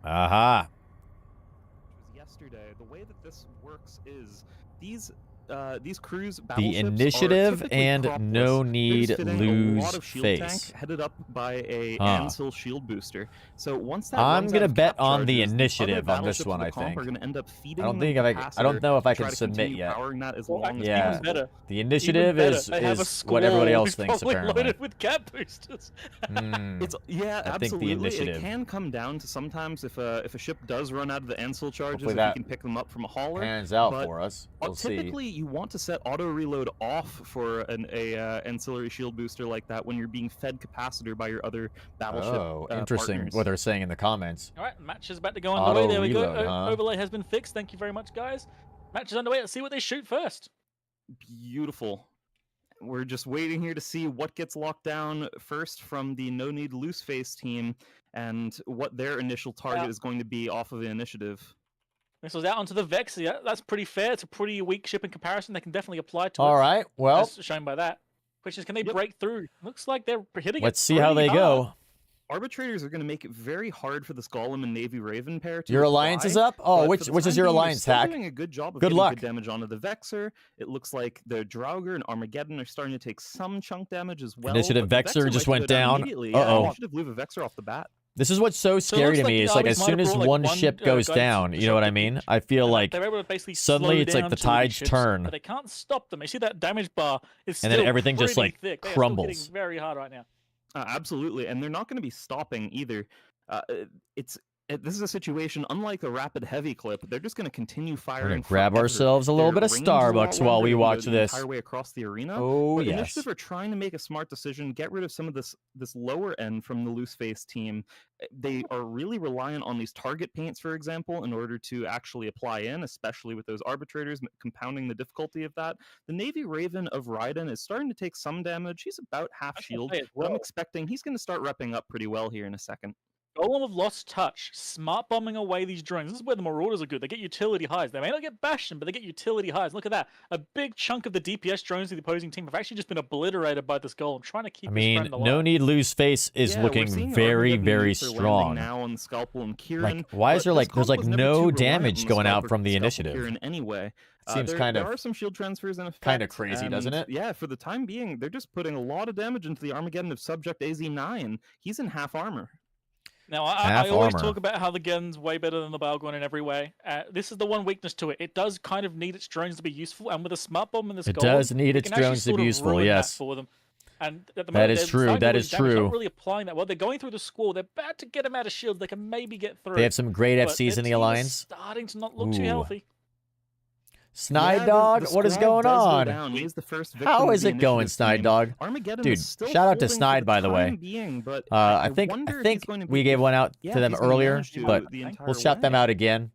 Aha. Yesterday, the way that this works is these cruise the initiative and no need lose face. Headed up by a Ansil shield booster. So once that I'm gonna bet on the initiative on this one. I think. Are gonna end up feeding I don't know if I can submit yet. Yeah, the initiative is what everybody else thinks apparently. Loaded with cap boosters. It's I absolutely. think the initiative. It can come down to sometimes if a ship does run out of the Ansil charges, Hopefully if you can pick them up from a hauler. Hands out for us. We'll typically, you want to set auto reload off for an ancillary shield booster like that when you're being fed capacitor by your other battleship. Oh, interesting partners. what they're saying in the comments. All right, match is about to go underway. There we go. Overlay has been fixed. Thank you very much, guys. Match is underway. Let's see what they shoot first. Beautiful. We're just waiting here to see what gets locked down first from the No Need Loose Face team and what their initial target is going to be off of the initiative. Missiles out onto the Vex. Yeah, that's pretty fair. It's a pretty weak ship in comparison. They can definitely apply to it. All right, well. As shown by that. Question is, can they break through? Looks like they're hitting Let's see how they go. Arbitrators are going to make it very hard for this Golem and Navy Raven pair to Your alliance is up? Oh, which is your alliance, Hack? Doing a good job of good getting luck. Good damage onto the Vexer. It looks like the Draugr and Armageddon are starting to take some chunk damage as well. Initiative Vexer just went down. Uh-oh. Initiative blew the Vexer off the bat. This is what's so scary to me. It's like as soon as one ship goes down, you know what I mean? I feel like suddenly it's like the tides turn. But they can't stop them. You see that damage bar is still and then everything just like thick. crumbles. Very hard right now. Absolutely, and they're not going to be stopping either. It's this is a situation unlike the rapid heavy clip. They're just going to continue We're firing. gonna grab forever. ourselves a little Their bit of range is a lot Starbucks while longer. we They can watch go the this. entire way across the arena. Oh, but yes. Initiative are trying to make a smart decision, get rid of some of this lower end from the loose face team. They are really reliant on these target paints, for example, in order to actually apply in, especially with those arbitrators, compounding the difficulty of that. The Navy Raven of Raiden is starting to take some damage. He's about half shield, but I'm expecting he's going to start repping up pretty well here in a second. Golem of Lost Touch, smart bombing away these drones. This is where the Marauders are good. They get utility highs. They may not get bashed, but they get utility highs. Look at that. A big chunk of the DPS drones of the opposing team have actually just been obliterated by this Golem, trying to keep I his mean, friend alive. No Need Lose Face is looking very, very strong. Now on the Scalpel and Kieran, like, why is there like there's like no damage going out from the initiative? Kieran anyway. Seems kind of there are some shield transfers in effect. kind of crazy, doesn't it? Yeah, for the time being, they're just putting a lot of damage into the Armageddon of Subject AZ9. He's in half armor. Now, I always talk about how the gun's way better than the Balgon in every way. This is the one weakness to it. It does kind of need its drones to be useful, and with a smart bomb in this it does need its drones to be useful, yes. For them. And at the that moment, is true. That is true. They're not really applying that well. They're going through the squall. They're about to get them out of shields. They can maybe get through. They have some great but FCs in the their team alliance. is starting to not look too healthy. Snide Dog, what is going on? How is it going, Snide Dog? Dude, shout out to Snide, by the way. I think we gave one out to them earlier, but we'll shout them out again.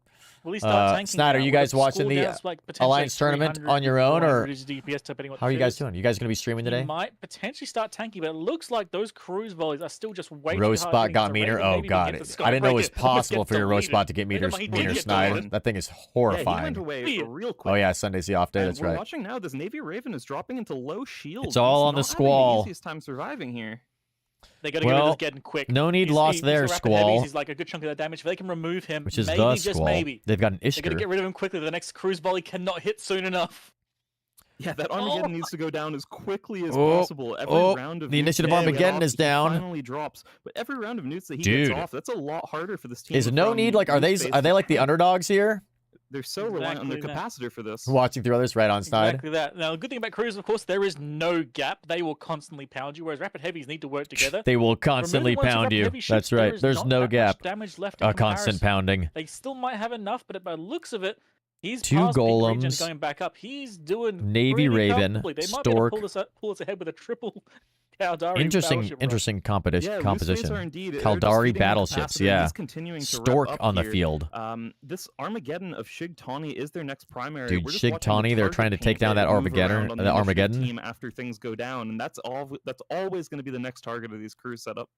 Snide, are you guys watching the Alliance tournament on your own, or how are you guys doing? You guys going to be streaming today? You might potentially start tanking, but it looks like those cruise volleys are still just way Rose too hard. Spot got meaner. Oh god, I didn't know it was possible for your Rose Spot to get meaner, Snide. That thing is horrifying. Oh yeah, Sunday's the off day. That's we're right. Watching now, this Navy Raven is dropping into low shield. It's all on the Squall. The easiest time surviving here. They got to get rid of this getting quick. No Need lost their Squall. He's like a good chunk of that damage. If they can remove him, which is maybe, the just Squall. maybe. They've got an Ishker. They're going to get rid of him quickly. The next cruise volley cannot hit soon enough. Yeah, that Armageddon needs to go down as quickly as possible. Every round of the initiative Armageddon is down. Finally drops, but every round of nukes that he Dude. gets off, that's a lot harder for this team. Is No Need like are they like the underdogs here? They're so reliant on their capacitor for this. Watching through others right on Snide. Exactly that. Now, the good thing about cruise, of course, there is no gap. They will constantly pound you, whereas rapid heavies need to work together. They will constantly pound you. That's right. There's no gap. Damage left A constant pounding. They still might have enough, but by the looks of it, he's Two past golems, big region going back up. He's doing Navy really Raven, comfortably. They might Stork. be able to pull us ahead with a triple Caldari Interesting composition. Indeed, Caldari battleships, yeah. Stork on the here. field. This Armageddon of Shig Tawny is their next primary. Dude, We're just Shig watching Tawny, the they're target trying to take paint down that move around on the Armageddon. team after things go down, and that's always going to be the next target of these crews setup.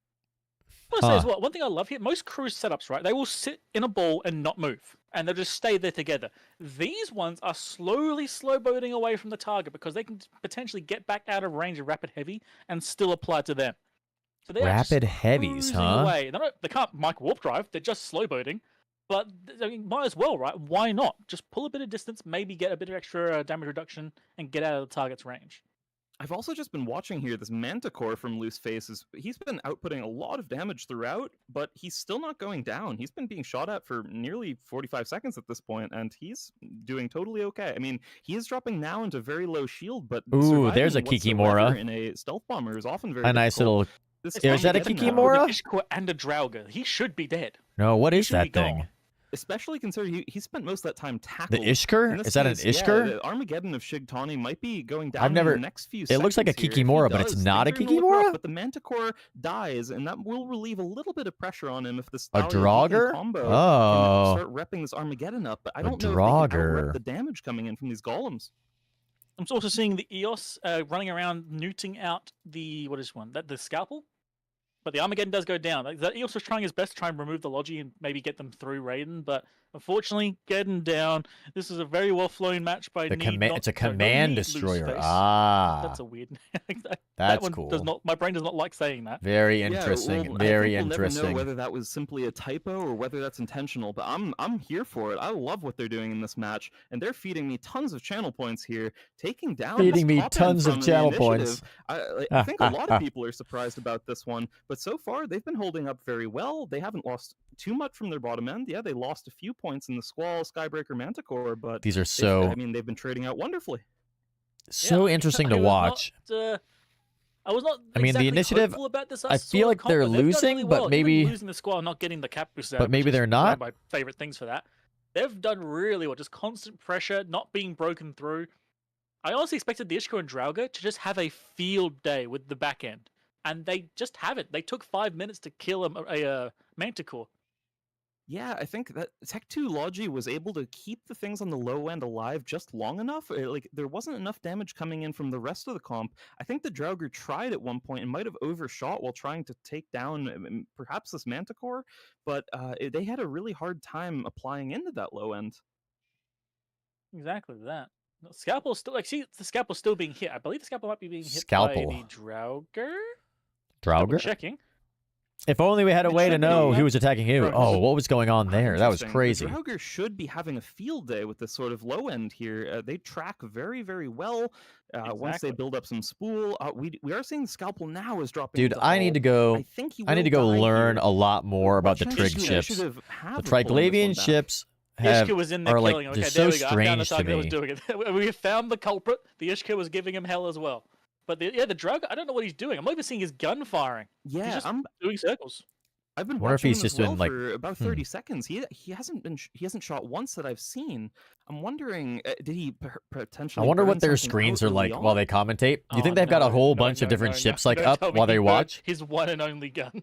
I want to say as well, one thing I love here, most cruise setups, right, they will sit in a ball and not move, and they'll just stay there together. These ones are slowly slow boating away from the target because they can potentially get back out of range of rapid heavy and still apply to them. So they're Rapid just heavies, cruising huh? Away. They can't mic warp drive, they're just slow boating, but I mean, might as well, right? Why not? Just pull a bit of distance, maybe get a bit of extra damage reduction, and get out of the target's range. I've also just been watching here this Manticore from Loose Faces. He's been outputting a lot of damage throughout, but he's still not going down. He's been being shot at for nearly 45 seconds at this point, and he's doing totally okay. I mean, he is dropping now into very low shield, but ooh, there's a Kikimora in a stealth bomber is often very a nice difficult. little. Is that a Kikimora? And a Drauga. He should be dead. No, what is that thing? Especially considering he spent most of that time tackled. The Ishker? Is that an Ishker? Yeah, the Armageddon of Shig Tawny might be going down I've never. in the next few it looks like a seconds Kikimora, here. but it's not a They're gonna look Kikimora. rough, but the Manticore dies, and that will relieve a little bit of pressure on him if the A Draugr? combo Oh. can start repping this Armageddon up. But I don't know if they can outrep the damage coming in from these golems. I'm also seeing the Eos running around neuting out the the Scalpel. But the Armageddon does go down. Like, Eos was trying his best to try and remove the Logi and maybe get them through Raiden, but unfortunately, getting down. This is a very well flown match by It's a command destroyer. That's a weird. That's one cool. Does not. My brain does not like saying that. Very interesting. Yeah, well, very I think we'll interesting. Never know whether that was simply a typo or whether that's intentional, but I'm here for it. I love what they're doing in this match, and they're feeding me tons of channel points here, taking down. Feeding me this top tons end of from the channel initiative. points. I think a lot of people are surprised about this one, but so far they've been holding up very well. They haven't lost too much from their bottom end. Yeah, they lost a few points in the Squall, Skybreaker, Manticore, but these are so. I mean, they've been trading out wonderfully. So interesting to watch. I was not. I mean, the exactly initiative, hopeful about this I feel like they're losing, but maybe... Even losing the squad, not getting the cap boost out, But maybe which is they're not? one of my favorite things for that. They've done really well. Just constant pressure, not being broken through. I honestly expected the Ishko and Draugr to just have a field day with the back end, and they just haven't. They took 5 minutes to kill a Manticore. Yeah, I think that Tech 2 Logi was able to keep the things on the low end alive just long enough. Like, there wasn't enough damage coming in from the rest of the comp. I think the Draugr tried at one point and might have overshot while trying to take down perhaps this Manticore, but they had a really hard time applying into that low end. Exactly that. Scalpel still the Scalpel's still being hit. I believe the Scalpel might be being hit by the Draugr. Draugr? Checking. If only we had a way to know who was attacking who. Oh, what was going on there? That was crazy. The Draugr should be having a field day with this sort of low end here. They track very, very well. Once they build up some spool, we are seeing the Scalpel now is dropping. Dude, I need to go. I need to go learn a lot more about the trig ships. The Triglavian ships Ishka was in there are killing like him. they're Okay, so there we go. I found the strange to target that was me. doing it. We have found the culprit. The Ishka was giving him hell as well. But the Draugr, I don't know what he's doing. I'm not even seeing his gun firing. Yeah, he's just doing circles. I've been Wonder if watching he's him just as well been, like, for about 30 seconds. He hasn't shot once that I've seen. I'm wondering, did he potentially? I wonder burn what their something screens out are like early while on? they commentate. Do you think they've got a whole bunch of different ships like up Tell me while he they burned watch? his one and only gun.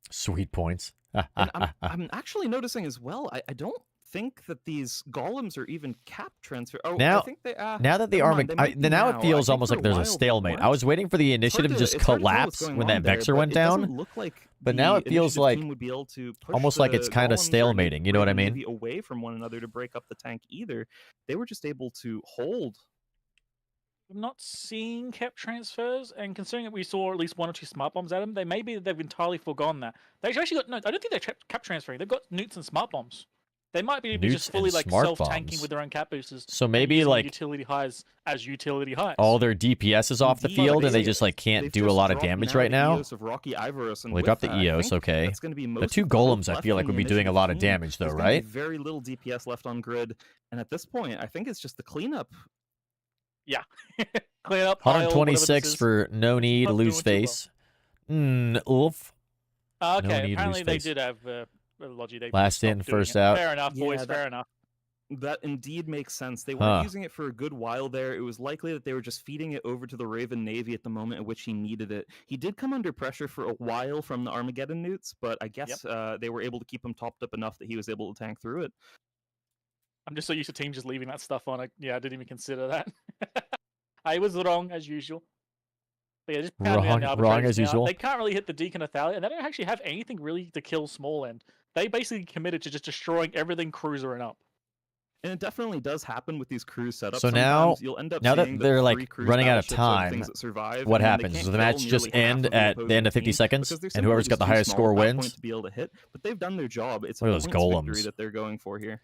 Sweet points. And I'm actually noticing as well. I don't think that these golems are even cap transfer. Oh, Now, I think they, now that the army, now it feels almost like there's a stalemate. I was waiting for the initiative to just collapse when that Vexor went down, but now it feels like would be able to push almost like the it's kind of golems or stalemating. You know what I Raven mean? Navy away from one another to break up the tank either. They were just able to hold. I'm not seeing cap transfers, and considering that we saw at least 1 or 2 smart bombs at them, they've entirely forgone that. They actually got no. I don't think they're cap transferring. They've got newts and smart bombs. They might be Newts just fully and like smart self-tanking bombs. with their own cap boosters. So and maybe, using like, utility highs as utility highs. all their DPS is off the field and they just like can't do a lot of damage right now. Well, they dropped the EOS, okay. The 2 golems I feel like would be doing a lot of damage though, right? Very little DPS left on grid, and at this point, I think it's just the cleanup. Yeah, clean up. pile, whatever 126 this is. for no need, Not lose doing too face. Oof. Okay, No need, apparently lose they face. did have Logi. They Last stopped in, doing first it. out. Fair enough, boys. Yeah, Fair enough. That indeed makes sense. They Huh. weren't using it for a good while there. It was likely that they were just feeding it over to the Raven Navy at the moment at which he needed it. He did come under pressure for a while from the Armageddon newts, but I guess they were able to keep him topped up enough that he was able to tank through it. I'm just so used to teams just leaving that stuff on. I didn't even consider that. I was wrong as usual. But yeah, just pound me on the Wrong arbitrators as now. usual. They can't really hit the Deacon of Thalia, and they don't actually have anything really to kill small end. They basically committed to just destroying everything cruiser and up. And it definitely does happen with these cruise setups. So now, Sometimes you'll end up now seeing that they're like three cruise running out of battleships are the time, things that survive, what and then they happens? can't Does the kill match just nearly half end of the at the end of opposing 50 team seconds, because they're and whoever's simply got the just too highest small score at that point wins? to be able to hit, but they've done their job. It's Look a at those points victory golems. that they're going for here.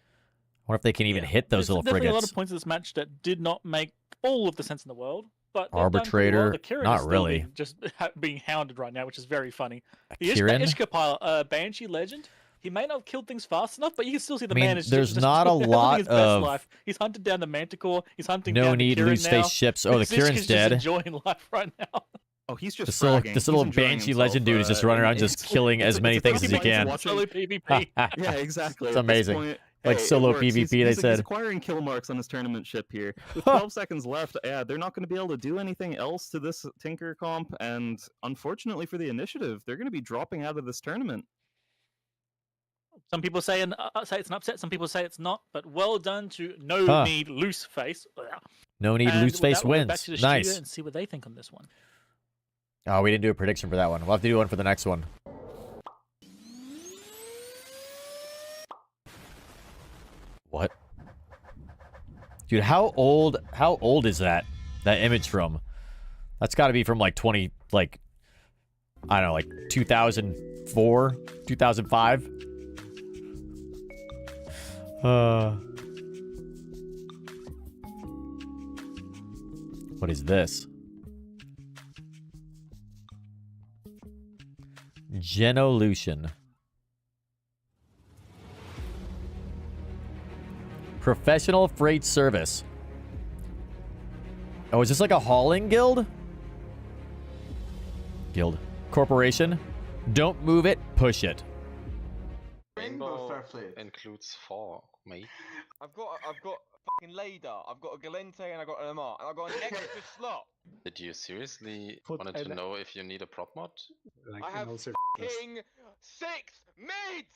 I wonder if they can even hit those little There's definitely a lot frigates. of points in this match that did not make all of the sense in the world. But they've Arbitrator, done pretty well. The Kirin not is still really. being, just being hounded right now, which is very funny. The Kirin? Ishka pilot, Banshee Legend, he may not have killed things fast enough, but you can still see the I mean, man is there's just not a living lot his best of life. He's hunted down the Manticore. He's hunting no down need the Kirin loose now. face ships. Oh, the This Ishka's Kirin's just dead. enjoying life right now. Oh, he's just This little, fragging. this little He's enjoying Banshee himself, legend dude is just running around just killing as many things as he can. Solo PvP. Yeah, exactly. It's At this amazing. point, Like hey, it solo works. PvP, He's they said. He's acquiring kill marks on his tournament ship here. With 12 seconds left, yeah, they're not going to be able to do anything else to this Tinker comp, and unfortunately for the initiative, they're going to be dropping out of this tournament. Some people say it's an upset. Some people say it's not. But well done to No Need Loose Face. No need And loose with face that, we'll go back wins. to the studio Nice. and see what they think on this one. Oh, we didn't do a prediction for that one. We'll have to do one for the next one. What? Dude, how old is that image from? That's got to be from like 20, like, I don't know, like 2004, 2005. What is this? Genolution. Professional freight service. Oh, is this like a hauling guild? Guild. Corporation. Don't move it, push it. Rainbow includes 4, mate. I've got a fucking Lader, I've got a Galente, and I've got an MR, and I've got an extra slot. Did you seriously Put wanted to know if you need a prop mod? I have fucking 6 mids!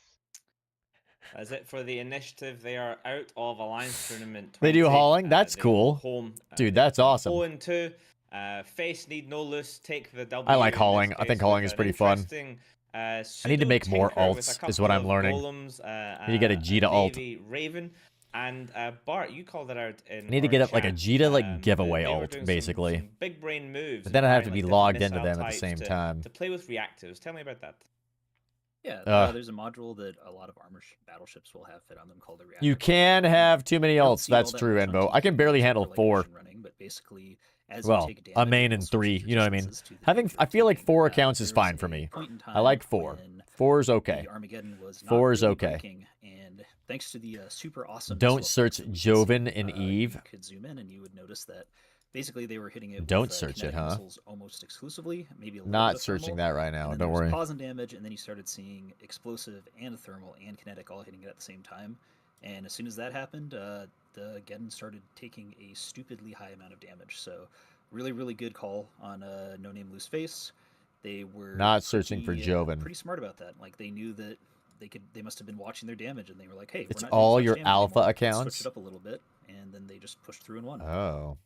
That's it for the initiative. They are out of Alliance Tournament 20. They do hauling? That's cool. Home. Dude, that's awesome. 0-2. Face need no loose. Take the W. I like hauling. I think hauling is pretty fun. I need to make more alts, is what I'm learning. I need to get a G to alt. Raven. And Bart, you called it out in. I need to get up like a G to like giveaway alt, basically. Some big brain moves. But then I have to be logged into them at the same time. To play with reactives. Tell me about that. Yeah, there's a module that a lot of armor battleships will have fit on them called the reactive. You can have too many alts. That's true, Envo. I can barely handle 4. But basically, as well, you take damage, a main and 3. You know what I mean? I feel like 4 accounts is fine for me. I like 4. 4 is okay. 4 is okay. And thanks to the super awesome. Don't search Joven and Eve. You could zoom in and you would notice that basically they were hitting it. Don't with, search it, kinetic huh? missiles almost exclusively. Maybe a little Not bit of searching thermal, that right now. and then Don't there was worry. Pause and damage, and then you started seeing explosive and thermal and kinetic all hitting it at the same time. And as soon as that happened, the Geddon started taking a stupidly high amount of damage. So really, really good call on No Name Loose Face. They were not searching for Joven. Pretty smart about that. Like they knew that they must have been watching their damage, and they were like, "Hey, It's we're not all doing so your much damage alpha anymore. Let's accounts? Switch it up a little bit," and then they just pushed through and won. Oh.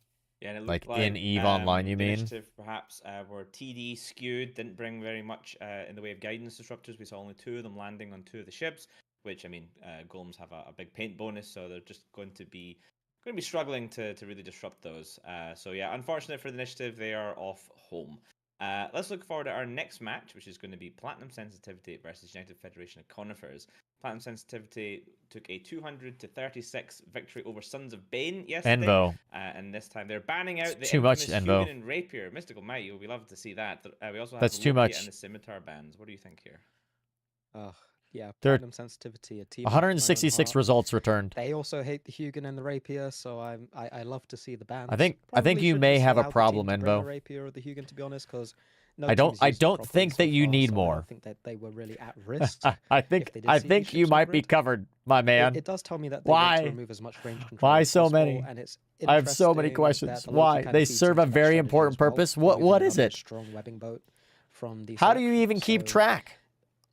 Yeah, and it like looked in Eve Online, you the mean? initiative perhaps were TD skewed, didn't bring very much in the way of guidance disruptors. We saw only 2 of them landing on 2 of the ships, which I mean, golems have a big paint bonus, so they're just going to be struggling to really disrupt those. So yeah, unfortunate for the initiative, they are off home. Let's look forward to our next match, which is going to be Platinum Sensitivity versus United Federation of Conifers. Platinum Sensitivity took a 200-36 victory over Sons of Bane yesterday. Envo. And this time they're banning out the too much, infamous Envo. Hugin and Rapier. Mystical Might, you'll be loved to see that. We also have That's the too Loki much. and the Scimitar bans. What do you think here? Yeah, There are Platinum Sensitivity, a team. 166 results returned. They also hate the Hugin and the Rapier, so I love to see the bans. I think Probably you should may just have a allow the problem, team to bring Envo. the Rapier or the Hugin, to be honest, because I don't think that you need I more. don't think that they were really at risk. I think you might be covered, my man. It does tell me that they want Why? to remove as much range control Why as so possible, many? and it's I have so many interesting questions. that the Loki Why? kind of They feeds serve a into that very strategy important as well, purpose. by What using is another it? Strong webbing boat from the How do you selection, even keep so track?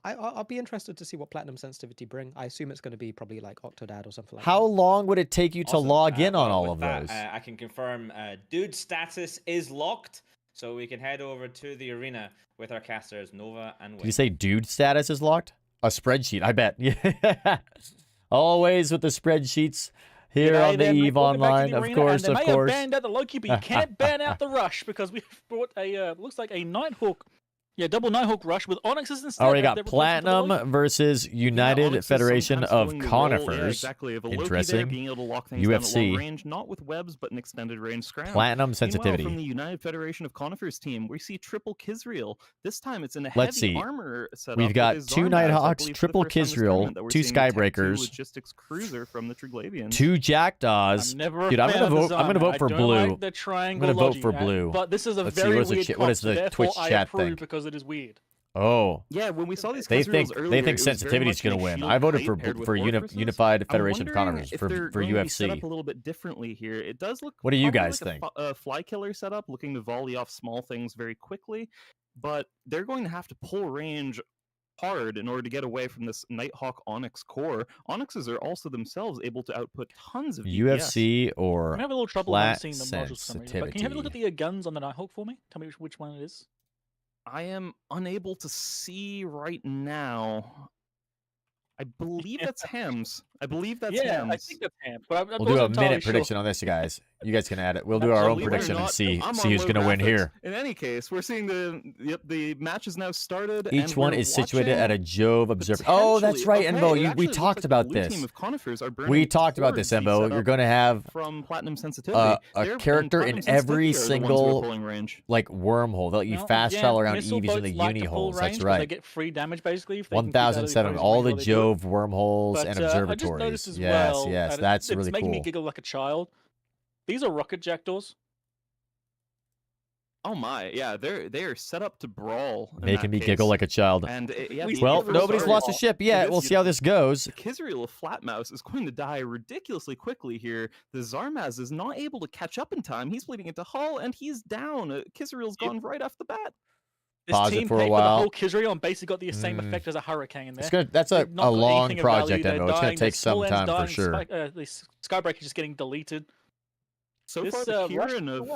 I'll be interested to see what Platinum Sensitivity bring. I assume it's going to be probably like Octodad or something like How that. long would it take you to Awesome. log in on Well, all with of that, those? I can confirm Dude status is locked, so we can head over to the arena with our casters Nova and Did Win. you say dude status is locked? A spreadsheet, I bet. Yeah. Always with the spreadsheets here G'day on the there, mate. Eve Welcome back to Online, the of arena, course, and of they may course. have banned out the Loki, but you can't ban out the Rush because we've brought a looks like a Nighthawk. Yeah, double Nighthawk Rush with Onyxes instead. Oh, we as got their replacement for the Loki. Platinum versus United Onyx is Federation sometimes of filling the role, Conifers. exactly, of a Loki there, Interesting. being able to lock things down at long UFC. range, not with webs, but an extended range scram. Platinum sensitivity. Meanwhile, from the United Federation of Conifers team, we see triple Kisriel. This time it's in a Let's heavy see. armor setup. We've with got his 2 Zarnaz, I Nighthawks, believe, for the triple first time this Kisriel, tournament that we're 2 seeing a Tech 2 Skybreakers, logistics cruiser from the Triglavians. 2 Jackdaws. I'm never a Dude, I'm fan gonna of the vote. I'm gonna Zarnaz. vote for I don't blue. like the I'm triangle gonna vote logic, for blue. But this is a Let's see, very what is the weird what is comp, so the therefore Twitch I chat approve think? because it is weird. Oh. Yeah, when we saw these They Kisriels think earlier, they it think was very sensitivity's much gonna in a win. shield I voted plate for paired with Unified Fortresses. Federation of I'm wondering Conifers if for they're going to be set UFC. up a little bit differently here. It does look. What do you probably guys like think? A fly killer setup, looking to volley off small things very quickly, but they're going to have to pull range hard in order to get away from this Nighthawk Onyx core. Onyxes are also themselves able to output tons of DPS. UFC I'm or having a little trouble flat seeing the modules for some reason. But can you have a look at sensitivity? the guns on the Nighthawk for me? Tell me which one it is. I am unable to see right now. I believe that's Hems. I believe that's Hems. I think that's Ham. But I'm We'll do a entirely minute sure. prediction on this, you guys. You guys can add it. We'll do our own Believe it or prediction and not, see I'm see on who's low gonna win graphics. here. In any case, we're seeing the match is now started. Each and one we're is situated at a watching Jove observer. Oh, that's right, potentially- Enbo. okay, it We actually looks talked like the about blue this. team of Conifers are burning We talked about this, towards the Embo. You're setup going to have from Platinum Sensitivity. a They're- character and in Platinum every Sensitivity are the ones who are single pulling range. like wormhole. They'll let you Well, fast again, travel around missile EVs and the boats like uni to pull holes. range That's 'cause right. They get free damage basically. If they can keep out of the 1007. equation All really, the really Jove good. wormholes But, and I just observatories. noticed as Yes, well, yes, and that's it's really making me cool. giggle like a child. These are rocket jackdaws. Oh my, yeah, they are set up to brawl. in Making that me case. giggle like a child. And they are set up to brawl. in Making that me case. giggle like a child. And yeah, Well, the nobody's first lost a target ship for yet. this We'll see how unit, this goes. The Kizriel Flat Mouse is going to die ridiculously quickly here. The Zarmaz is not able to catch up in time. He's bleeding into hull, and he's down. Kizriel's gone right off the bat. This Pause it team for a paid for the while. whole Kizriel and basically got the same effect as a hurricane in there. That's They've a not got long anything of value. project, They're Envo. It's gonna dying, take the some small time end's for dying, sure. the Skybreaker is just getting deleted. So This, far, the rush Kieran went of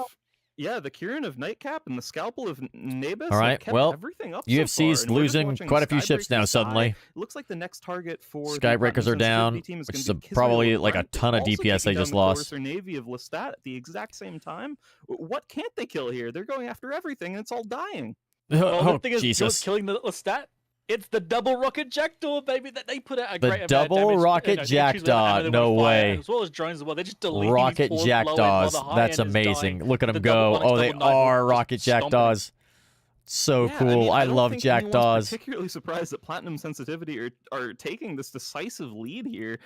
well. the Kieran of Nightcap and the Scalpel of Nabis All right, have kept well, everything up UFC's so far, and we're just losing watching quite a few ships now Skybreakers die. suddenly. It looks like the next target for the Skybreakers Platinum are down, Sensitivity team is which gonna is be Kizriel probably of like a Brent, ton of also DPS they taking down just the lost. Corsair Navy of Lestat at the exact same time. What can't they kill here? They're going after everything, and it's all dying. Well, Oh, the thing is, you know what's Jesus. killing the Lestat? It's the double rocket jackdaw, baby. That they put out a The great amount double of damage. rocket issues with the jackdaw, ammo they no wanna fire, way. as well as drones as well. They're just deleting Rocket these poor low end while jackdaws. the high That's end is amazing. dying. Look at them The go. double Oh, they Onyx, double are Nighthawk, rocket just stomping. jackdaws. So Yeah, cool. I mean, I don't love think anyone's jackdaws. particularly surprised that Platinum Sensitivity are taking this decisive lead here.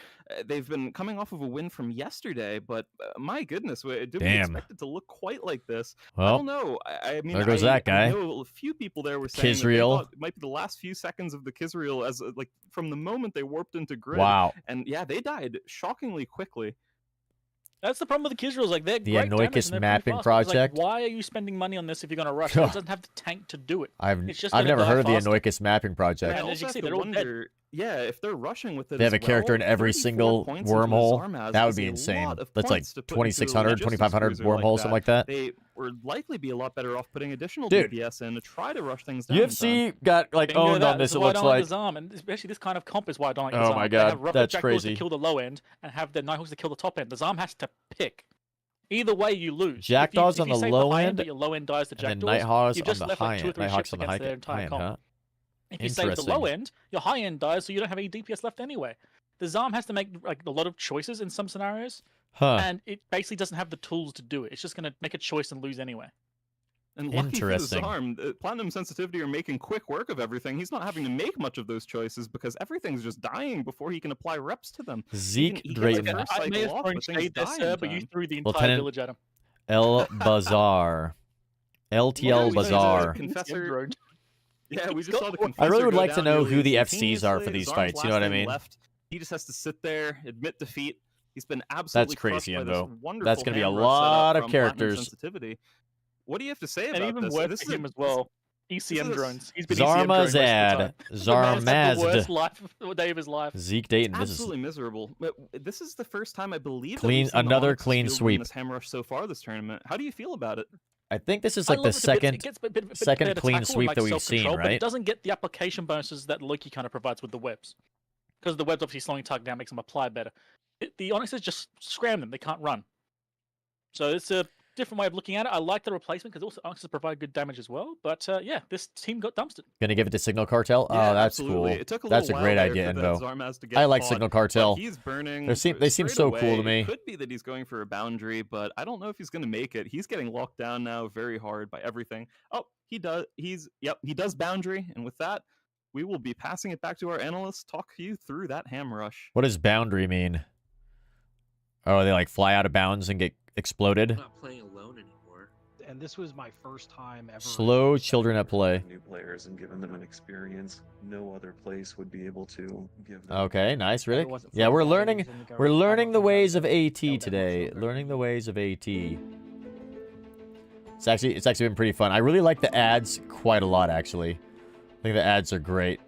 They've been coming off of a win from yesterday, but my goodness, did we Damn. expect it to look quite like this? I Well, don't know. I mean, there goes that guy. I know a few people there were saying that they Kizriel. thought it might be the last few seconds of the Kizriel as like from the moment they warped into grid. Wow. And yeah, they died shockingly quickly. That's the problem with the Kizriels. Like, they're The great damage Anoikis and they're pretty mapping fast, but it's project. Like, why are you spending money on this if you're going to rush? It doesn't have the tank to do it. It's just I've gonna never die heard of the faster. Anoikis mapping project. And I as you also see, have to they're all dead. wonder, yeah, if they're rushing with it, They have as a character in well, every 34 single points into a wormhole. Zarmaz That would is be a insane. lot of That's like points to put into a 2600, logistics 2500 cruiser wormholes, something like that. They would likely be a lot better off putting additional Dude. DPS in to try to rush things down. in time. UFC got like Bingo owned that. on this, is it why I looks don't like like. the Zarm, and especially this kind of comp is why I don't like the Oh Zarm. my They God, have rocket that's jackdaws crazy. to kill the low end and have the Nighthawks to kill the top end. The Zarm has to pick. Either way, you lose. Jackdaws if on you the save low high end, but your low end dies to and then jackdaws, Nighthawks you've on just the left high like 2 or end. 3 Nighthawks ships on the against their high entire end, comp. huh? If you save the low Interesting. end, your high end dies, so you don't have any DPS left anyway. The Zarm has to make like a lot of choices in some scenarios, Huh. and it basically doesn't have the tools to do it. It's just going to make a choice and lose anyway. And lucky for the Interesting. Zarm, Platinum Sensitivity are making quick work of everything. He's not having to make much of those choices because everything's just dying before he can apply reps to them. Zeke he gets the Drayton. first I may cycle have off, thrown but things shade there, die sir, in but you time. threw the entire Lieutenant village at him. El Bazaar. LTL Yeah, we saw the Bazaar. Confessor. Yeah, we just saw the I Confessor really would go like to down know nearly who the FCs are for instantaneously. these Zarm's fights. You know last what I thing mean? Left. He just has to sit there, admit defeat. He's been absolutely crazy, crushed by this Envo. wonderful That's gonna be a hand rush lot setup of from Platinum characters. Sensitivity. What do you have to say And about even this? worse This for is him a- as well. this ECM is a- drones. He's been ECM droned most of the Zarmazad. time. The man's had the worst Zarmazd. life, day of his life. Zeke Dayton. This is Absolutely miserable. But this is the first time I believe that Clean- we've seen the another Onyx clean field win sweep. this ham rush so far this tournament. How do you feel about it? I think this is I like the love it a bit. second It gets a bit second better clean tackle and, sweep like, that we've seen, self-control, But right? it doesn't get the application bonuses that Loki kind of provides with the webs. Because the webs obviously slowing target down makes them apply better. The Onyxes just scram them. They can't run. So it's a different way of looking at it. I like the replacement because also Onyxes provide good damage as well. But yeah, this team got dumpstered. Gonna give it to Signal Cartel. Yeah, Oh, that's absolutely. cool. It took a That's a little great while idea, there for Envo. that Zarmaz to get I like caught, Signal but Cartel. He's burning. They seem straight so cool to away. me. It could be that he's going for a boundary, but I don't know if he's going to make it. He's getting locked down now very hard by everything. Oh, he does. He does boundary, and with that, we will be passing it back to our analysts. Talk you through that ham rush. What does boundary mean? Oh, they like fly out of bounds and get exploded. I'm not playing alone anymore. And this was my first time ever. Slow children at play. New players and giving them an experience no other place would be able to give them. Okay, nice, Really? really. Yeah, we're learning. We're learning the ways of AT today. Learning the ways of AT. It's actually been pretty fun. I really like the ads quite a lot, actually. I think the ads are great.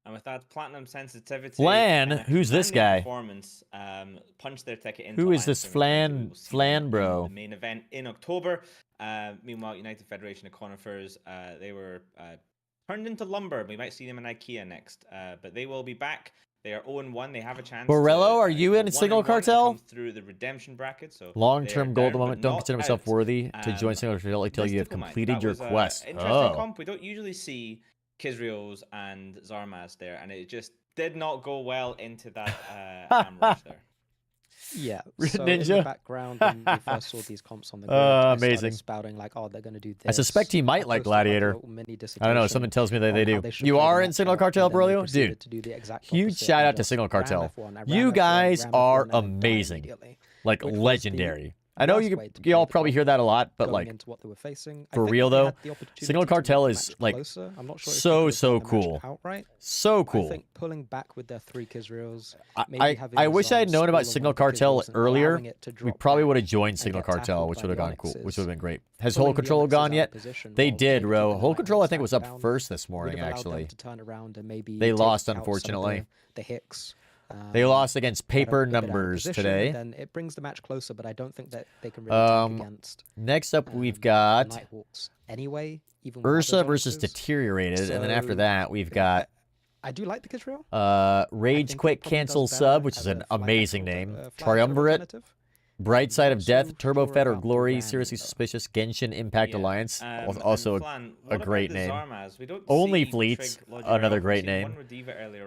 And with that platinum sensitivity, Flan? Who's this and their guy? Performance punched their ticket into Who is Alliance this Tournament, and we Flan? will see Flan, them bro? in the main event in October. Meanwhile, United Federation of Conifers, they were turned into lumber. We might see them in IKEA next, but they will be back. They are 0-1. They have a chance. Borello, are you in Signal Cartel? Through the redemption bracket, so long-term goal at the moment. Don't consider myself worthy to join Signal Cartel until you have completed your quest. Interesting comp. We don't usually see Kizrios and Zarmaz there, and it just did not go well into that ham rush there. Yeah, so Ninja. in the background, when we first saw these comps on the grid, I amazing. started spouting like, "Oh, they're going to do this." I suspect he might like Gladiator. I don't know. Something tells me that they do. You are in Signal Cartel, Borello? Dude, huge shout out to Signal Cartel. You guys are amazing. Like, legendary. I know you all probably hear that a lot, but like, for real though, Signal Cartel is like so cool. So cool. I think pulling back with their 3 Kizrios. I wish I had known about Signal Cartel earlier. We probably would have joined Signal Cartel, which would have gone cool, which would have been great. Has Whole Control gone yet? They did, bro. Whole Control I think was up first this morning actually. They lost unfortunately. The Hicks. They lost against Paper Numbers today. Then it brings the match closer, but I don't think that they can really tank against. Next up, we've got Nighthawks. Anyway, even Ursa versus Deteriorated, and then after that, we've got I do like the Kizreal. Rage Quit Cancel Sub, which is an amazing name. Triumvirate. Bright Side of Death, Turbo Fed or Glory, Seriously Suspicious, Genshin Impact Alliance, also a great name. Only Fleets, another great name,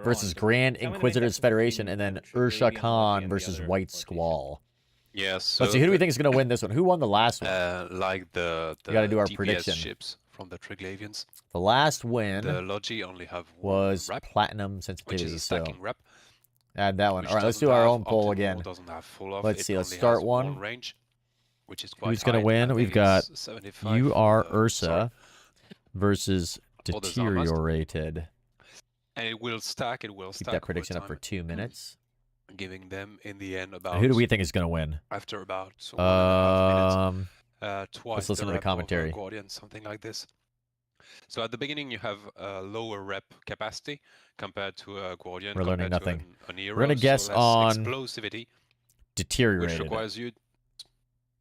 versus Grand Inquisitors Federation, and then Ursha Khan versus White Squall. Yeah, so let's see, who do we think is going to win this one? Who won the last one? Like the we got to do our DPS prediction. ships from the Triglavians. The last win the Logi only have was rep, Platinum Sensitivity, which is a stacking rep. Add that one. Which All right, let's do our own poll again. Let's see. Let's start one. Range, which is quite Who's going to win? We've got You Are Ursa versus Deteriorated. And it will stack. It will stack. Keep that prediction up for 2 minutes. Giving them in the end about. Who do we think is going to win? After about 1.5 minutes, twice let's listen to the commentary. Guardian, something like this. So at the beginning, you have a lower rep capacity compared to a Guardian. We're learning nothing. Hero, we're going to guess so on explosivity, Deteriorated, which requires you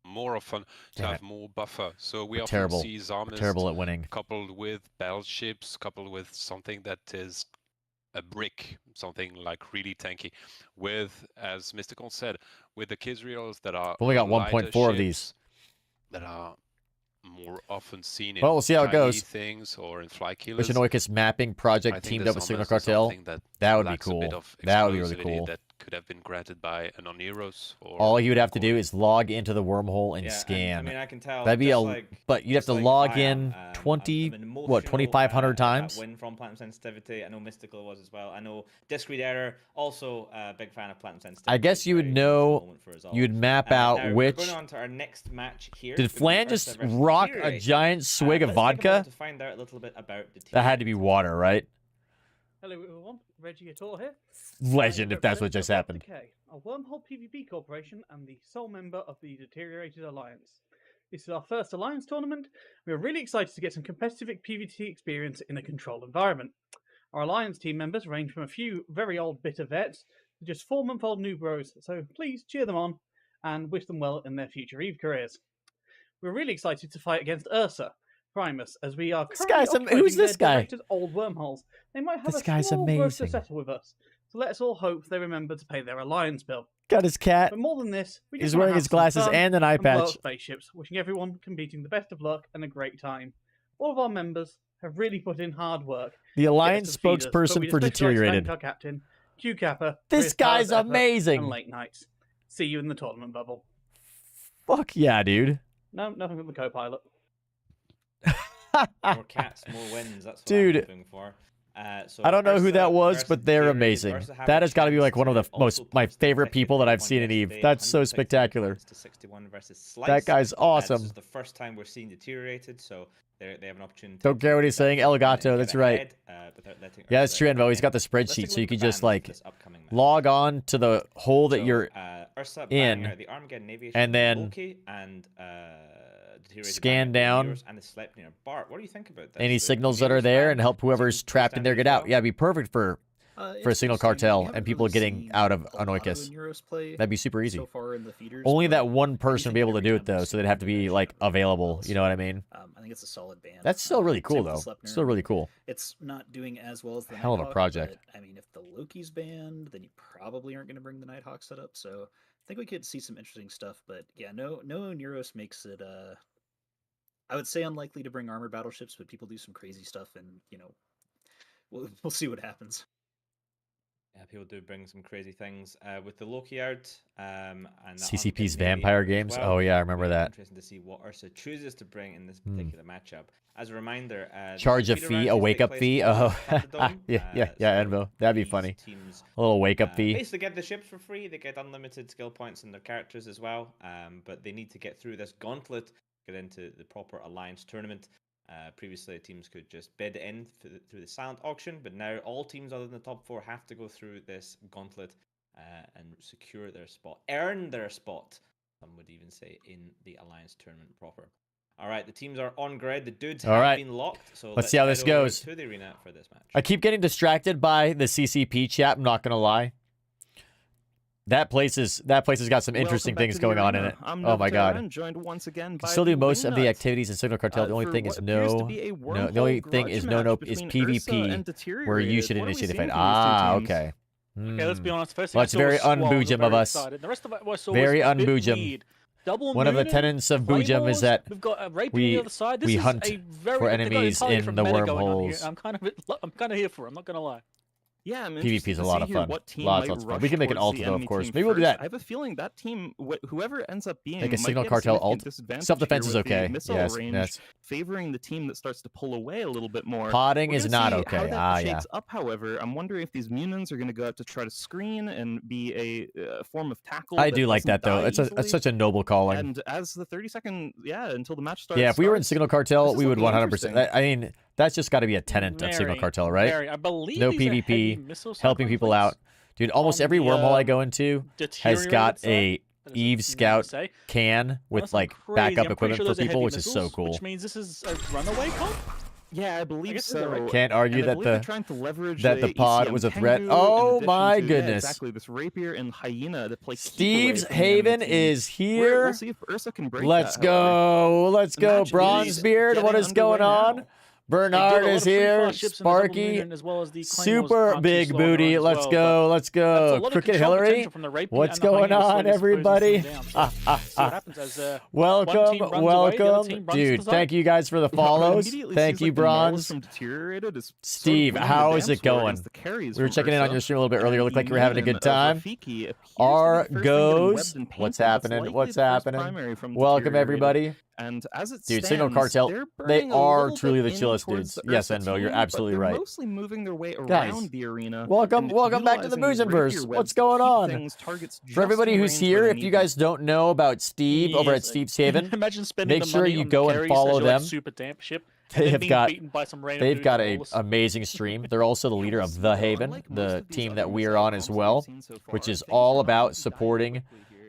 more often to have more buffer. So we often terrible. see Zarmaz terrible at winning, coupled with battleships, coupled with something that is a brick, something like really tanky. With, as Mystical said, with the Kizriels that are only got 1.4 of these that are more often seen in we'll see how it goes. Things or in fly killers. Vishanoikis mapping project teamed up with Signal Cartel. That would be cool. That would be really cool. That could have been granted by an Oneros. All he would have to do is log into the wormhole and scan. I mean, I can tell. That'd be but you'd have to log in 2,500 times. Win from Platinum Sensitivity. I know Mystical was as well. I know Discreet Error, also a big fan of Platinum Sensitivity. I guess you would know. You would map out which. We're going on to our next match here. Did Flan just rock a giant swig of vodka? To find out a little bit about that had to be water, right? Hello everyone, Reggie Gator here. Legend, if that's what just happened. Okay, a Wormhole PvP Corporation and the sole member of the Deteriorated Alliance. This is our first Alliance tournament. We are really excited to get some competitive PvP experience in a controlled environment. Our Alliance team members range from a few very old bitter vets to just 4-month-old new bros, so please cheer them on and wish them well in their future EVE careers. We're really excited to fight against Ursa, Primus, as we are currently who's this guy? Old wormholes. They might have this a guy's small growth to amazing. settle with us, so let's all hope they remember to pay their alliance bill. Got his cat. But more than this, we just He's wanna wearing have his some glasses fun and an eye blow up patch. spaceships, wishing everyone competing the best of luck and a great time. All of our members have really put in hard work. The Alliance spokesperson for Deteriorated. Our captain, Q Kappa. This guy's amazing. And late nights. See you in the tournament bubble. Fuck yeah, dude. No, nothing from the co-pilot. More cats, more wins. That's what Dude. I'm hoping for. So I don't know who Ursa that was, versus but they're Deteriorated. amazing. Ursa have That a has got to be chance like one of the to most also my post favorite people that I've on seen in EVE. yesterday, That's so 160 spectacular. points to 61 versus Slice. That guy's This awesome. is the first time we're seeing Deteriorated, so they have an opportunity. Don't care what he's saying, Elgato. That's right. Yeah, that's true, Envo. He's got the spreadsheet, so you can just like log on to the hole that you're Ursa, in, Banger, the Armageddon Aviation, and then Loki, and Deteriorated scan Banger, down Meteors, and the Sleipnir. Bart, what do you think about this? any signals that are there and help whoever's trapped in there get out. Yeah, it'd be perfect for for a single cartel and people getting out of Anoikis. That'd be super easy. So far in the feeders, Only but that one I person would think be able to every do it time though, we've so they'd seen have to be like available. You know what I mean? I think it's a solid ban. That's still really cool Same with though. the Sleipnir. Still really cool. It's not doing as well as the Hell of a Nighthawk, project. But, I mean, if the Loki's banned, then you probably aren't going to bring the Nighthawk setup. So I think we could see some interesting stuff. But yeah, no Neuros makes it. I would say unlikely to bring armored battleships, but people do some crazy stuff, and we'll see what happens. Yeah, people do bring some crazy things with the Loki out and the CCP's Undead Navy vampire as games. well. Oh yeah, I It'll remember be that. Interesting to see what Ursa chooses to bring in this particular matchup. As a reminder, Charge a feeder fee, rounds a take wake up place fee. all Oh, at the Dome. yeah, So Envo. That'd be these funny. teams, A little wake up fee. basically get the ships for free. They get unlimited skill points in their characters as well. But they need to get through this gauntlet, get into the proper alliance tournament. Previously, teams could just bid in through the silent auction, but now all teams other than the top 4 have to go through this gauntlet and secure their spot, earn their spot. Some would even say in the alliance tournament proper. All right, the teams are on grid. The dudes All have right. been locked. So Let's see how head this over goes. to the arena for this match. I keep getting distracted by the CCP chat. I'm not gonna lie. That place has got some interesting things going on in it. Oh my god! Joined once again by Still do most of the Wingnut. activities in Signal Cartel. The only For thing what is appears to no, be a the only wormhole thing is grudge no match nope is between Ursa PvP, and where you Deteriorated. should What are we initiate the seeing fight. from these two teams? Okay. Okay, let's be honest. First thing Well, I it's saw very was Squall, un-Boojum very of us. excited. The rest of it I saw Very was a bit un-Boojum. weird. Double One of the Mooning, tenets of Boojum is Claymores, that we've got a Rapier on the other side. This we is hunt a very, for they've got an enemies entirely in different the meta going on here. wormholes. I'm kind of here for it. I'm not gonna lie. Yeah, I'm PvP interested is a to lot see of here fun. what team Lots might of fun. rush We can make an towards alt the though, of enemy course. team Maybe we'll do first. that. I have a feeling that team, whoever ends up being, Like a might Signal be at Cartel significant alt. disadvantage Self-defense here is with the okay. missile Yes, range yes. favoring the team that starts to pull away a little bit more. Potting We're is gonna not see okay. How that Yeah. shakes up, however, I'm wondering if these Munins are going to go out to try to screen and be a form of tackle. I do like that though. It's such a noble calling. And as the 30-second, until the match starts. Yeah, if we were in Signal Cartel, we would 100%. interesting. I mean, that's just got to be a tenet of Signal Cartel, right? I believe No these are heavy PvP, missile helping cyclone people fleets out. Dude, almost on every the, wormhole I go into has got deteriorated a side. Eve Scout can with like backup equipment for people, which is so cool. Which means this is a runaway comp? Yeah, I believe so. Can't argue And I that believe they're trying to leverage the pod ECM was a threat. Tengu Oh in addition my to- goodness. Yeah, exactly. This Rapier and Hyena to play keep away Steve's from the enemy Haven team. is here. We'll see if Ursa can break Let's that, however. go. Let's The go. match is Bronzebeard, what getting is going underway on? now. Bernard is here. Sparky. As well as the Super big booty. Let's go. Let's go. Crooked Hillary. What's going on, everybody? Welcome. Dude, thank you guys for the follows. Thank you, Bronze. Steve, how is it going? We were checking in on your stream a little bit earlier. Looked like you were having a good time. R goes. What's happening? What's happening? Welcome, everybody. And as it Dude, stands, Signal Cartel, they're they burning a are little truly bit the in chillest towards dudes. the Yes, Ursa Envo, you're team, but absolutely they're right. mostly moving their way Guys, around the arena. welcome back to the Boojum-Verse. What's going on? For everybody who's here, if you guys don't know about Steve over at Steve's Haven, Imagine spending make the sure money you on go the and carries follow as your, like, them. super damp ship, They and have then got being beaten by some random they've dude got in a Lawless. amazing stream. They're also the leader of The Haven, the team that we are on as well, which is all about supporting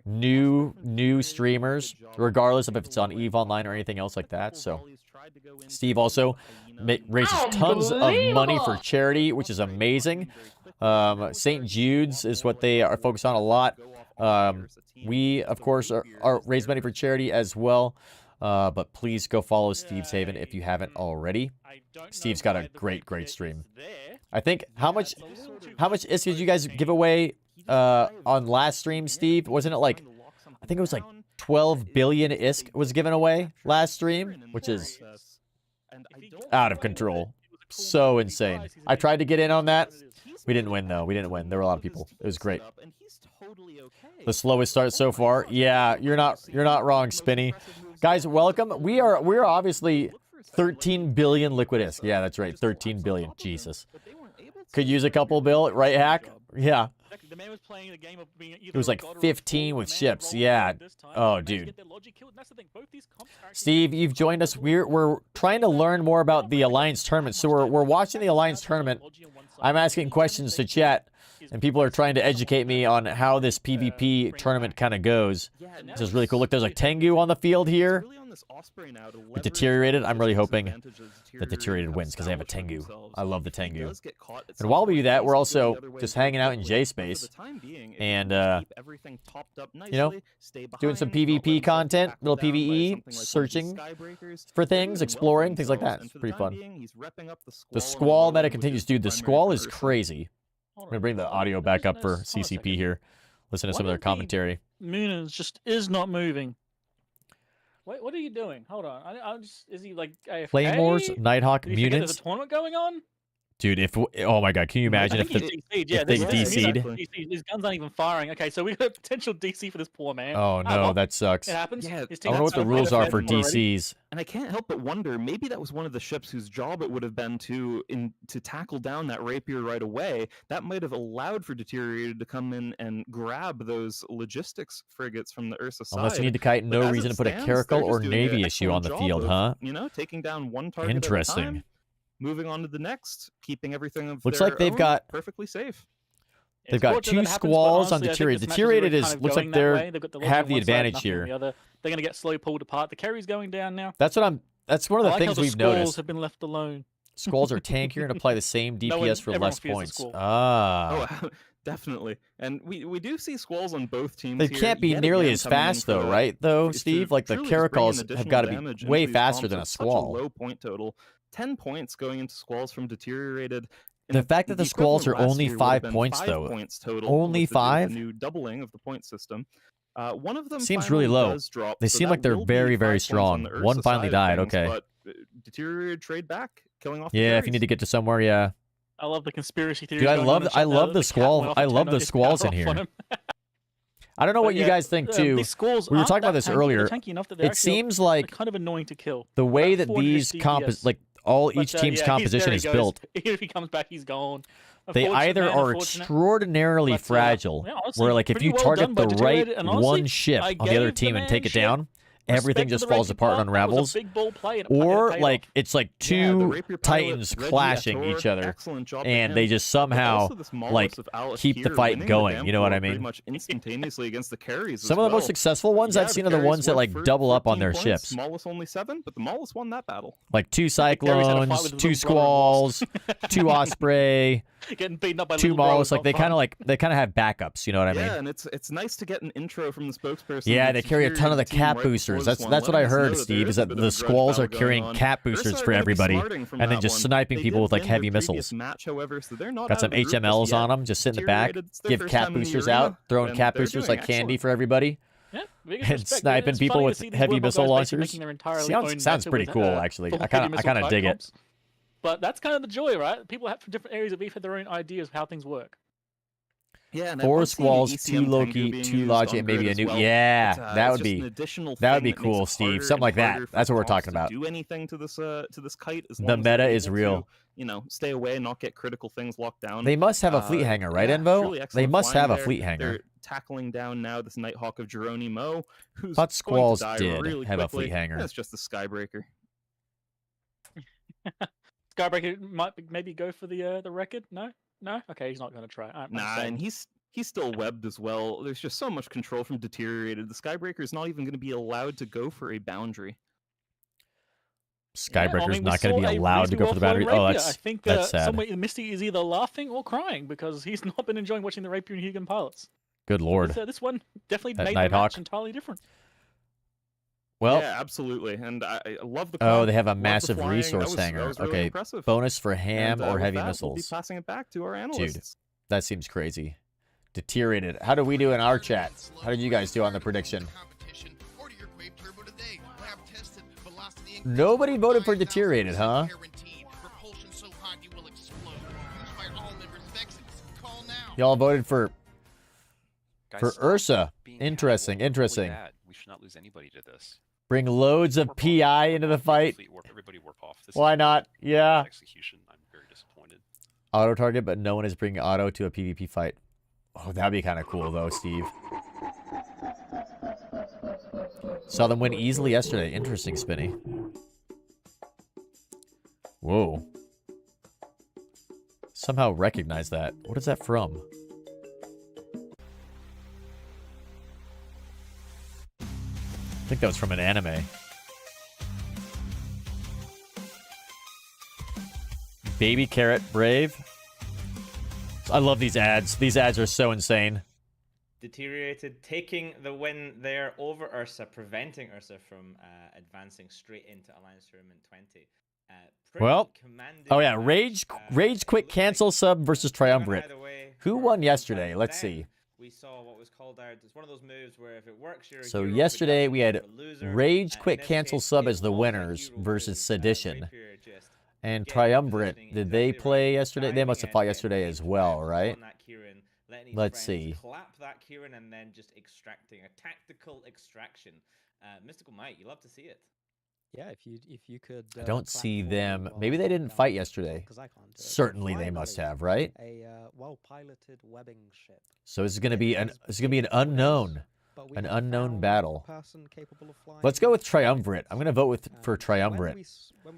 new streamers, regardless of if it's on EVE Online or anything else like that. So Steve also raises tons of money for charity, which is amazing. St. Jude's is what they are focused on a lot. We, of course, are raise money for charity as well. But please go follow Steve's Haven if you haven't already. Steve's got a great stream. I think how much ISK did you guys give away on last stream, Steve? Wasn't it like, I think it was like 12 billion ISK was given away last stream, which is out of control. So insane. I tried to get in on that. We didn't win though. We didn't win. There were a lot of people. It was great. The slowest start so far. Yeah, you're not wrong, Spinny. Guys, welcome. We're obviously 13 billion liquid ISK. Yeah, that's right. 13 billion. Jesus. Could use a couple, Bill, right, Hack? Yeah. It was like 15 with ships. Yeah. Oh, dude. Steve, you've joined us. We're trying to learn more about the Alliance tournament. So we're watching the Alliance tournament. I'm asking questions to chat. and people are trying to educate me on how this PvP tournament kind of goes. This is really cool. Look, there's a Tengu on the field here. It deteriorated. I'm really hoping that deteriorated wins because I have a Tengu. I love the Tengu. And while we do that, we're also just hanging out in J space and you know, doing some PvP content, little PvE, searching for things, exploring things like that. It's pretty fun. The Squall meta continues, dude. The Squall is crazy. I'm gonna bring the audio back up for CCP here. Listen to some of their commentary. Mooners just is not moving. Wait, what are you doing? Hold on. I'm just, is he like AFK? Claymores, Nighthawk, Did he forget there's Munins. a tournament going on? Dude, if oh my god, can you imagine if they DC'd? His guns aren't even firing. Okay, so we got a potential DC for this poor man. Oh no, that sucks. It happens. Yeah, His I team wonder what the rules are for DCs. And I can't help but wonder, maybe that was one of the ships whose job it would have been to tackle down that rapier right away. That might have allowed for Deteriorated to come in and grab those logistics frigates from the Ursa side. Unless you need to kite, no reason to put a Caracal or Navy issue on the field, huh? You know, taking down one target Interesting. at a time, moving on to the next, keeping everything of Looks their like they've own got perfectly safe. They've got two squalls on Deteriorated. Deteriorated looks like they have the advantage here. They're going to get slow pulled apart. The carry's going down now. That's one of the things we've squalls noticed. have been left alone. Squalls are tankier and apply the same DPS for less points. Oh, definitely. And we do see squalls on both teams. They here, can't be yet nearly again as coming in fast for though, the- right? Though, to Steve, like the truly just bring in Caracals have additional got to damage be into way these faster bombs than a at such squall. low point total. 10 points going into squalls from Deteriorated. The fact that the squalls are equivalent last only year would have 5 been points 5 though. points total Only with the 5? new doubling of the point system. One of them Seems finally really low. does drop, They so seem that like they're will be very, 5 very points on strong. the One Ursa finally side of died. things, Okay. But Deteriorated trade back, killing off the Yeah, if you carries. need to get to somewhere, yeah. I love the conspiracy theory. Dude, I love the squall. I love the squalls in here. I don't know what you guys think too. These squalls We were aren't talking about that this tanky. earlier. They're tanky enough that they're It actually- seems they're like kind of annoying to kill. the way About that 400 these DPS. like each team's composition is built, Even if he comes back, he's gone. they either are extraordinarily fragile, yeah, honestly, where like if pretty you well target done by the right Deteriorated, and honestly, one ship I on the other gave team the and take man it down, everything respect just to the falls Rapier apart and pilot. That was unravels. a big ball play, and it Or paid like it's like two titans Reggie clashing Ator, each other, excellent job by and him. they just But somehow also this Maulus like of Alice keep the here fight winning going. damn You know what I core pretty mean? much instantaneously against the carries. Some as of the most well. successful ones Yeah, I've seen are the the ones that carries like were double up on 13 their points, ships. Maulus only 7, but the Maulus won that battle. Like two carries had a fight cyclones, with his two little squalls, two osprey, Getting beaten up by two little bros, Maulus. Like they kind of have backups. You know what I mean? Yeah, and it's nice to get an intro from the spokesperson. Yeah, of they carry a ton of the team cap right before boosters. this That's one, what I letting us know heard, that there Steve. Is a that bit the of a grudge squalls are battle carrying going on. cap Ursa boosters are for gonna be everybody, smarting from and then that just one. sniping They people did with like win their heavy previous missiles. match, however, so they're not Got out some of the group just HMLs yet. on them, just sit in the back, Deteriorated, it's their give first cap time in the boosters arena, out, throwing and cap they're boosters doing like candy excellent. for everybody. Yeah, biggest And respect. sniping It's people funny to with see these heavy World Cup missile guys basically launchers. making their entirely own Sounds meta pretty with, cool, actually. full I heavy kind missile of type dig it. comps. But that's kind of the joy, right? People have from different areas of EVE have their own ideas of how things work. Yeah, and I 4 want to see the squalls, ECM 2 Tengu Loki, being 2 used Logic, on and maybe grid a as new. well. Yeah, But, that it's would just be an additional that would thing be that makes cool, it Steve. harder Something like and that. harder for That's what we're Protoss talking to about. Do anything to this kite as The long as they're meta is able real. to, you know, stay away and not get critical things locked down. They must have a fleet hanger, right, yeah, Envo? truly They excellent must flying have a there. fleet hanger. They're tackling down now this Nighthawk of Geronimo, who's Thought going Squalls to die did really have a quickly. fleet hanger. It's just the Skybreaker. Skybreaker might maybe go for the record. No, okay, he's not going to try. Nah, and he's still webbed as well. There's just so much control from Deteriorated. The Skybreaker is not even going to be allowed to go for a boundary. Skybreaker's not going to be allowed to go for the boundary. Oh, I that's think that's sad. somewhere Misty is either laughing or crying because he's not been enjoying watching the Rapier and Hugan pilots. Good lord. This one definitely That made the Nighthawk. match entirely different. Well, yeah, absolutely, and I love the. oh, comp, they have a love the massive flying. resource that hanger. was really Okay, impressive. bonus for ham And, or with heavy that, missiles. We'll be passing it back to our analysts. Dude, that seems crazy. Deteriorated. How did we do in our chat? How did you guys do on the prediction? Nobody voted for Deteriorated, huh? Y'all voted for Ursa. Interesting, interesting. We should not lose anybody to this. Bring loads of PI into the fight. Everybody warp off. This Why is not? Yeah. execution. I'm very disappointed. Auto target, but no one is bringing auto to a PvP fight. Oh, that'd be kind of cool, though, Steve. Saw them win easily yesterday. Interesting, Spinny. Whoa. somehow recognize that. What is that from? I think that was from an anime. Baby Carrot Brave. I love these ads. These ads are so insane. Deteriorated, taking the win there over Ursa, preventing Ursa from advancing straight into Alliance Tournament 20. Well, oh yeah, Rage Quit Cancel Sub versus Triumvirate. Who won yesterday? Let's see. We saw what was called out. It's one of those moves where if it works, you're a So hero, yesterday we had you're a loser. Rage In Quit this Cancel case, Sub it as the was a winners hero versus move, Sedition. Rapier just And getting Triumvirate, positioning did they exactly play right, yesterday? They must have fought diving it, yesterday getting as into well, grabs right? on that Kieran, letting his Let's friends see. clap that Kieran and then just extracting a tactical extraction. Mystical Might, you love to see it. Yeah, if you could. I don't clap see for them. while Maybe they holding didn't down fight the yesterday. control, 'cause I can't do it. Certainly they must Finally, have, right? A well-piloted webbing ship. So this is gonna be an unknown. But we An have unknown found battle. a person capable of flying. Let's go with Triumvirate. I'm gonna vote for When Triumvirate. we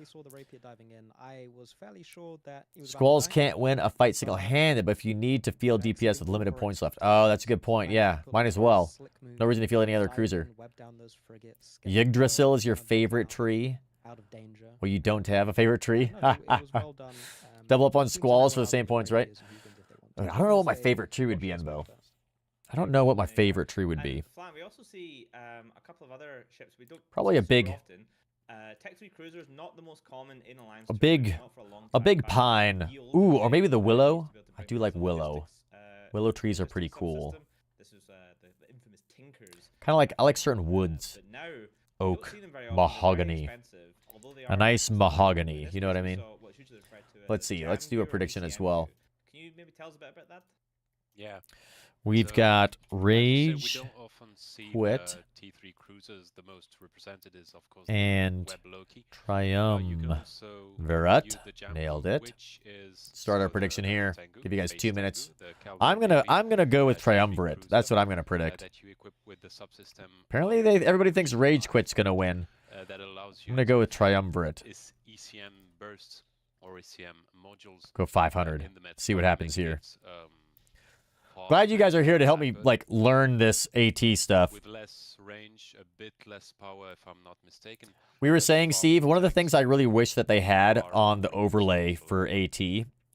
saw the Rapier diving in, I was fairly sure that he was about to Squalls die. can't win a fight single-handed, but if you need to field DPS with limited points left. Oh, that's a good point. Yeah, might as well. No reason to field any other cruiser. Yggdrasil is your favorite tree? Out of danger. Well, you don't have a favorite tree? No, it was well done. Double up on Squalls for the same points, right? I don't know what my favorite tree would be, Envo. I don't know what my favorite tree would be. Flan, we also see a couple of other ships we don't Probably see a big- super often. Tech 3 cruisers, not the most common in Alliance. A big tournaments, not for long a time big back. pine. Yield Ooh, or maybe the used willow. to be able to I bring do in like some willow. logistics, Willow trees are logistics pretty cool. subsystem. This is the infamous Tinkers. Kind of like, I like certain woods. But now, you Oak, don't see them very often, they're very mahogany. expensive, although they A are nice expensive. mahogany, In you know what I this case, mean? we saw what's usually referred to Let's as see, jam let's do a view or prediction as BCM well. view. Can you maybe tell us a bit about that? Yeah. We've So, got as you said, Rage, we don't often see Quit, T3 cruisers. The most represented is, of course, and the Web Loki. You can also Triumvirate. use the jam Nailed view, it. which is Start our so the prediction here. Tengu, Give you guys base 2 minutes. Tengu, the Calvin I'm gonna go with T3 Triumvirate. cruiser, That's what I'm gonna predict. that you equip with the subsystem Apparently, everybody thinks Rage Quit's gonna win. that allows you I'm gonna go with to Triumvirate. is ECM bursts or ECM modules. Go 500. in the meta, See what happens making here. it, hard Glad you guys are here to help me but like learn this AT stuff. with less range, a bit less power, if I'm not mistaken. We were saying, Steve, one of the things I really wish that they had on the overlay for AT,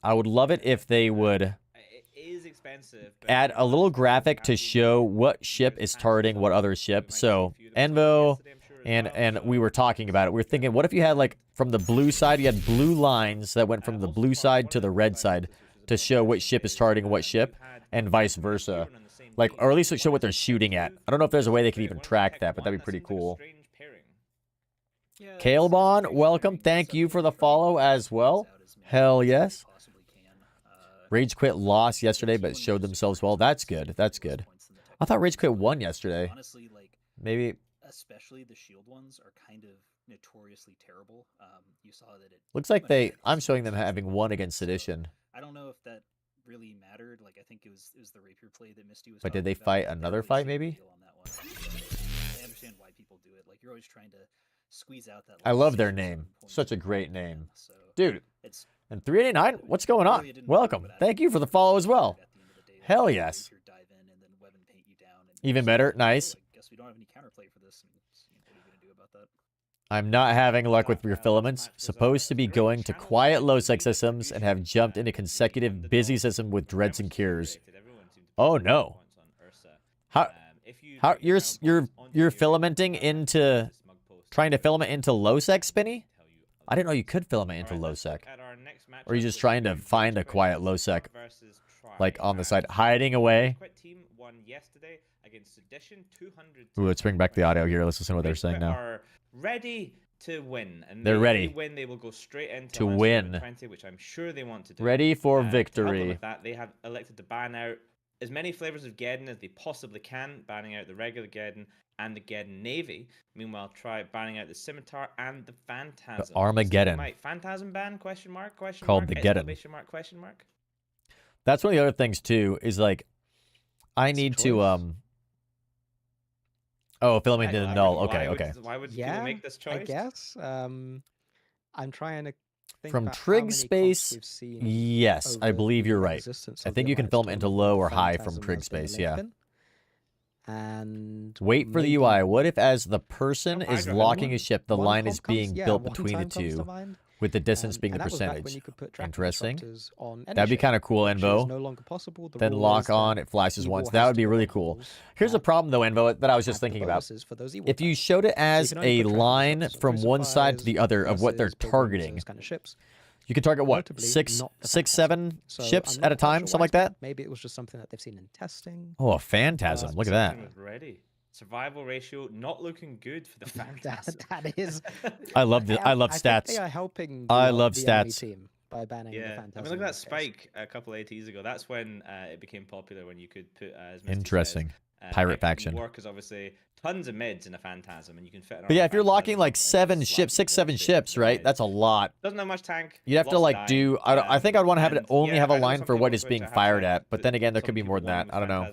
I would love it if they would It is expensive. but add a little graphic to show what ship is targeting what other ship. So Envo and we were talking about it. We were thinking, what if you had like from the blue side, you had blue lines that went from the blue side to the red side to show which ship is targeting what ship, and vice versa. Like, or at least show what they're shooting at. I don't know if there's a way they can even track that, but that'd be pretty cool. Kalebon, welcome. Thank you for the follow as well. Hell yes. Rage Quit lost yesterday, but showed themselves well. That's good. That's good. I thought Rage Quit won yesterday. Honestly, like Maybe. especially the shield ones are kind of notoriously terrible. You saw that it Looks like they. I'm showing them having won against Sedition. I don't know if that really mattered. Like I think it was the rapier play that Misty was. But did talking they about. fight They didn't another really fight, seal the maybe? deal on that one. I understand why people do it. Like you're always trying to squeeze out that. I last love their 6 or 7 name. points Such a if you great can, name. So Dude. it's And 389, what's going on? really it didn't Welcome. matter, but Thank you for the follow as well. at the end of the day, like, Hell the yes. rapier dive in and then weapon paint you down and Even just better. like, oh, Nice. I guess we don't have any counterplay for this. And what are you gonna do about that? I'm not having luck with your filaments. Supposed to be going to quiet low-sec systems and have jumped into consecutive busy system with dreads and cures. Oh no. How you're filamenting into trying to filament into low-sec, Spinny? I didn't know you could filament into low-sec. Or are you just trying to find a quiet low-sec, like on the side, hiding away? Ooh, let's bring back the audio here. Let's listen to what they're saying now. Are ready to win, and They're if ready They win, they will go straight into to Alliance win. Tournament 20, which I'm sure they want to do. Ready for To help them victory. with that, they have elected to ban out as many flavors of Geddon as they possibly can, banning out the regular Geddon and the Geddon Navy. Meanwhile, try banning out the Scimitar and the Phantasm. Armageddon. Mike, Phantasm ban? Question mark? Question Called mark? the Geddon. Exclamation mark? Question mark? That's one of the other things too, is like I need to oh, filament into null. Okay, okay. Why would people make this choice? I guess. I'm trying to From Trig Space, yes, I believe you're right. I think you can film into low or high from Trig Space, yeah. And wait for the UI. What if as the person is locking a ship, the line is being built between the two, with the distance being the percentage? Interesting. That'd be kind of cool, Envo. No longer possible. Then lock on, it flashes once. That would be really cool. Here's a problem though, Envo, that I was just thinking about. If you showed it as a line from one side to the other of what they're targeting, you can target what, six, 7 ships at a time, something like that? Maybe it was just something that they've seen in testing. Oh, a Phantasm. Look at that. Ready. Survival ratio not looking good for the Phantasm. that is. I love stats. I think they are helping I love the enemy stats. team by banning the Phantasm. I mean, look at that spike a couple of ATs ago. That's when it became popular, when you could put as Misty Interesting. says, Pirate faction. War, because obviously tons of mids in a Phantasm, and you can fit. But yeah, if you're locking like 7 ships, 6, 7 ships, right? That's a lot. Doesn't have much tank. You'd have to like do. I think I'd want to have it only have a line for what it's being fired at. But then again, there could be more than that. I don't know.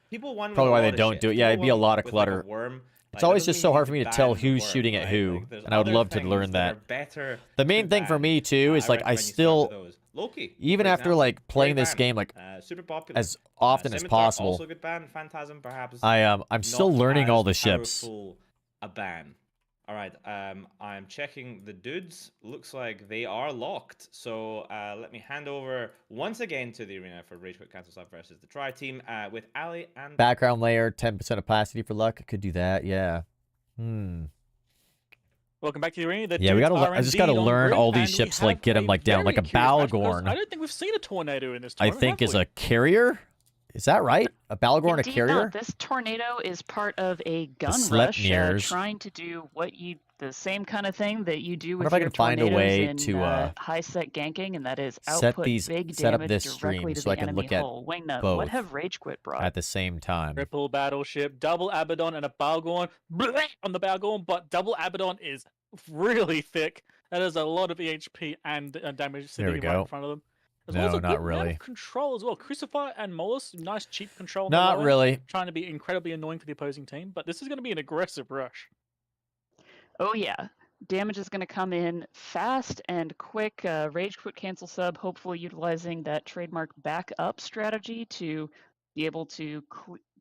People won Probably with why a they lot don't shit. do it. Yeah, it'd be a lot of People won clutter. with, like, a worm. It's Like, always that just doesn't so mean hard you for me to ban tell the who's worm, shooting at right? who, Like, there's and I would other love to things learn that that. are better The main to thing for ban. me too is like I recommend you start still, with those. Loki, even for after example, like playing great this ban. game like Super popular. as often as Scimitar, possible, also a good ban. Phantasm, perhaps. I'm not still learning all the as ships. powerful a ban. All right, I'm checking the dudes. Looks like they are locked. So let me hand over once again to the arena for Rage Quit Cancel Sub versus the Try team with Ali and Background layer, 10% opacity for luck. Could do that, yeah. Welcome back to the arena. Yeah, we gotta. I just gotta learn all these ships, like get them like down, like a Balgorn. I don't think we've seen a tornado in this I tournament. think is a carrier. Is that right? A Balgorn, a Indeed carrier? not. This tornado is part of a gun rush, Sleipnirs. trying to do the same kind of thing that you do Wonder with if I your can find a tornadoes way in to high set ganking, and that is set output these, big set up damage this directly stream to so I the can enemy look at hull. Wingnut, both what have Rage Quit brought? at the same time. Triple battleship, double Abaddon, and a Balgorn on the Balgorn, but double Abaddon is really thick. That is a lot of EHP and damage sitting right in front of them. As well as No, a not good amount really. of control as well. Crucify and Molus, nice cheap control. on Not the low end, really. Trying to be incredibly annoying for the opposing team, but this is going to be an aggressive rush. Oh yeah, damage is going to come in fast and quick. Rage Quit Cancel Sub, hopefully utilizing that trademark backup strategy to be able to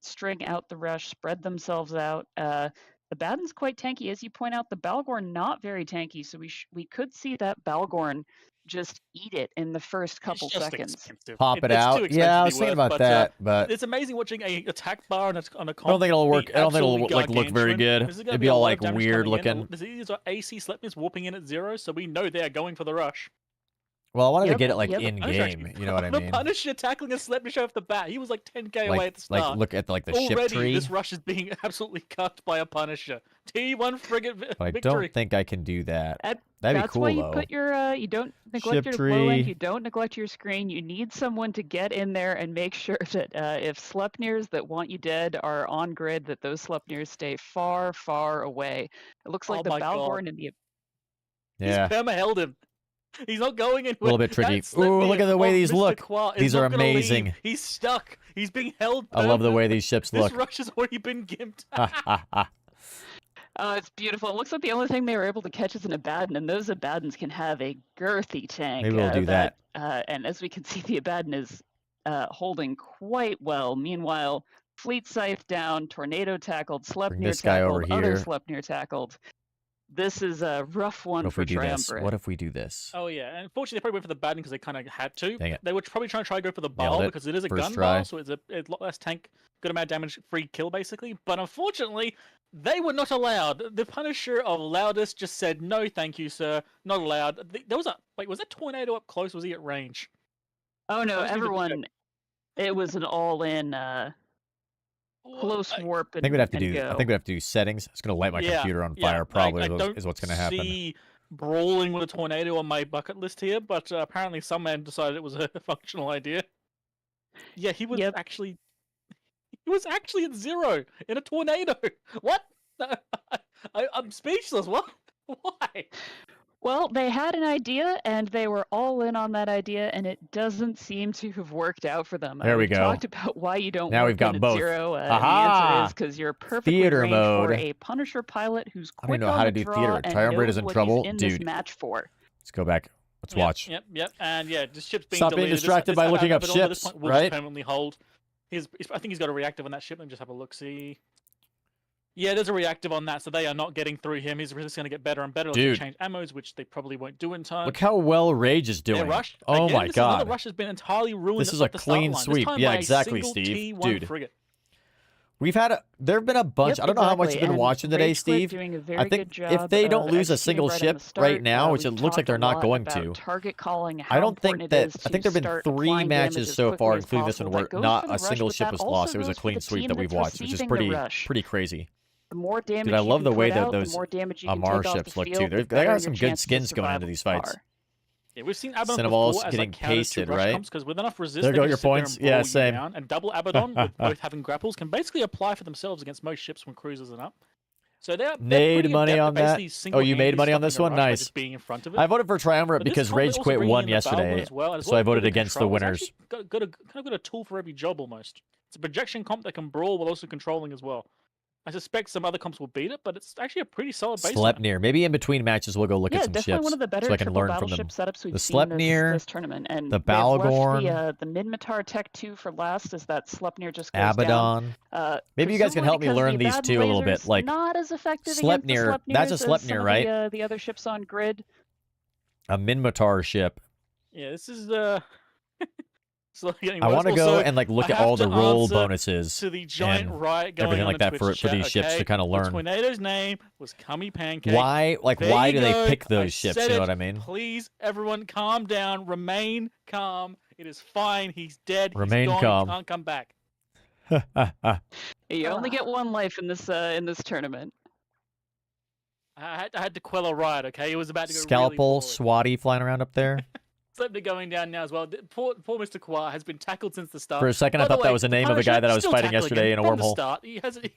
string out the rush, spread themselves out. The Baden's quite tanky, as you point out. The Balgorn not very tanky, so we could see that Balgorn just eat it in the first couple seconds. Pop it out. Yeah, I was thinking about that, but it's amazing watching a attack bar on a comp. I don't think it'll work. I don't think it'll like look very good. This is gonna It'd be be a all lot like of damage weird coming in. looking. These are AC Sleipnirs warping in at 0, so we know they are going for the rush. Well, I wanted to get it like in game. You know what I mean? The Punisher tackling a Sleipnir off the bat. He was like 10k away at the start. Like look at like the ship Already, tree. this rush is being absolutely cut by a Punisher. T1 frigate But I victory. don't think I can do that. That'd be That's cool why you though. put your you don't neglect Ship your low end, tree. you don't neglect your screen. You need someone to get in there and make sure that if Sleipnirs that want you dead are on grid, that those Sleipnirs stay far, far away. It looks like Oh the my God. Balgorn and the Yeah. He's perma held him. He's not going anywhere. A little bit tricky. That Ooh, look at the way Sleipnir these of Mr. look. Qua is These are not gonna leave. amazing. He's stuck. He's being held. I love the way perma. these ships This look. rush has already been gimped. It's beautiful. It looks like the only thing they were able to catch is an Abaddon, and those Abaddons can have a girthy tank. Maybe we'll do that. And as we can see, the Abaddon is holding quite well. Meanwhile, Fleet Scythe down, Tornado tackled, Sleipnir this guy over tackled, other here. Sleipnir tackled. This is a rough one What if for we do this? Triumvirate. What if we do this? Oh yeah, and unfortunately they probably went for the Baden because they kind of had to. Dang it. They were probably trying to go for the Nailed Bal it. because it is a First gun try. Bal, so it's a lot less tank, good amount of damage, free kill basically. But unfortunately, they were not allowed. The Punisher of Loudest just said no, thank you, sir, not allowed. There was a was that tornado up close? Was he at range? Oh no, I was gonna everyone! It was an all-in close warp. I think we'd have to and do. go. I think we'd have to do settings. It's gonna light my computer on fire. Probably is what's gonna happen. See brawling with a tornado on my bucket list here, but apparently some man decided it was a functional idea. Yeah, he was actually. He was actually at 0 in a tornado. What? I'm speechless. What? Why? Well, they had an idea, and they were all in on that idea, and it doesn't seem to have worked out for them. There we We go. talked about why you don't Now warp we've got in at both. 0. And the Aha! answer is because you're perfectly Theater range for mode. a Punisher pilot who's I don't quick even know on how the to do draw theater. and Triumvirate knows is in what trouble, he's in dude. this match for. Let's go back. Let's watch. Yep. And yeah, just ships being Stop being deleted. distracted by looking up Abaddon at this ships, point will right? just permanently hold. I think he's got a reactive on that ship. Let me just have a look. See. Yeah, there's a reactive on that, so they are not getting through him. He's just going to get better and better. Dude. They change ammos, which they probably won't do in time. Look how well Rage is doing. Rush, Oh again, my this god. Another rush has been entirely ruined. This is at a the start clean line. sweep. This time Yeah, by a exactly, single Steve. T1 Dude. frigate. We've had there have been a bunch. Yep, I don't know how much exactly. you've been And watching today, Rage Quit Steve. doing a very I think good job if they don't of lose a executing single right on ship the start. right now, which We've it looks like talked a they're not lot going about to, target calling, how I don't think important it that. is I think there've to been start 3 applying matches damage as so quickly far, as including this possible. one, That where goes not for the a rush, single but ship that was also lost. It was a goes for clean the sweep team that we've that's watched, which is receiving the rush. pretty crazy. The more damage Dude, I love you the can way put that out, those the more damage you can Amar take off ships the look field, too. the They better got your some good chances of skins going into survival these fights. are. Yeah, we've seen Abaddon Cinnaballs before as getting like counter to pasted, rush right? comps because with enough resist, There they go can your just sit there points. and Yeah, brawl you same. down. And double Abaddon, with both having grapples, can basically apply for themselves against most ships when cruisers and up. So they're Made pretty money adept on at that. basically Oh, you made single-handedly money on stopping this a one? rush by Nice. just being in front of it. I voted for Triumvirate But this because comp, they're Rage also Quit bringing won in the Balgon yesterday, as well, and as so well I as voted building against the control. It's winners. actually kind of got a tool for every job almost. It's a projection comp that can brawl while also controlling as well. I suspect some other comps will beat it, but it's actually a pretty solid baseline. Sleipnir. Maybe in between matches we'll go look Yeah, at some definitely ships one of the better so I can triple learn from them. battleship setups we've The seen Sleipnir, this tournament. And the they have left Balgorn, the Minmatar Tech 2 for last as that Sleipnir just goes Abaddon. down. Maybe you guys can help me Presumably learn because these the two a little Abaddon bit. Like not as effective against the Sleipnir, that's a Sleipnirs as Sleipnir, some right? of the other ships on grid. A Minmatar ship. Yeah, this is getting I worse. want to go Also, and like look I at have all the to roll answer bonuses to the giant and riot going everything on like in that for Twitch chat, these ships okay? to kind of The learn. tornado's name was Cummy Pancake. Why, like, There why you do they go. pick I those ships? said You know it. what I mean? Please, everyone, calm down. Remain calm. It is fine. He's dead. Remain He's gone. calm. He can't come back. You only get one life in this tournament. I had to quell a riot. Okay, it was about to go Scalpel, Swatty flying around up there. Sleipnir going down now as well. Poor Mr. Kwa has been tackled since the start. For a second, I By the thought that way, was the name of a Punisher guy that I was still fighting tackling yesterday him in a from the wormhole. start. He's not even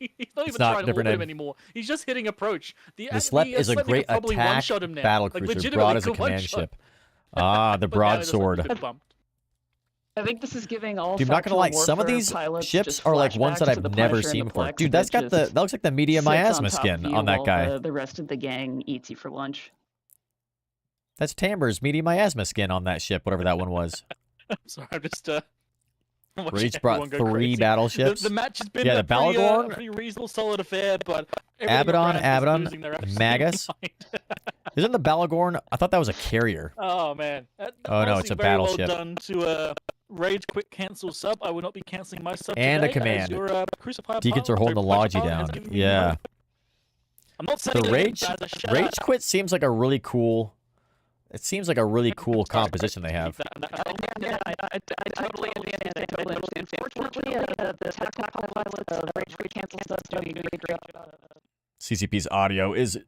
It's not, trying to different orbit him name. anymore. He's just hitting approach. The Slep is a Sleipnir great could probably attack one-shot him now. battle Like, cruiser. legitimately Broad as a could command one-shot. ship. Ah, the But now he doesn't broadsword. look a bit bumped. I think this is giving all Dude, I'm not gonna lie. factional Some of warfare these pilots ships just are like ones that flashbacks to I've the never Punisher and seen the before. Plex Dude, that's got the just that looks like the media sits on miasma top skin of you on that while guy. The rest of the gang eats you for lunch. That's Tamber's media miasma skin on that ship, whatever that one was. I'm sorry, I'm just watching Rage everyone brought go 3 crazy. battleships. The match has been Yeah, a the pretty, Balgorn, pretty reasonable, solid affair, but everything around is Abaddon, losing their absolute Magus. mind. Isn't the Balgorn? I thought that was a carrier. Oh man. Oh, no, it's a very battleship. Well done to Rage Quit cancel sub. I will not be canceling my sub And a today, command. as your, Crucifier Deacons are pilot, holding the Punch logi pilot has down. given me Yeah. money. I'm not saying The that Rage as a shout Rage out. Quit seems like a really cool. It seems like a really cool composition they have. Yeah, I totally understand. I totally understand. Fortunately, the tactical pilots of Rage Quit cancel subs doing a great job. CCP's audio is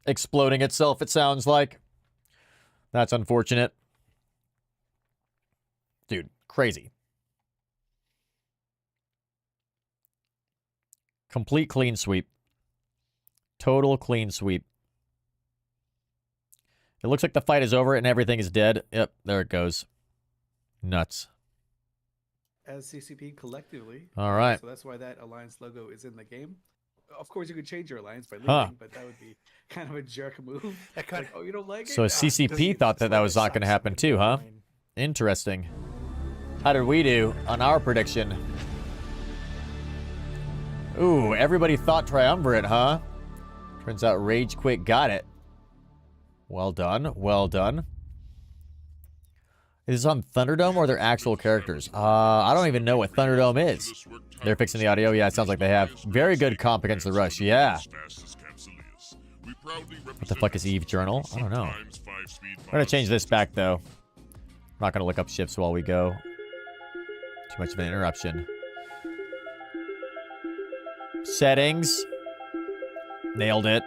exploding itself, it sounds like. That's unfortunate. Dude, crazy. Complete clean sweep. Total clean sweep. It looks like the fight is over and everything is dead. Yep, there it goes. Nuts. As CCP collectively. All right. So that's why that alliance logo is in the game. Of course, you could change your alliance by leaving, Huh. but that would be kind of a jerk move. Like, oh, you don't like So it? CCP thought that that was not going to happen too, huh? Interesting. How did we do on our prediction? Ooh, everybody thought Triumvirate, huh? Turns out Rage Quit got it. Well done. Well done. Is this on Thunderdome or their actual characters? I don't even know what Thunderdome is. They're fixing the audio? Yeah, it sounds like they have. Very good comp against the Rush. Yeah. What the fuck is Eve Journal? I don't know. We're going to change this back, though. I'm not going to look up ships while we go. Too much of an interruption. Settings. Nailed it.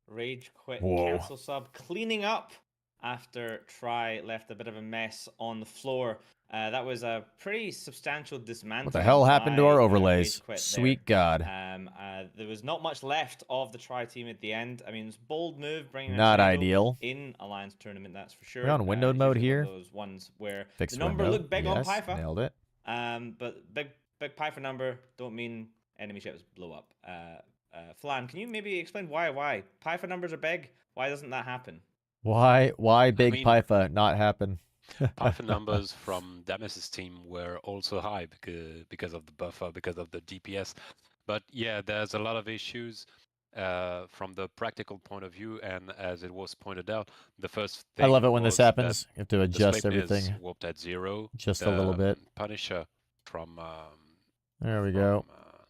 Rage Quit Whoa. cancel sub. Cleaning up after Try left a bit of a mess on the floor. That was a pretty substantial dismantling. What the hell happened to by, our Rage overlays? Quit Sweet there. God. There was not much left of the Try team at the end. I mean, it's a bold move bringing Not a ideal. in Alliance tournament, that's for sure. We're on windowed It's mode usually here. one of those ones where Fixed the number window. looked big Yes, on Python. nailed it. But big big pie for number don't mean enemy ships blow up. Flan, can you maybe explain why? Pie for numbers are big. Why doesn't that happen? Why big Pyfa not happen? Python numbers from Damas's team were also high because of the buffer, because of the DPS. But yeah, there's a lot of issues from the practical point of view, and as it was pointed out, the first thing I love it when this was happens. You have to the adjust Sleipnir everything warped at 0. just the a little bit. Punisher from There we go.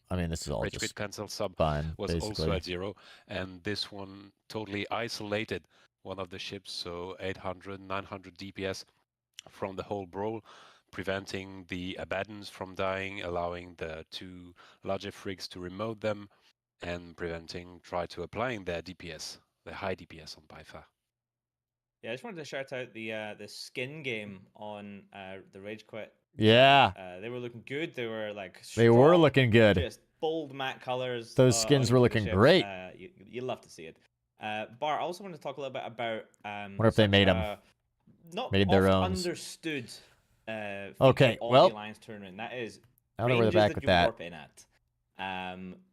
I mean, this is all Rage just Quit Cancel Sub fine, was also basically. at 0, and this one totally isolated one of the ships, so 800, 900 DPS from the whole brawl, preventing the Abaddons from dying, allowing the 2 larger frigs to remote them, and preventing try to applying their DPS, the high DPS on Pythar. Yeah, I just wanted to shout out the skin game on the Rage Quit. Yeah. They were looking good. They were like They were looking good. Just bold matte colors. Those skins were looking great. You love to see it. Bar, I also wanted to talk a little bit about. Wonder if they made them. Not made their oft own. Understood. Okay, of well, the Alliance tournament. That is I don't know where ranges they're back that with you that. warp in at.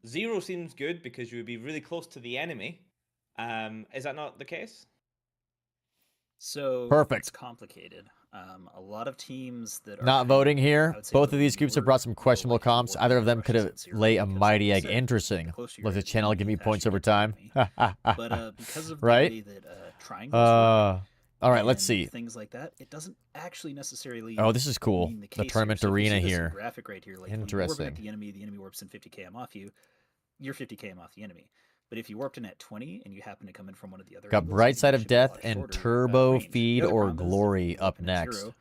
0 seems good because you would be really close to the enemy. Is that not the case? So Perfect. it's complicated. A lot of teams that are Not voting here. I would say Both the of these groups have brought some questionable comps. Either of them could have lay a mighty egg. Interesting. Let the channel give me points over time. But because of the right? way that triangles work all right, let's and see. things like that, it doesn't actually necessarily. Oh, this is cool. mean the The case tournament here. So if you arena see this here. graphic right here, like Interesting. When you warp in at the enemy warps in 50 km off you. You're 50 km off the enemy. But if you warped in at 20 and you happen to come in from one of the other Got angles, Bright it Side should of be a lot Death and shorter, Turbo range. Feed The other or problem is if Glory you warp up in at next. 0,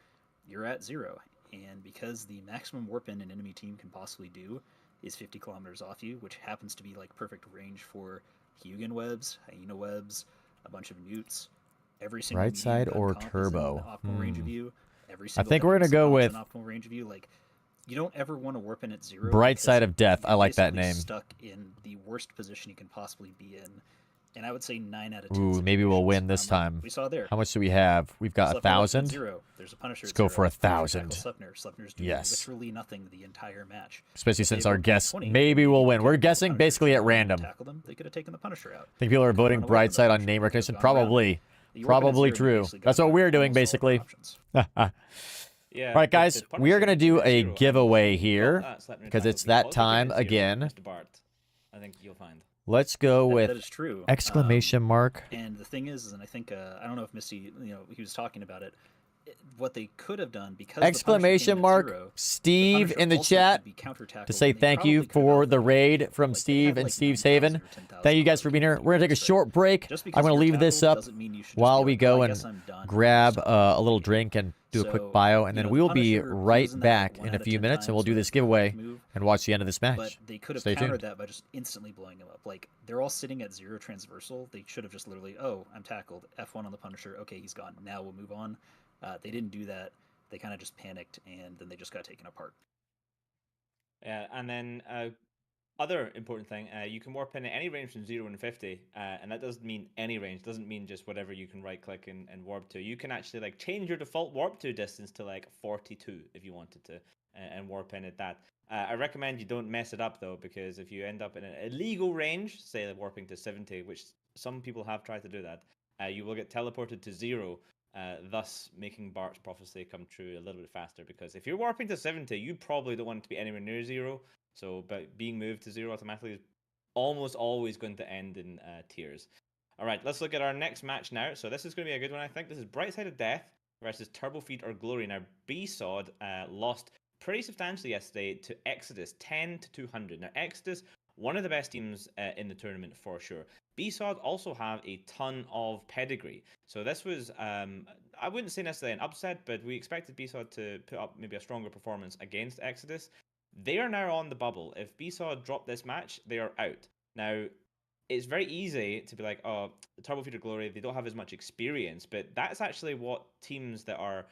you're at 0. And because the maximum warp in an enemy team can possibly do is 50 kilometers off you, which happens to be like perfect range for Hugin webs, Hyena webs, a bunch of newts. Every single Right side medium gun or comp is in turbo? optimal range of you. Every I single think we're gun gonna go comp's with in optimal range of you. Like, you don't ever want to warp in at 0. Bright because Side of Death. I you're like that basically name. Stuck in the worst position you can possibly be in, and I would say 9 out of 10. Ooh, maybe we'll win this time. We saw there. How much do we have? We've got Sleipnir warps in 1,000. 0. There's a Punisher Let's at go 0. for Punisher 1,000. tackles Sleipnir. Sleipnir's doing Yes. literally nothing the entire match. Especially If they since our warped in guess 20, maybe we'll win. they We're could have guessing taken the basically Punisher. at If they wanted random. to tackle them, they could have taken the Punisher out. I think people are voting Run away Bright from the Side on Punisher. name They could have recognition. gone around. Probably. You warp in at Probably 0, you true. basically That's got what we're doing, almost all the basically. options. Yeah. All right, guys, the we are going to do Punisher a at 0, giveaway and here got Sleipnir because tackled it's that because time we're getting 0, again. Mr. Bart. I think you'll find. Let's go with That is true. exclamation mark. And the thing is, and I think I don't know if Misty, he was talking about it. What they could have done because Exclamation mark. Steve in the chat to say thank you for the raid from Steve and Steve's Haven. Thank you guys for being here. We're gonna take a short break. I'm gonna leave this up while we go and grab a little drink and do a quick bio, and then we will be right back in a few minutes, and we'll do this giveaway and watch the end of this match. But they could have Stay countered tuned. that by just instantly blowing him up. Like, they're all sitting at 0 transversal. They should have just literally, oh, I'm tackled. F1 on the Punisher. Okay, he's gone. Now we'll move on. They didn't do that. They kind of just panicked, and then they just got taken apart. Yeah, and then other important thing, you can warp in at any range from 0 and 50, and that doesn't mean any range. It doesn't mean just whatever you can right-click and warp to. You can actually like change your default warp to distance to like 42 if you wanted to, and warp in at that. I recommend you don't mess it up though, because if you end up in an illegal range, say warping to 70, which some people have tried to do that, you will get teleported to 0. Thus making Bart's prophecy come true a little bit faster, because if you're warping to 70, you probably don't want it to be anywhere near 0. So being moved to 0 automatically is almost always going to end in tears. All right, let's look at our next match now. So this is going to be a good one, I think. This is Bright Side of Death versus Turbo Feed or Glory. Now, BSOD lost pretty substantially yesterday to Exodus, 10 to 200. Now, Exodus, one of the best teams in the tournament for sure. BSOD also have a ton of pedigree. So this was, I wouldn't say necessarily an upset, but we expected BSOD to put up maybe a stronger performance against Exodus. They are now on the bubble. If BSOD drop this match, they are out. Now, it's very easy to be like, oh, the Turbo Feeder Glory, they don't have as much experience, but that's actually what teams that are,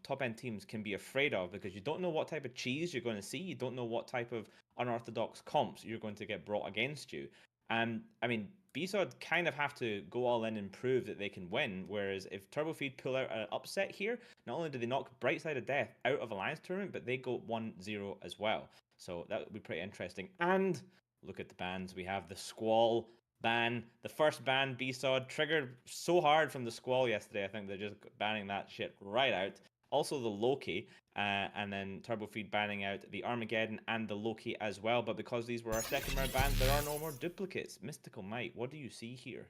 top-end teams can be afraid of, because you don't know what type of cheese you're going to see. You don't know what type of unorthodox comps you're going to get brought against you. And, I mean, BSOD kind of have to go all in and prove that they can win, whereas if Turbo Feed pull out an upset here, not only do they knock Bright Side of Death out of Alliance Tournament, but they go 1-0 as well. So that would be pretty interesting. And look at the bans. We have the Squall ban. The first ban, B-Sod, triggered so hard from the Squall yesterday. I think they're just banning that shit right out. Also the Loki, and then Turbofeed banning out the Armageddon and the Loki as well. But because these were our second round bans, there are no more duplicates. Mystical Might, what do you see here?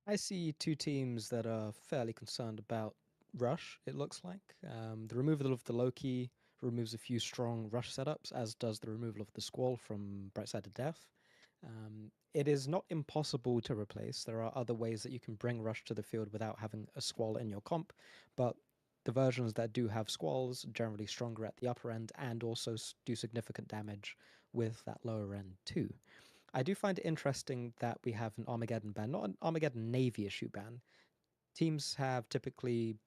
I see two teams that are fairly concerned about Rush, it looks like. The removal of the Loki removes a few strong Rush setups, as does the removal of the Squall from Brightside of Death. It is not impossible to replace. There are other ways that you can bring Rush to the field without having a Squall in your comp, but the versions that do have Squalls are generally stronger at the upper end and also do significant damage with that lower end too. I do find it interesting that we have an Armageddon ban, not an Armageddon Navy issue ban. Teams have typically,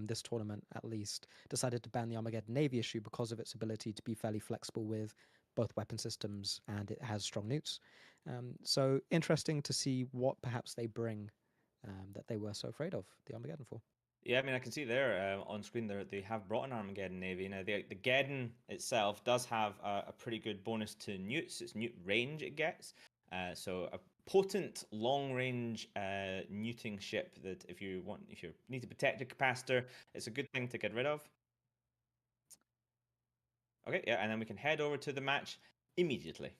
this tournament at least, decided to ban the Armageddon Navy issue because of its ability to be fairly flexible with both weapon systems, and it has strong newts. So interesting to see what perhaps they bring that they were so afraid of the Armageddon for. Yeah, I mean, I can see there on screen there they have brought an Armageddon Navy. Now, the Geddon itself does have a pretty good bonus to newts. It's newt range it gets. So a potent long-range newting ship that if you need to protect a capacitor, it's a good thing to get rid of. Okay, yeah, and then we can head over to the match immediately.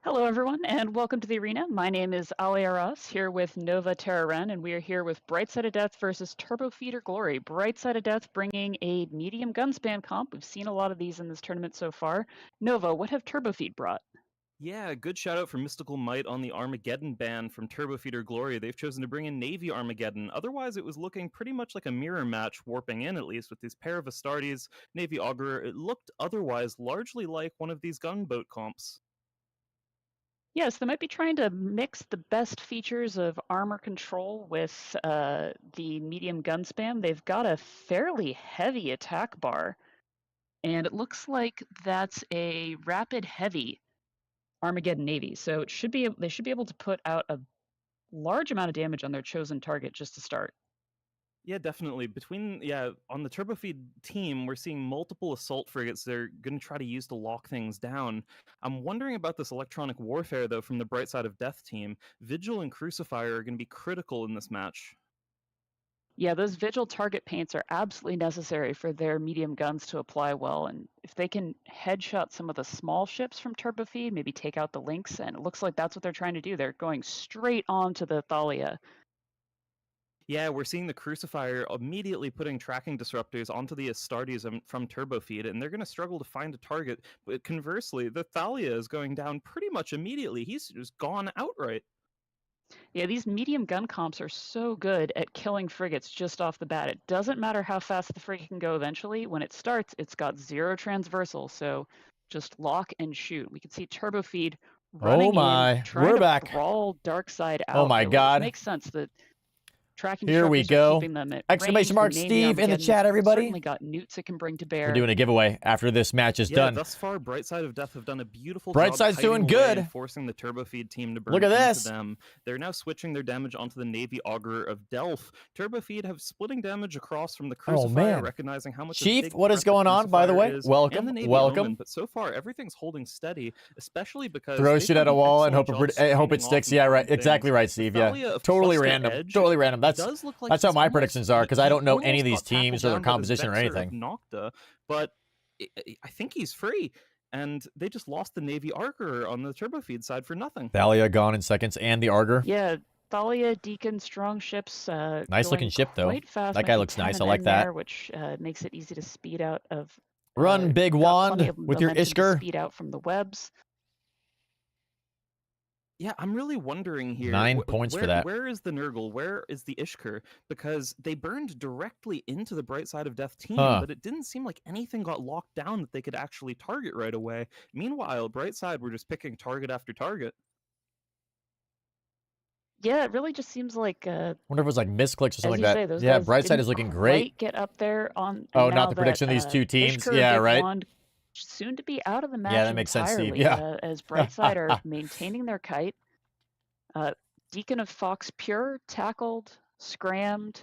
Hello, everyone, and welcome to the arena. My name is Ali Aras, here with Nova Terraren, and we are here with Brightside of Death versus Turbo Feeder Glory. Brightside of Death bringing a medium gun spam comp. We've seen a lot of these in this tournament so far. Nova, what have Turbo Feed brought? Yeah, good shout out for Mystical Might on the Armageddon ban from Turbo Feeder Glory. They've chosen to bring in Navy Armageddon. Otherwise, it was looking pretty much like a mirror match, warping in at least, with these pair of Astartes, Navy Augur. It looked otherwise largely like one of these gunboat comps. Yes, they might be trying to mix the best features of armor control with the medium gun spam. They've got a fairly heavy attack bar, and it looks like that's a rapid heavy Armageddon Navy. So they should be able to put out a large amount of damage on their chosen target just to start. Yeah, definitely. On the Turbofeed team, we're seeing multiple assault frigates they're going to try to use to lock things down. I'm wondering about this electronic warfare, though, from the Brightside of Death team. Vigil and Crucifier are going to be critical in this match. Yeah, those Vigil target paints are absolutely necessary for their medium guns to apply well. And if they can headshot some of the small ships from Turbofeed, maybe take out the Lynx, and it looks like that's what they're trying to do. They're going straight on to the Thalia. Yeah, we're seeing the Crucifier immediately putting tracking disruptors onto the Astartes from Turbofeed, and they're going to struggle to find a target. But conversely, the Thalia is going down pretty much immediately. He's just gone outright. Yeah, these medium gun comps are so good at killing frigates just off the bat. It doesn't matter how fast the frigate can go eventually. When it starts, it's got 0 transversal, so just lock and shoot. We can see Turbofeed running in, trying to brawl Dark Side out. Oh my God. Which makes sense that tracking Here we disruptors go. are keeping them at Exclamation range. mark The Navy Steve in the Armageddon's chat, everybody. Certainly got newts it can bring to bear. We're doing a giveaway after this match is Yeah, done. thus far, Brightside of Death have done a beautiful Brightside's job doing hiding away good. and forcing the Turbofeed team to burn Look at into this. them. They're now switching their damage onto the Navy Augur of Delph. Turbofeed have splitting damage across from the Crucifier, man. recognizing how much Chief, a big what is threat the going on, by the Crucifier way? is, Welcome, and the Navy welcome. Omen, but so far, everything's holding steady, especially because Throw they've shit done at a an wall and hope excellent it, job hope it screening sticks. off Yeah, right. important Exactly things. right, Steve. Yeah, Thalia of totally Fuska random. Edge Totally random. That's does look like how he's my almost- predictions are because I he don't know almost any of these got tackled teams or their down by this composition or Vexor of anything. Nocta, but I think he's free, and they just lost the Navy Augur on the Turbofeed side for nothing. Thalia gone in seconds and the Augur. Yeah, Thalia, Deacon, strong ships. Nice looking going ship though. quite fast. That Might guy be looks 10 nice. I and like N that. there, which makes it easy to speed out of. Run, big got wand plenty of with your momentum to Ishkur. speed out from the webs. Yeah, I'm really wondering here. 9 points for that. Where is the Nurgle? Where is the Ishkur? Because they burned directly into the Brightside of Death team, Huh. but it didn't seem like anything got locked down that they could actually target right away. Meanwhile, Brightside were just picking target after target. Yeah, it really just seems like. Wonder if it was like misclicks or As something you like say, that. those Yeah, guys Brightside didn't is looking quite great. Get up there on. Oh, and not now the prediction that, of these two teams. Ishkur, Yeah, Big right. Wand, soon to be out of the match Yeah, that makes sense, Steve. entirely, Yeah. as Brightside are maintaining their kite. Deacon of Fox Pure tackled, scrammed.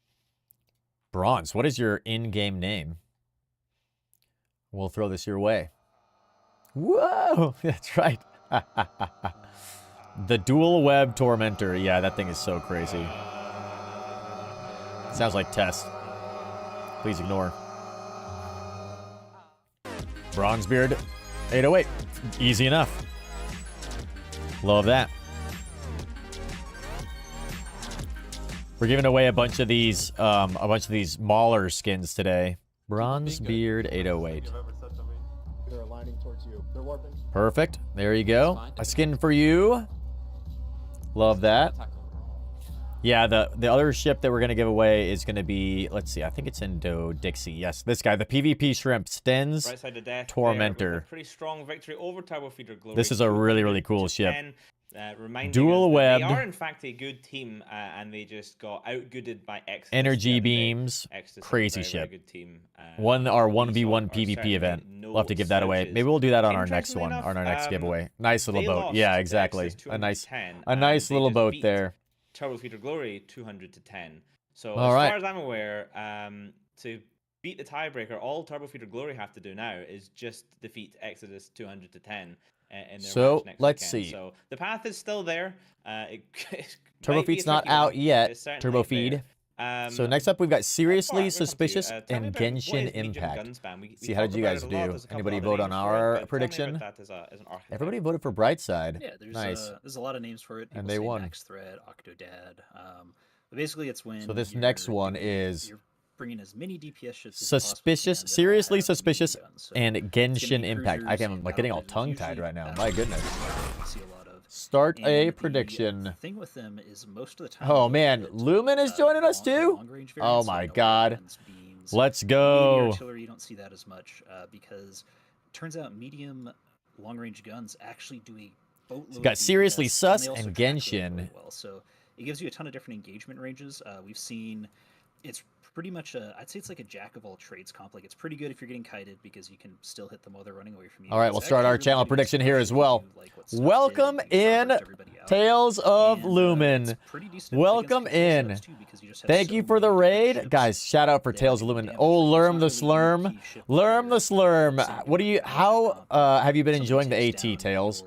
Bronze, what is your in-game name? We'll throw this your way. Whoa! That's right. The Dual Web Tormentor. Yeah, that thing is so crazy. Sounds like Test. Please ignore. Bronzebeard 808. Easy enough. Love that. We're giving away a bunch of these Mauler skins today. Bronzebeard 808. They're aligning towards you. They're warping. Perfect. There you go. A skin for you. Love that. Yeah, the other ship that we're going to give away is going to be, let's see, I think it's Indo Dixie. Yes, this guy, the PvP Shrimp, Stens Right side of death Tormentor. a pretty strong victory over Turbo Feeder Glory. This is a really, really cool ship. Reminding Dual us that webbed. They are, in fact, a good team, and they just got outgooded by Exodus. Energy the other day. beams. Exodus is a Crazy very, very ship. good team. Our 1v1 are PvP certainly event. no We'll have to give that away. slouches. Maybe we'll do that on our next Interestingly one, enough, on our next giveaway. Nice little they boat. lost Yeah, to exactly. Exodus A nice 210, a nice they little just boat beat there. Turbo Feeder Glory 200 to 10. So All as right. far as I'm aware, to beat the tiebreaker, all Turbo Feeder Glory have to do now is just defeat Exodus 200 to 10 in their So, match next let's weekend. see. So the path is still there. It Turbo might be a Feed's not tricky one, out but yet. it's certainly Turbo there. Feed. So next up, we've got Seriously Bart, welcome to you. Suspicious Tell me and about what Genshin is Boojum Impact. Gun Spam? We See, how did talked you about guys it a lot. do? There's a couple Anybody other vote on names for it, our but tell me prediction? about that as an archetype. Everybody voted for Brightside. Yeah, there's Nice. there's a lot of names for it. People And they say won. Max Thread, Octodad. But basically, it's when. So this you're next one doing- is you're bringing as many DPS ships as you possibly Suspicious, can that all Seriously have Suspicious, minigun. So and it's gonna Genshin be Impact. cruisers I'm and like getting all battle cruisers, tongue-tied usually right now. battle My cruisers goodness. you see a lot of. Start And a the prediction. thing with them is most of the time. Oh they'll man, hit, Lumen is joining us too. long-range Oh variants, my you know, god. guns, beams. Let's Medium go. artillery, you don't see that as much because it turns out medium long-range guns actually do a boatload. You got of Seriously DPS, Sus they also and track really, Genshin. really well. So it gives you a ton of different engagement ranges. We've seen it's pretty much I'd say it's like a jack of all trades comp. Like it's pretty good if you're getting kited because you can still hit them while they're running away from you. All right, It's we'll start actually our really channel good prediction here as especially well. if you like what Stuff did Welcome and you in starburst everybody out. Tales of And, Lumen. it's pretty decent Welcome against control in. setups, too, because you just have Thank so you for the many different raid. ships Guys, shout out for that Tales of can Lumen. damage Oh, them. It's Lerm not the really any Slurm. key ship Lerm the where Slurm. What do you how have you been enjoying the AT, Tails?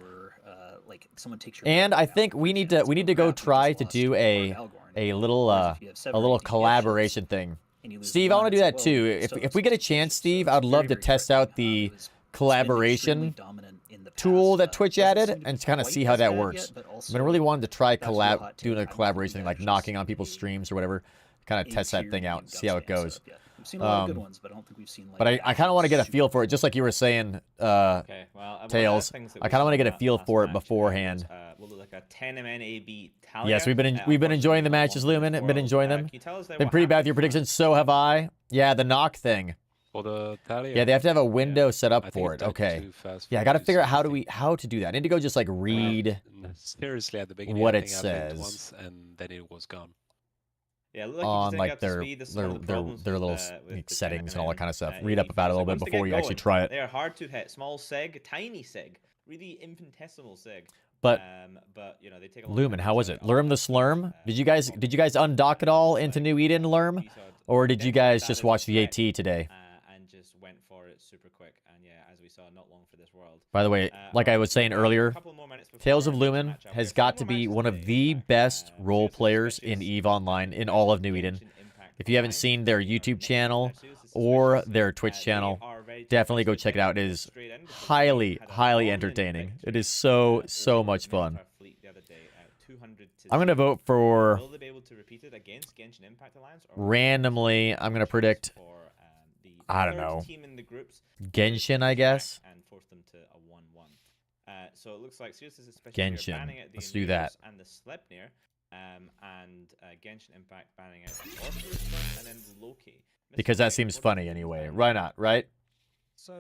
like someone takes your And I think we need to go try to do a little collaboration thing. Steve, I want to do that too. If we get a chance, Steve, I'd love to test out the collaboration tool that Twitch added and to kind of see how that works. I've been really wanting to try doing a collaboration thing, like knocking on people's streams or whatever, kind of test that thing out, see how it goes. We've seen a lot of good ones, but I don't think we've seen like. But I kind of want to get a feel for it, just like you were saying, Tails. I kind of want to get a feel for it beforehand. We'll do like a 10 MNAB Yes, we've been enjoying the matches, Lumen. Been enjoying them. Been pretty bad with your predictions. So have I. Yeah, the knock thing. For the Talia. Yeah, they have to have a window set up for it. it's Okay. too fast Yeah, I for got to you figure out how to do that. I need to go just like read Seriously, at the beginning, what I it think I blinked says once and then it was gone. Yeah, look, on like their little like, settings and all that kind of stuff. Read up about it a little bit before you actually try it. They are hard to hit. Small sig, tiny sig, really infinitesimal sig. But you know, they take a long Lumen, time how to was set it? Lerm the Slurm? Did you guys undock it all into New Eden, Lerm, or did you guys just watch the AT today? And just went for it super quick. And yeah, as we saw, not long for this world. By the way, like I was saying earlier, Tales of Lumen has got to be one of the best role players in EVE Online in all of New Eden. If you haven't seen their YouTube channel or their Twitch channel, definitely go check it out. It is highly, highly entertaining. It is so much fun. I'm going to vote for randomly. I'm going to predict, I don't know, Genshin, I guess. So it looks like Genshin. Let's do that. And the Sleipnir, and Genshin Impact banning out the Sorcerer's Stone, and then Loki. Because that seems funny anyway. Why not, right? So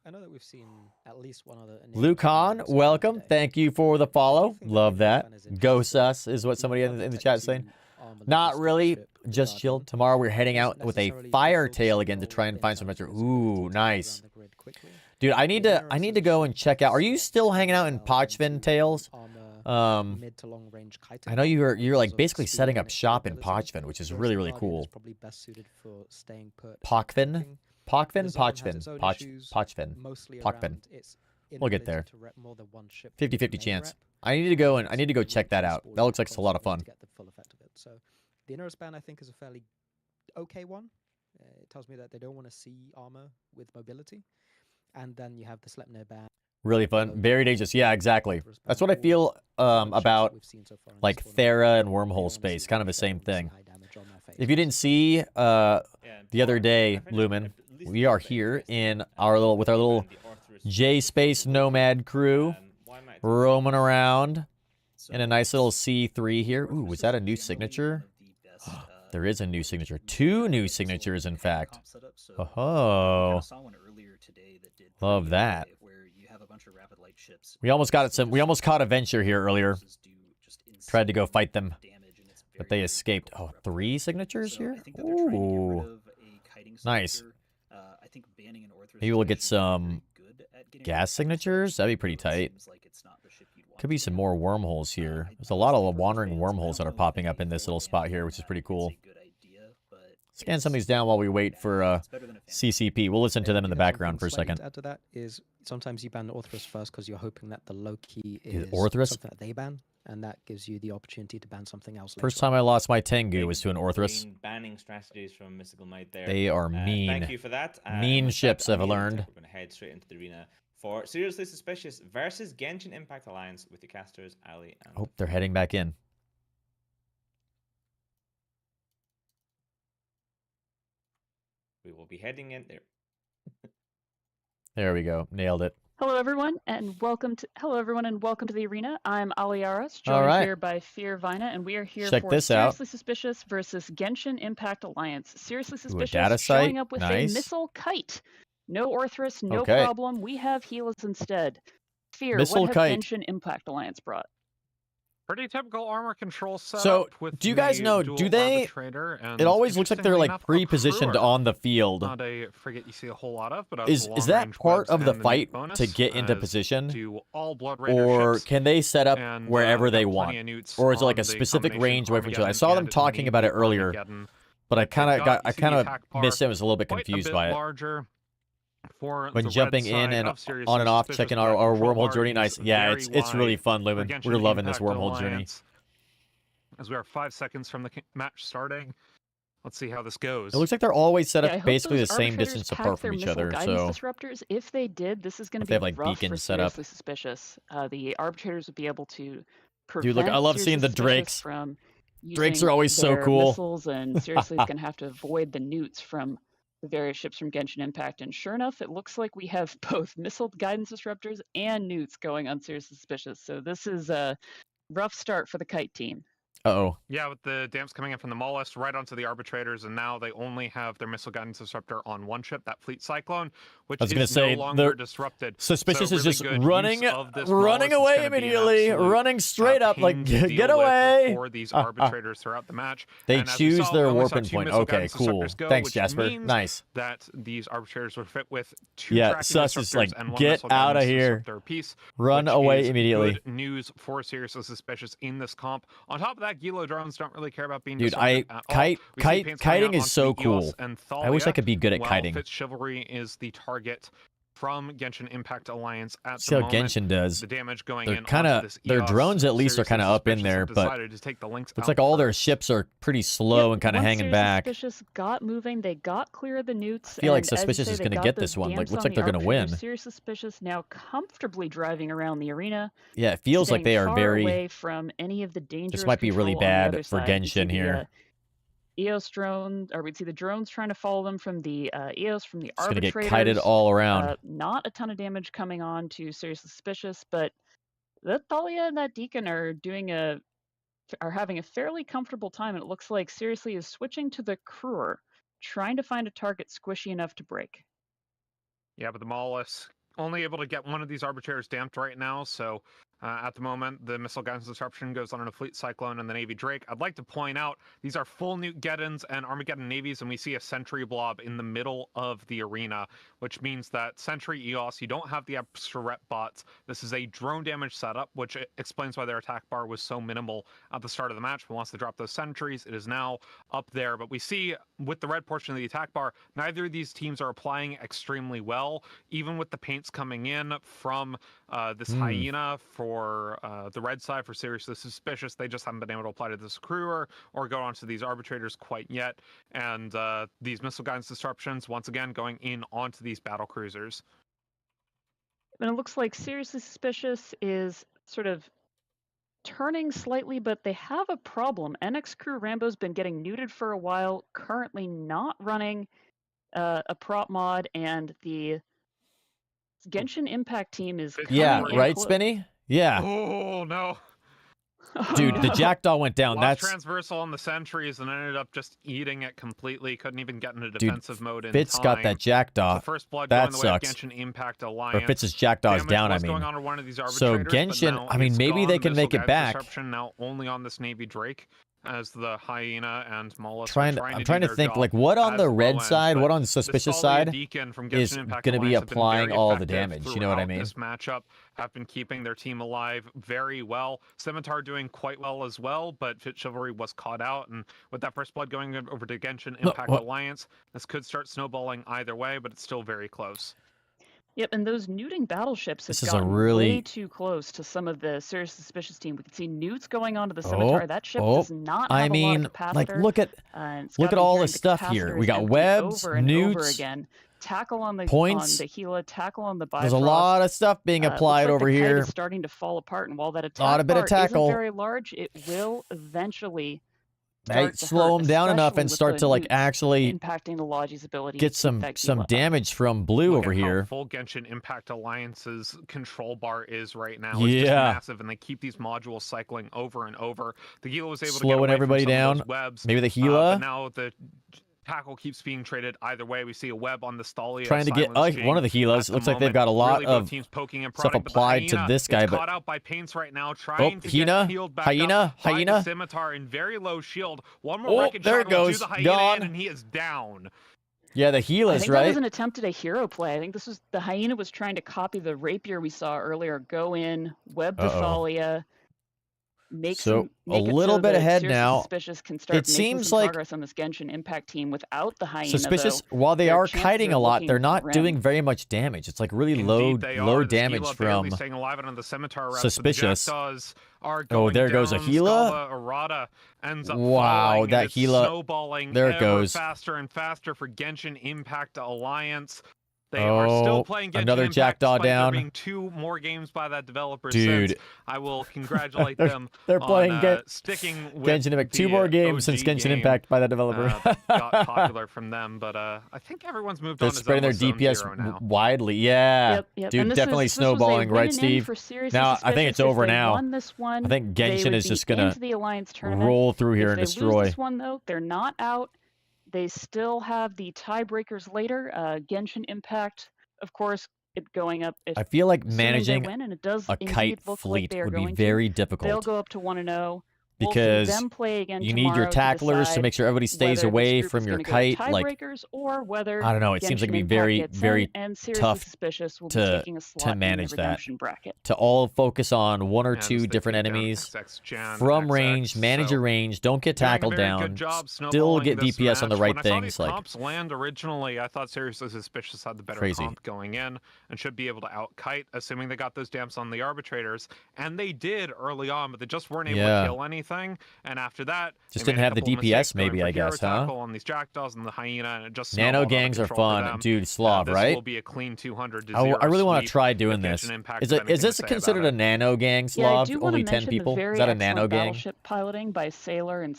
I know that we've seen at least one other. Lucan, welcome. Thank you for the follow. Love that. Go sus is what somebody in the chat is saying. Not really. Just chilled. Tomorrow we're heading out with a fire tail again to try and find some extra. Ooh, nice. Dude, I need to go and check out. Are you still hanging out in Pochvin, Tails? mid to long range kiting. I know you're because like of basically speed setting and up shop in escapability. Pochven, which is Whereas really, the really Guardian is cool. probably best suited for staying put. and Pochven? poking. Pochven? The zone has Pochven. its own Poch issues, Pochven. mostly Pochven. around its We'll get inability there. to rep more than one ship from 50-50 the main chance. rep. I need to go and I It's need to go really check that too out. sprawly That looks like it's a lot of constantly fun. to get the full effect of it. So the inner span I think is a fairly okay one. It tells me that they don't want to see armor with mobility. And then you have the Sleipnir ban. Really fun. Very dangerous. Yeah, exactly. That's what I feel about like Thera and Wormhole Space. Kind of the same thing. If you didn't see the other day, Lumen, we are here in our little with our little J Space Nomad crew roaming around in a nice little C3 here. Ooh, was that a new signature? There is a new signature. 2 new signatures, in fact. Oh, love that. We almost got some. We almost caught a venture here earlier. Tried to go fight them, but they escaped. Oh, 3 signatures here. Ooh, nice. Maybe we'll get some gas signatures. That'd be pretty tight. Could be some more wormholes here. There's a lot of wandering wormholes that are popping up in this little spot here, which is pretty cool. Scan some of these down while we wait for CCP. We'll listen to them in the background for a second. To add to that is sometimes you ban the Orthrus first because you're hoping that the low key is Orthrus? something that they ban, and that gives you the opportunity to ban something else. First time I lost my Tengu was to an Orthrus. Banning strategies from Mystical Might there. They are mean. Thank you for that. Mean With ships, that, I've learned. We're going to head straight into the arena for Seriously Suspicious versus Genshin Impact Alliance with the casters Ali and Oh, they're heading back in. we will be heading in there. There we go. Nailed it. Hello everyone, and welcome to the arena. I'm Aliaras, All joined right. here by Fear Vina, and we are here Check for this out. Seriously Suspicious versus Genshin Impact Alliance. Seriously Ooh, a Suspicious data showing site. up with Nice. a missile kite. No Orthrus, no Okay. problem. We have Helas instead. Fear, Missile what have kite. Genshin Impact Alliance brought? Pretty typical armor control setup. So, with do you guys the know, dual do they... arbitrator and It always looks like they're interestingly like enough, a pre-positioned crewer. on the field. Not a frigate you see a whole lot of, but Is that part of the fight to get into position? Do all Blood Raider Or ships, can they set up and, wherever we've they got want? plenty of newts Or is it like on a the specific combination range away from each other? I Armageddon saw them and talking about it Neat earlier, Armageddon. but I kind They've got, of you see the attack bar missed it. I was a little bit quite a confused bit by it. larger for When the jumping red in side and of Seriously on and off, Suspicious, checking but our control wormhole bar journey. is Nice. Yeah, very it's really wide fun, for Lumen. Genshin We're loving this Impact wormhole journey. Alliance. As we are 5 seconds from the match starting, let's see how this goes. It looks like they're always set Yeah, I up hope basically the those same arbitrators distance pack apart their from each missile other. guidance So disruptors. If they did, this is going to if they be have like rough for beacons set up. Seriously Suspicious. The arbitrators would be able to prevent Dude, look, I love Seriously seeing the Suspicious drakes. from Drakes using are always so their cool. missiles, and Seriously is going to have to avoid the newts from the various ships from Genshin Impact. And sure enough, it looks like we have both missile guidance disruptors and newts going on Seriously Suspicious. So this is a rough start for the kite team. Uh-oh. Yeah, with the damps coming in from the Mollusk right onto the arbitrators, and now they only have their missile guidance disruptor on one ship, that Fleet Cyclone, which I was gonna is say, no longer the disrupted. Suspicious So is really just good running use of this running Mollusk is away gonna be an immediately, absolute, running straight up, like, pain to get deal with away! for these arbitrators throughout the match. They And as we choose saw, their we only saw warping 2 point. missile Okay, guidance cool. disruptors go, Thanks, which Jasper. means Nice. that these arbitrators were fit with 2 Yeah, tracking Sus is disruptors like, and 1 get missile out of guidance here. disruptor apiece, Run which away is immediately. Good news for Seriously Suspicious in this comp. On top of that, Gilo drones don't really care about being Dude, disrupted at all. We see paints coming kiting out is so onto the Eos cool. and I wish I Thalia, could be good at while kiting. Fitz Chivalry is the target from Genshin Impact Alliance at See the how moment. Genshin does. The damage going They're in kind onto of this their Eos, drones at least are Seriously kind of up in Suspicious there, have but decided to take the links looks out like all their first. ships are pretty slow and kind of Once hanging Seriously back. Suspicious got moving, they got clear of the newts. I feel like and as you Suspicious say, is they going to got get those this one. Like, damps looks on like the they're going to win. arbitrators. Seriously Suspicious now comfortably driving around the arena. Yeah, it feels like staying they are far very. away from any of the dangerous This might be really control on the other bad for side. We'd see Genshin the, here. Eos drone, or we'd see the drones trying to follow them from the Eos, from the It's going to get arbitrators. kited all around. Not a ton of damage coming on to Seriously Suspicious, but that Thalia and that Deacon are having a fairly comfortable time, and it looks like Seriously is switching to the Crewer, trying to find a target squishy enough to break. Yeah, but the Mollusk only able to get one of these arbitrators damped right now, so At the moment, the missile guidance disruption goes on a fleet cyclone and the Navy Drake. I'd like to point out these are full Newt-Geddons and Armageddon Navies, and we see a sentry blob in the middle of the arena, which means that Sentry EOS, you don't have the extra rep bots. This is a drone damage setup, which explains why their attack bar was so minimal at the start of the match. But once they drop those sentries, it is now up there. But we see with the red portion of the attack bar, neither of these teams are applying extremely well, even with the paints coming in from this hyena for the red side for seriously suspicious. They just haven't been able to apply to this crewer or go onto these arbitrators quite yet. And these missile guidance disruptions, once again, going in onto these battle cruisers. And it looks like seriously suspicious is sort of turning slightly, but they have a problem. NX Crew Rambo's been getting neuted for a while, currently not running a prop mod, and the Genshin Impact team is coming in right, close. Spinny? Yeah. Oh, no. Dude, the Jackdaw went down. Lost That's transversal on the sentries and ended up just eating it completely. Couldn't even get into defensive mode in Fitz time. got that Jackdaw. The first blood That going the way of sucks. Genshin Impact Alliance. Or Fitz's Jackdaw is Damage down, I was mean. going on to one of these So arbitrators, but Genshin, now I mean, it's maybe they gone. can make Missile it guidance back. disruption now only on this Navy Drake, as the hyena and Mollusk I'm trying to think, like, what on the red side, what on the suspicious side is going to be applying all the damage. You know what I mean? This matchup have been keeping their team alive very well. Scimitar doing quite well as well, but Fit Chivalry was caught out, and with that first blood going over to Genshin Impact Alliance, this could start snowballing either way, but it's still very close. Yep, and those neuting battleships have This is a gotten really- way too close to some of the serious suspicious team. We can see newts going onto the Scimitar. That ship does not have I a mean, lot of capacitor. like, look at it's look gotta at be all hearing this the stuff here. capacitor We is got empty webs, over and over newts, again. Tackle on the points. on the Gila, tackle on the Bifrost. There's a lot of stuff being applied looks like over the kite here. is starting to fall apart, and while that attack Lot of bit of bar tackle. isn't very large, it will eventually Might start to slow hurt, them down enough especially and with start the to like newts actually impacting the Logi's ability get to some keep that Gila up. damage from blue Look over at how here. full Genshin Impact Alliance's control bar is right now. It's just Yeah. massive, and they keep these modules cycling over and over. The Gila was able to get Slowing away everybody from some down. of those webs. Maybe the Gila? But now the tackle keeps being traded either way. We see a web on the Thalia. Trying to get Silence one of the King Gilas. at the Looks like they've moment. got a lot Really both of teams poking and stuff prodding, but the applied to hyena this guy, is but caught out by paints right now, trying to hyena, get healed back hyena, up by hyena. the Scimitar in very low shield. One more Oh, wreckage there shot it goes. will do the hyena Gone. in, and he is down. Yeah, the I Gila's, think that right? was an attempt at a hero play. I think this was the hyena was trying to copy the rapier we saw earlier. Go in, web the Thalia, make So, make a it little so bit that ahead Seriously now. Suspicious can start It making seems some like progress on this Genshin Impact team without the hyena. Suspicious, though, while they their are chances kiting are a lot, looking they're not grim. doing very much damage. It's like really Indeed, they low are. The damage Gila barely from staying alive, and on the Scimitar route, Suspicious. The Jackdaws are Oh, going there goes a down. Gila. Scala Arata ends up Wow, falling, and that it's Gila- snowballing there it ever goes. faster and faster for Genshin Impact Alliance. They are still Oh, playing Genshin another Impact, Jackdaw despite there down. being 2 more games by that developer Dude. since. I will congratulate They're- them they're playing on sticking with Genshin Impact. 2 the, more games OG since Genshin game, Impact by that developer. that got popular from them, but I think everyone's moved They're on to spreading their Zone DPS Zero now. widely. Yeah. Yep, yep. Dude, And this definitely was a snowballing, win right, and Steve? for Seriously Now, I think it's Suspicious. over If they now. won this one, I think they Genshin would is be just gonna into the Alliance tournament. roll through here If and they destroy. lose this one, though, they're not out. They still have the tiebreakers later. Genshin Impact, of course, it going up. If, I feel like assuming they managing win, and it does a indeed kite look like fleet they are would be going very to. difficult. They'll go up to 1-0. Because we'll see them play again you need your tomorrow tacklers to decide make sure everybody stays whether this away group from is your gonna go kite. Like, tiebreakers or whether I don't know. It seems like it'd Genshin be very, Impact gets very in, and Seriously tough Suspicious will be to taking a slot manage in the that. redemption bracket. To all focus on one or And two they different take down enemies XX Jan, from XX, range, manage so your range, don't get doing a tackled very down, good job still snowballing get this DPS on the match. right When I saw things. these Like, comps land originally, I thought Seriously Suspicious had the better Crazy. comp going in and should be able to out-kite, assuming they got those damps on the arbitrators. And they did early on, but they just weren't able Yeah. to kill anything. And after that, just they didn't made a have the couple of DPS, mistakes going maybe, for I hero guess, huh? tackle on these Jackdaws and the hyena, and it just Nano snowballed out of gangs are control for fun, them. dude. Slav, This right? will be a clean 200 to I 0 really want to sweep try doing if this. Genshin Impact Is has it anything is this to say considered about a nano gang, Yeah, I Slav? do want Only to 10 mention people? the very Is that a excellent nano gang? battleship piloting by Sailor and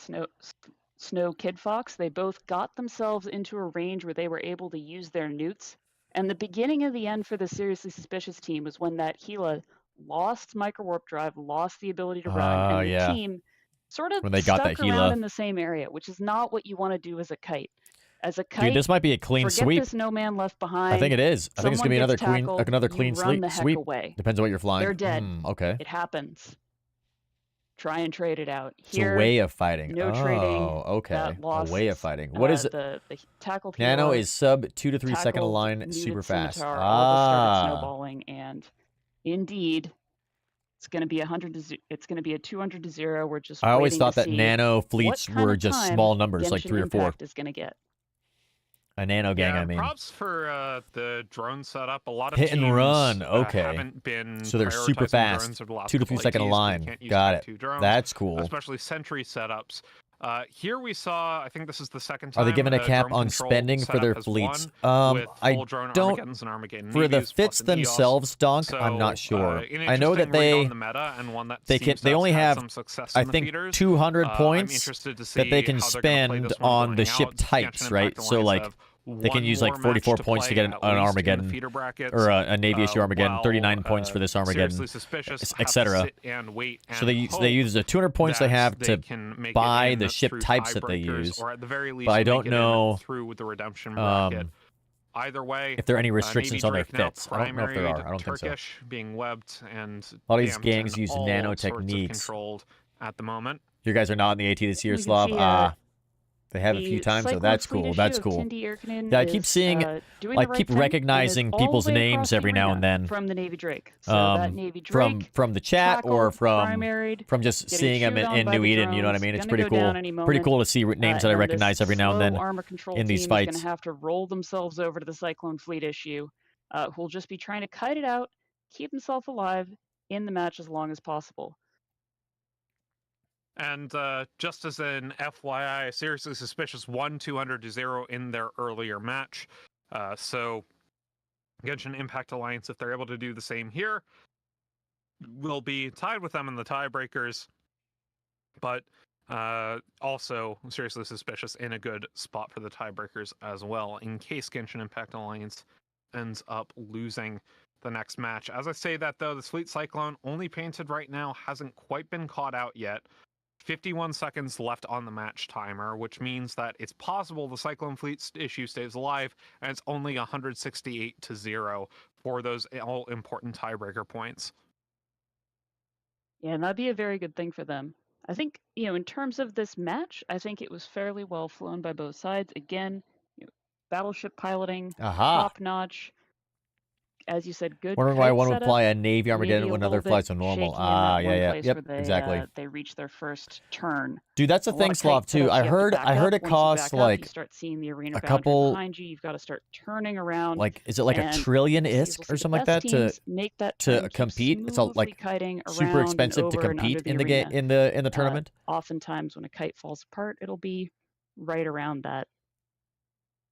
Snow Kid Fox. They both got themselves into a range where they were able to use their newts. And the beginning of the end for the Seriously Suspicious team was when that Gila lost micro warp drive, lost the ability to run, and the yeah. team sort of When they got stuck that Gila. around in the same area, which is not what you want to do as a kite. as a kite. Dude, this might be a clean forget sweep. this no man left behind. I think it is. I think it's gonna be Someone another gets clean, tackled, another you clean run the heck sweep. away. Depends on what you're flying. They're dead. Okay. It happens. Try and trade it out. It's Here, a way of fighting. no trading. Okay. That A way of lost, fighting. What is it? The tackled Nano hero, is sub 2 to 3 second tackled line, muted super fast. scimitar, all this started Ah. snowballing, and indeed, it's going to be 100 to it's going to be a 200 to 0. We're just I always waiting thought to that see nano what fleets kind were of just time small numbers, like Genshin 3 or 4. Impact is going to get. A nano gang, Yeah, I mean. props for the drone setup. A lot of Hit and teams, run. Okay. haven't been So they're super prioritizing fast. drones over the last 2 to couple 3 second ATs, line. so you can't use Got Type it. 2 drones, That's cool. especially sentry setups. Here we saw, I think this is the second Are time. they given a cap drone on control spending for their setup has fleets? won with I full drone don't. Armageddons and Armageddon For the Navies, plus fits an EOS. themselves, Dunk, I'm not So, sure. an I know that interesting read they on the meta and one that they can seems to they only had have some success I in the think feeders. 200 I'm points interested to that they see can how they're gonna play spend this one on the going ship out. types, Genshin right? Impact So Alliance like have they can one use like more 44 match to points to play get at an least in the Armageddon feeder brackets, or a Navy issue Armageddon, while, 39 points for this Armageddon, Seriously Suspicious have to etc. sit and wait So they and use the 200 points they that have they to can make it buy in the ship through types that they tiebreakers, use, or at the very least but I make don't it in know through the redemption bracket. Either way, if there are any Navy restrictions on their Drake now fits. I don't know if there are. I don't think so. Turkish, being webbed and All these damped gangs and use all nano sorts of techniques. controlled at the moment. You guys are not in the AT this year, We can Slav. see, They have a the few times, so Cyclone that's fleet cool. issue That's of cool. Tindi Irkinen Yeah, I keep is, seeing, doing like, the right keep thing. It is recognizing all the people's way names across the every now arena and then. from the Navy Drake. So that Navy Drake from the chat or tackled, from primaried, just getting seeing them chewed on in by New the Eden. You know what I drones, mean? It's gonna pretty go cool. down any Pretty moment. cool to see names that I And then recognize this every now and slow then armor control in these team is fights. going to have to roll themselves over to the Cyclone fleet issue, who will just be trying to kite it out, keep himself alive in the match as long as possible. And just as an FYI, Seriously Suspicious won 200 to 0 in their earlier match. So Genshin Impact Alliance, if they're able to do the same here, will be tied with them in the tiebreakers. But also Seriously Suspicious in a good spot for the tiebreakers as well, in case Genshin Impact Alliance ends up losing the next match. As I say that, though, the Fleet Cyclone, only painted right now, hasn't quite been caught out yet. 51 seconds left on the match timer, which means that it's possible the Cyclone Fleet issue stays alive, and it's only 168 to 0 for those all important tiebreaker points. Yeah, and that'd be a very good thing for them. I think, in terms of this match, I think it was fairly well flown by both sides. Again, battleship piloting, top notch. As you said, good. Wondering why kite one would setup, fly a Navy Armageddon maybe a when another little flies bit so normal. shaky in that one Yeah, place yep, where they, exactly. They reach their first turn. Dude, that's the A lot thing, of Slav, kite too. setups, I you have to heard back it up. Once you costs back up, like you start seeing the arena a boundary couple, behind you. You've got to start turning around. like, is it like a and trillion these will ISK see or the something like best that to teams make that turn, keep compete? It's all smoothly like kiting super around and expensive to over and under compete the in the game arena. in the tournament. Oftentimes, when a kite falls apart, it'll be right around that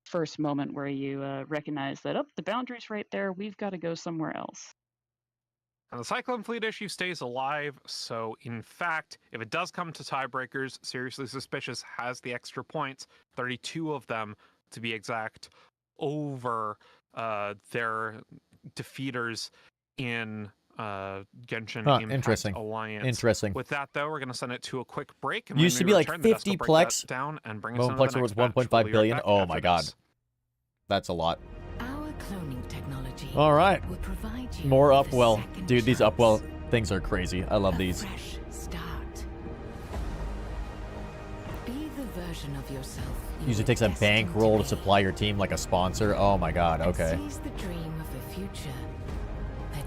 first moment where you recognize that, the boundary's right there. We've got to go somewhere else. And the Cyclone Fleet issue stays alive, so in fact, if it does come to tiebreakers, Seriously Suspicious has the extra points, 32 of them to be exact, over their defeaters in Genshin Impact Alliance. Interesting. With that, though, we're going to send it to a quick break. And Used to be like return, 50 plex. Down and bring Moment plex was 1.5 billion. Oh my god. That's a lot. Our cloning technology All right. will provide you More with a Upwell. second Dude, these chance. Upwell things are crazy. I love these. Fresh start. Be the version of yourself you Usually were takes a destined bankroll to be. supply your team like a sponsor. Oh my god, okay. Seize the dream of the future.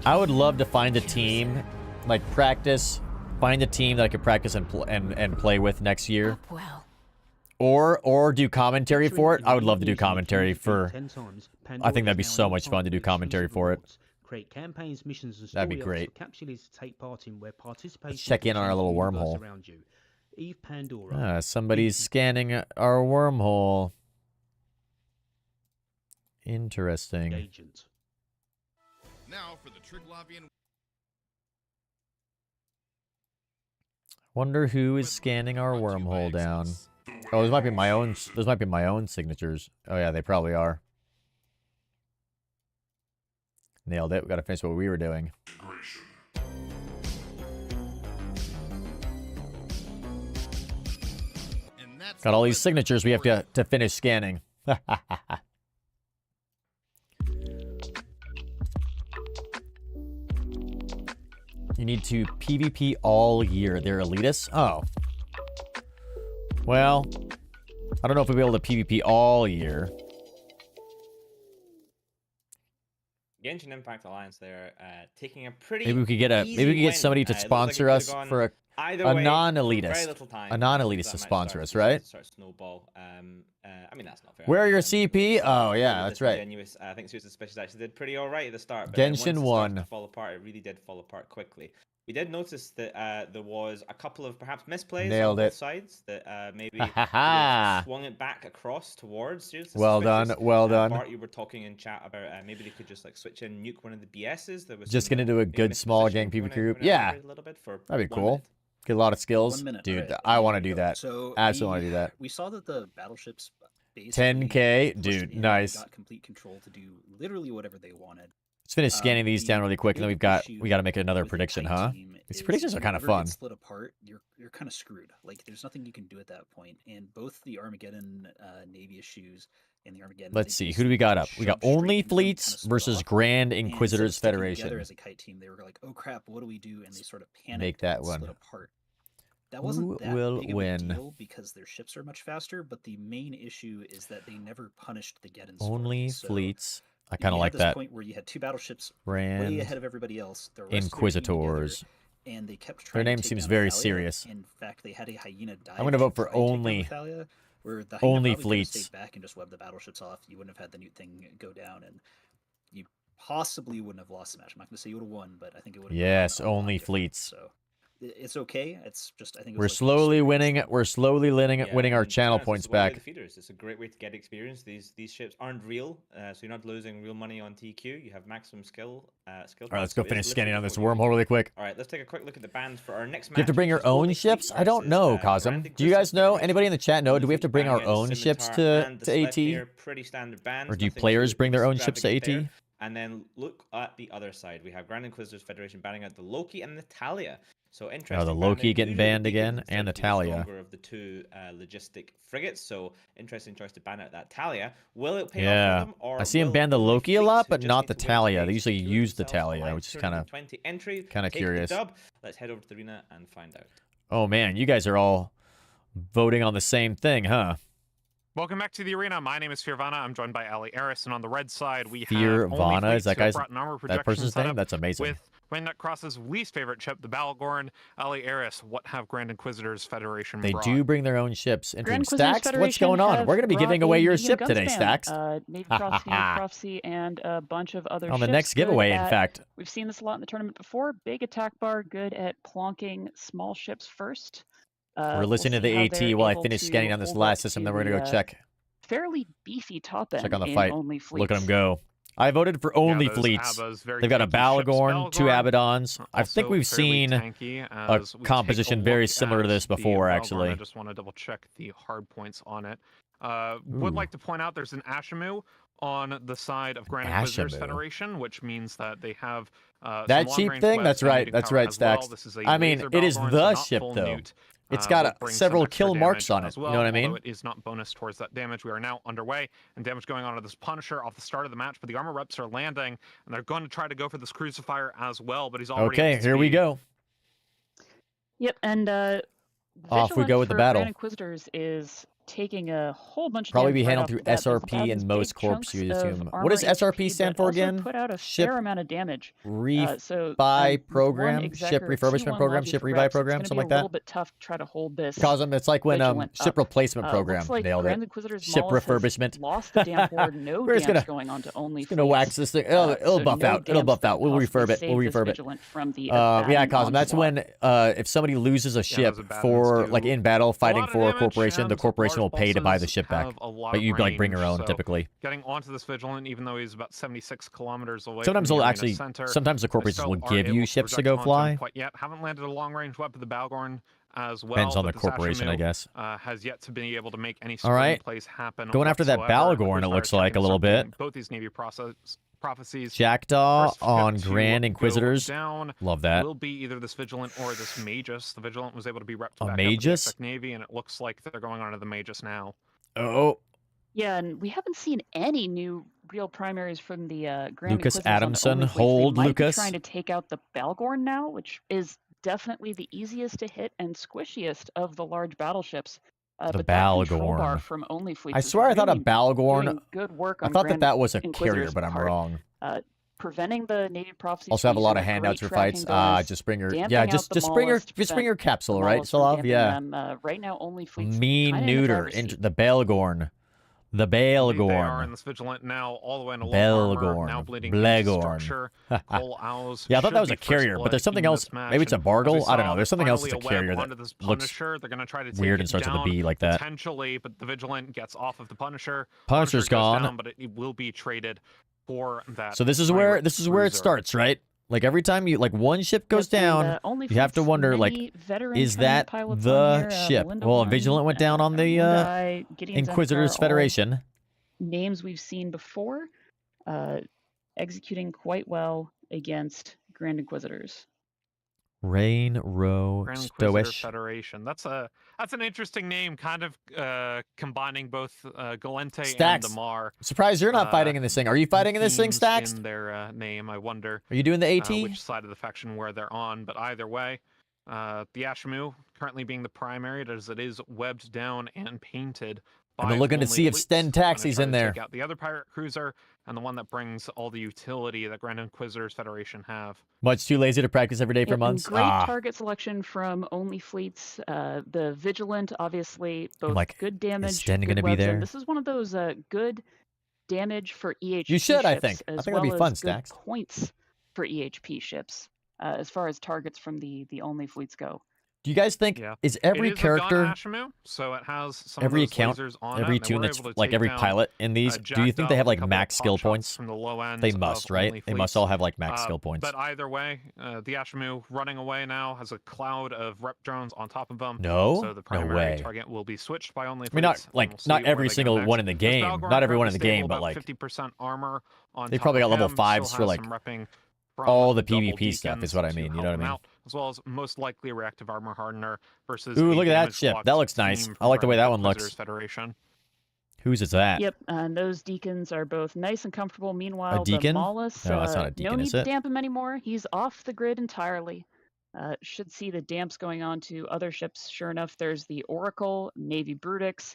I would love to find a team, like practice, find a team that I could practice and play with next year. Or do commentary for it. I would love to do commentary for. I think that'd be so much fun to do commentary for it. Create campaigns, missions, and That'd be story great. arcs for capsulees to take part in where participation. Let's check in on our little transcends the universe wormhole. around you. Eve Pandora. Somebody's scanning our wormhole. Interesting. Agent. Now for the Triglavian. Wonder who is scanning our wormhole down. Oh, those might be my own. Those might be my own signatures. Oh yeah, they probably are. Nailed it. We gotta finish what we were doing. Got all these signatures we have to finish scanning. You need to PvP all year. They're elitists? Oh. Well, I don't know if we'll be able to PvP all year. Genshin Impact Alliance there, taking a pretty Maybe we could get somebody to sponsor us for a non-elitist. A non-elitist to sponsor us, right? Snowball. I mean, that's not fair. Where are your CP? Oh, yeah, that's right. I think Suits Suspicious actually did pretty all right at the start. But Genshin won. To fall apart, it really did fall apart quickly. We did notice that there was a couple of perhaps misplays on both sides that maybe swung it back across towards Suits Suspicious. Well done, well done. Bart, you were talking in chat about maybe they could just like switch in nuke one of the BSs. There was just gonna do a good small gang PvP group. Yeah, that'd be cool. Get a lot of skills. 1 minute. Dude, Right. I want to do that. So Absolutely want to do that. We saw that the battleships basically 10K? pushed Dude, in and nice. got complete control to do literally whatever they wanted. Let's finish scanning these down really quick, and then we got to make another prediction, huh? These predictions are kind of fun. Split apart, you're kind of screwed. Like there's nothing you can do at that point. And both the Armageddon Navy issues and the Armageddon. Let's see. Who do we got up? We got Only Fleets versus Grand Inquisitors Federation. Together as a kite team, they were like, "Oh crap, what do we do?" And they sort of panicked. Make that and one. split apart. That wasn't that will big of win? a deal because their ships are much faster. But the main issue is that they never punished the Geddons. Only So Fleets. I kind of you like had this that. point where you had two battleships Grand way ahead of everybody else. The rest of their team Inquisitors. together, and they kept Their trying name to take seems down very Thalia. serious. In fact, they had a hyena dive. I'm gonna vote to for try and take down only- Thalia, where the hyena only probably could've Fleets. stayed back and just webbed the battleships off. You wouldn't have had the newt thing go down, and you possibly wouldn't have lost the match. I'm not going to say you would have won, but I think it would have. Yes, Only Fleets. So it's okay. It's just I think it We're was like slowly winning. We're slowly winning our and channel it's points the way of back. the feeders. It's a great way to get experience. These ships aren't real, so you're not losing real money on TQ. You have maximum skill. All right, let's go finish scanning on this wormhole really quick. All right, let's take a quick look at the bands for our next match. Do you have to bring your own ships? I don't know, Cosm. Do you guys know? Anybody in the chat know? Do we have to bring our own ships to AT? Pretty standard bands. Or do nothing players too bring their own ships to extravagant AT? there. And then look at the other side. We have Grand Inquisitors Federation banning out the Loki and the Talia. So interesting. Oh, the Loki banding. getting Usually banned the Beacon again, tends and the to be Talia. stronger of the two logistic frigates. So interesting choice to ban out that Talia. Will it pay off Yeah, for them, or I see him will ban the Only Loki a Fleets, lot, who but just not need the to win Talia. They phase usually secure use the themselves Talia, alive which is kind of 220 entry, take the curious. dub. Let's head over to the arena and find out. Oh man, you guys are all voting on the same thing, huh? Welcome back to the arena. My name is Fearvana. I'm joined by Ali Eris, and on the red side we have Fearvana, Only is that Fleets, who guy's brought an armor that projection person's name? setup That's amazing. With Wayne Cross's least favorite ship, the Balgorn. Ali Eris, what have Grand Inquisitors Federation They brought? do bring their own ships. Grand Interesting. Inquisitors Stacks, what's Federation going on? have We're going to be brought giving a away your medium ship today, gunspan, Stacks. Navy Prophecy, Navy Prophecy, and a bunch of other On the ships. next good giveaway, in at- fact. We've seen this a lot in the tournament before. Big attack bar, good at plonking small ships first. We're listening we'll to see how the they're AT while I able finish to scanning on this hold last up system, to then we're going to the, go check. Fairly beefy top end Check on the in fight. Only Fleets. Look at them go. I voted for Only those Fleets. Abbas, very They've got a tanky ships. Balagorn, 2 Balgorn, Abaddons. I think also we've fairly seen tanky a as we take composition very look similar to at this the before, Balgorn. actually. I just want to double check the hard points on it. Would Ooh. like to point out there's an Ashamu on the side of Grand Inquisitors Ashamu. Federation, which means that they have That some cheap long-range thing? webs That's and right. shooting That's power right, as well. Stacks. This is a I mean, laser it is Balgorn, so the not ship, full though. newt. It's Will got bring some several extra kill marks damage on it. as You well, know what I mean? although it is not bonus towards that damage. We are now underway, and damage going on to this Punisher off the start of the match, but the armor reps are landing, and they're going to try to go for this Crucifier as well, but he's already Okay, up to here we speed. go. Yep, and Off we Vigilant go with the for battle. Grand Inquisitors is taking a whole bunch of Probably damage be right handled off through the bat. Those SRP and big most corps, chunks you'd of assume. What armor does SRP HP, stand but for also again? Put out a Ship fair amount of damage. Rebuy So one program? exec Ship or refurbishment T1 program? lobby Ship for rebuy reps, program? It's Something going like to be a that? little bit tough to try to hold this. Cosm, it's like when Vigilant ship up. replacement program. Looks like Nailed Grand it. Inquisitors Ship Mollis has refurbishment. lost the damn board. No We're just damage gonna going on to Only just gonna wax this thing. It'll so buff no out. It'll damage buff that out. We'll possibly refurb it. We'll saved this refurb it. Vigilant from the Yeah, Abaddon Cosm. That's onslaught. when if somebody loses a ship those Abaddons for do like in battle fighting lot of for a damage, corporation, the and corporation will large pay to buy the pulses ship back. have a lot But of you like bring your range, own so typically. Getting onto this Vigilant, even though he's about 76 kilometers away Sometimes from the they'll arena actually. center, Sometimes the they corporations still will are give able you to ships to project go onto him fly. quite yet. Haven't landed a long-range weapon, the Balgorn as well. Depends on but the this corporation, I Ashamu, guess. Has yet to be able to make any All right. plays happen. Going after that whatsoever. Balagorn, it Crucifire's looks like a checking little bit. something. Both these Navy prophecies. Jackdaw First ship on to Grand go Inquisitors. down Love that. will be either this Vigilant or this Magus. The Vigilant was able to be repped A back up with the Magus? Exec Navy, and it looks like they're going on to the Magus now. Oh, Yeah, and we haven't seen any new real primaries from the Grand Lucas Inquisitors on Adamson, Only Fleets. hold they might Lucas. Be trying to take out the Balgorn now, which is definitely the easiest to hit and squishiest of the large battleships. The But that control bar Balgorn. from Only Fleets I is swear I thought a really Balgorn. doing good work I on thought Grand that was a carrier, Inquisitor's but I'm part. wrong. Preventing the Navy prophecies. Also have a from lot using of their handouts great for fights. tracking bonus, Just bring your damping out the just bring your capsule, right, Maulus from Solov? damping Yeah. them. Right now, Only Fleets Mean kinda in the neuter. driver's seat. The Balgorn. The Indeed, they are in Balgorn. this Vigilant now, all the way in a low armor, now Belgorn. bleeding into Blegorn. structure. Cole Owls Yeah, I thought that should was be a carrier, first but there's blood something in else. this match, Maybe it's a and as we Bargle. I don't saw, know. There's something else finally that's a web carrier that onto this looks Punisher. They're going to try to take weird it and starts with a down, B like that. potentially, but the Vigilant gets off of the Punisher. Punisher's Punisher goes gone. down, but it will be traded for that. So this is where pirate it cruiser. starts, right? Like every time you one ship goes down, Only you have to Fleets, wonder many veteran is tournament that pilots the on here, ship? Melinda Well, One, Vigilant went down on the Eye, Gideon Inquisitors Zendikar, all Federation. names we've seen before, executing quite well against Grand Inquisitors. Rain Row Grand Inquisitor Stoish. Federation. That's an interesting name, kind of combining both Galente Stacks. and Damar. Surprised you're not fighting in this thing. Are you fighting in this thing, themes Stacks? In their name, I wonder. Are you doing the AT? Which side of the faction where they're on? But either way, the Ashamu currently being the primary, as it is webbed down and painted. And they're looking to see if Sten Taxi's in there. Take out the other pirate cruiser and the one that brings all the utility that Grand Inquisitors Federation have. Much too lazy to practice every day for months. Great target selection from Only Fleets. The Vigilant, obviously, both good damage. Is Sten good going to be webs, and there? This is one of those good damage for EHP You should, ships, I think. I as think well that'd be fun, as good Stacks. points for EHP ships, as far as targets from the Only Fleets go. Do you guys think is every it is character, a gun Ashamu, so it has some every of those account, lasers on every it, and tune we're that's able to like take every down, pilot in these? Do you think they have like max skill points? From the low end They must, of right? Only They must Fleets. all have like max skill points. But either way, the Ashamu running away now has a cloud of rep drones on top of them. No? So the No primary way. target will be switched by Only I mean, not Fleets, and like we'll see not where every they go single next. one in the This game, Balgorn not everyone in the currently game, stable, but about like 50% armor on they top probably of got level him, 5s still for has like some repping from all the double PvP stuff is what I beacons mean. to You know what help I him mean? out, as well as most likely reactive armor hardener versus Ooh, a look at that damage ship. blocked That looks nice. team I like the from way that the one looks. Inquisitors Federation. Whose is that? Yep, and those deacons are both nice and comfortable. Meanwhile, deacon? the Maulus, No, that's not a deacon, no need is to it? damp him anymore. He's off the grid entirely. Should see the damps going on to other ships. Sure enough, there's the Oracle, Navy Brutix,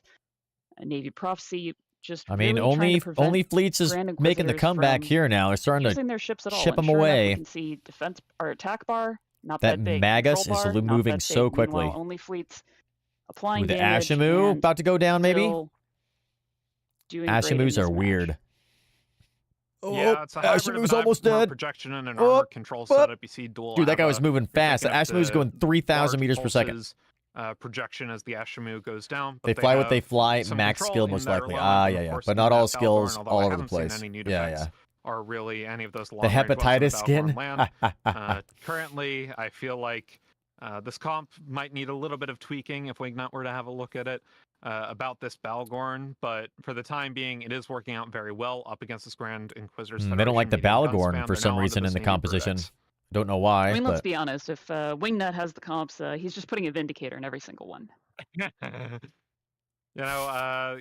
Navy Prophecy. Just I mean, really trying to prevent only Fleets is Grand making the Inquisitors comeback from here now. They're starting using to their ships at all. ship And them sure enough, we away. can see defense or attack bar, not That that big. Magus Control is bar, not moving that so big. quickly. Meanwhile, Only Fleets applying Ooh, the damage Ashamu and about to go down, maybe? still doing great in Ashamus this are match. weird. Yeah, it's a hybrid of Ashamu's an almost armor dead. projection and an Oh, armor control setup. You see dual Dude, that guy Ava. was moving You're fast. The picking up Ashamu's the going 3,000 large meters per second. pulses, projection as the Ashamu goes down. They But fly what they have fly, some max control skill in most their likely. low Ah, end, yeah, and of yeah. course But in not that all Balgorn, skills although all I over the haven't seen place. any new Yeah, defense yeah. or really any of those long The range weapons hepatitis on skin? Balgorn land. Currently, I feel like this comp might need a little bit of tweaking if Wingnut were to have a look at it about this Balgorn, but for the time being, it is working out very well up against this Grand Inquisitors They don't like the Federation medium Balgorn gunspan. for They're some now onto reason this in the Navy composition. Brutix. Don't know why, I mean, let's but be honest. If Wingnut has the comps, he's just putting a Vindicator in every single one. You know,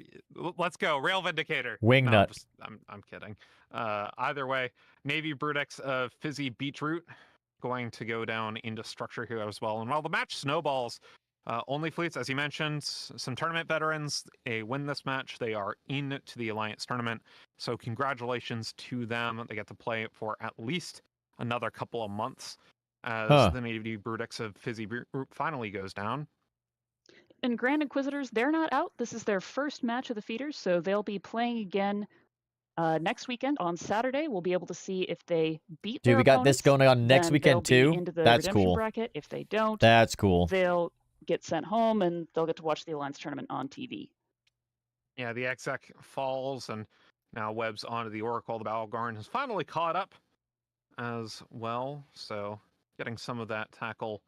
let's go. Rail Vindicator. Wingnut. No, I'm kidding. Either way, Navy Brutix of Fizzy Beetroot going to go into structure here as well. And while the match snowballs, Only Fleets, as you mentioned, some tournament veterans, they win this match. They are into the Alliance tournament. So congratulations to them. They get to play for at least another couple of months as the Navy Brutix of Fizzy Beetroot finally goes down. And Grand Inquisitors, they're not out. This is their first match of the feeders, so they'll be playing again next weekend on Saturday. We'll be able to see if they beat dude, their we got this opponents, going on next then weekend they'll be too. into the That's redemption cool. bracket. If they don't, That's cool. they'll get sent home and they'll get to watch the Alliance tournament on TV. Yeah, the exec falls and now webs onto the Oracle. The Balgorn has finally caught up as well, so getting some of that tackle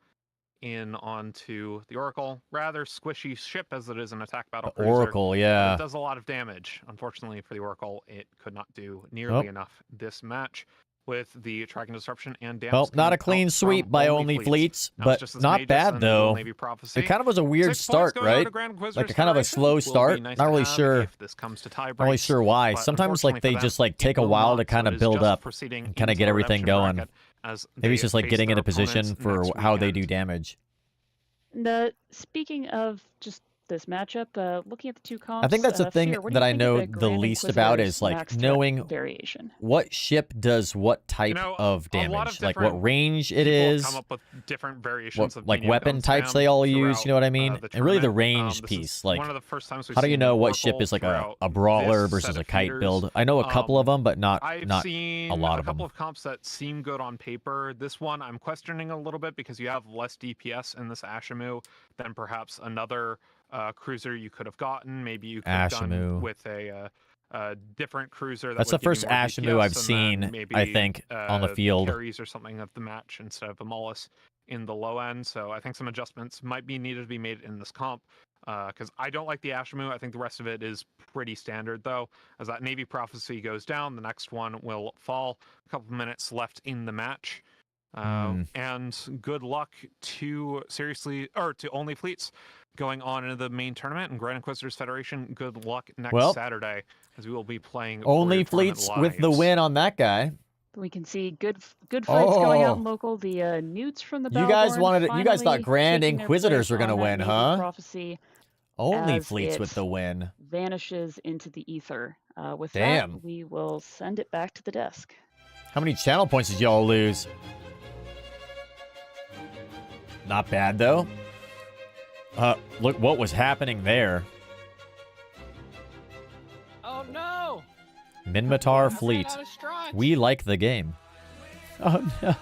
in onto the Oracle. Rather squishy ship as it is an attack battle cruiser. Oracle, yeah. It does a lot of damage. Unfortunately for the Oracle, it could not do nearly enough this match. with the tracking disruption and damage. Well, not a clean sweep by Only Fleets, but not bad though. It kind of was a weird start, right? Like a kind of a slow start. Not really sure. Not really sure why. Sometimes like they just like take a while to kind of build up and kind of get everything going. Maybe it's just like getting into position for how they do damage. Speaking of just this matchup, looking at the two comps, I think that's the thing Fear, that I know the least about is like knowing variation. what ship does what type of damage, like what range it is, come up with different variations of like weapon types they all use. You know what I mean? And really the range piece, like one of the first times how do you know what ship is like a brawler versus a kite build? I know a couple of them, but not a lot of them. A couple of comps that seem good on paper. This one I'm questioning a little bit because you have less DPS in this Ashimu than perhaps another cruiser you could have gotten. Maybe you could have done with a different cruiser. That's the first Ashimu I've seen, I think, on the field. Carries or something of the match instead of a Mollis in the low end. So I think some adjustments might be needed to be made in this comp. Because I don't like the Ashimu. I think the rest of it is pretty standard, though. As that Navy Prophecy goes down, the next one will fall. A couple minutes left in the match. And good luck to Only Fleets going on into the main tournament, and Grand Inquisitors Federation, good luck next Saturday, as we will be playing Only Fleets with the win on that guy. We can see good fights going out in local. The Newts from the Balborn you guys thought Grand taking their Inquisitors place were gonna on that win, Navy huh? Prophecy Only as Fleets it with the win. vanishes into the ether. With Damn. that, we will send it back to the desk. How many channel points did y'all lose? Not bad though. Look what was happening there. Oh no! Minmatar Fleet. We like the game. Oh no.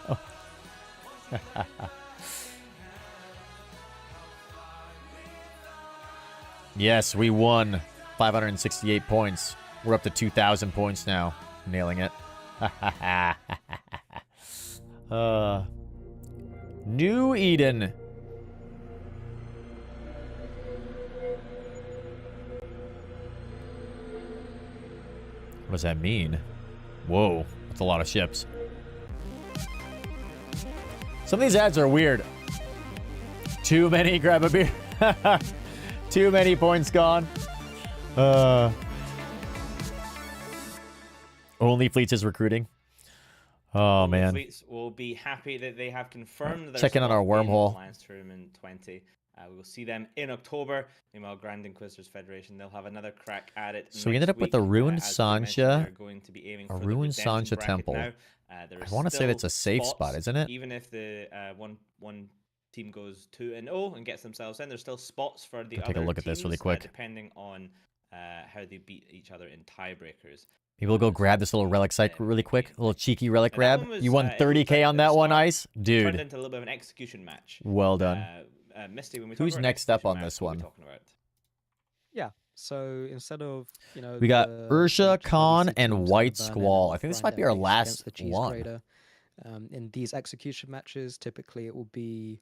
Yes, we won. 568 points. We're up to 2,000 points now. Nailing it. New Eden. What does that mean? Whoa, that's a lot of ships. Some of these ads are weird. Too many, grab a beer. Too many points gone. Only Fleets is recruiting. Oh, man. Fleets will be happy that they have confirmed their check in on our wormhole. Alliance Tournament 20. We will see them in October. Meanwhile, Grand Inquisitors Federation, they'll have another crack at it. So we ended up with a Ruined Sancha, a Ruined Sancha Temple. I want to say that's a safe spot, isn't it? Even if the one team goes 2-0 and gets themselves in, there's still spots for the other take a look at this really quick. Depending on how they beat each other in tiebreakers. Maybe we'll go grab this little relic site really quick. A little cheeky relic grab. You won 30K on that one, Ice? Dude. Turned into a little bit of an execution match. Well done. Misty, when we Who's next up on this one? Yeah, so instead of, we got Ursha, Khan, and White Squall. I think this might be our last one. In these execution matches, typically it will be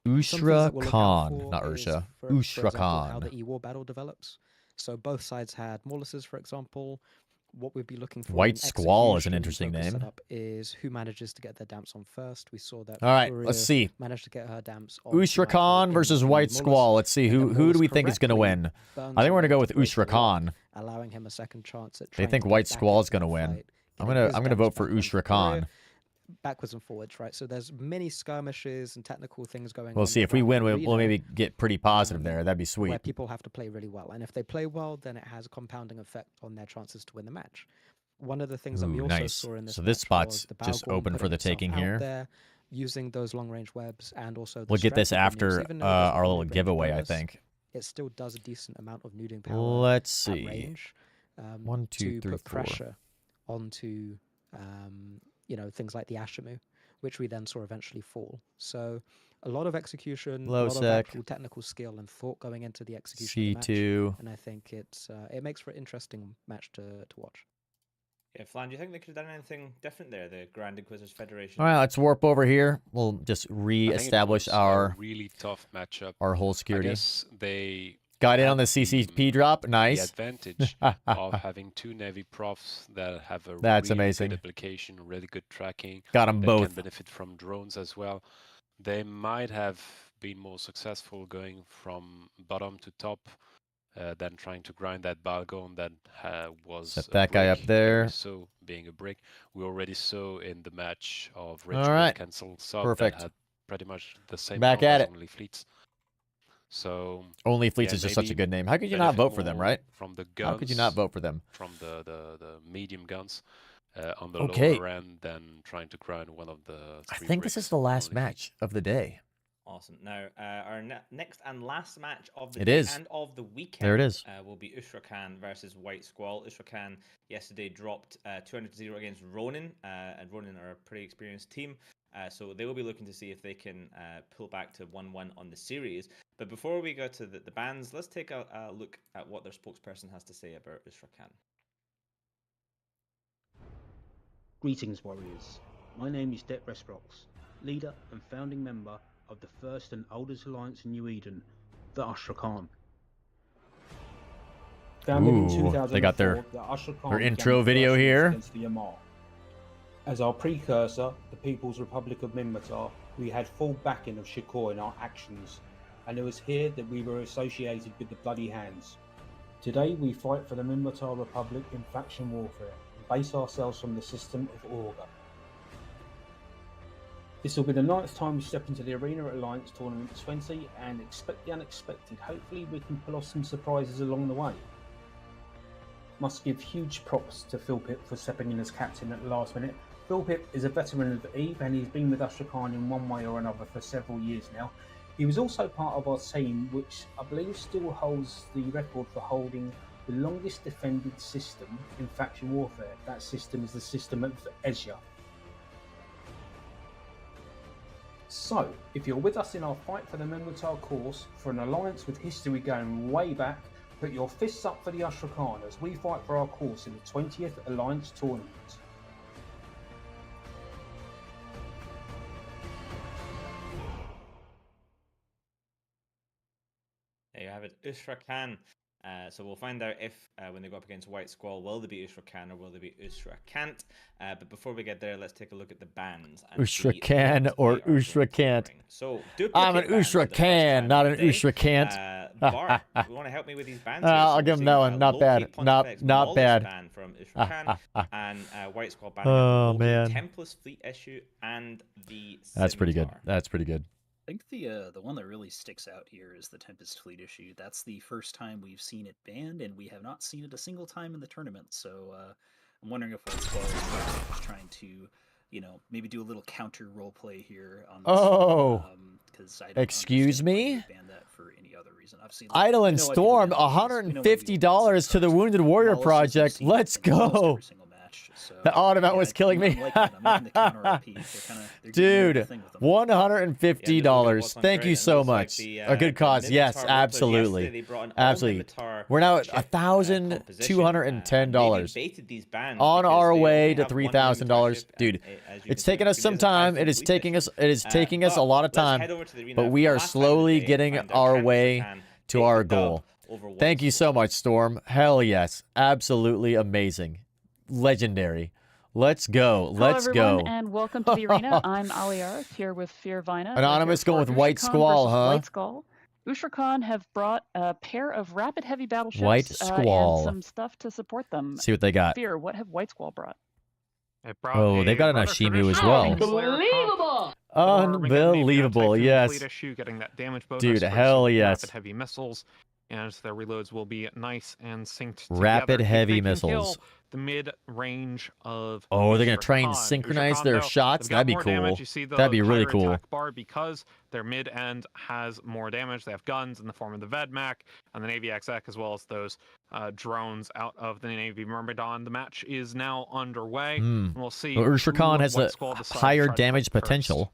Ushra Khan, not Ursha. Ushra Khan. How the E-War battle develops. So both sides had Morlises, for example. What we'd be looking for. White Squall is an interesting name. Is who manages to get their damps on first. We saw that. All right, let's see. Managed to get her damps on. Ushra Khan versus White Squall. Let's see who do we think is going to win. I think we're going to go with Ushra Khan. Allowing him a second chance at. They think White Squall is going to win. I'm gonna vote for Ushra Khan. Backwards and forwards, right? So there's many skirmishes and technical things going on. We'll see. If we win, we'll maybe get pretty positive there. That'd be sweet. Where people have to play really well. And if they play well, then it has a compounding effect on their chances to win the match. One of the things that we also saw in this so this spot's just open for the taking here. There, using those long-range webs and also we'll get this after our little giveaway, I think. It still does a decent amount of nuding power. Let's see. Range, 1, 2, 3, to put 4. pressure onto things like the Ashimu, which we then saw eventually fall. So a lot of execution, a lot of actual technical skill and thought going into the execution of the match. And I think it makes for an interesting match to watch. Yeah, Flan, do you think they could have done anything different there, the Grand Inquisitors Federation? All right, let's warp over here. We'll just re-establish our really tough matchup. Our whole security. I guess they Got in on the CCP drop. Nice. The advantage of having 2 Navy profs that have a That's really amazing. good application, really good tracking. Got 'em that both. Can benefit from drones as well. They might have been more successful going from bottom to top than trying to grind that Balgon that was Set a that guy up brick, there. So being a brick, we already saw in the match of All Rage right. Cancel Sub Perfect. that had pretty much the same Back number at as it. Only Fleets. So Only Fleets yeah, is just such a maybe good name. How could you not benefit vote for them, more right? From the guns, How could you not vote for them? From the medium guns on the Okay. lower end than trying to grind one of the 3 I think this is the last match of the day. Awesome. Now, our next and last match of the It day is. and of the weekend There it is. Will be Ushrakan versus White Squall. Ushrakan yesterday dropped 200-0 against Ronin, and Ronin are a pretty experienced team. So they will be looking to see if they can pull back to 1-1 on the series. But before we go to the bans, let's take a look at what their spokesperson has to say about Ushrakan. Greetings, warriors. My name is Det Resprox, leader and founding member of the first and oldest alliance in New Eden, the Ushrakan. Founded in 2004, they got their the Ushrakan their began intro the video first wars here. against the Yamar. As our precursor, the People's Republic of Minmatar, we had full backing of Shakur in our actions, and it was here that we were associated with the Bloody Hands. Today we fight for the Minmatar Republic in faction warfare, and base ourselves from the system of Orga. This will be the 9th time we step into the Arena at Alliance Tournament 20, and expect the unexpected. Hopefully we can pull off some surprises along the way. Must give huge props to Philpip for stepping in as captain at the last minute. Philpip is a veteran of EVE, and he's been with Ushrakan in one way or another for several years now. He was also part of our team, which I believe still holds the record for holding the longest defended system in faction warfare. That system is the system of Ezia. So, if you're with us in our fight for the Minmatar course, for an alliance with history going way back, put your fists up for the Ushrakan as we fight for our course in the 20th Alliance Tournament. There you have it, Ushrakan. So we'll find out if, when they go up against White Squall, will they be Ushrakan or will they be Ushrakant? But before we get there, let's take a look at the bans. Ushrakan or Ushrakant. So, I'm an Ushrakan, not an Ushrakant. Bart, you want to help me with these bans? I'll give him that one. Not bad. Not bad. Ban from Ushrakan and White Squall ban. Oh man. Templars Fleet issue and the. That's pretty good. Scimitar. That's pretty good. I think the one that really sticks out here is the Tempest Fleet issue. That's the first time we've seen it banned, and we have not seen it a single time in the tournament. So I'm wondering if White Squall is trying to, maybe do a little counter role play here on this. Oh, because I don't excuse me. Ban that for any other reason. I've seen Idle and Storm, $150 to the Wounded Warrior Project. Let's go. The Automat was killing me. Dude, $150. Thank you so much. A good cause. Yes, absolutely. Absolutely. We're now at $1,210. On our way to $3,000. Dude, it's taking us some time. It is taking us a lot of time. But we are slowly getting our way to our goal. Thank you so much, Storm. Hell yes. Absolutely amazing. Legendary. Let's go. Let's Hello, everyone, go. And welcome to the arena. I'm Aliarth here with Fear Vina. Anonymous going with White Squall, huh? White Squall. Ushrakan have brought a pair of rapid heavy battleships White Squall. and some stuff to support them. See what they got. Fear, what have White Squall brought? Oh, they've got an Ashimu as well. Unbelievable! Unbelievable, yes. Getting that damage bonus Dude, for hell some yes. Rapid heavy missiles, and their reloads will be nice and synced Rapid together. heavy If they can missiles. kill the mid-range of Oh, they're going to try and Ushrakan. synchronize Ushrakan, their though, shots? they've got That'd be more cool. damage. You see the That'd be really higher cool. attack bar because their mid-end has more damage. They have guns in the form of the Vedmak and the Navy XX, as well as those drones out of the Navy Myrmidon. The match is now underway. And we'll see. Well, Ushrakan who has White a Squall decides to higher try to damage fight first. potential.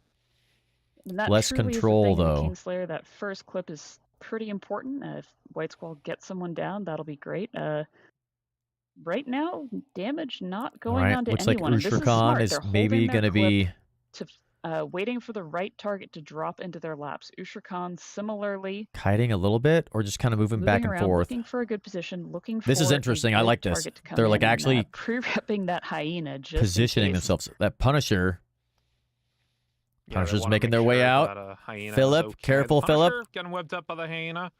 And that Less truly control, is the thing in though. Kingslayer, that first clip is pretty important. If White Squall gets someone down, that'll be great. Right now, damage not going Alright, on to looks like anyone. And this is Ushrakan smart. is They're maybe holding their gonna clip be to waiting for the right target to drop into their laps. Ushrakan similarly Kiting a little bit, or just kind of moving back and around, forth. looking for a good position, looking for This is interesting. I like this. They're like actually pre-repping that hyena, just positioning themselves. That Punisher. Punisher's making their way out. Philip, careful, Philip. Getting webbed up by the hyena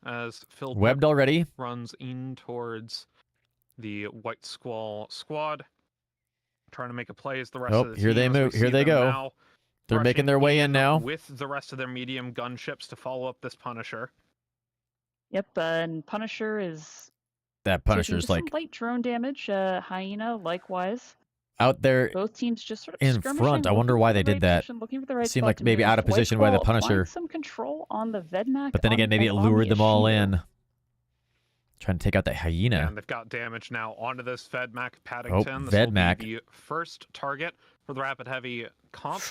as Phil Webbed already. runs in towards the White Squall squad, trying to make a play as the rest of the here team. they move. Here they go. They're making their way in now with the rest of their medium gunships to follow up this Punisher. Yep, and Punisher is. That Punisher's taking like some light drone damage. Hyena likewise. Out there. Both teams just sort of in front. I wonder why they did that. Seemed like maybe out of position by the Punisher. Some control on the Vedmak. But then again, maybe it lured them all in. Trying to take out that hyena. And they've got damage now onto this Vedmak Paddington. Oh, this Vedmak. will be the first target for the Rapid Heavy comp.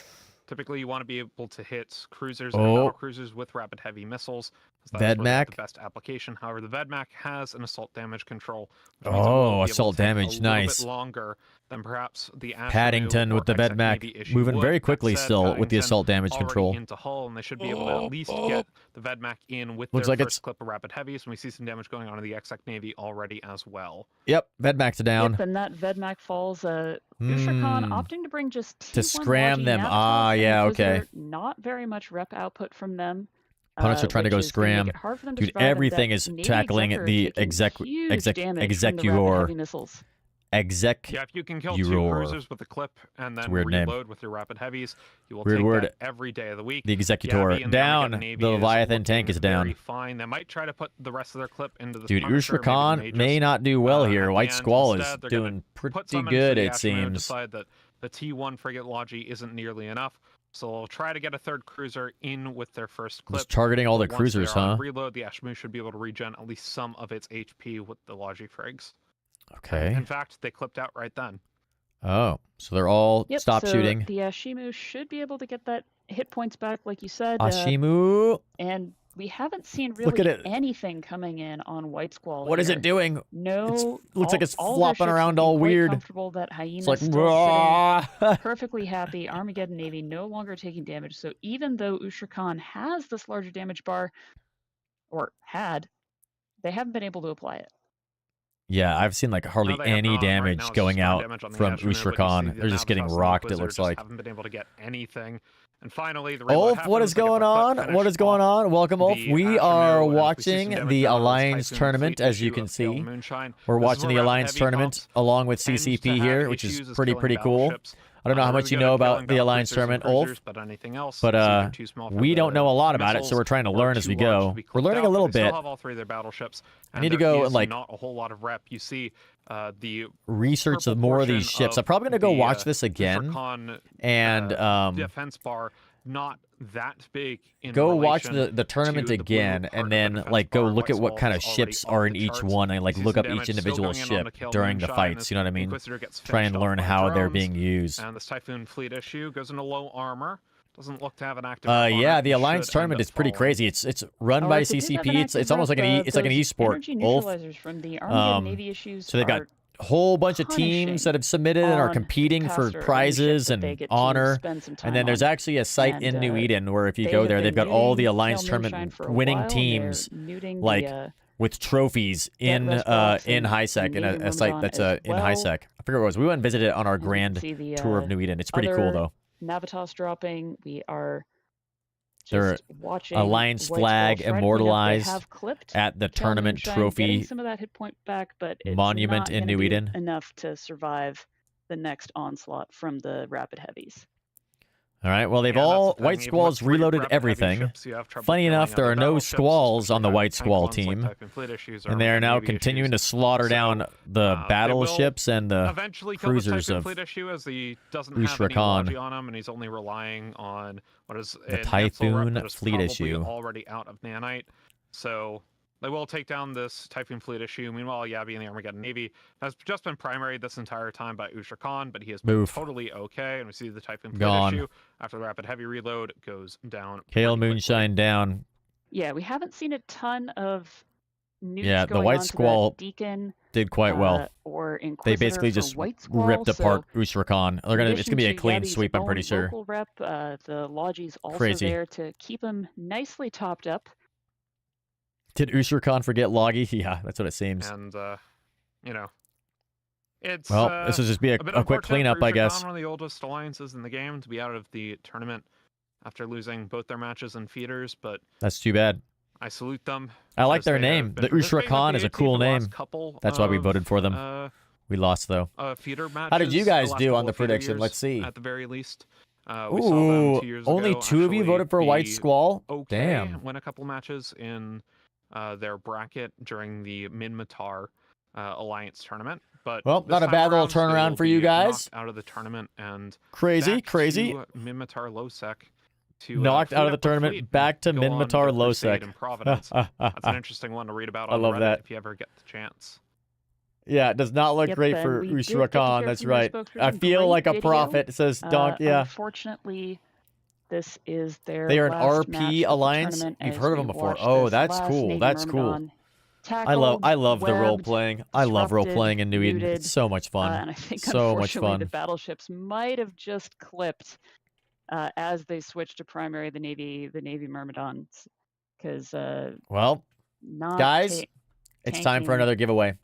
Typically, you want to be able to hit cruisers and battle cruisers with rapid heavy missiles. That's Vedmak. The best application. However, the Vedmak has an assault damage control. Oh, assault damage, nice. A little bit longer than perhaps the Paddington with the Vedmak moving very quickly still with the assault damage control. Into hull, and they should be able to at least get the Vedmak in with Looks their like first clip of rapid heavies. And we see some damage going on in the Exec Navy already as well. Yep, Vedmak's down. Yep, and that Vedmak falls. Ushrakan opting to bring just T1 to scram Logi them. Navitas Yeah, and okay. Visitor. Not very much rep output from them. Punisher trying to go scram. Dude, everything is tackling the executor. Yeah, if you can kill 2 cruisers with a clip and then reload with your rapid heavies, you will take that every day of the week. The executor down. The Leviathan tank is down. Fine. They might try to put the rest of their clip into the Dude, Ushrakan may not do well here. White Squall is doing pretty good, it seems. Decide that the T1 frigate Logi isn't nearly enough. So they'll try to get a third cruiser in with their first clip. Just targeting all the cruisers, huh? Reload, the Ashmu should be able to regen at least some of its HP with the Logi frigs. Okay. In fact, they clipped out right then. Oh, so they're all stop shooting. The Ashimu should be able to get that hit points back, like you said. Ashimu. And we haven't seen really anything coming in on White Squall. What is it doing? No. Looks like it's flopping around all weird. Comfortable. That Hyena's like, still sitting perfectly happy. Armageddon Navy no longer taking damage. So even though Ushrakan has this larger damage bar, or had, they haven't been able to apply it. Yeah, I've seen like hardly any damage going out from Ushrakan. They're just getting rocked, it looks like. Haven't been able to get anything. And finally, the Ulf, what is going on? What is going on? Welcome, Ulf. We are watching the Alliance tournament, as you can see. We're watching the Alliance tournament along with CCP here, which is pretty cool. I don't know how much you know about the Alliance tournament, Ulf, but we don't know a lot about it, so we're trying to learn as we go. We're learning a little bit. I need to go and like not a whole lot of rep. You see the research of more of these ships. I'm probably gonna go watch this again and defense bar not that big. Go watch the tournament again, and then like go look at what kind of ships are in each one, and like look up each individual ship during the fights. You know what I mean? Try and learn how they're being used. And this Typhoon fleet issue goes into low armor. Doesn't look to have an active. Yeah, the Alliance tournament is pretty crazy. It's run by CCP. It's almost like an e-sport. So they've got a whole bunch of teams that have submitted and are competing for prizes and honor. And then there's actually a site in New Eden where if you go there, they've got all the Alliance tournament winning teams, like with trophies in HiSec, in a site that's in HiSec. I forget what it was. We went and visited it on our grand tour of New Eden. It's pretty cool though. Navitas dropping. We are their Alliance flag immortalized at the tournament trophy some of that hit point back, but it's monument in New Eden. Enough to survive the next onslaught from the rapid heavies. All right. Well, they've all White Squall's reloaded everything. Funny enough, there are no Squalls on the White Squall team, and they are now continuing to slaughter down the battleships and the cruisers of Ushrakan. On him, and he's only relying on what is the Typhoon fleet issue. Already out of nanite, so they will take down this Typhoon fleet issue. Meanwhile, Yabby and the Armageddon Navy has just been primaried this entire time by Ushrakan, but he has been totally okay. And we see the Typhoon fleet issue after the rapid heavy reload goes down. Kale Moonshine down. Yeah, we haven't seen a ton of Newts Yeah, the going White on to Squall Deacon, did quite well. Or They Inquisitor basically for just White Squall, ripped apart so Usrakan. in It's gonna be a addition to clean Yadi's sweep, I'm pretty own sure. local rep, the Logi's also Crazy. there to keep him nicely topped up. Did Usrakan forget Logi? Yeah, that's what it seems. And you know, it's Well, this will just be a bit quick unfortunate cleanup, for I Usrakan, guess. one of the oldest alliances in the game, to be out of the tournament after losing both their matches and feeders, but That's too bad. I salute them. I like as their they have name. been The participating Usrakan with is a AT cool for the last name. couple That's why we of, voted for them. We lost, though. Feeder matches. How did you guys the last do couple on the of feeder prediction? years, Let's see. At the very least. We saw them 2 years only ago, 2 of you actually voted for White be Squall? Okay, Damn. win a couple matches in their bracket during the Minmatar Alliance tournament. But Well, this not a time bad little around, they turnaround will for you be guys. knocked out of the tournament and Crazy, back crazy. to Minmatar Losec to Knocked fleet out of the up with tournament, fleet back to and go on Minmatar their crusade Losec. in Providence. That's an interesting one to read about I on love Reddit that. if you ever get the chance. Yeah, it does not look Yep, great and for we did get to Usrakan. hear That's from their right. spokesperson. I feel Great like a video. prophet, says Donk. Yeah. Unfortunately, this is their They are an last match RP of the alliance. tournament You've as heard of we them before. watch Oh, this that's last cool. Navy That's cool. Myrmidon tackled, I love the role webbed, playing. I love role disrupted, playing in New Eden. looted, It's so much fun. and I think So much unfortunately fun. the battleships might have just clipped as they switched to primary the Navy Myrmidons, because Well, not guys, it's time for tanking, another giveaway.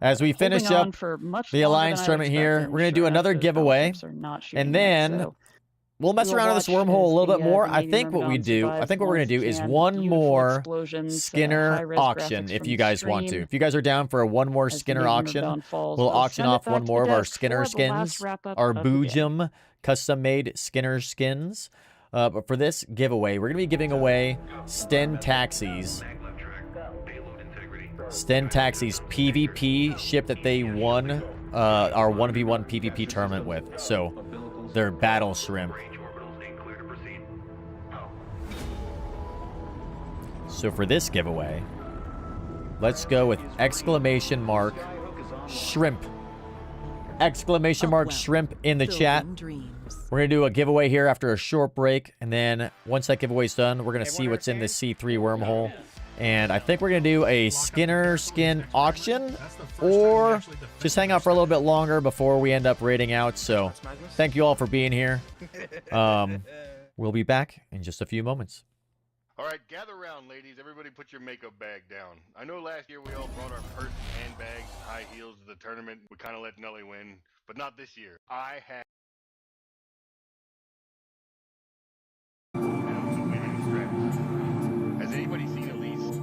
As we finish holding on up for much the longer Alliance than I tournament would here, expect, we're going and to do sure enough, another those giveaway. battleships are not shooting And yet, then so we'll mess we'll around in this watch wormhole a as little bit the more. I Navy think what we Myrmidon do, survives I think what we're long going to as do it is can. one Beautiful more explosions, Skinner high-res auction graphics if from you the guys want to. stream. If you guys are down for a one more As the Skinner Navy auction, Myrmidon falls, we'll we'll auction send it off back one to the more of our desk Skinner for the last skins, wrap-up our of the day. Boojum custom-made Skinner skins. But for this giveaway, we're going to be giving away Sten Taxis. Sten Taxis PvP ship that they won our 1v1 PvP tournament with. So, they're Battle Shrimp. So for this giveaway, let's go with exclamation mark shrimp. Exclamation mark shrimp in the chat. We're going to do a giveaway here after a short break. And then once that giveaway's done, we're going to see what's in this C3 wormhole. And I think we're going to do a Skinner skin auction or just hang out for a little bit longer before we end up raiding out. So thank you all for being here. We'll be back in just a few moments. All right, gather around, ladies. Everybody put your makeup bag down. I know last year we all brought our purse and handbags and high heels to the tournament. We kind of let Nelly win, but not this year. I had... Has anybody seen Elise?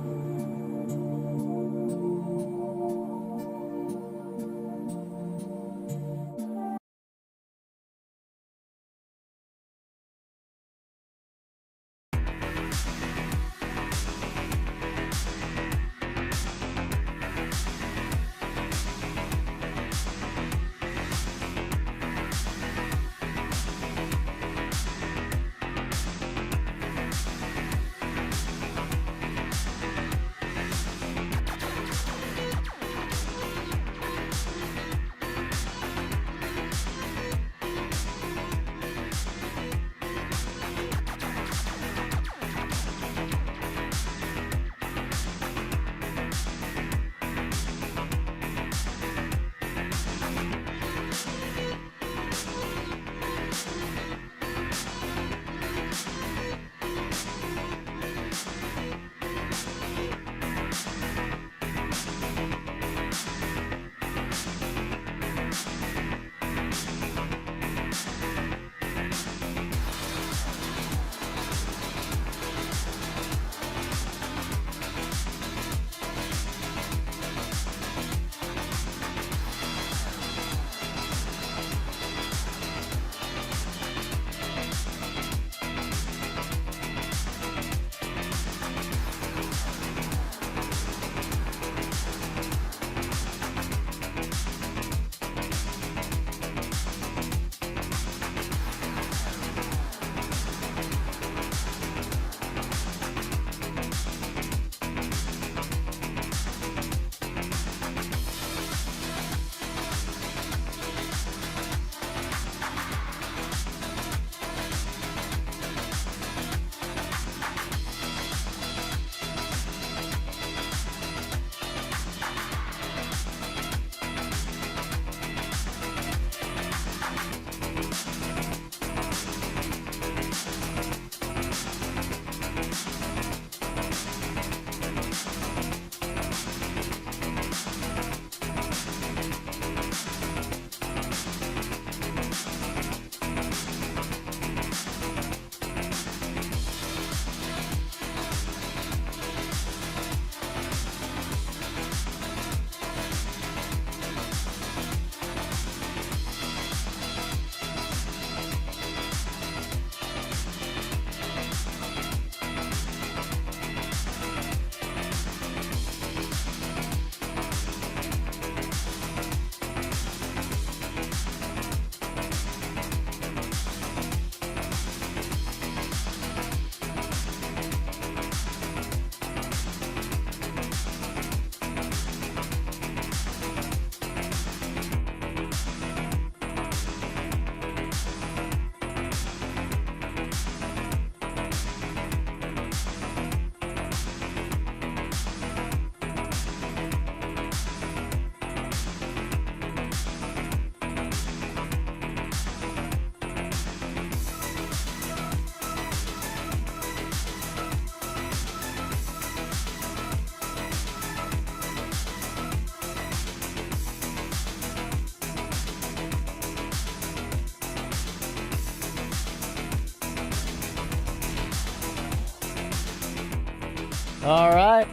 All right.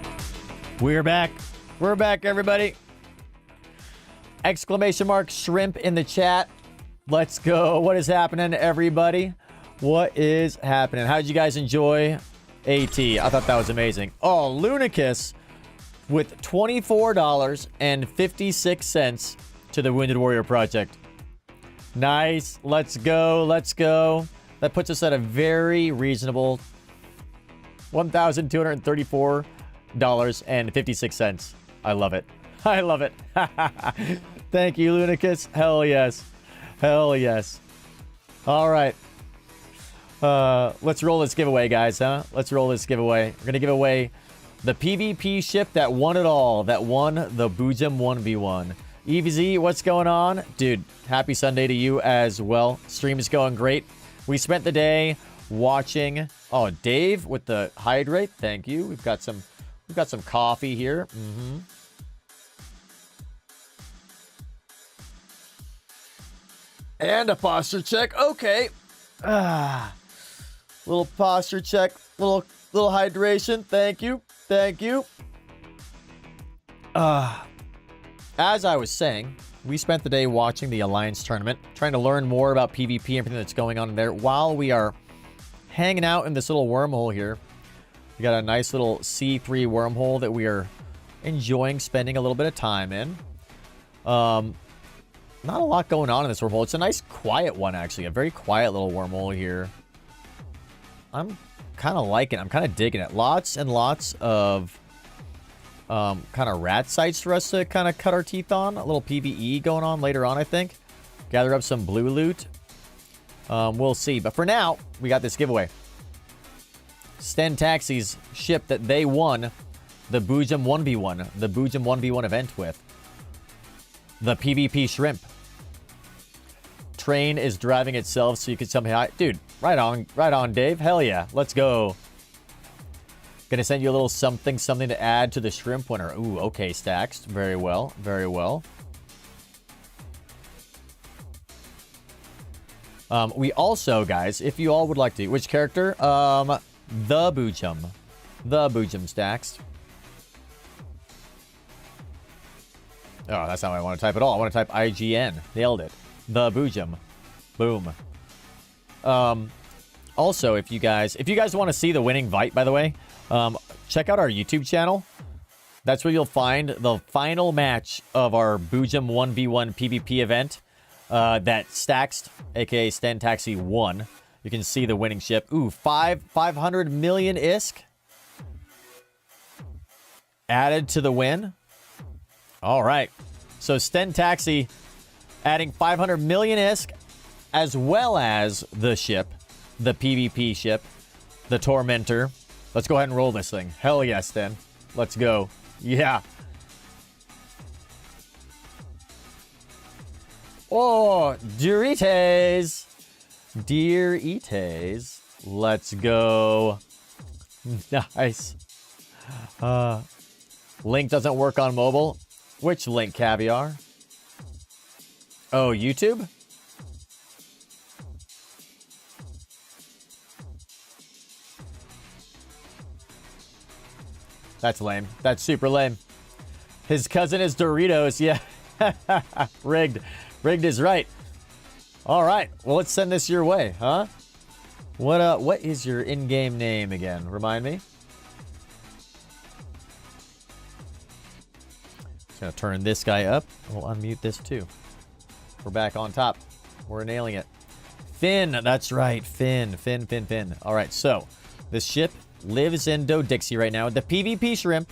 We're back. We're back, everybody. Exclamation mark shrimp in the chat. Let's go. What is happening, everybody? What is happening? How did you guys enjoy AT? I thought that was amazing. Oh, Lunicus with $24.56 to the Wounded Warrior Project. Nice. Let's go. Let's go. That puts us at a very reasonable $1,234.56. I love it. I love it. Thank you, Lunicus. Hell yes. Hell yes. All right. Let's roll this giveaway, guys, huh? Let's roll this giveaway. We're going to give away the PvP ship that won it all, that won the Boojum 1v1. EVZ, what's going on? Dude, happy Sunday to you as well. Stream is going great. We spent the day watching... Oh, Dave with the hydrate. Thank you. We've got some coffee here. And a posture check. Okay. Little posture check. Little hydration. Thank you. Thank you. As I was saying, we spent the day watching the Alliance tournament, trying to learn more about PvP, everything that's going on in there, while we are hanging out in this little wormhole here. We got a nice little C3 wormhole that we are enjoying spending a little bit of time in. Not a lot going on in this wormhole. It's a nice quiet one, actually. A very quiet little wormhole here. I'm kind of liking it. I'm kind of digging it. Lots and lots of kind of rat sites for us to kind of cut our teeth on. A little PvE going on later on, I think. Gather up some blue loot. We'll see. But for now, we got this giveaway. Sten Taxi's ship that they won the Boojum 1v1, the Boojum 1v1 event with. The PvP shrimp. Train is driving itself, so you can tell me how. Dude, right on, Dave. Hell yeah. Let's go. Gonna send you a little something to add to the shrimp winner. Ooh, okay, Stacks. Very well. Very well. We also, guys, if you all would like to, which character? The Boojum. The Boojum Stacks. Oh, that's not what I want to type at all. I want to type IGN. Nailed it. The Boojum. Boom. Also, if you guys want to see the winning Vite, by the way, check out our YouTube channel. That's where you'll find the final match of our Boojum 1v1 PvP event that Stacks, aka Sten Taxi, won. You can see the winning ship. Ooh, 500 million ISK added to the win. All right. So Sten Taxi adding 500 million ISK as well as the ship, the PvP ship, the Tormentor. Let's go ahead and roll this thing. Hell yes, Sten. Let's go. Yeah. Oh, Doritos. Dear Eates. Let's go. Nice. Link doesn't work on mobile. Which link, Caviar? Oh, YouTube? That's lame. That's super lame. His cousin is Doritos. Yeah. Rigged. Rigged is right. All right. Well, let's send this your way, huh? What is your in-game name again? Remind me. Just gonna turn this guy up. We'll unmute this too. We're back on top. We're nailing it. Finn. That's right. Finn. All right. So this ship lives in Dodixie right now. The PvP shrimp.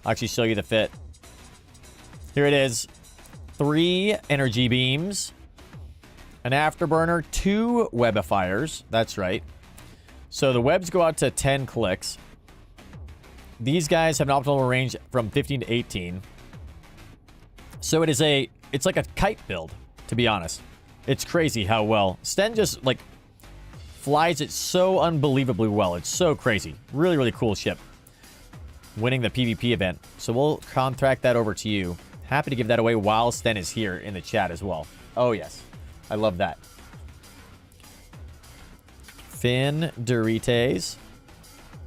I'll actually show you the fit. Here it is. 3 energy beams. An afterburner. 2 webifiers. That's right. So the webs go out to 10 clicks. These guys have an optimal range from 15 to 18. So it's like a kite build, to be honest. It's crazy how well. Sten just, like, flies it so unbelievably well. It's so crazy. Really, really cool ship. Winning the PvP event. So we'll contract that over to you. Happy to give that away while Sten is here in the chat as well. Oh, yes. I love that. Finn Doritos.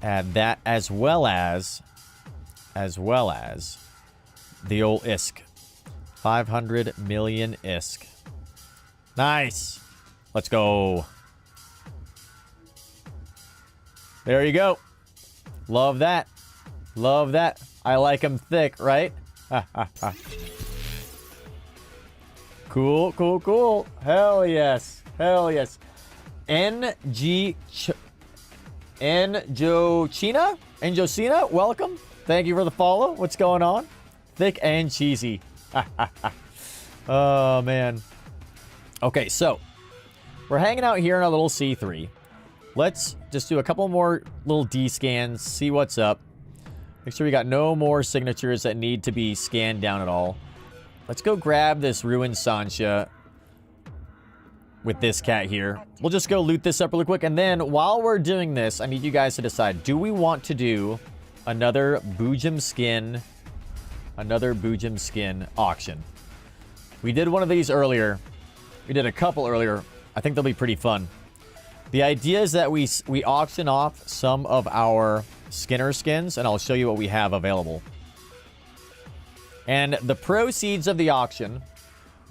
Add that as well as as well as the old ISK. 500 million ISK. Nice. Let's go. There you go. Love that. Love that. I like them thick, right? Cool, cool, cool. Hell yes. Hell yes. Njocina, welcome. Thank you for the follow. What's going on? Thick and cheesy. Oh, man. Okay, so we're hanging out here in our little C3. Let's just do a couple more little D scans, see what's up. Make sure we got no more signatures that need to be scanned down at all. Let's go grab this Ruined Sancha with this cat here. We'll just go loot this up really quick. And then while we're doing this, I need you guys to decide, do we want to do another Boojum skin auction? We did one of these earlier. We did a couple earlier. I think they'll be pretty fun. The idea is that we auction off some of our Skinner skins, and I'll show you what we have available. And the proceeds of the auction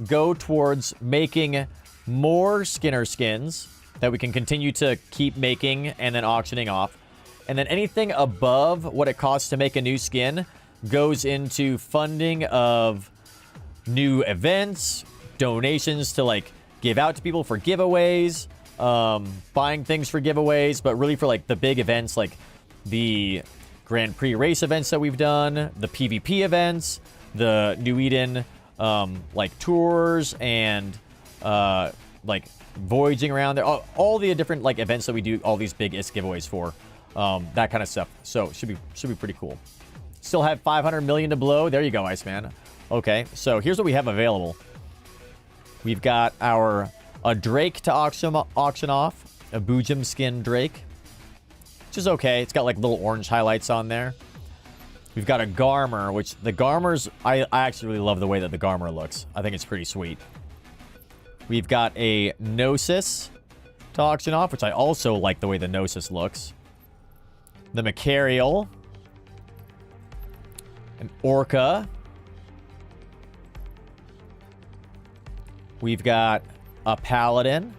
go towards making more Skinner skins that we can continue to keep making and then auctioning off. And then anything above what it costs to make a new skin goes into funding of new events, donations to like give out to people for giveaways, buying things for giveaways, but really for like the big events like the Grand Prix race events that we've done, the PvP events, the New Eden like tours and like voyaging around there, all the different like events that we do all these big ISK giveaways for, that kind of stuff. So should be pretty cool. Still have 500 million to blow. There you go, Iceman. Okay, so here's what we have available. We've got a Drake to auction off, a Boojum skin Drake, which is okay. It's got like little orange highlights on there. We've got a Garmer, which the Garmers, I actually really love the way that the Garmer looks. I think it's pretty sweet. We've got a Gnosis to auction off, which I also like the way the Gnosis looks. The Macarial. An Orca. We've got a Paladin.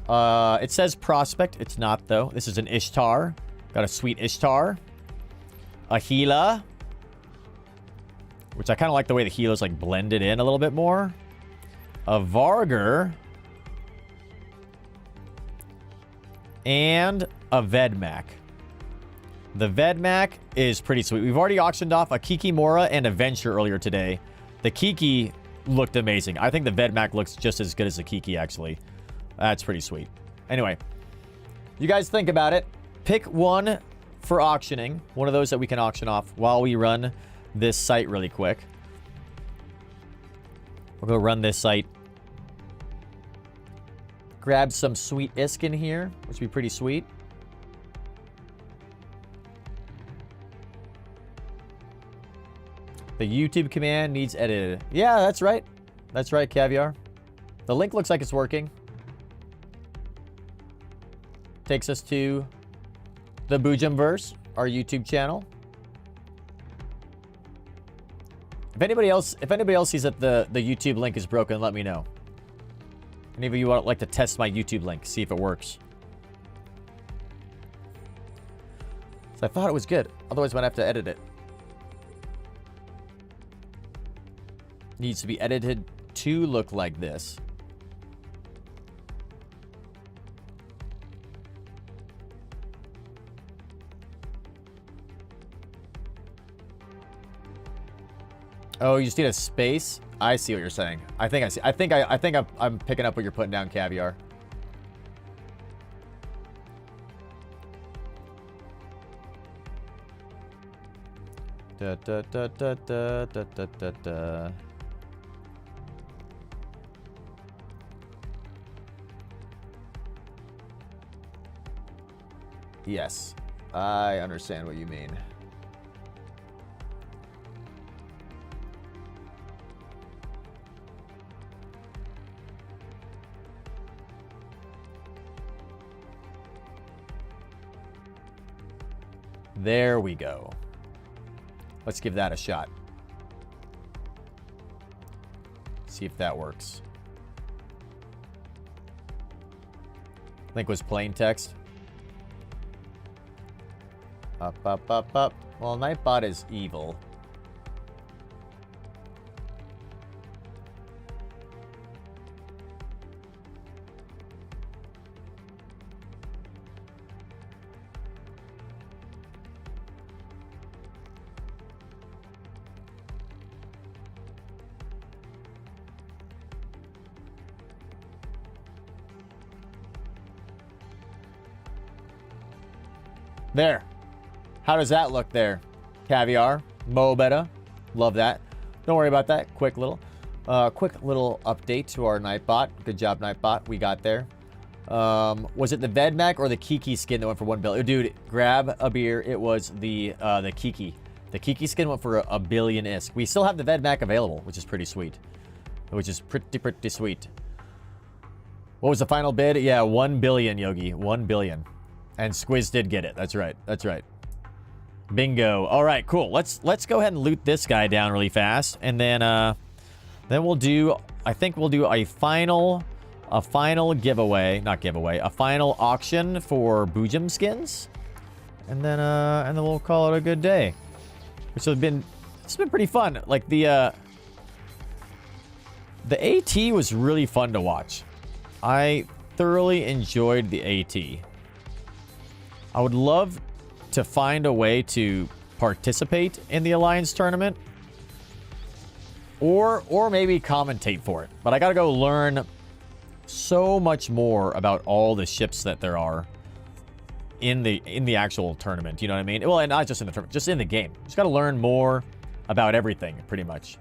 It says Prospect. It's not, though. This is an Ishtar. Got a sweet Ishtar. A Gila. Which I kind of like the way the Gila's like blended in a little bit more. A Varger. And a Vedmak. The Vedmak is pretty sweet. We've already auctioned off a Kikimora and a Venture earlier today. The Kiki looked amazing. I think the Vedmak looks just as good as the Kiki, actually. That's pretty sweet. Anyway, you guys think about it. Pick one for auctioning. One of those that we can auction off while we run this site really quick. We'll go run this site. Grab some sweet ISK in here, which would be pretty sweet. The YouTube command needs edited. Yeah, that's right. That's right, Caviar. The link looks like it's working. Takes us to the Boojum-Verse, our YouTube channel. If anybody else sees that the YouTube link is broken, let me know. Any of you would like to test my YouTube link, see if it works. So I thought it was good. Otherwise, I might have to edit it. Needs to be edited to look like this. Oh, you just need a space? I see what you're saying. I think I see. I think I'm picking up what you're putting down, Caviar. Da da da da da da da da da. Yes, I understand what you mean. There we go. Let's give that a shot. See if that works. I think it was plain text. Up, up, up, up. Well, Nightbot is evil. There. How does that look there? Caviar. Mo beta. Love that. Don't worry about that. Quick little update to our Nightbot. Good job, Nightbot. We got there. Was it the Vedmak or the Kiki skin that went for $1 billion? Dude, grab a beer. It was the Kiki. The Kiki skin went for $1 billion ISK. We still have the Vedmak available, which is pretty sweet. Which is pretty sweet. What was the final bid? Yeah, $1 billion, Yogi. $1 billion. And Squiz did get it. That's right. That's right. Bingo. All right, cool. Let's go ahead and loot this guy down really fast, and then we'll do. I think we'll do a final giveaway, not giveaway, a final auction for Boojum skins, and then we'll call it a good day. Which has been, it's been pretty fun. Like the AT was really fun to watch. I thoroughly enjoyed the AT. I would love to find a way to participate in the Alliance tournament, or maybe commentate for it. But I gotta go learn so much more about all the ships that there are in the actual tournament. You know what I mean? Well, and not just in the tournament, just in the game. Just gotta learn more about everything, pretty much.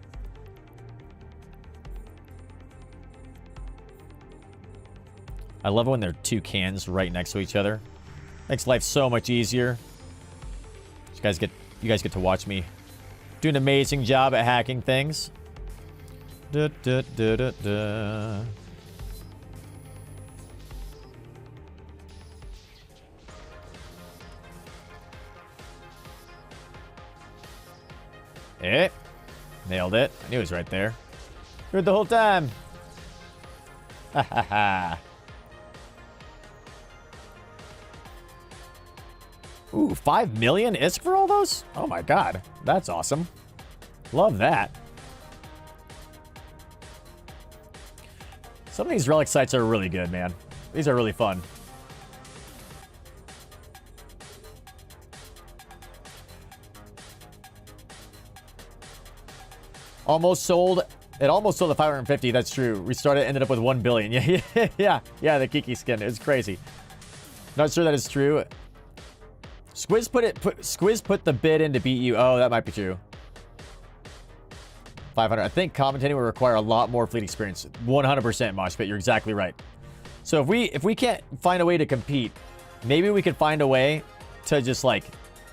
I love it when there are two cans right next to each other. Makes life so much easier. You guys get to watch me do an amazing job at hacking things. Da, da, da, da, da. Eh, nailed it. I knew it was right there. Good the whole time. Ha ha ha. Ooh, 5 million ISK for all those? Oh my god. That's awesome. Love that. Some of these relic sites are really good, man. These are really fun. Almost sold. It almost sold at 550. That's true. Restarted, ended up with 1 billion. Yeah, the Kiki skin. It's crazy. Not sure that is true. Squiz put the bid in to beat you. Oh, that might be true. 500. I think commentating will require a lot more fleet experience. 100% Moshpit. You're exactly right. So if we can't find a way to compete, maybe we could find a way to just like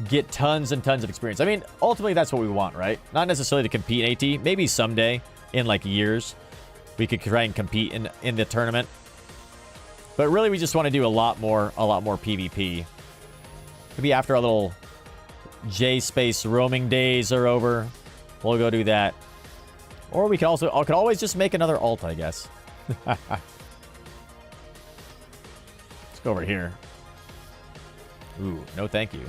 get tons and tons of experience. I mean, ultimately that's what we want, right? Not necessarily to compete in AT. Maybe someday in like years we could try and compete in the tournament. But really we just want to do a lot more PvP. Maybe after our little J-Space roaming days are over, we'll go do that. Or we can also, I could always just make another alt, I guess. Let's go over here. Ooh, no thank you.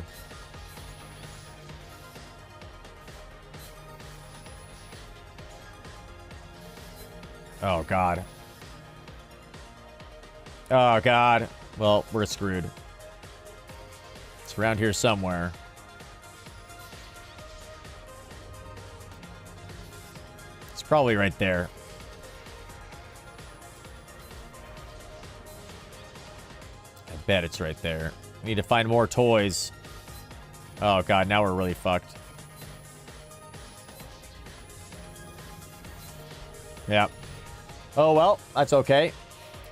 Oh, God. Oh, God. Well, we're screwed. It's around here somewhere. It's probably right there. I bet it's right there. We need to find more toys. Oh, God. Now we're really fucked. Yeah. Oh, well. That's okay.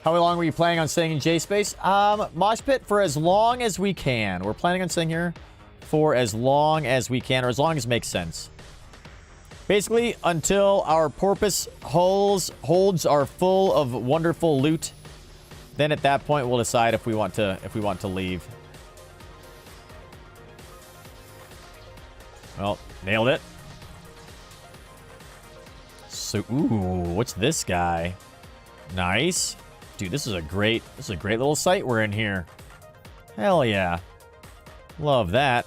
How long were you planning on staying in J-Space? Moshpit, for as long as we can. We're planning on staying here for as long as we can, or as long as makes sense. Basically, until our porpoise holds are full of wonderful loot. Then at that point, we'll decide if we want to leave. Well, nailed it. So, ooh, what's this guy? Nice. Dude, this is a great little site we're in here. Hell yeah. Love that.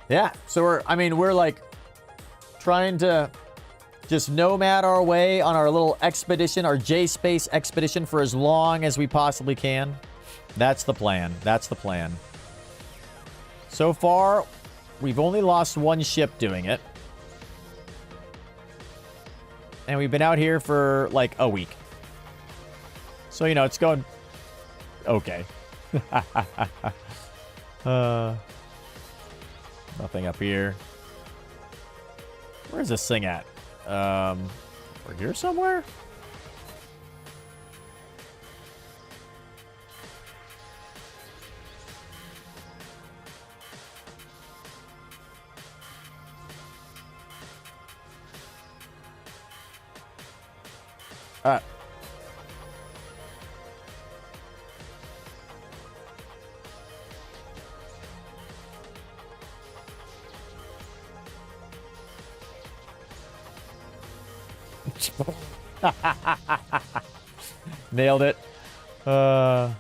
Yeah, so we're like trying to just nomad our way on our little expedition, our J-Space expedition for as long as we possibly can. That's the plan. That's the plan. So far, we've only lost one ship doing it. And we've been out here for like a week. So, you know, it's going okay. Nothing up here. Where's this thing at? We're here somewhere? Nailed it. All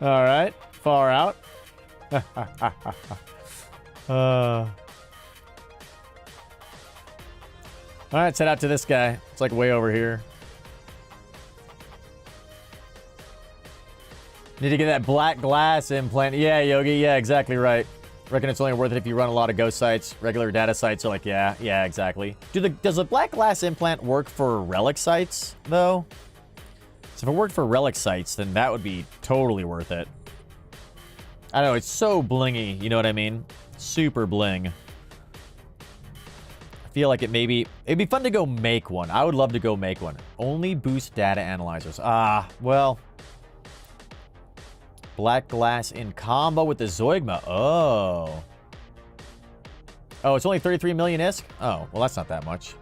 right. Far out. All right, let's head out to this guy. It's like way over here. Need to get that black glass implant. Yeah, Yogi. Yeah, exactly right. Reckon it's only worth it if you run a lot of ghost sites. Regular data sites are like, yeah, exactly. Does the black glass implant work for relic sites, though? So if it worked for relic sites, then that would be totally worth it. I don't know, it's so blingy, you know what I mean? Super bling. I feel like it'd be fun to go make one. I would love to go make one. Only boost data analyzers. Well... Black glass in combo with the Zoigma. Oh, it's only 33 million ISK? Oh, well, that's not that much.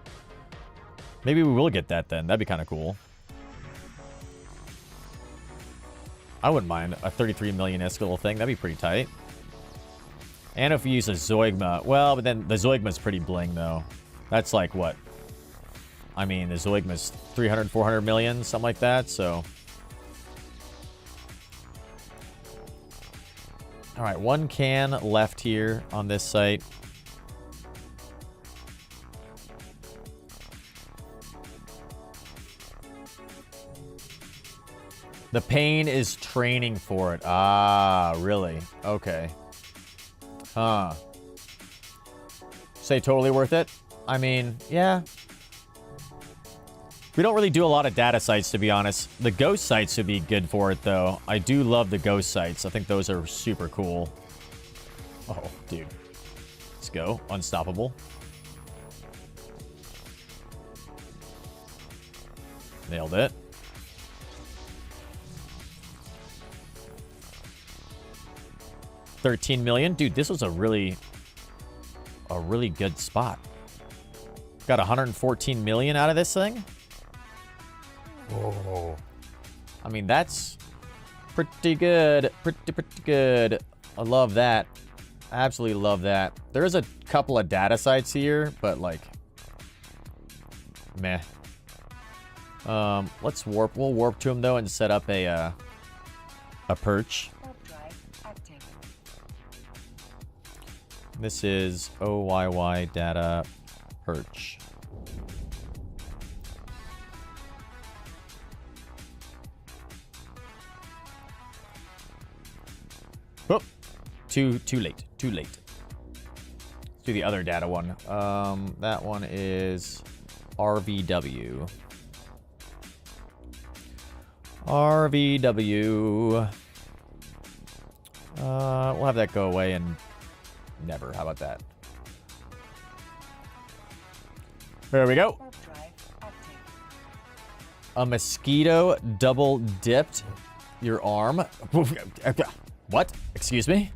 Maybe we will get that then. That'd be kind of cool. I wouldn't mind a 33 million ISK little thing. That'd be pretty tight. And if we use a Zoigma. Well, but then the Zoigma's pretty bling, though. That's like what? I mean, the Zoigma's 300, 400 million, something like that, so... All right, one can left here on this site. The pain is training for it. Ah, really? Okay. Huh. Say totally worth it? I mean, yeah. We don't really do a lot of data sites, to be honest. The ghost sites would be good for it, though. I do love the ghost sites. I think those are super cool. Oh, dude. Let's go. Unstoppable. Nailed it. $13 million? Dude, this was a really good spot. Got 114 million out of this thing? Oh. I mean, that's pretty good. Pretty good. I love that. Absolutely love that. There's a couple of data sites here, but like, meh. Let's warp. We'll warp to them though and set up a perch. This is OYY data perch. Oh, too late. Too late. Let's do the other data one. That one is RVW. RVW. We'll have that go away and never. How about that? There we go. A mosquito double dipped your arm. What? Excuse me?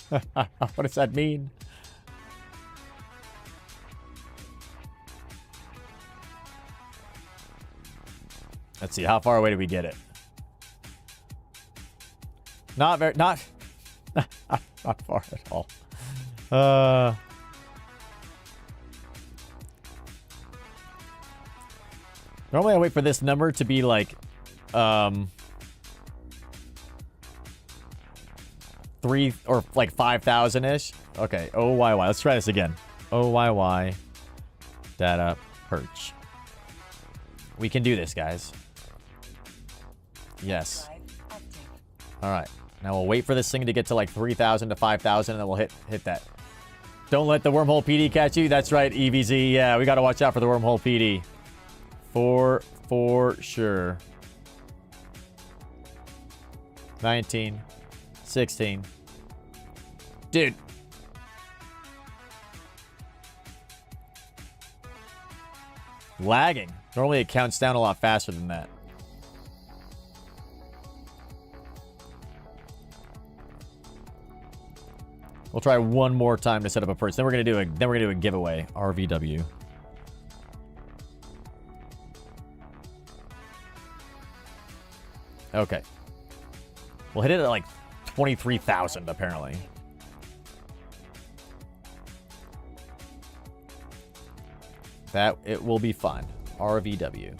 What does that mean? Let's see, how far away did we get it? Not very, not far at all. Normally I wait for this number to be like, 3 or like 5,000-ish. Okay, OYY. Let's try this again. OYY data perch. We can do this, guys. Yes. All right. Now we'll wait for this thing to get to like 3,000 to 5,000, and then we'll hit that. Don't let the wormhole PD catch you. That's right, EVZ. Yeah, we got to watch out for the wormhole PD. For sure. 19. 16. Dude. Lagging. Normally it counts down a lot faster than that. We'll try one more time to set up a perch. Then we're gonna do a giveaway. RVW. Okay. We'll hit it at like 23,000 apparently. That it will be fine. RVW.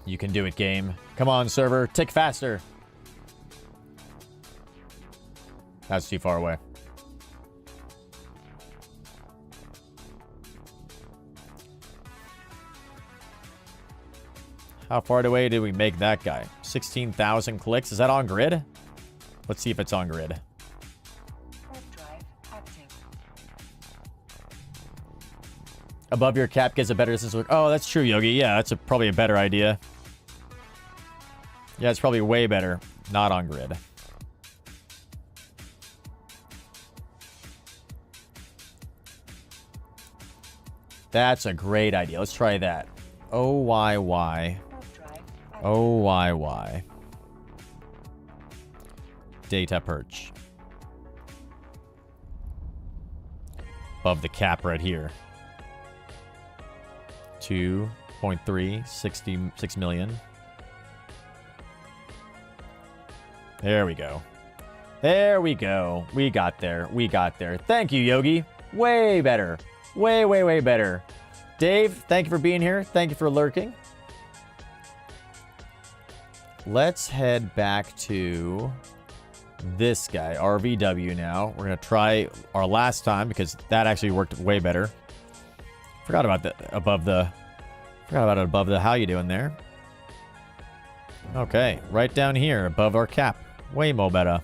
You can do it, game. Come on, server. Tick faster. That's too far away. How far away did we make that guy? 16,000 clicks. Is that on grid? Let's see if it's on grid. Above your cap gets a better distance. Oh, that's true, Yogi. Yeah, that's probably a better idea. Yeah, it's probably way better. Not on grid. That's a great idea. Let's try that. OYY. OYY. Data perch. Above the cap right here. 2.366 million. There we go. There we go. We got there. We got there. Thank you, Yogi. Way better. Way, way, way better. Dave, thank you for being here. Thank you for lurking. Let's head back to this guy, RVW now. We're going to try our last time because that actually worked way better. Forgot about it above the how you doing there. Okay, right down here above our cap. Way more better.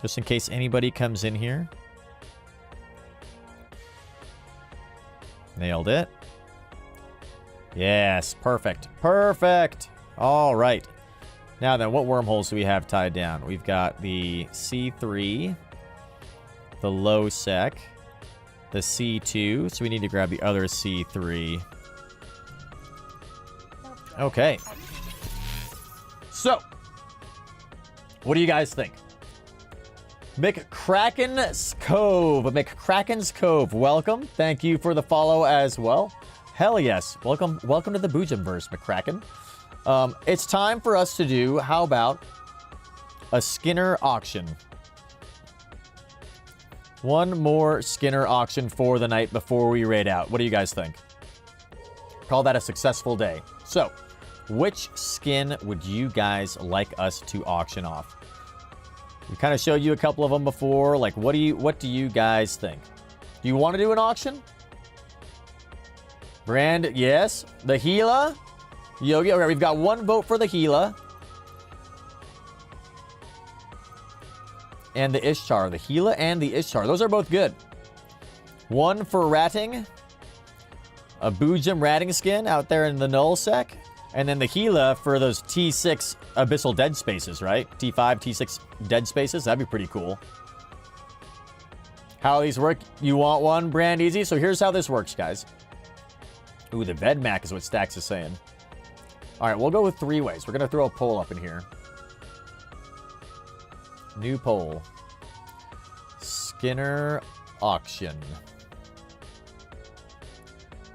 Just in case anybody comes in here. Nailed it. Yes, perfect. Perfect. All right. Now then, what wormholes do we have tied down? We've got the C3, the low sec, the C2, so we need to grab the other C3. Okay. So, what do you guys think? McCracken's Cove. McCracken's Cove, welcome. Thank you for the follow as well. Hell yes. Welcome to the Boojum-Verse, McCracken. It's time for us to do, how about a Skinner auction? One more Skinner auction for the night before we raid out. What do you guys think? Call that a successful day. So, which skin would you guys like us to auction off? We kind of showed you a couple of them before. Like, what do you guys think? Do you want to do an auction? Brand, yes. The Gila. Yogi, okay, we've got one vote for the Gila. And the Ishtar. The Gila and the Ishtar. Those are both good. One for ratting. A Boojum ratting skin out there in the null sec. And then the Gila for those T6 abyssal dead spaces, right? T5, T6 dead spaces. That'd be pretty cool. How these work? You want one? Brand easy. So here's how this works, guys. Ooh, the Vedmac is what Stax is saying. All right, we'll go with 3 ways. We're going to throw a poll up in here. New poll. Skinner auction.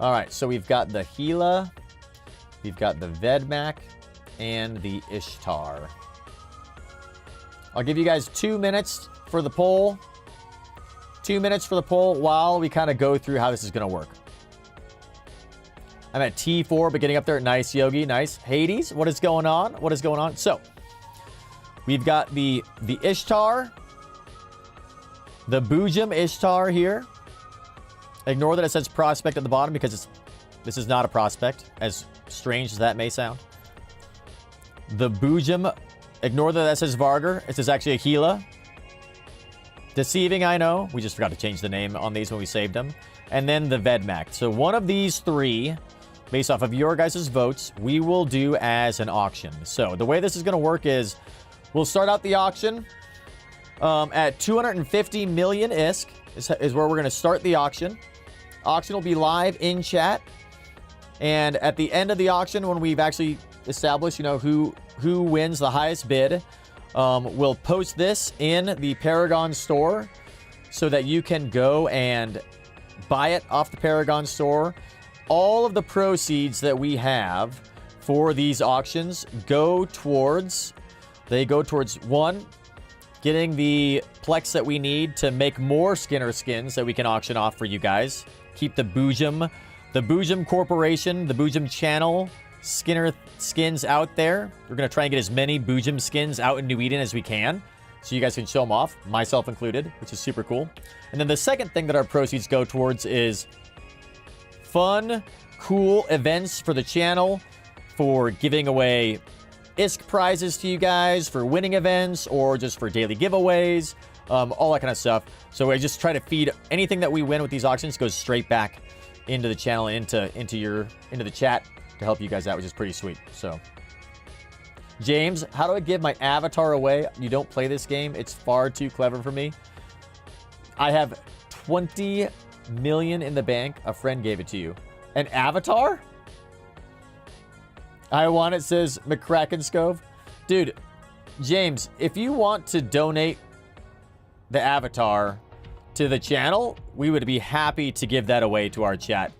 All right, so we've got the Gila, we've got the Vedmak, and the Ishtar. I'll give you guys 2 minutes for the poll. 2 minutes for the poll while we kind of go through how this is going to work. I'm at T4, but getting up there. Nice, Yogi. Nice. Hades, what is going on? What is going on? So, we've got the Ishtar, the Boojum Ishtar here. Ignore that it says prospect at the bottom because this is not a prospect, as strange as that may sound. The Boojum, ignore that says Vargar. It says actually a Gila. Deceiving, I know. We just forgot to change the name on these when we saved them. And then the Vedmak. So one of these three, based off of your guys' votes, we will do as an auction. So the way this is going to work is we'll start out the auction at 250 million ISK is where we're going to start the auction. Auction will be live in chat. And at the end of the auction, when we've actually established, you know, who wins the highest bid, we'll post this in the Paragon store so that you can go and buy it off the Paragon store. All of the proceeds that we have for these auctions go towards one, getting the Plex that we need to make more Skinner skins that we can auction off for you guys. Keep the Boojum Corporation, the Boojum channel Skinner skins out there. We're going to try and get as many Boojum skins out in New Eden as we can so you guys can show them off, myself included, which is super cool. And then the second thing that our proceeds go towards is fun, cool events for the channel, for giving away ISK prizes to you guys, for winning events, or just for daily giveaways, all that kind of stuff. So I just try to feed anything that we win with these auctions goes straight back into the channel, into the chat to help you guys out, which is pretty sweet. So, James, how do I give my avatar away? You don't play this game. It's far too clever for me. I have 20 million in the bank. A friend gave it to you. An avatar? I want it, says McCracken Scove. Dude, James, if you want to donate the avatar to the channel, we would be happy to give that away to our chat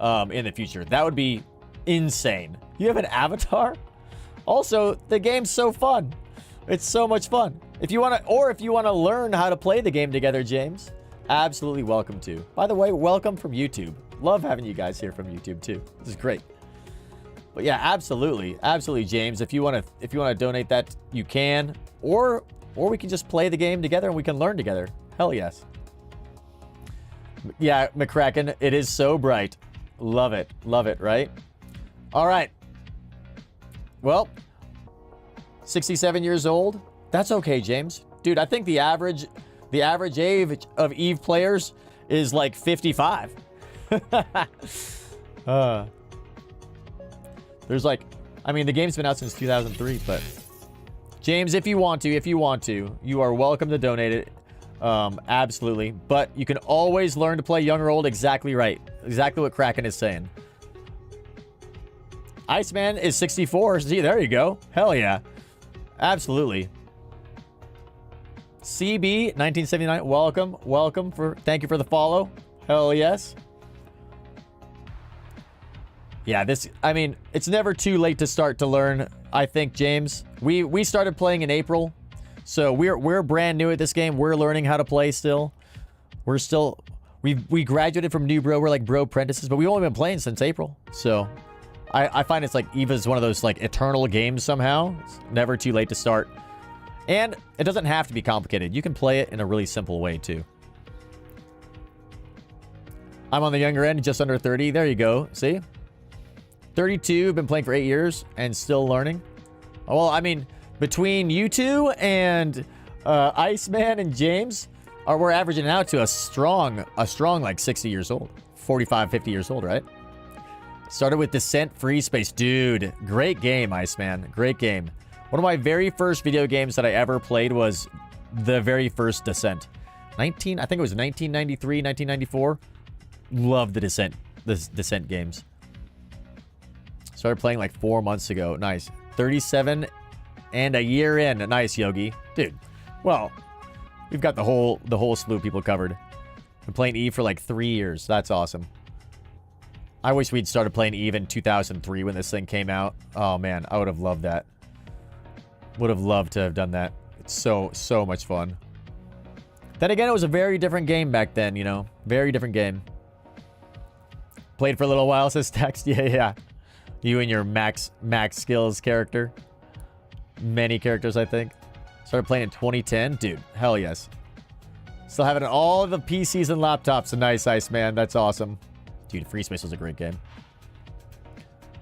in the future. That would be insane. You have an avatar? Also, the game's so fun. It's so much fun. If you want to learn how to play the game together, James, absolutely welcome to. By the way, welcome from YouTube. Love having you guys here from YouTube too. This is great. But yeah, absolutely, James. If you want to donate that, you can, or we can just play the game together and we can learn together. Hell yes. Yeah, McCracken, it is so bright. Love it, right? All right. Well, 67 years old. That's okay, James. Dude, I think the average age of EVE players is like 55. There's like, I mean, the game's been out since 2003, but James, if you want to, you are welcome to donate it. Absolutely. But you can always learn to play young or old. Exactly right. Exactly what Kraken is saying. Iceman is 64. See, there you go. Hell yeah. Absolutely. CB 1979. Welcome thank you for the follow. Hell yes. Yeah, I mean, it's never too late to start to learn, I think, James. We started playing in April. So we're brand new at this game. We're learning how to play still. We graduated from new bro. We're like bro apprentices, but we've only been playing since April. So I find it's like EVE is one of those like eternal games somehow. It's never too late to start. And it doesn't have to be complicated. You can play it in a really simple way too. I'm on the younger end, just under 30. There you go. See? 32, been playing for 8 years and still learning. Well, I mean, between you two and Iceman and James, we're averaging out to a strong like 60 years old. 45, 50 years old, right? Started with Descent Free Space. Dude, great game, Iceman. Great game. One of my very first video games that I ever played was the very first Descent. I think it was 1993, 1994. Love the Descent games. Started playing like 4 months ago. Nice. 37 and a year in. Nice, Yogi. Dude, well, we've got the whole slew of people covered. Been playing EVE for like 3 years. That's awesome. I wish we'd started playing EVE in 2003 when this thing came out. Oh, man. I would have loved that. Would have loved to have done that. It's so much fun. Then again, it was a very different game back then, you know. Very different game. Played for a little while, says Text. Yeah. You and your max skills character. Many characters, I think. Started playing in 2010. Dude, hell yes. Still having all the PCs and laptops. Nice, Iceman. That's awesome. Dude, Free Space was a great game.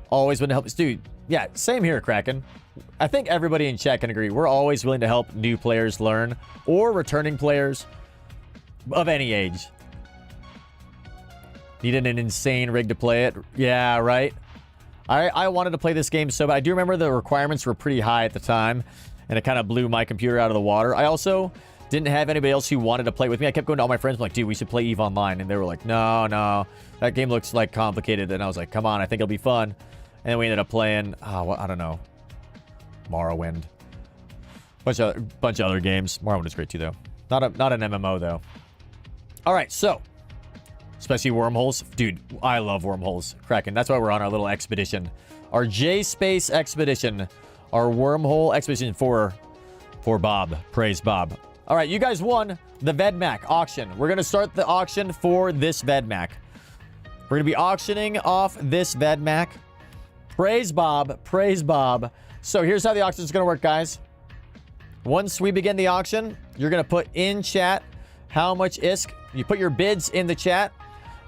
Always willing to help us. Dude, yeah, same here, Kraken. I think everybody in chat can agree. We're always willing to help new players learn, or returning players of any age. Needed an insane rig to play it. Yeah, right? I wanted to play this game so bad. I do remember the requirements were pretty high at the time, and it kind of blew my computer out of the water. I also didn't have anybody else who wanted to play with me. I kept going to all my friends, like, dude, we should play EVE Online. And they were like, no, that game looks like complicated. And I was like, come on, I think it'll be fun. And then we ended up playing, I don't know, Morrowind. Bunch of other games. Morrowind is great too, though. Not an MMO, though. All right, so, especially wormholes. Dude, I love wormholes. Kraken, that's why we're on our little expedition. Our J-Space expedition. Our wormhole expedition for Bob. Praise Bob. All right, you guys won the VedMac auction. We're going to start the auction for this VedMac. We're going to be auctioning off this VedMac. Praise Bob. Praise Bob. So here's how the auction is going to work, guys. Once we begin the auction, you're going to put in chat how much ISK. You put your bids in the chat.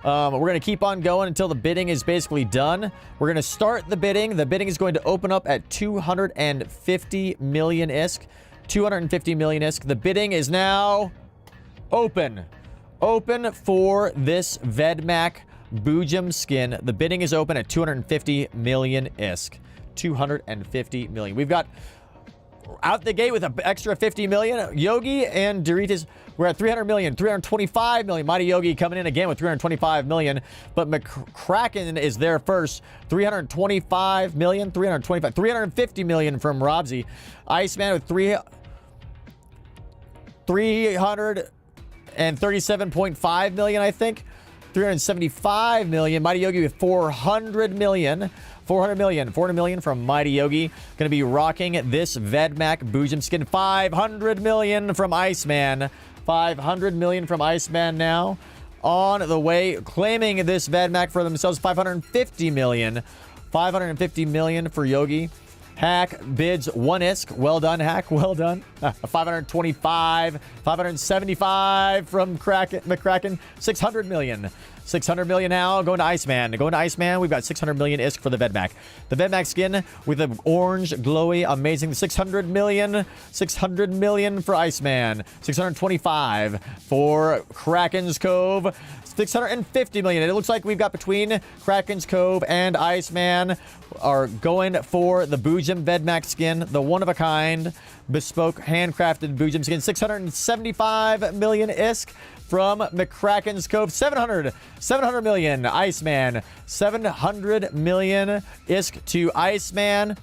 We're going to keep on going until the bidding is basically done. We're going to start the bidding. The bidding is going to open up at 250 million ISK. 250 million ISK. The bidding is now open. Open for this VedMac Boojum skin. The bidding is open at 250 million ISK. 250 million. We've got out the gate with an extra 50 million. Yogi and Doritos, we're at 300 million, 325 million. Mighty Yogi coming in again with 325 million. But McCracken is there first. 325 million, 325, 350 million from Robsy. Iceman with 337.5 million, I think. 375 million. Mighty Yogi with 400 million. 400 million from Mighty Yogi. Going to be rocking this VedMac Boojum skin. 500 million from Iceman. 500 million from Iceman now. On the way, claiming this VedMac for themselves. 550 million. 550 million for Yogi. Hack bids 1 ISK. Well done, Hack. Well done. 525. 575 from McCracken. 600 million. 600 million now. Going to Iceman. Going to Iceman. We've got 600 million ISK for the VedMac. The VedMac skin with the orange, glowy, amazing. 600 million. 600 million for Iceman. 625 for Kraken's Cove. 650 million. It looks like we've got between Kraken's Cove and Iceman are going for the Boojum VedMac skin, the one-of-a-kind, bespoke, handcrafted Boojum skin. 675 million ISK from McCracken's Cove. 700 million Iceman. 700 million ISK to Iceman.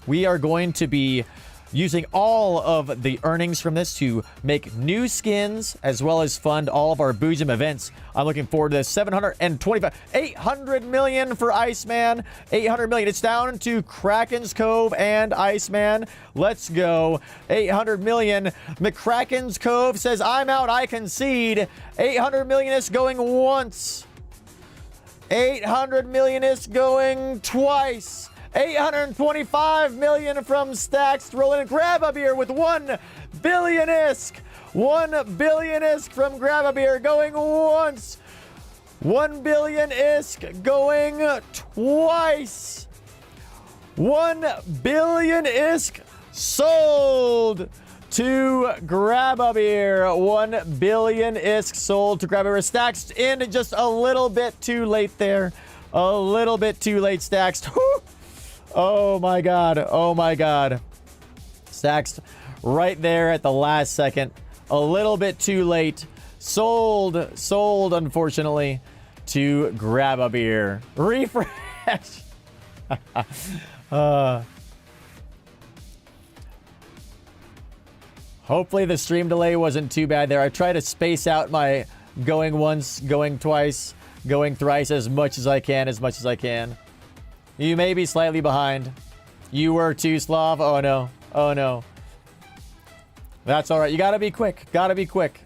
We are going to be using all of the earnings from this to make new skins as well as fund all of our Boojum events. I'm looking forward to this. 725, 800 million for Iceman. 800 million. It's down to Kraken's Cove and Iceman. Let's go. 800 million. McCracken's Cove says, I'm out. I concede. 800 million is going once. 800 million is going twice. 825 million from Stacks. Rolling in Grab-A-Beer with 1 billion ISK. 1 billion ISK from Grab-A-Beer going once. 1 billion ISK going twice. 1 billion ISK sold to Grab-A-Beer. 1 billion ISK sold to Grab-A-Beer. Stacks in just a little bit too late there. A little bit too late, Stacks. Whew. Oh my god. Oh my god. Stacks right there at the last second. A little bit too late. Sold, unfortunately, to Grab-A-Beer. Refresh. Hopefully the stream delay wasn't too bad there. I tried to space out my going once, going twice. Going thrice as much as I can, as much as I can. You may be slightly behind. You were too, Slav. Oh, no. Oh, no. That's all right. You got to be quick. Got to be quick.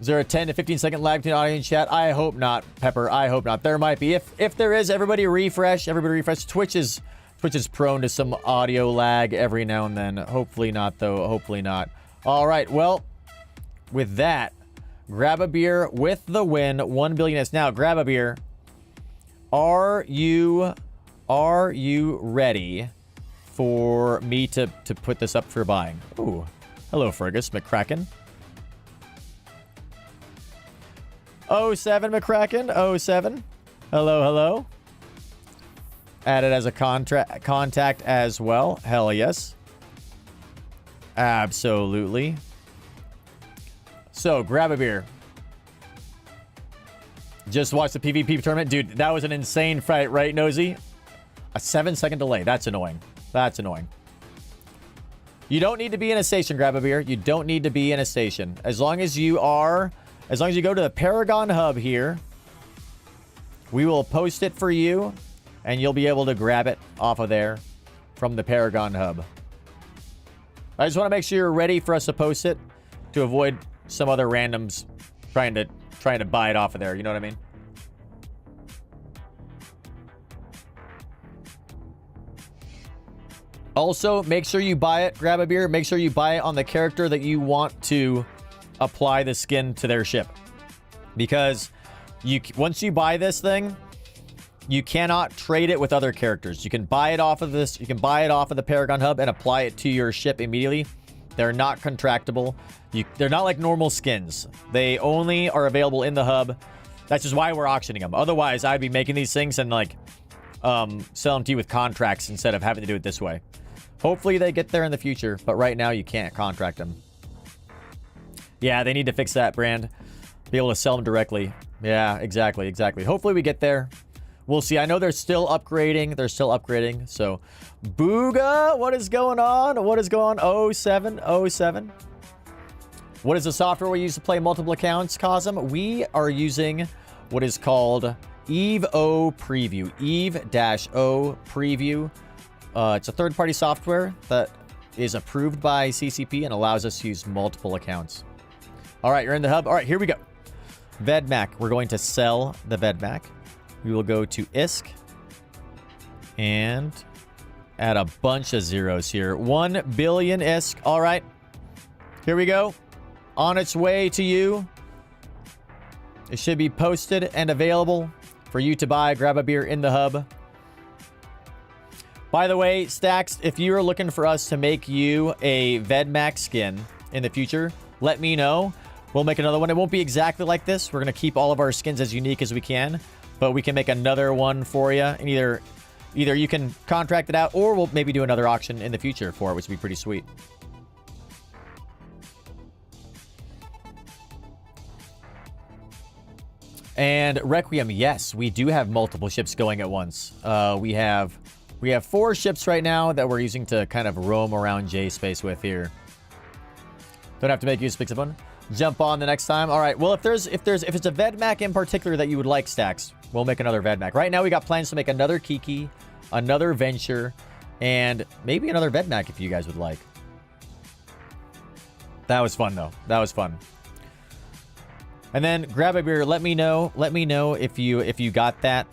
Is there a 10 to 15 second lag between audio and chat? I hope not, Pepper. I hope not. There might be. If there is, everybody refresh. Everybody refresh. Twitch is prone to some audio lag every now and then. Hopefully not, though. Hopefully not. All right. Well, with that, grab a beer with the win. 1 billion is now. Grab a beer. Are you ready for me to put this up for buying? Ooh. Hello, Fergus McCracken. 07 McCracken. 07. Hello, hello. Added as a contact as well. Hell yes. Absolutely. So, grab a beer. Just watch the PvP tournament. Dude, that was an insane fight, right, Nosy? A 7-second delay. That's annoying. That's annoying. You don't need to be in a station, grab a beer. You don't need to be in a station. As long as you go to the Paragon Hub here, we will post it for you, and you'll be able to grab it off of there from the Paragon Hub. I just want to make sure you're ready for us to post it to avoid some other randoms trying to buy it off of there. You know what I mean? Also, make sure you buy it. Grab a beer. Make sure you buy it on the character that you want to apply the skin to their ship. Because once you buy this thing, you cannot trade it with other characters. You can buy it off of this. You can buy it off of the Paragon Hub and apply it to your ship immediately. They're not contractable. They're not like normal skins. They only are available in the hub. That's just why we're auctioning them. Otherwise, I'd be making these things and like sell them to you with contracts instead of having to do it this way. Hopefully they get there in the future, but right now you can't contract them. Yeah, they need to fix that, Brand. Be able to sell them directly. Yeah, exactly, exactly. Hopefully we get there. We'll see. I know they're still upgrading. They're still upgrading. So, Booga, what is going on? What is going on? 07, 07. What is the software we use to play multiple accounts, Cosm? We are using what is called Eve-O Preview. Eve-O Preview. It's a third-party software that is approved by CCP and allows us to use multiple accounts. All right, you're in the hub. All right, here we go. Vedmac. We're going to sell the Vedmac. We will go to ISK and add a bunch of zeros here. 1 billion ISK. All right. Here we go. On its way to you. It should be posted and available for you to buy. Grab a beer in the hub. By the way, Stacks, if you're looking for us to make you a Vedmac skin in the future, let me know. We'll make another one. It won't be exactly like this. We're going to keep all of our skins as unique as we can, but we can make another one for you. And either you can contract it out, or we'll maybe do another auction in the future for it, which would be pretty sweet. And Requiem, yes, we do have multiple ships going at once. We have 4 ships right now that we're using to kind of roam around J-Space with here. Don't have to make use of one. Jump on the next time. All right. Well, if it's a Vedmac in particular that you would like, Stacks, we'll make another Vedmac. Right now, we got plans to make another Kiki, another Venture, and maybe another Vedmac if you guys would like. That was fun, though. That was fun. And then grab a beer. Let me know. Let me know if you got that.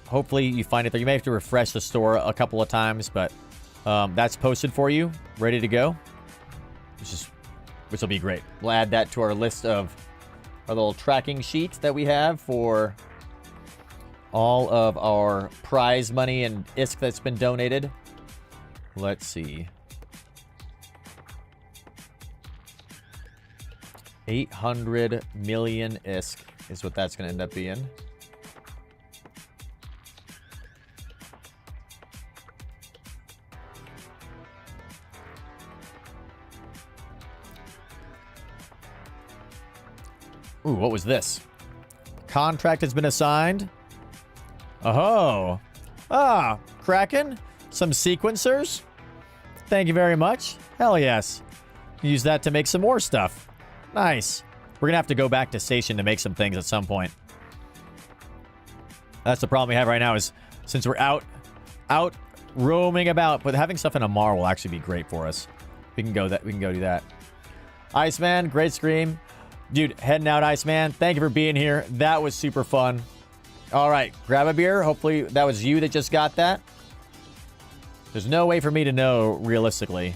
Hopefully you find it there. You may have to refresh the store a couple of times, but that's posted for you, ready to go. Which will be great. We'll add that to our list of our little tracking sheet that we have for all of our prize money and ISK that's been donated. Let's see. 800 million ISK is what that's going to end up being. Ooh, what was this? Contract has been assigned. Oh. Ah, Kraken. Some sequencers. Thank you very much. Hell yes. Use that to make some more stuff. Nice. We're gonna have to go back to station to make some things at some point. That's the problem we have right now is since we're out roaming about, but having stuff in a Mar will actually be great for us. We can go do that. Iceman, great scream. Dude, heading out, Iceman. Thank you for being here. That was super fun. All right, grab a beer. Hopefully that was you that just got that. There's no way for me to know realistically.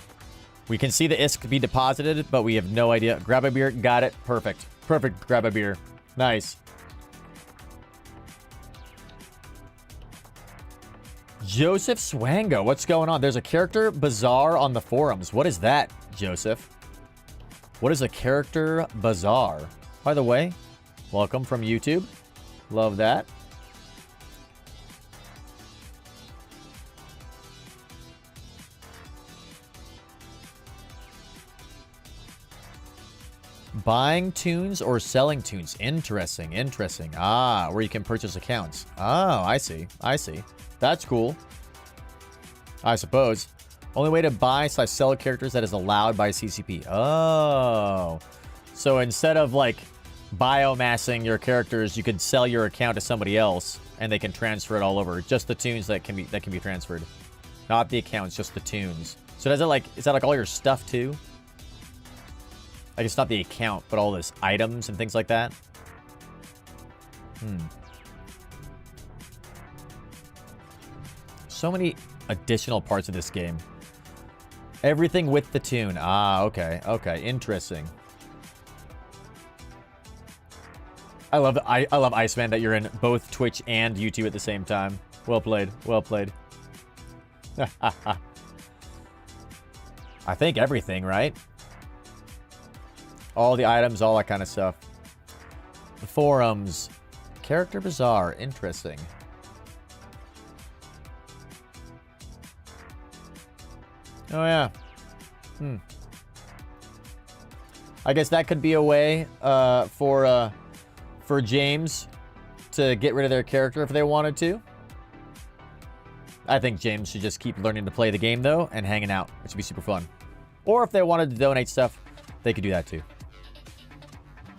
We can see the ISK be deposited, but we have no idea. Grab a beer. Got it. Perfect. Perfect. Grab a beer. Nice. Joseph Swango. What's going on? There's a character bazaar on the forums. What is that, Joseph? What is a character bazaar? By the way, welcome from YouTube. Love that. Buying tunes or selling tunes. Interesting, interesting. Ah, where you can purchase accounts. Oh, I see. I see. That's cool. I suppose. Only way to buy/sell characters that is allowed by CCP. Oh. So instead of like biomassing your characters, you could sell your account to somebody else and they can transfer it all over. Just the tunes that can be transferred. Not the accounts, just the tunes. So does it like is that like all your stuff too? Like it's not the account, but all those items and things like that. So many additional parts of this game. Everything with the tune. Ah, okay. Okay, interesting. I love Iceman that you're in both Twitch and YouTube at the same time. Well played. Well played. I think everything, right? All the items, all that kind of stuff. The forums. Character Bazaar. Interesting. Oh, yeah. I guess that could be a way for James to get rid of their character if they wanted to. I think James should just keep learning to play the game, though, and hanging out, which would be super fun. Or if they wanted to donate stuff, they could do that, too.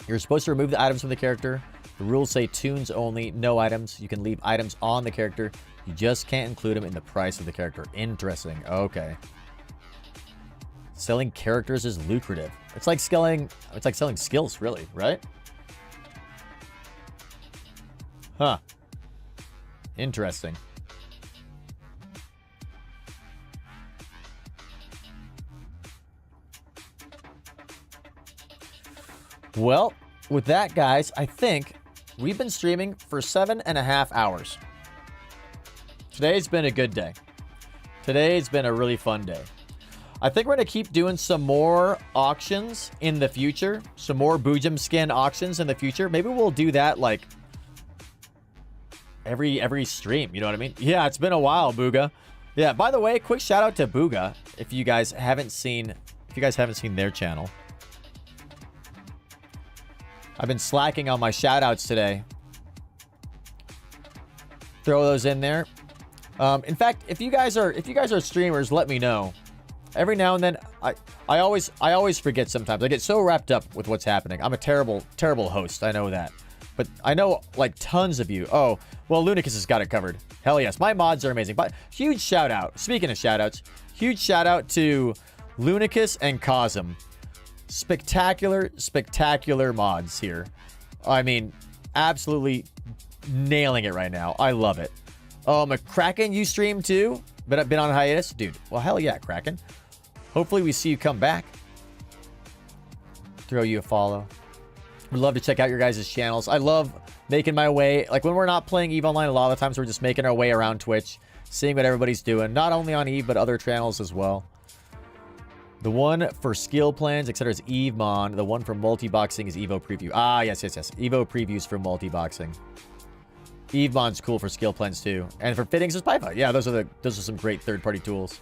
You're supposed to remove the items from the character. The rules say tunes only, no items. You can leave items on the character. You just can't include them in the price of the character. Interesting. Okay. Selling characters is lucrative. It's like selling skills, really, right? Huh. Interesting. Well, with that, guys, I think we've been streaming for 7.5 hours. Today's been a good day. Today's been a really fun day. I think we're going to keep doing some more auctions in the future. Some more Boojum skin auctions in the future. Maybe we'll do that like every stream. You know what I mean? Yeah, it's been a while, Booga. Yeah, by the way, quick shout out to Booga if you guys haven't seen their channel. I've been slacking on my shout outs today. Throw those in there. In fact, if you guys are streamers, let me know. Every now and then, I always forget sometimes. I get so wrapped up with what's happening. I'm a terrible host. I know that. But I know, like, tons of you. Oh, well, Lunicus has got it covered. Hell yes. My mods are amazing. But huge shout out. Speaking of shout outs, huge shout out to Lunicus and Cosm. Spectacular mods here. I mean, absolutely nailing it right now. I love it. Kraken, you stream too? But I've been on hiatus? Dude, well, hell yeah, Kraken. Hopefully we see you come back. Throw you a follow. Would love to check out your guys' channels. I love making my way. Like, when we're not playing EVE Online, a lot of the times we're just making our way around Twitch, seeing what everybody's doing. Not only on EVE, but other channels as well. The one for skill plans, etc. is EveMon. The one for multi-boxing is Evo Preview. Ah, yes. Evo Previews for multi-boxing. EveMon's cool for skill plans too. And for fittings is PyFi. Yeah, those are some great third-party tools.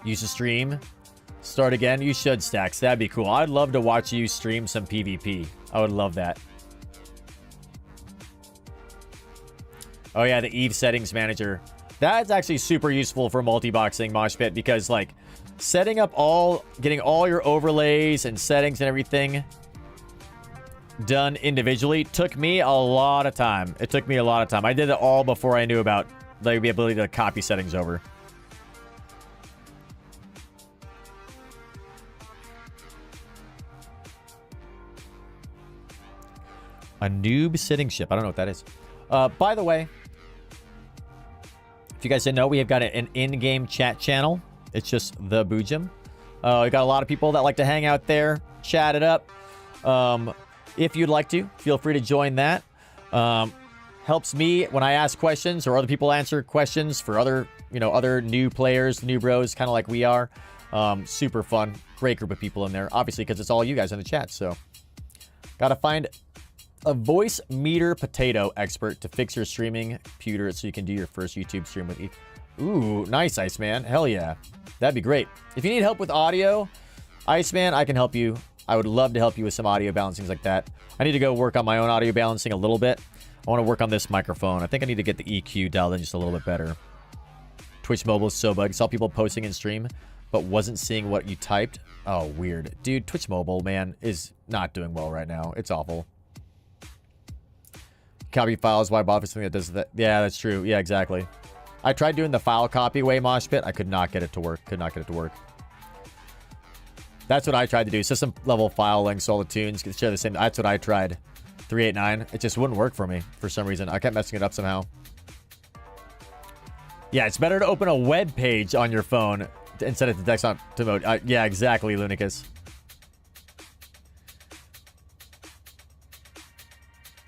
Use to stream. Start again. You should, Stacks. That'd be cool. I'd love to watch you stream some PvP. I would love that. Oh yeah, the EVE settings manager. That's actually super useful for multi-boxing, Mosh Pit, because, like, setting up getting all your overlays and settings and everything done individually took me a lot of time. It took me a lot of time. I did it all before I knew about, like, the ability to copy settings over. A noob sitting ship. I don't know what that is. By the way, if you guys didn't know, we have got an in-game chat channel. It's just the Boojum. We got a lot of people that like to hang out there, chat it up. If you'd like to, feel free to join that. Helps me when I ask questions or other people answer questions for other new players, new bros, kind of like we are. Super fun. Great group of people in there. Obviously, because it's all you guys in the chat. So, gotta find a voice meter potato expert to fix your streaming computer so you can do your first YouTube stream with Ooh, nice, Iceman. Hell yeah. That'd be great. If you need help with audio, Iceman, I can help you. I would love to help you with some audio balancing like that. I need to go work on my own audio balancing a little bit. I want to work on this microphone. I think I need to get the EQ dialed in just a little bit better. Twitch mobile is so bug. Saw people posting in stream, but wasn't seeing what you typed. Oh, weird. Dude, Twitch mobile, man, is not doing well right now. It's awful. Copy files, why bother something that does that? Yeah, that's true. Yeah, exactly. I tried doing the file copy way, Mosh Pit. I could not get it to work. Could not get it to work. That's what I tried to do. System level file links, all the tunes can share the same. That's what I tried. 389. It just wouldn't work for me for some reason. I kept messing it up somehow. Yeah, it's better to open a web page on your phone instead of the desktop to mode. Yeah, exactly, Lunicus.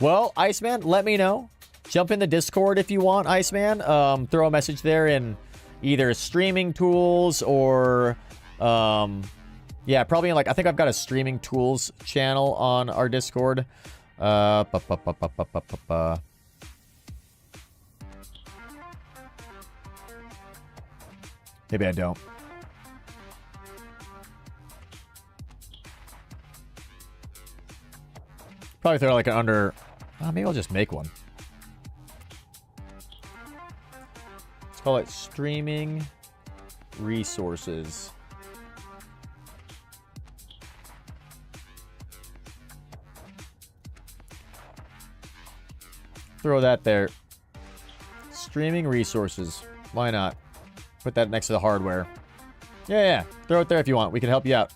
Well, Iceman, let me know. Jump in the Discord if you want, Iceman. Throw a message there in either streaming tools or... yeah, probably in, like, I think I've got a streaming tools channel on our Discord. Maybe I don't. Probably throw like an under... maybe I'll just make one. Let's call it streaming resources. Throw that there. Streaming resources. Why not? Put that next to the hardware. Yeah. Throw it there if you want. We can help you out.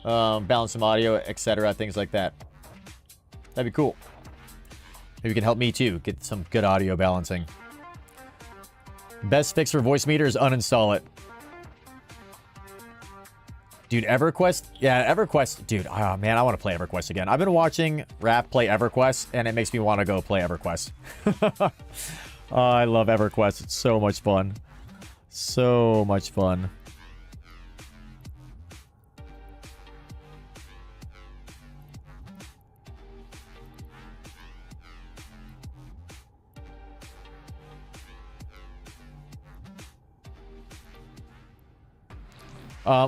Balance some audio, etc. Things like that. That'd be cool. Maybe you can help me too. Get some good audio balancing. Best fix for voice meter is uninstall it. Dude, EverQuest? Yeah, EverQuest. Dude, oh man, I want to play EverQuest again. I've been watching Raph play EverQuest, and it makes me want to go play EverQuest. Oh, I love EverQuest. It's so much fun. So much fun.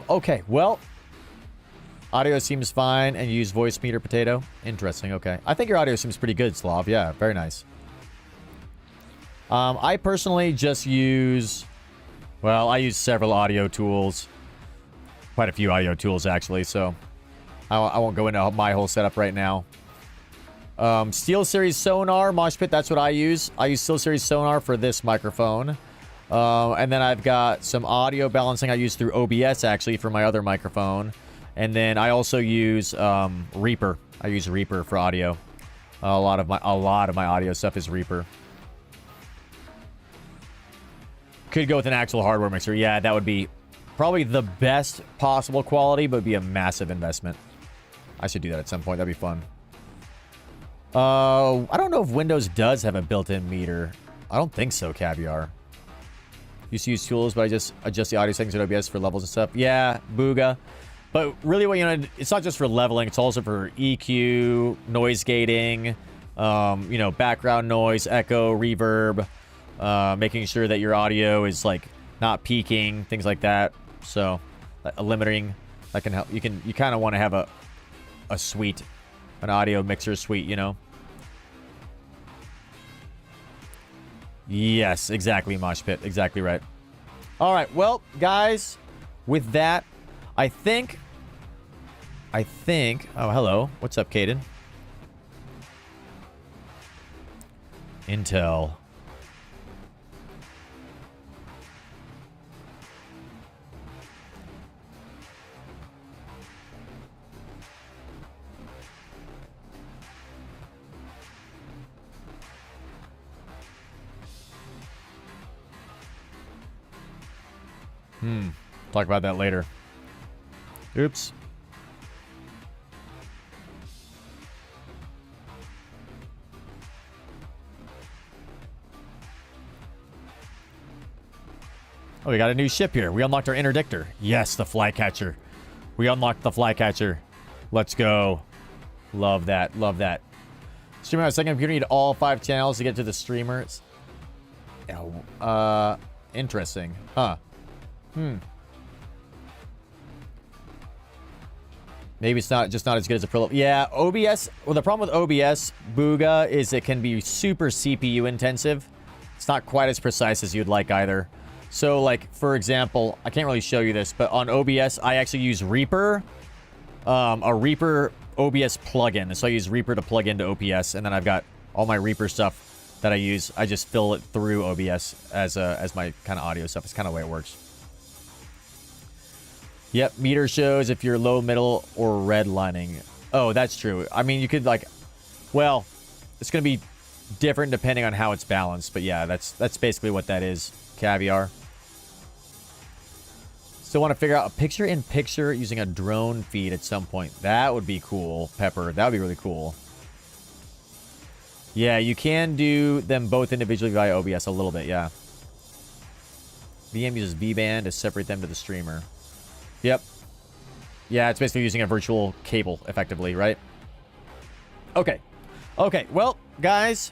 Okay, well, audio seems fine and you use voice meter potato. Interesting, okay. I think your audio seems pretty good, Slav. Yeah, very nice. I personally just use, well, I use several audio tools. Quite a few audio tools, actually, so I won't go into my whole setup right now. SteelSeries Sonar, Mosh Pit, that's what I use. I use SteelSeries Sonar for this microphone. And then I've got some audio balancing I use through OBS, actually, for my other microphone. And then I also use Reaper. I use Reaper for audio. A lot of my audio stuff is Reaper. Could go with an actual hardware mixer. Yeah, that would be probably the best possible quality, but would be a massive investment. I should do that at some point. That'd be fun. I don't know if Windows does have a built-in meter. I don't think so, Caviar. Used to use tools, but I just adjust the audio settings at OBS for levels and stuff. Yeah, Booga. But really, what it's not just for leveling. It's also for EQ, noise gating, background noise, echo, reverb, making sure that your audio is like not peaking, things like that. So, limiting that can help. You kind of want to have a suite, an audio mixer suite, you know. Yes, exactly, Mosh Pit. Exactly right. All right, well, guys, with that, I think... Oh, hello. What's up, Caden? Intel. Talk about that later. Oops. Oh, we got a new ship here. We unlocked our interdictor. Yes, the flycatcher. We unlocked the flycatcher. Let's go. Love that. Love that. Streamer on a second computer, need all 5 channels to get to the streamers. Interesting. Huh. Maybe it's not just not as good as a Pro. Yeah, OBS. Well, the problem with OBS, Booga, is it can be super CPU intensive. It's not quite as precise as you'd like either. So, like, for example, I can't really show you this, but on OBS, I actually use Reaper, a Reaper OBS plugin. So I use Reaper to plug into OBS, and then I've got all my Reaper stuff that I use. I just fill it through OBS as my kind of audio stuff. It's kind of the way it works. Yep, meter shows if you're low, middle, or redlining. Oh, that's true. I mean, you could, like, well, it's going to be different depending on how it's balanced. But yeah, that's basically what that is, Caviar. Still want to figure out a picture-in-picture using a drone feed at some point. That would be cool, Pepper. That would be really cool. Yeah, you can do them both individually via OBS a little bit, yeah. VM uses V-band to separate them to the streamer. Yep. Yeah, it's basically using a virtual cable, effectively, right? Okay. Okay, well, guys,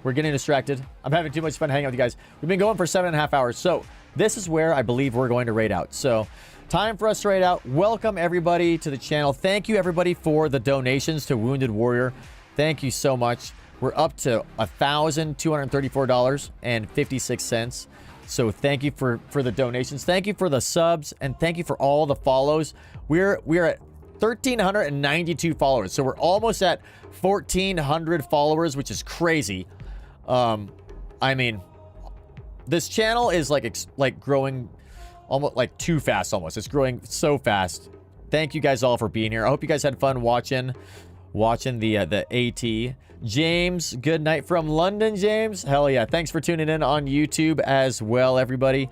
we're getting distracted. I'm having too much fun hanging out with you guys. We've been going for 7.5 hours, so this is where I believe we're going to raid out. So, time for us to raid out. Welcome, everybody, to the channel. Thank you, everybody, for the donations to Wounded Warrior. Thank you so much. We're up to $1,234.56. So thank you for the donations. Thank you for the subs, and thank you for all the follows. We're at 1,392 followers, so we're almost at 1,400 followers, which is crazy. I mean, this channel is like growing almost like too fast. Almost, it's growing so fast. Thank you guys all for being here. I hope you guys had fun watching the AT. James, good night from London, James. Hell yeah. Thanks for tuning in on YouTube as well, everybody.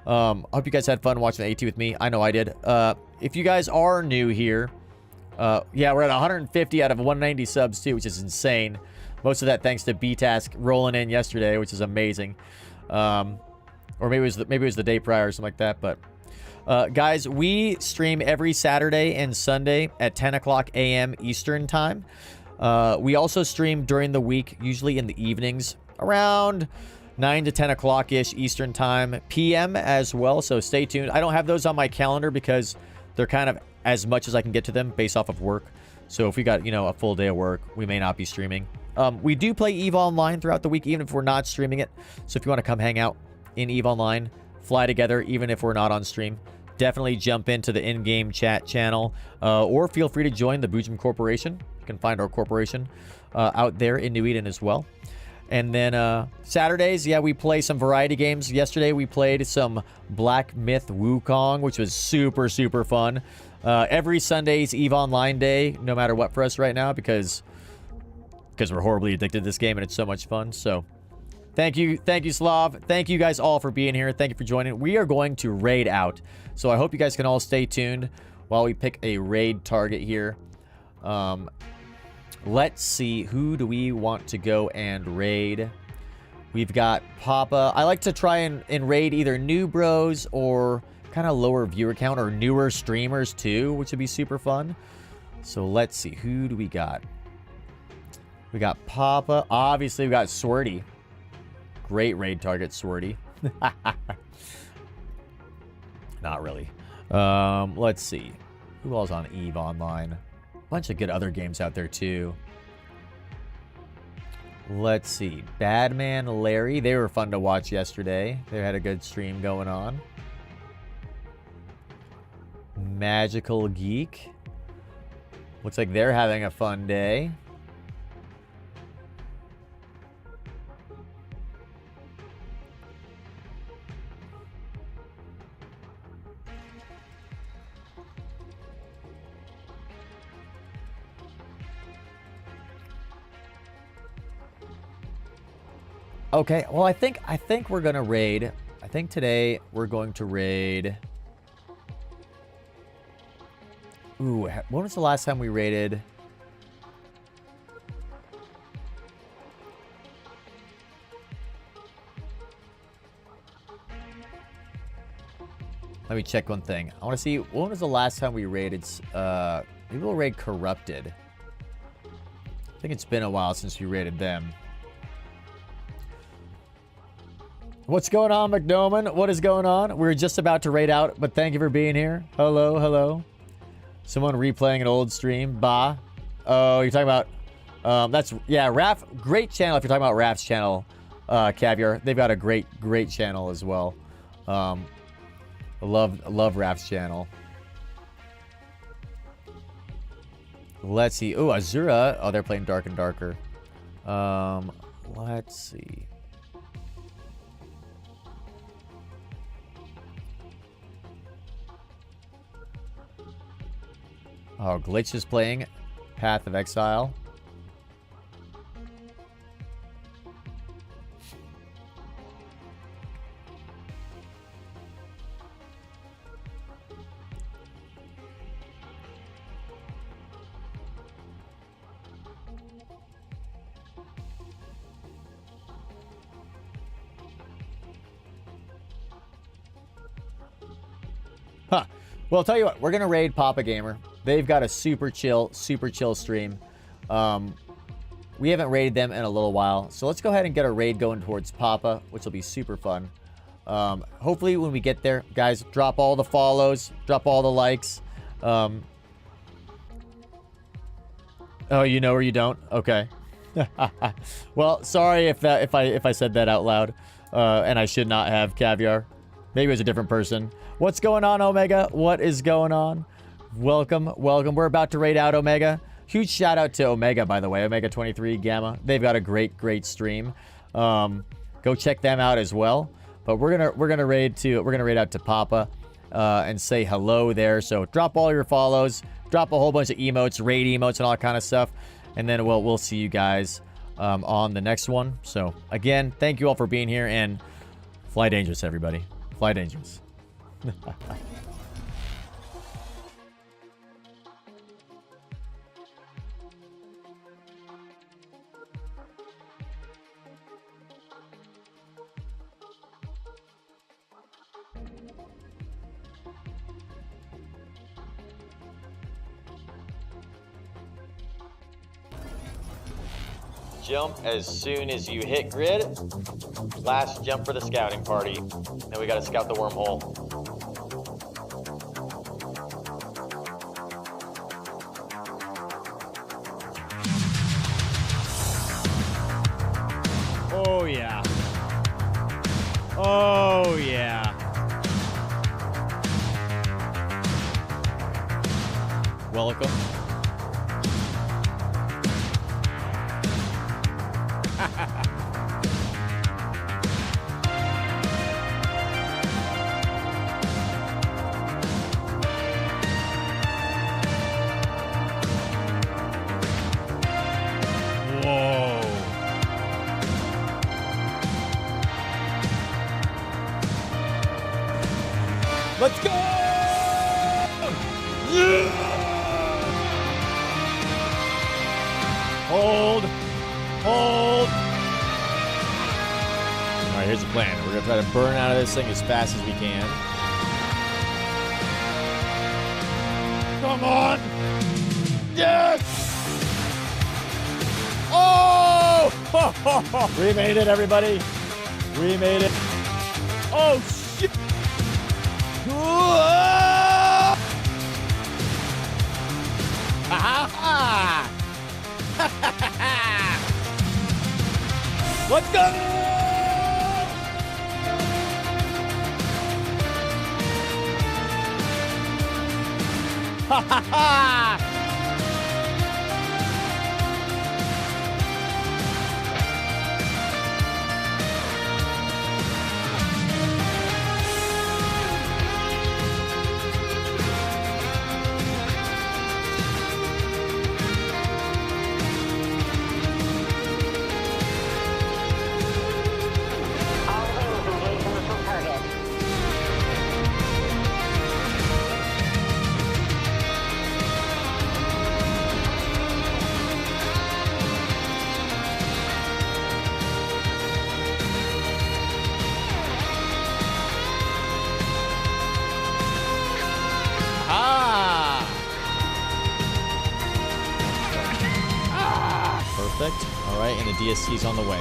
Hope you guys had fun watching the AT with me. I know I did. If you guys are new here, yeah, we're at 150 out of 190 subs too, which is insane. Most of that thanks to B-Task rolling in yesterday, which is amazing. Or maybe it was the day prior or something like that. But guys, we stream every Saturday and Sunday at 10 o'clock a.m. Eastern time. We also stream during the week, usually in the evenings, around 9 to 10 o'clock-ish Eastern time, PM as well, so stay tuned. I don't have those on my calendar because they're kind of as much as I can get to them based off of work. So if we got, a full day of work, we may not be streaming. We do play EVE Online throughout the week, even if we're not streaming it. So if you want to come hang out in EVE Online, fly together, even if we're not on stream, definitely jump into the in-game chat channel, or feel free to join the Boojum Corporation. You can find our corporation out there in New Eden as well. And then Saturdays, yeah, we play some variety games. Yesterday, we played some Black Myth Wukong, which was super, super fun. Every Sunday's EVE Online day, no matter what for us right now, because we're horribly addicted to this game and it's so much fun. So thank you, Slav. Thank you guys all for being here. Thank you for joining. We are going to raid out. So I hope you guys can all stay tuned while we pick a raid target here. Let's see, who do we want to go and raid? We've got Papa. I like to try and raid either new bros or kind of lower viewer count or newer streamers too, which would be super fun. So let's see, who do we got? We got Papa. Obviously, we got Swordy. Great raid target, Swordy. Not really. Let's see. Who else on EVE Online? Bunch of good other games out there too. Let's see. Badman Larry. They were fun to watch yesterday. They had a good stream going on. Magical Geek. Looks like they're having a fun day. Okay, well, I think we're gonna raid. I think today we're going to raid. Ooh, when was the last time we raided? Let me check one thing. I want to see, when was the last time we raided? Maybe we'll raid Corrupted. I think it's been a while since we raided them. What's going on, McDoman? What is going on? We're just about to raid out, but thank you for being here. Hello, hello. Someone replaying an old stream. Bah. Oh, you're talking about... that's... Yeah, Raph. Great channel if you're talking about Raph's channel, Caviar. They've got a great channel as well. Love Raph's channel. Let's see. Oh, Azura. Oh, they're playing Dark and Darker. Let's see. Oh, Glitch is playing Path of Exile. Huh. Well, I'll tell you what. We're going to raid Papa Gamer. They've got a super chill stream. We haven't raided them in a little while. So let's go ahead and get a raid going towards Papa, which will be super fun. Hopefully when we get there, guys, drop all the follows, drop all the likes. Oh, you know or you don't? Okay. Well, sorry if I said that out loud. And I should not have, Caviar. Maybe it was a different person. What's going on, Omega? What is going on? Welcome. We're about to raid out Omega. Huge shout out to Omega, by the way. Omega 23 Gamma. They've got a great stream. Go check them out as well. But we're gonna raid out to Papa and say hello there. So drop all your follows, drop a whole bunch of emotes, raid emotes, and all that kind of stuff. And then we'll see you guys on the next one. So again, thank you all for being here, and fly dangerous, everybody. Fly dangerous. Jump as soon as you hit grid. Last jump for the scouting party. Then we gotta scout the wormhole. Oh yeah. Oh yeah. Welcome. Whoa. Let's go! Yeah! Hold. Hold. All right, here's the plan. We're going to try to burn out of this thing as fast as we can. Come on. Yes! Oh! We made it, everybody. We made it. Oh, shit. Whoa! Ha ha ha! Let's go! Ha ha ha! Perfect. All right, and the DSC's on the way.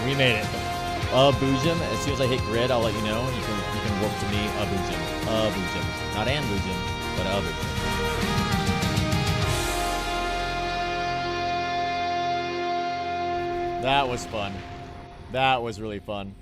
We made it. Boojum. As soon as I hit grid, I'll let you know. You can work to me. Boojum. Boojum. Not and Boojum, but Boojum. That was fun. That was really fun.